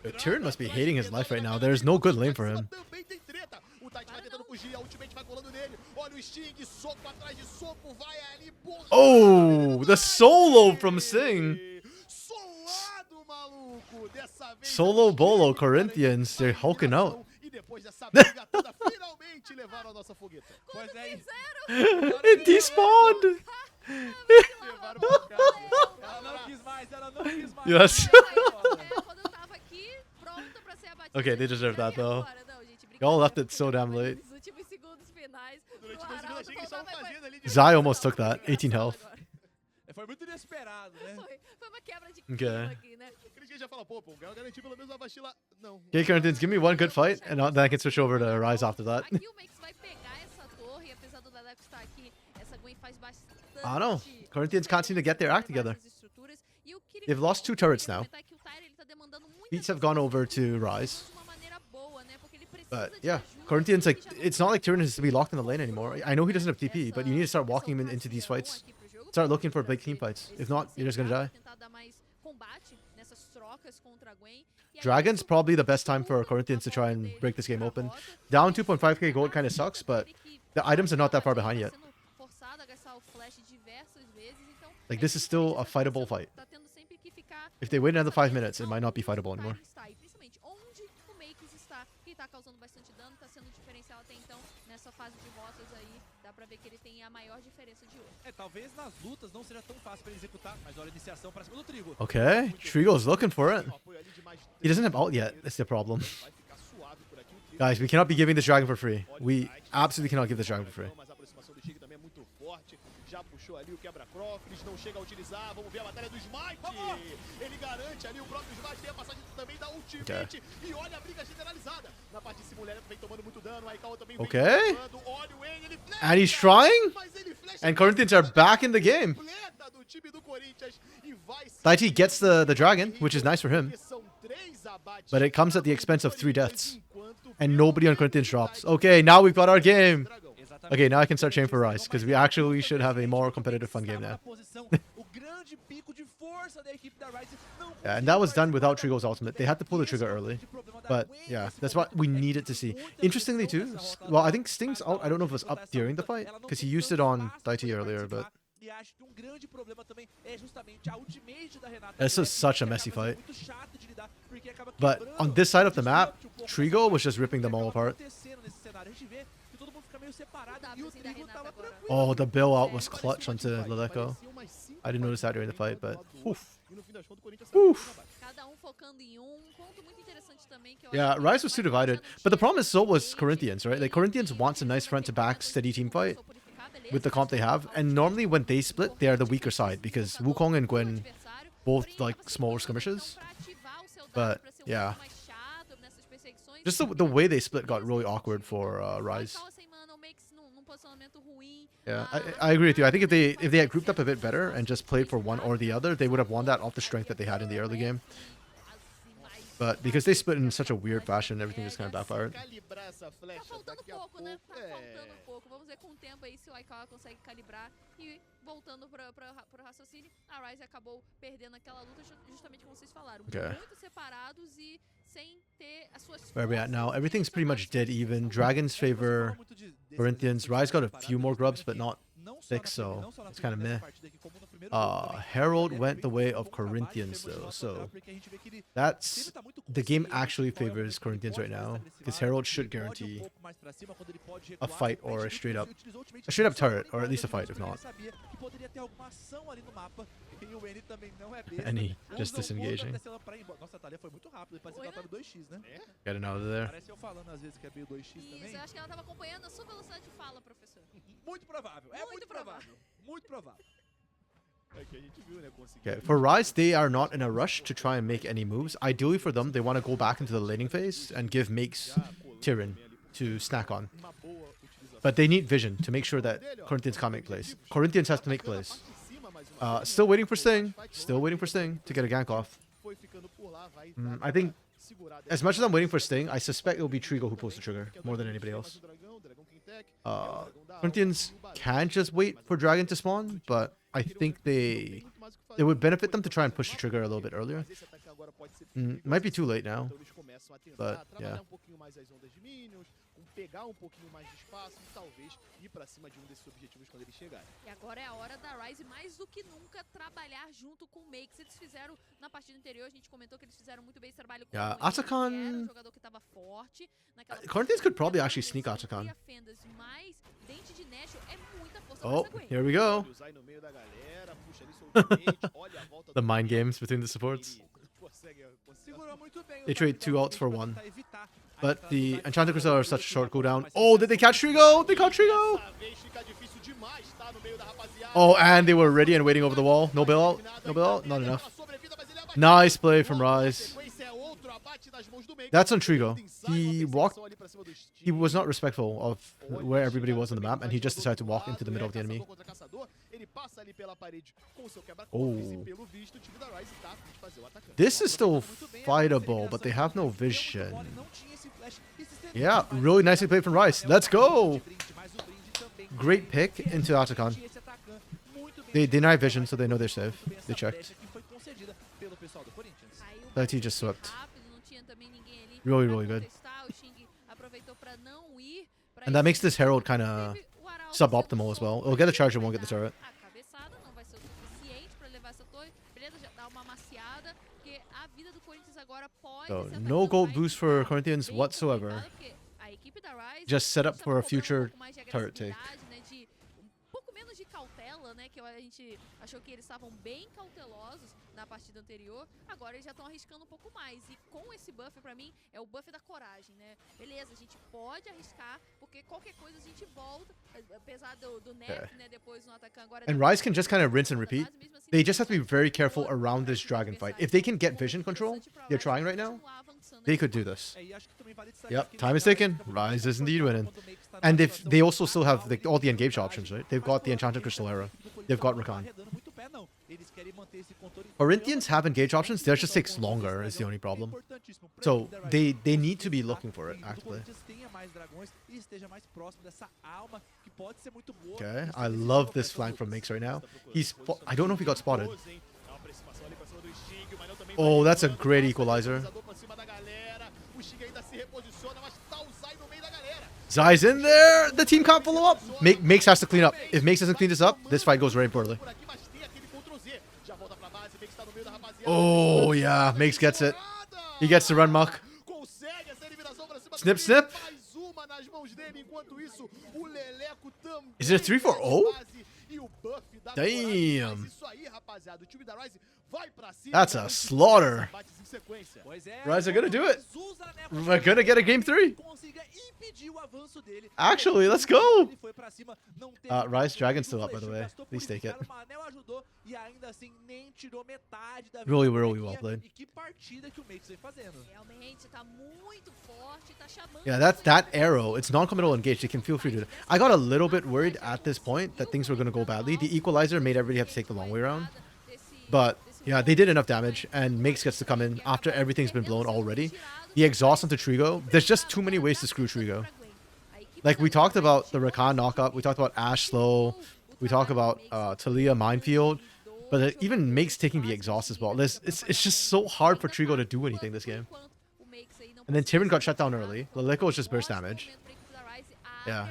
Tyrion must be hating his life right now. There's no good lane for him. Oh, the solo from Sing. Solo bolo Corinthians, they're hulking out. It despawned. Yes. Okay, they deserve that though. Y'all left it so damn late. Zai almost took that. 18 health. Okay. Okay, Corinthians, give me 1 good fight, and then I can switch over to Rise after that. I don't know. Corinthians can't seem to get their act together. They've lost 2 turrets now. Beats have gone over to Rise. But yeah, Corinthians, like, it's not like Tyrion has to be locked in the lane anymore. I know he doesn't have TP, but you need to start walking him into these fights. Start looking for big team fights. If not, you're just gonna die. Dragon's probably the best time for Corinthians to try and break this game open. Down 2.5k gold kind of sucks, but the items are not that far behind yet. Like, this is still a fightable fight. If they wait another 5 minutes, it might not be fightable anymore. que tá causando bastante dano, tá sendo diferencial até então nessa fase de rotas aí. Dá pra ver que ele tem a maior diferença de hoje. Talvez nas lutas não seja tão fácil pra ele executar, mas olha a iniciação pra cima do Trigo. Okay, Trigo's looking for it. He doesn't have ult yet. That's the problem. Guys, we cannot be giving this dragon for free. We absolutely cannot give this dragon for free. Já puxou ali o quebra-cofres, não chega a utilizar, vamos ver a batalha do Smite. Ele garante ali o próprio Smite, tem a passagem também da ultimate. E olha a briga generalizada. Na parte de cima, o Mulher vem tomando muito dano, a Aikawa também vem tomando. Olha o Wayne, ele flecha, And he's trying? mas ele flecha And Corinthians are back in the game. do time do Corinthians e vai Daichi gets the dragon, which is nice for him. São 3 abates. But it comes at the expense of 3 deaths. And nobody on Corinthians drops. Okay, now we've got our game. Okay, now I can start cheering for Rise, because we actually should have a more competitive fun game now. Yeah, and that was done without Trigo's ultimate. They had to pull the trigger early. But yeah, that's what we needed to see. Interestingly too, well, I think Sting's ult, I don't know if it was up during the fight, because he used it on Daichi earlier, but... This is such a messy fight. But on this side of the map, Trigo was just ripping them all apart. Oh, the bill out was clutch onto Leleco. I didn't notice that during the fight, but oof. Oof. Yeah, Rise was too divided. But the problem is so was Corinthians, right? Like Corinthians wants a nice front-to-back steady team fight with the comp they have. And normally when they split, they are the weaker side because Wukong and Gwen both like smaller skirmishes. But yeah. Just the way they split got really awkward for Rise. Yeah, I agree with you. I think if they had grouped up a bit better and just played for one or the other, they would have won that off the strength that they had in the early game. But because they split in such a weird fashion, everything just kind of backfired. Tá faltando pouco, né? Tá faltando pouco. Vamos ver com o tempo aí se o Aikawa consegue calibrar. E voltando pro raciocínio, a Rise acabou perdendo aquela luta justamente como vocês falaram. Muito separados e sem ter as suas... Where are we at now? Everything's pretty much dead even. Dragons favor Corinthians. Rise got a few more grubs, but not 6, so it's kind of meh. Herald went the way of Corinthians though, so that's the game actually favors Corinthians right now because Herald should guarantee a fight or a straight up turret, or at least a fight if not. And he just disengaging. Getting out of there. Isso, eu acho que ela estava acompanhando a sua velocidade de fala, professor. Muito provável, é muito provável. Muito provável. Okay, for Rise, they are not in a rush to try and make any moves. Ideally for them, they want to go back into the laning phase and give Makes Tyrion to snack on. But they need vision to make sure that Corinthians can't make plays. Corinthians has to make plays. Still waiting for Sting. Still waiting for Sting to get a gank off. I think as much as I'm waiting for Sting, I suspect it will be Trigo who pulls the trigger more than anybody else. Corinthians can just wait for Dragon to spawn, but I think it would benefit them to try and push the trigger a little bit earlier. Might be too late now, but yeah. Pegar pouquinho mais de espaço e talvez ir pra cima de desses objetivos quando eles chegarem. E agora é a hora da Rise mais do que nunca trabalhar junto com o Makes. Eles fizeram na partida anterior, a gente comentou que eles fizeram muito bem esse trabalho com o Atakan. Era um jogador que tava forte. Corinthians could probably actually sneak Atakan. Oh, here we go. The mind games between the supports. They trade 2 ults for 1. But the Enchanted Crystal are such a short cooldown. Oh, did they catch Trigo? They caught Trigo! Oh, and they were ready and waiting over the wall. No bail out. No bail out. Not enough. Nice play from Rise. That's on Trigo. He was not respectful of where everybody was on the map, and he just decided to walk into the middle of the enemy. Oh. This is still fightable, but they have no vision. Yeah, really nicely played from Rise. Let's go! Great pick into Atakan. They deny vision, so they know they're safe. They checked. That he just swept. Really, really good. And that makes this Herald kind of suboptimal as well. It'll get the charge and won't get the turret. So no gold boost for Corinthians whatsoever. Just set up for a future turret take. Menos de cautela, né, que a gente achou que eles estavam bem cautelosos na partida anterior, agora eles já estão arriscando um pouco mais, e com esse buff, pra mim, é o buff da coragem, né, beleza, a gente pode arriscar, porque qualquer coisa a gente volta, apesar do nerf, né, depois no atacante agora... And Ryze can just kind of rinse and repeat. They just have to be very careful around this dragon fight. If they can get vision control, they're trying right now, they could do this. Yep, time is ticking. Ryze is indeed winning. And they also still have all the engage options, right? They've got the Enchanted Crystal Era. They've got Rakan. Corinthians have engage options. Theirs just takes longer is the only problem. So they need to be looking for it, actually. Okay, I love this flank from Mix right now. I don't know if he got spotted. Oh, that's a great equalizer. Zai's in there. The team can't follow up. Makes has to clean up. If Makes doesn't clean this up, this fight goes very poorly. Oh, yeah. Makes gets it. He gets the run muck. Snip, snip. Is it a 3-4-0? Damn. That's a slaughter. Ryze are gonna do it. We're gonna get a game 3. Actually, let's go. Ryze Dragon's still up, by the way. Please take it. Really, really well played. Yeah, that arrow. It's non-committal engage. They can feel free to do it. I got a little bit worried at this point that things were gonna go badly. The equalizer made everybody have to take the long way around. But yeah, they did enough damage, and Makes gets to come in after everything's been blown already. The exhaust onto Trigo. There's just too many ways to screw Trigo. Like, we talked about the Rakan knockup. We talked about Ashe slow. We talked about Talia minefield. But even Makes taking the exhaust as well. It's just so hard for Trigo to do anything this game. And then Tyrion got shut down early. Lilico is just burst damage. Yeah.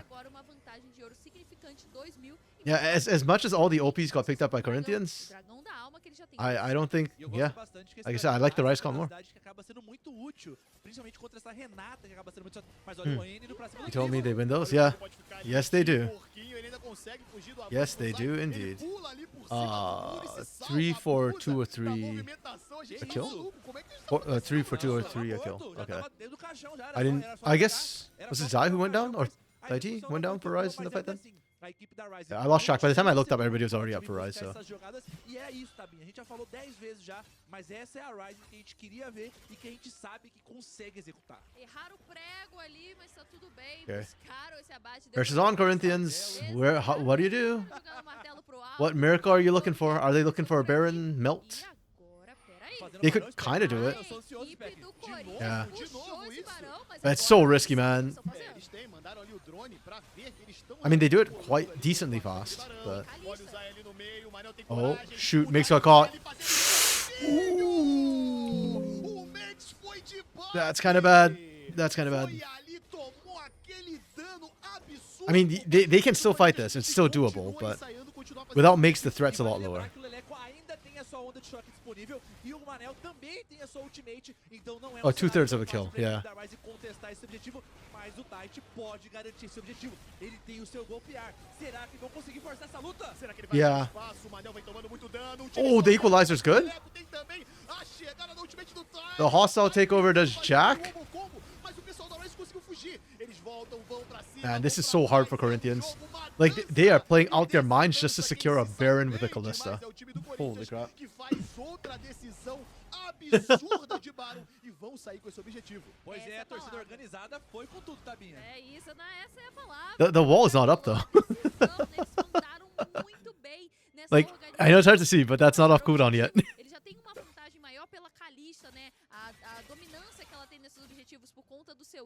Yeah, as much as all the OPs got picked up by Corinthians, I don't think, yeah. Like I said, I like the Ryze comp more. You told me they win those? Yeah. Yes, they do. Yes, they do indeed. 3 for 2 or 3 a kill? 3 for 2 or 3 a kill. Okay. I guess, was it Zai who went down? Or Taiti went down for Ryze in the fight then? Yeah, I lost track. By the time I looked up, everybody was already up for Ryze, so. Okay. Pressure's on, Corinthians. What do you do? What miracle are you looking for? Are they looking for a Baron melt? They could kind of do it. Yeah. That's so risky, man. I mean, they do it quite decently fast, but... Oh, shoot. Makes got caught. Ooh. That's kind of bad. That's kind of bad. I mean, they can still fight this. It's still doable, but without Makes the threat's a lot lower. Oh, 2/3 of a kill, yeah. Yeah. Oh, the equalizer's good? The hostile takeover does Jack? Man, this is so hard for Corinthians. Like, they are playing out their minds just to secure a Baron with a Kalista. Holy crap. The wall is not up, though. Like, I know it's hard to see, but that's not off cooldown yet.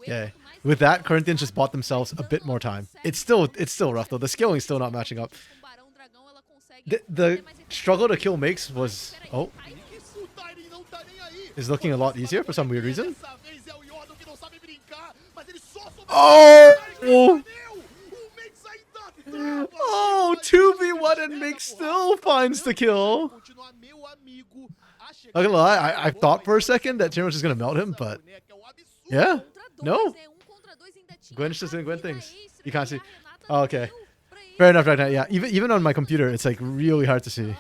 Yeah, with that, Corinthians just bought themselves a bit more time. It's still rough though. The skilling's still not matching up. The struggle to kill Makes was is looking a lot easier for some weird reason. Oh! Oh, 2v1 and Makes still finds the kill. Not gonna lie, I thought for a second that Tyrion was just gonna melt him, but yeah, no. Gwen's just doing Gwen things. You can't see. Oh, okay. Fair enough, right now. Yeah, even on my computer, it's like really hard to see.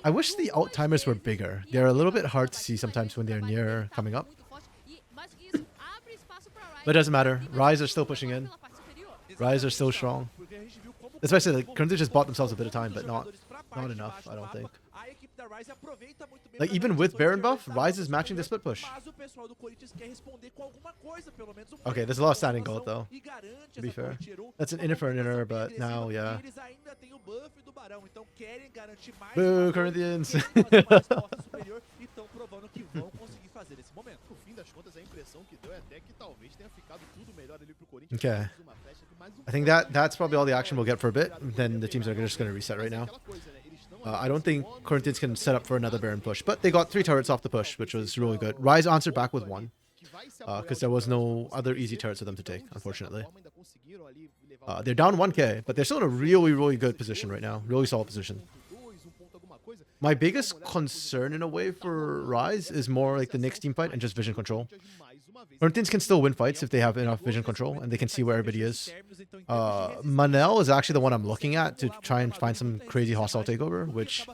I wish the alt timers were bigger. They're a little bit hard to see sometimes when they're near coming up. But it doesn't matter. Rise are still pushing in. Rise are still strong. That's why I said like Corinthians just bought themselves a bit of time, but not enough, I don't think. Like even with Baron buff, Rise is matching the split push. Okay, there's a lot of standing gold though, to be fair. That's an inner for an inner, but now, yeah. Boo, Corinthians! Okay. I think that's probably all the action we'll get for a bit. Then the teams are just going to reset right now. I don't think Corinthians can set up for another Baron push, but they got 3 turrets off the push, which was really good. Rise answered back with 1, because there was no other easy turrets for them to take, unfortunately. They're down 1k, but they're still in a really, really good position right now. Really solid position. My biggest concern in a way for Rise is more like the next team fight and just vision control. Corinthians can still win fights if they have enough vision control and they can see where everybody is. Manel is actually the one I'm looking at to try and find some crazy hostile takeover, which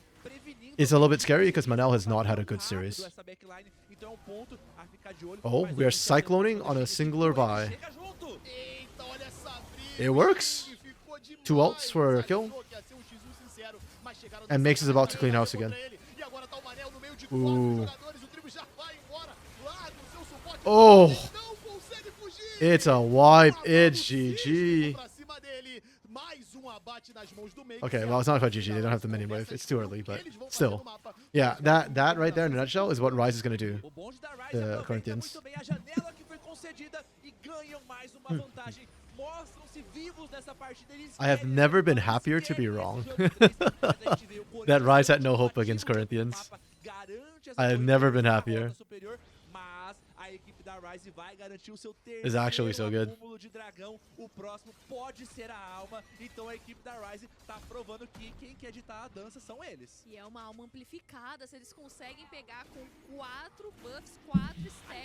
is a little bit scary because Manel has not had a good series. Oh, we are cycloning on a singular buy. It works. 2 ults for a kill. And Makes is about to clean house again. Ooh. Oh. It's a wipe. It's GG. Okay, well, it's not quite GG. They don't have the mini wave. It's too early, but still. Yeah, that right there in a nutshell is what Rise is going to do. The Corinthians. I have never been happier to be wrong. That Rise had no hope against Corinthians. I have never been happier. It's actually so good.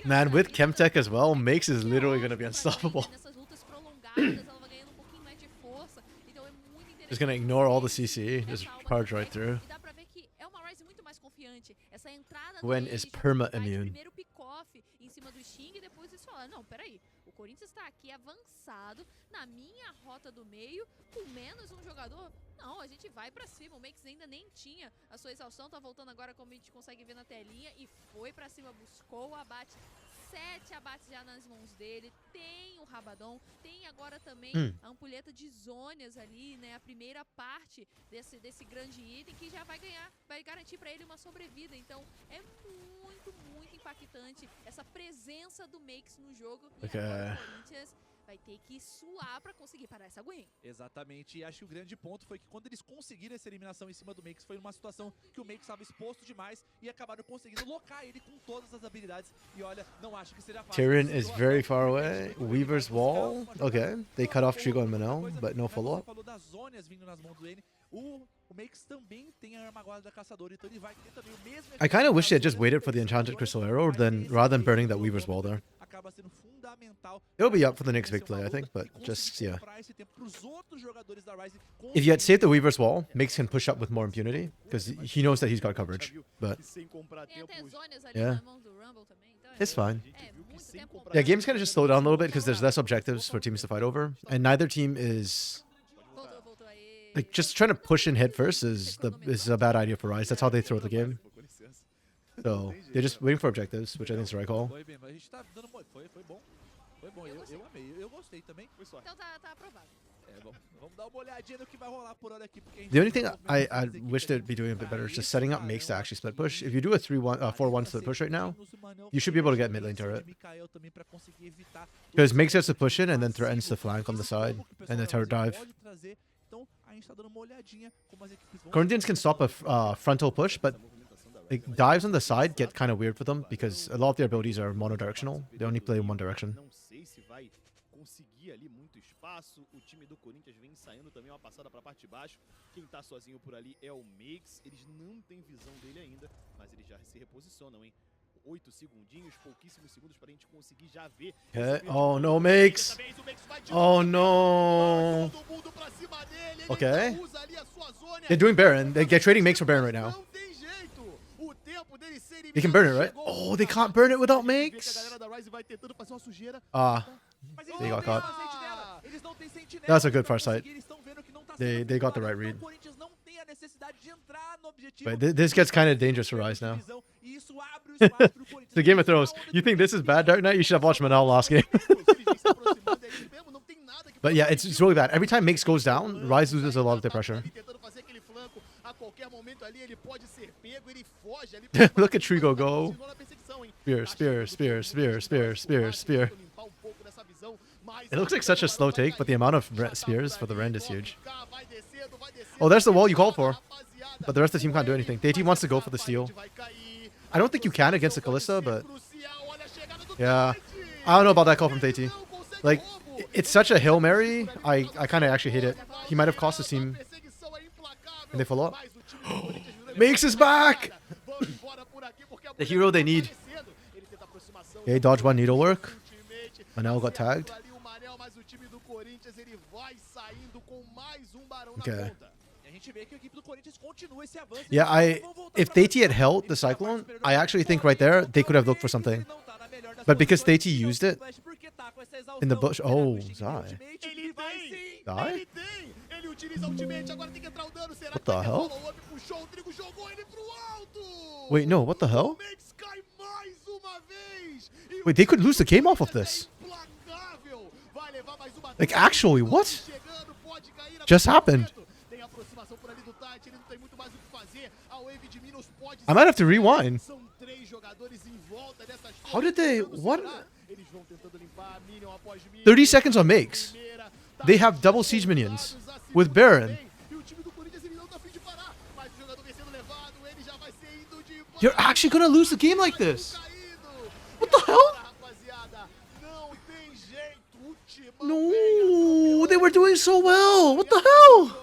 Man, with Chemtech as well, Makes is literally going to be unstoppable. Just going to ignore all the CC, just charge right through. Gwen is perma-immune. Não, peraí, o Corinthians está aqui avançado na minha rota do meio, com menos um jogador. Não, a gente vai pra cima. O Makes ainda nem tinha a sua exaustão, tá voltando agora como a gente consegue ver na telinha e foi pra cima, buscou o abate. 7 abates já nas mãos dele, tem o Rabadon, tem agora também a ampulheta de Zônias ali, né, a primeira parte desse grande item que já vai ganhar, vai garantir pra ele uma sobrevida, então é muito impactante essa presença do Makes no jogo e agora o Corinthians vai ter que suar pra conseguir parar essa Gwen. Exatamente, e acho que o grande ponto foi que quando eles conseguiram essa eliminação em cima do Makes, foi uma situação que o Makes estava exposto demais e acabaram conseguindo locar ele com todas as habilidades. E olha, não acho que seja fácil. Tyrion is very far away. Weaver's wall. Okay, they cut off Trigo and Manel, but no follow-up. Falou das Zônias vindo nas mãos dele. O Makes também tem a armaguarda da caçadora, então ele vai ter também o mesmo. I kind of wish they had just waited for the enchanted crystal arrow rather than burning that Weaver's wall there. It'll be up for the next big play, I think, but just, yeah. If you had saved the Weaver's wall, Makes can push up with more impunity, because he knows that he's got coverage, but yeah, it's fine. Yeah, games kind of just slow down a little bit because there's less objectives for teams to fight over, and neither team is... Like, just trying to push in head first is a bad idea for Rise. That's how they throw the game. So, they're just waiting for objectives, which I think is the right call. The only thing I wish they'd be doing a bit better is just setting up Makes to actually split push. If you do a 4-1 split push right now, you should be able to get mid lane turret. Because Makes has to push in and then threatens the flank on the side, and the turret dive. Corinthians can stop a frontal push, but like, dives on the side get kind of weird for them because a lot of their abilities are monodirectional. They only play in one direction. conseguir ali muito espaço. O time do Corinthians vem ensaiando também uma passada para a parte de baixo. Quem tá sozinho por ali é o Mix. Eles não têm visão dele ainda, mas eles já se reposicionam, hein? 8 segundinhos, pouquíssimos segundos pra gente conseguir já ver. Okay. Oh no, Mix. Oh no. Okay. They're doing Baron. They're trading Mix for Baron right now. They can burn it, right? Oh, they can't burn it without Mix. They got caught. That's a good far sight. They got the right read. But this gets kind of dangerous for Rise now. The Game of Thrones. You think this is bad, Dark Knight? You should have watched Manal last game. But yeah, it's really bad. Every time Mix goes down, Rise loses a lot of their pressure. Look at Trigo go. Spear, spear, spear, spear, spear, spear, spear. It looks like such a slow take, but the amount of spears for the Rend is huge. Oh, there's the wall you called for. But the rest of the team can't do anything. DT wants to go for the steal. I don't think you can against the Kalista, but... yeah. I don't know about that call from DT. Like, it's such a Hail Mary, I kind of actually hate it. He might have cost his team. And they follow up. Makes his back! The hero they need. Okay, dodge one needlework. Manel got tagged. Okay. Yeah, if Theiti had held the Cyclone, I actually think right there, they could have looked for something. But because Theiti used it in the bush... oh, Zai. Zai? What the hell? Wait, no, what the hell? Wait, they could lose the game off of this. Like, actually, what? Just happened. I might have to rewind. How did they... what? 30 seconds on Makes. They have double siege minions with Baron. You're actually gonna lose the game like this. What the hell? No, they were doing so well. What the hell?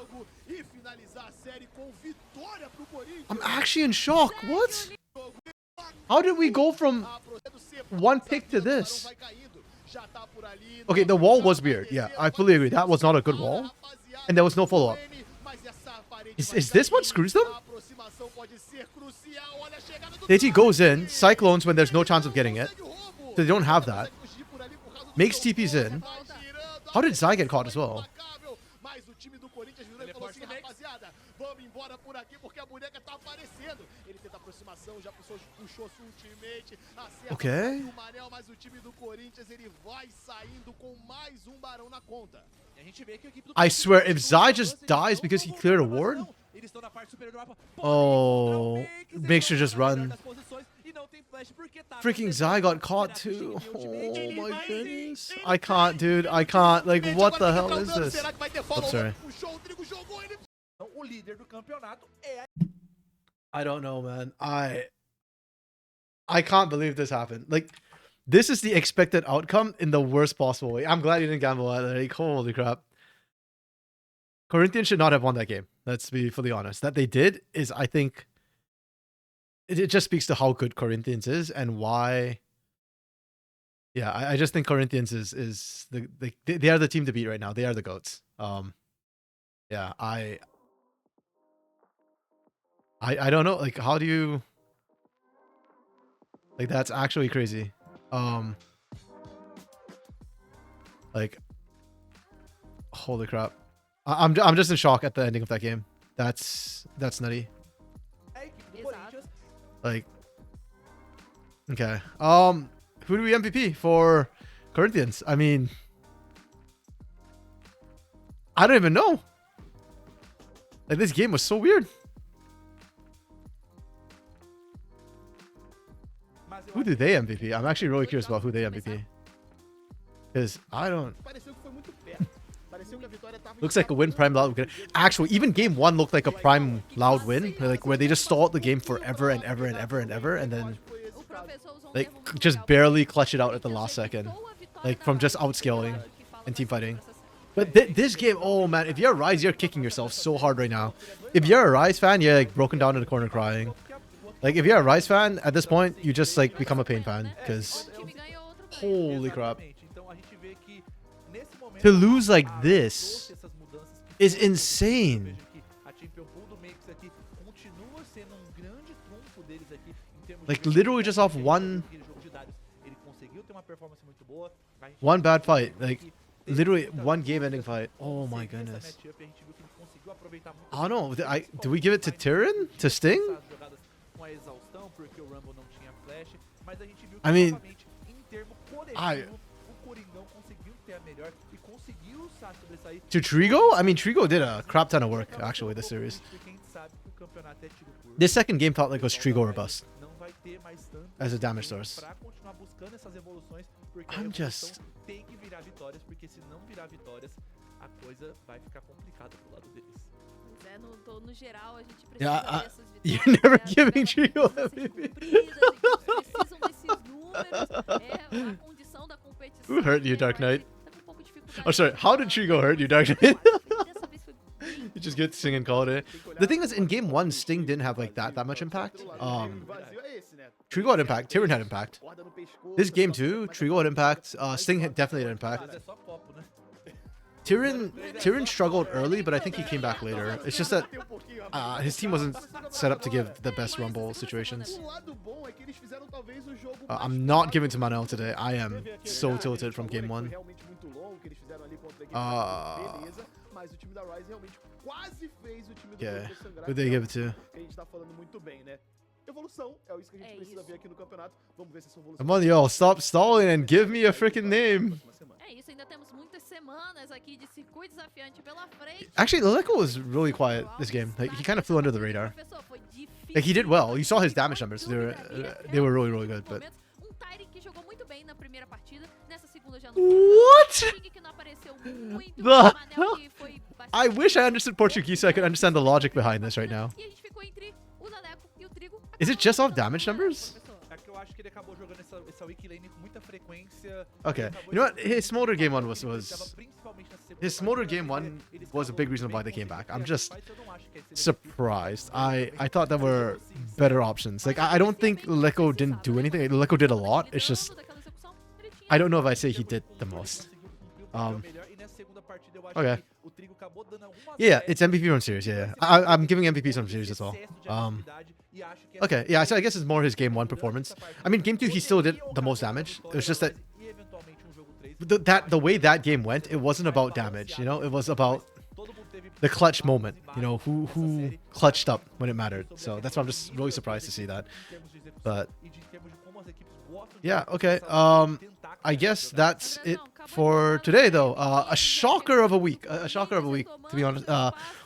I'm actually in shock. What? How did we go from one pick to this? Okay, the wall was weird. Yeah, I fully agree. That was not a good wall. And there was no follow-up. Is this what screws them? DT goes in, Cyclones when there's no chance of getting it. So they don't have that. Makes TPs in. How did Zai get caught as well? Okay. I swear, if Zai just dies because he cleared a ward... oh, make sure just run. Freaking Zai got caught too. Oh my goodness. I can't, dude. I can't. Like, what the hell is this? I'm sorry. I don't know, man. I can't believe this happened. Like, this is the expected outcome in the worst possible way. I'm glad you didn't gamble at it. Like, holy crap. Corinthians should not have won that game. Let's be fully honest. That they did is, I think, it just speaks to how good Corinthians is and why. Yeah, I just think Corinthians is they are the team to beat right now. They are the GOATs. Yeah, I don't know. Like, how do you? Like, that's actually crazy. Like, holy crap. I'm just in shock at the ending of that game. That's nutty. Like, okay. Who do we MVP for Corinthians? I mean, I don't even know. Like, this game was so weird. Who do they MVP? I'm actually really curious about who they MVP. Because I don't... Looks like a win Prime Loud. Actually, even game 1 looked like a Prime Loud win. Like, where they just stalled the game forever and ever and ever and ever. And then, like, just barely clutch it out at the last second. Like, from just outscaling. and team fighting. But this game, oh man, if you're a Rise, you're kicking yourself so hard right now. If you're a Rise fan, you're like broken down in the corner crying. Like if you're a Rise fan, at this point, you just like become a Pain fan, because holy crap. To lose like this is insane. Like literally just off one bad fight. Like literally one game-ending fight. Oh my goodness. I don't know. Do we give it to Tyrion? To Sting? I mean, to Trigo? I mean, Trigo did a crap ton of work actually this series. This second game felt like it was Trigo or bust as a damage source. I'm just... Yeah, you're never giving Trigo MVP. Who hurt you, Dark Knight? Oh, sorry. How did Trigo hurt you, Dark Knight? You just get Sting and call it a day. The thing is, in game 1, Sting didn't have like that much impact. Trigo had impact. Tyrion had impact. This game 2, Trigo had impact. Sting definitely had impact. Tyrion struggled early, but I think he came back later. It's just that his team wasn't set up to give the best Rumble situations. I'm not giving to Manel today. I am so tilted from game 1. Yeah, who they give it to? Come on, y'all, stop stalling and give me a freaking name. Actually, Leleco was really quiet this game. Like, he kind of flew under the radar. Like, he did well. You saw his damage numbers. They were really, really good, but... What? I wish I understood Portuguese so I could understand the logic behind this right now. Is it just off damage numbers? Okay. You know what? His Smolder game 1 was his Smolder game 1 was a big reason why they came back. I'm just surprised. I thought there were better options. Like, I don't think Leleco didn't do anything. Leleco did a lot. It's just, I don't know if I say he did the most. Okay. Yeah, it's MVP from series. Yeah, I'm giving MVPs from series as well. Okay, yeah, so I guess it's more his game 1 performance. I mean, game 2 he still did the most damage. It was just that the way that game went, it wasn't about damage. You know, it was about the clutch moment. You know, who clutched up when it mattered. So that's why I'm just really surprised to see that. But yeah, okay. I guess that's it for today, though. A shocker of a week. A shocker of a week, to be honest.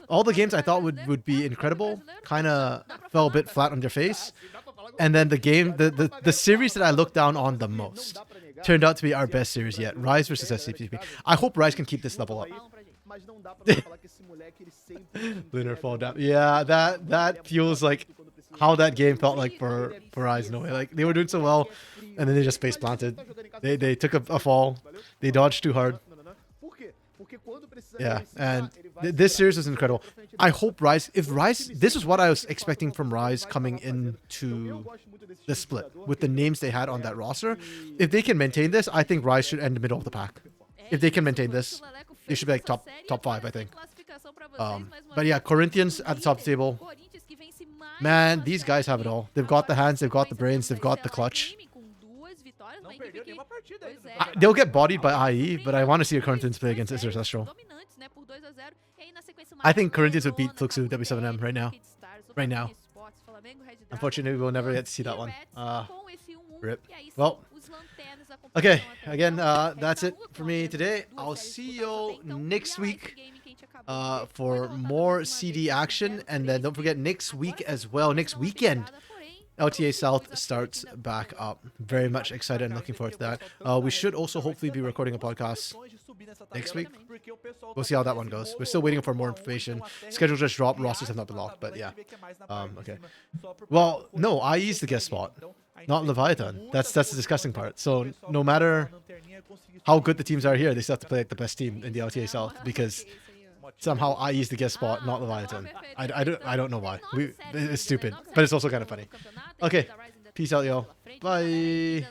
All the games I thought would be incredible kind of fell a bit flat on their face. And then the series that I looked down on the most turned out to be our best series yet. Rise versus SCPP. I hope Rise can keep this level up. Lunar fall down. Yeah, that feels like how that game felt like for Rise in a way. Like, they were doing so well, and then they just face planted. They took a fall. They dodged too hard. Yeah, and this series was incredible. I hope Rise, this is what I was expecting from Rise coming into the split with the names they had on that roster. If they can maintain this, I think Rise should end the middle of the pack. If they can maintain this, they should be like top 5, I think. But yeah, Corinthians at the top of the table. Man, these guys have it all. They've got the hands, they've got the brains, they've got the clutch. They'll get bodied by IE, but I want to see a Corinthians play against Israel Ancestral. I think Corinthians would beat Fluxu W7M right now. Right now. Unfortunately, we'll never get to see that one. Rip. Well, okay. Again, that's it for me today. I'll see you next week for more CD action. And then don't forget next week as well. Next weekend, LTA South starts back up. Very much excited and looking forward to that. We should also hopefully be recording a podcast next week. We'll see how that one goes. We're still waiting for more information. Schedule just dropped. Rosters have not been locked, but yeah. Okay. Well, no, IE's the guest spot. Not Leviathan. That's the disgusting part. So no matter how good the teams are here, they still have to play like the best team in the LTA South because somehow I use the guest spot, not Leviathan. I don't know why. It's stupid, but it's also kind of funny. Okay, peace out, y'all. Bye.